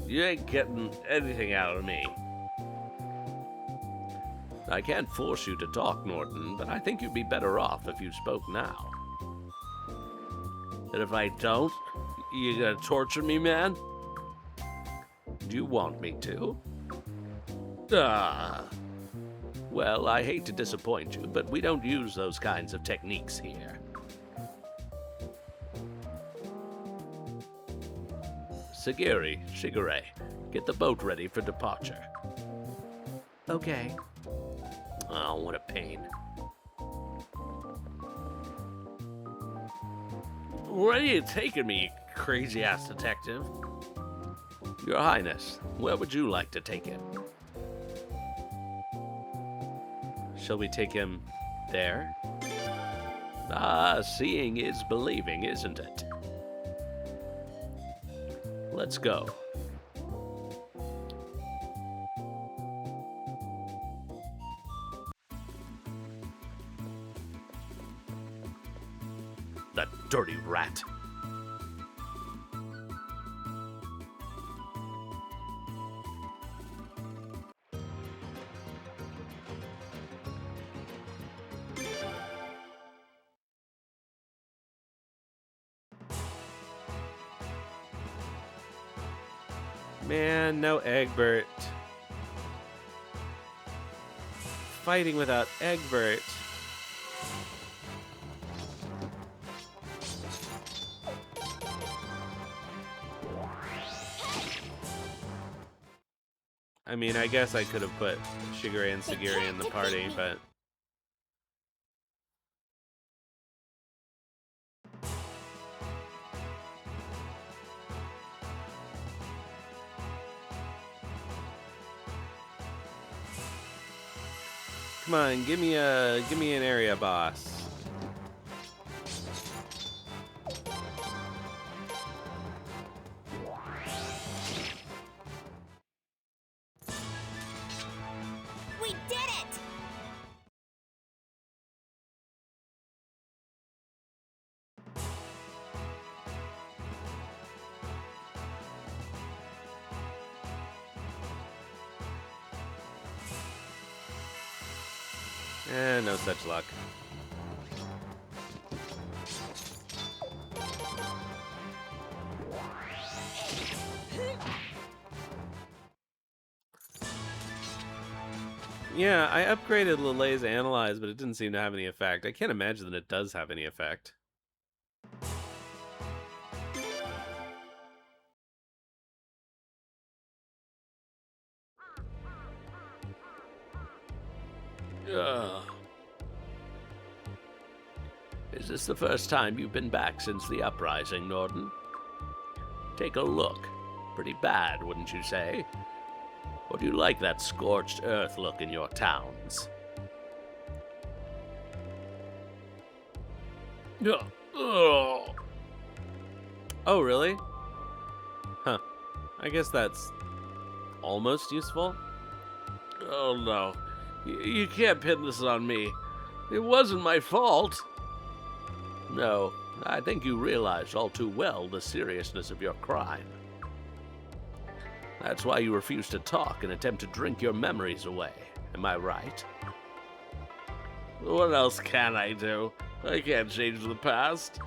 You ain't getting anything out of me. I can't force you to talk, Norden, but I think you'd be better off if you spoke now. And if I don't, you gonna torture me, man? Do you want me to? Ah. Well, I hate to disappoint you, but we don't use those kinds of techniques here. Sagiri, Shigure, get the boat ready for departure. Okay. Oh, what a pain. Where are you taking me, you crazy-ass detective? Your Highness, where would you like to take him? Shall we take him there? Ah, seeing is believing, isn't it? Let's go. That dirty rat. Man, no Egbert. Fighting without Egbert. I mean, I guess I could have put Shigure and Sagiri in the party, but... come on, give me an area boss. We did it! No such luck. Yeah, I upgraded Lele's Analyze, but it didn't seem to have any effect. I can't imagine that it does have any effect. Ugh. Is this the first time you've been back since the uprising, Norden? Take a look. Pretty bad, wouldn't you say? Or do you like that scorched earth look in your towns? Ugh. Ugh. Oh, really? Huh. I guess that's almost useful. Oh no. You can't pin this on me. It wasn't my fault. No, I think you realize all too well the seriousness of your crime. That's why you refuse to talk and attempt to drink your memories away. Am I right? What else can I do? I can't change the past.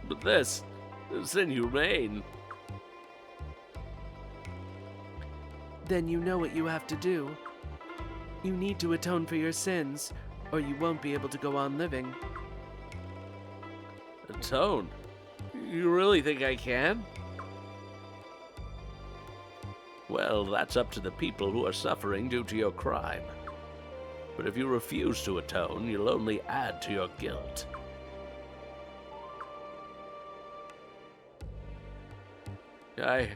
But this is inhumane. Then you know what you have to do. You need to atone for your sins, or you won't be able to go on living. Atone? You really think I can? Well, that's up to the people who are suffering due to your crime. But if you refuse to atone, you'll only add to your guilt. I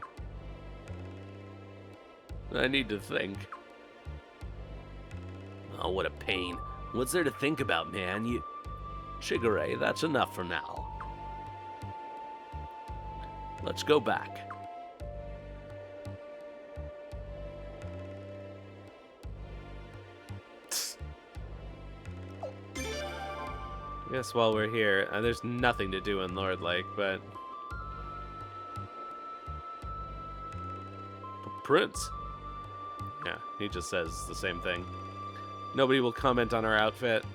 need to think. Oh, what a pain. What's there to think about, man? Shigure, that's enough for now. Let's go back. I guess while we're here, there's nothing to do in Lord Lake, but... Prince. Yeah, he just says the same thing. Nobody will comment on our outfit,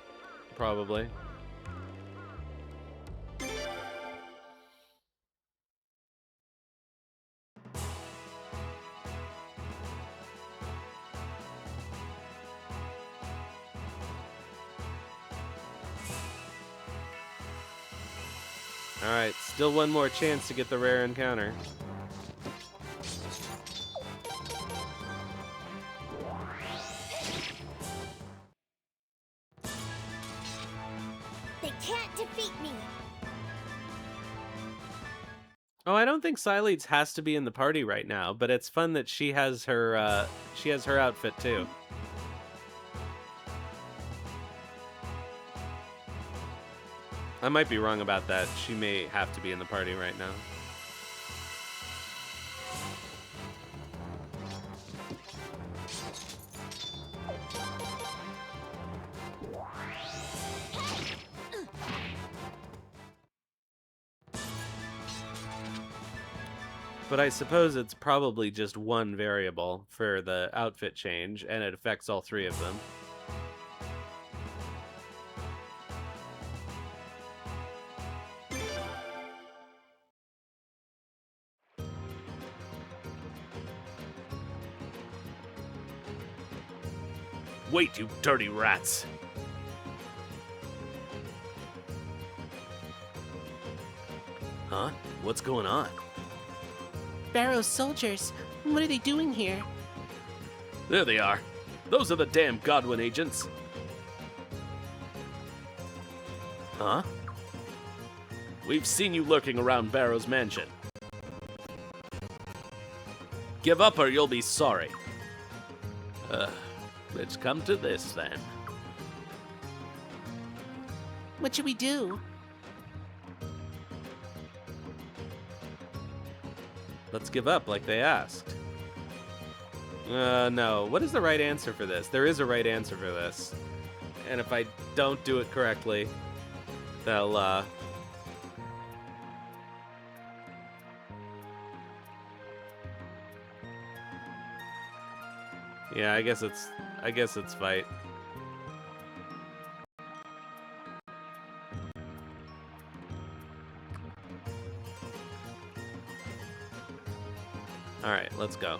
probably. Alright, still one more chance to get the rare encounter. They can't defeat me! Oh, I don't think Sileats has to be in the party right now, but it's fun that she has her outfit too. I might be wrong about that. She may have to be in the party right now. But I suppose it's probably just one variable for the outfit change, and it affects all three of them. Wait, you dirty rats! Huh? What's going on? Barrow's soldiers. What are they doing here? There they are. Those are the damn Godwin agents. Huh? We've seen you lurking around Barrow's mansion. Give up or you'll be sorry. It's come to this, then. What should we do? Let's give up like they asked. No. What is the right answer for this? There is a right answer for this. And if I don't do it correctly, they'll, yeah, I guess it's fight. All right, let's go.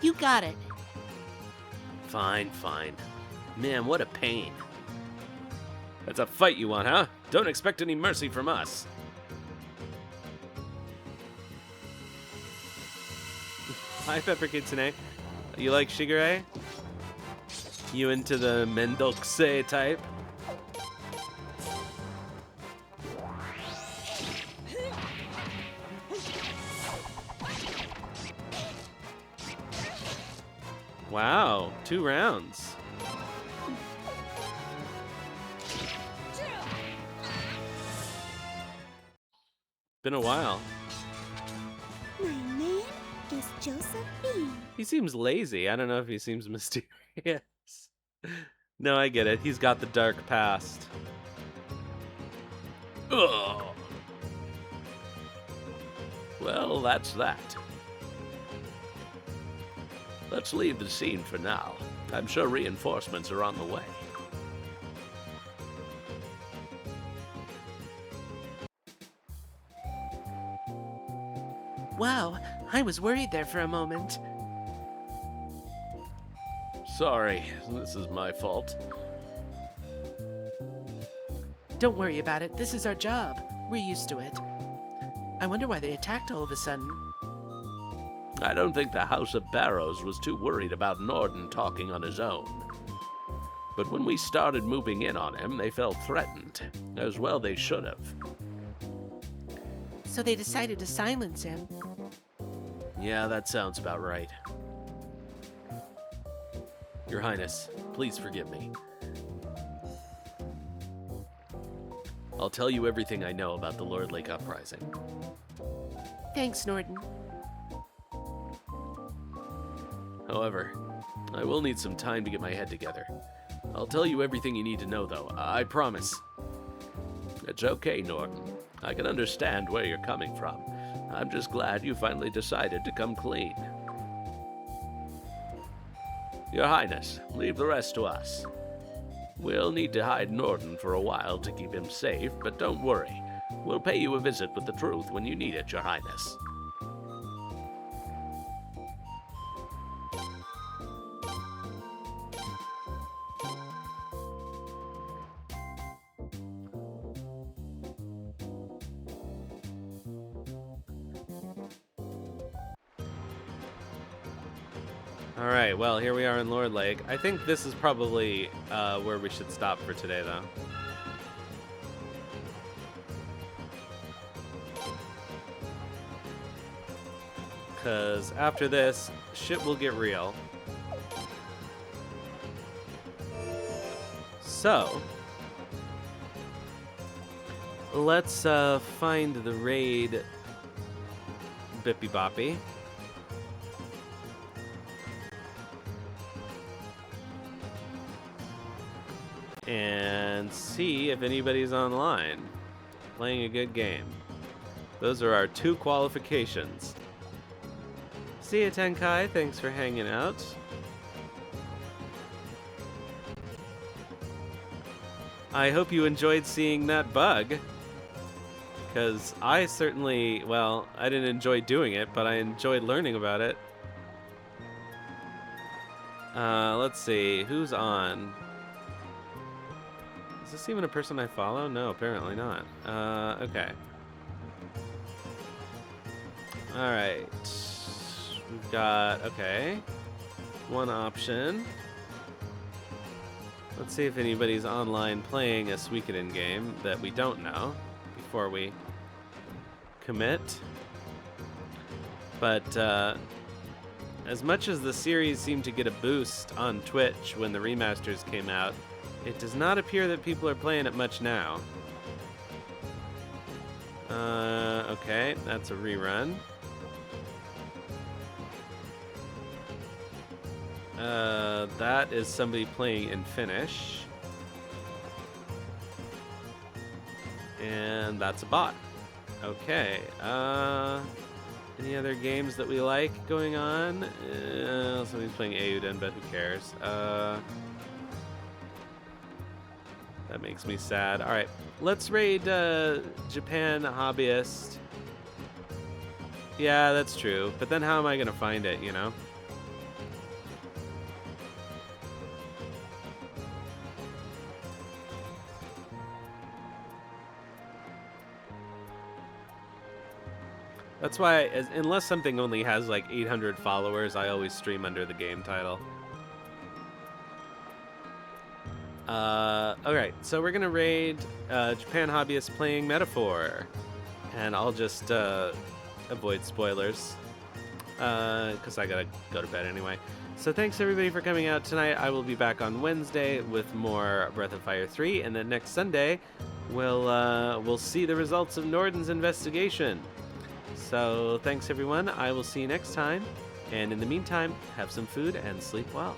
You got it. Fine. Man, what a pain. That's a fight you want, huh? Don't expect any mercy from us. Hi, Pepper Kitsune. You like Shigure? You into the Mendokse type? Wow, 2 rounds. Been a while. My name is Josephine. He seems lazy. I don't know if he seems mysterious. No, I get it. He's got the dark past. Ugh. Well, that's that. Let's leave the scene for now. I'm sure reinforcements are on the way. Wow, I was worried there for a moment. Sorry, this is my fault. Don't worry about it. This is our job. We're used to it. I wonder why they attacked all of a sudden. I don't think the House of Barrows was too worried about Norden talking on his own. But when we started moving in on him, they felt threatened. As well they should have. So they decided to silence him. Yeah, that sounds about right. Your Highness, please forgive me. I'll tell you everything I know about the Lord Lake Uprising. Thanks, Norden. However, I will need some time to get my head together. I'll tell you everything you need to know, though. I promise. It's okay, Norden. I can understand where you're coming from. I'm just glad you finally decided to come clean. Your Highness, leave the rest to us. We'll need to hide Norden for a while to keep him safe, but don't worry. We'll pay you a visit with the truth when you need it, Your Highness. Alright, well, here we are in Lord Lake. I think this is probably where we should stop for today, though. Because after this, shit will get real. So, let's find the raid Bippy Boppy. And see if anybody's online playing a good game. Those are our 2 qualifications. See ya, Tenkai. Thanks for hanging out. I hope you enjoyed seeing that bug. Because I certainly, well, I didn't enjoy doing it, but I enjoyed learning about it. Let's see. Who's on? Is this even a person I follow? No, apparently not. Okay. Alright. We've got, okay. 1 option. Let's see if anybody's online playing a Suikoden game that we don't know before we commit. But, as much as the series seemed to get a boost on Twitch when the remasters came out, It does not appear that people are playing it much now. Okay, that's a rerun. That is somebody playing in Finnish. And that's a bot. Okay, any other games that we like going on? Somebody's playing Euden, but who cares? That makes me sad. Alright, let's raid Japan Hobbyist. Yeah, that's true. But then how am I going to find it, you know? That's why, unless something only has like 800 followers, I always stream under the game title. Alright, so we're gonna raid Japan Hobbyist playing Metaphor. And I'll just avoid spoilers. Because I gotta go to bed anyway. So thanks everybody for coming out tonight. I will be back on Wednesday with more Breath of Fire 3. And then next Sunday, we'll see the results of Norden's investigation. So thanks everyone. I will see you next time. And in the meantime, have some food and sleep well.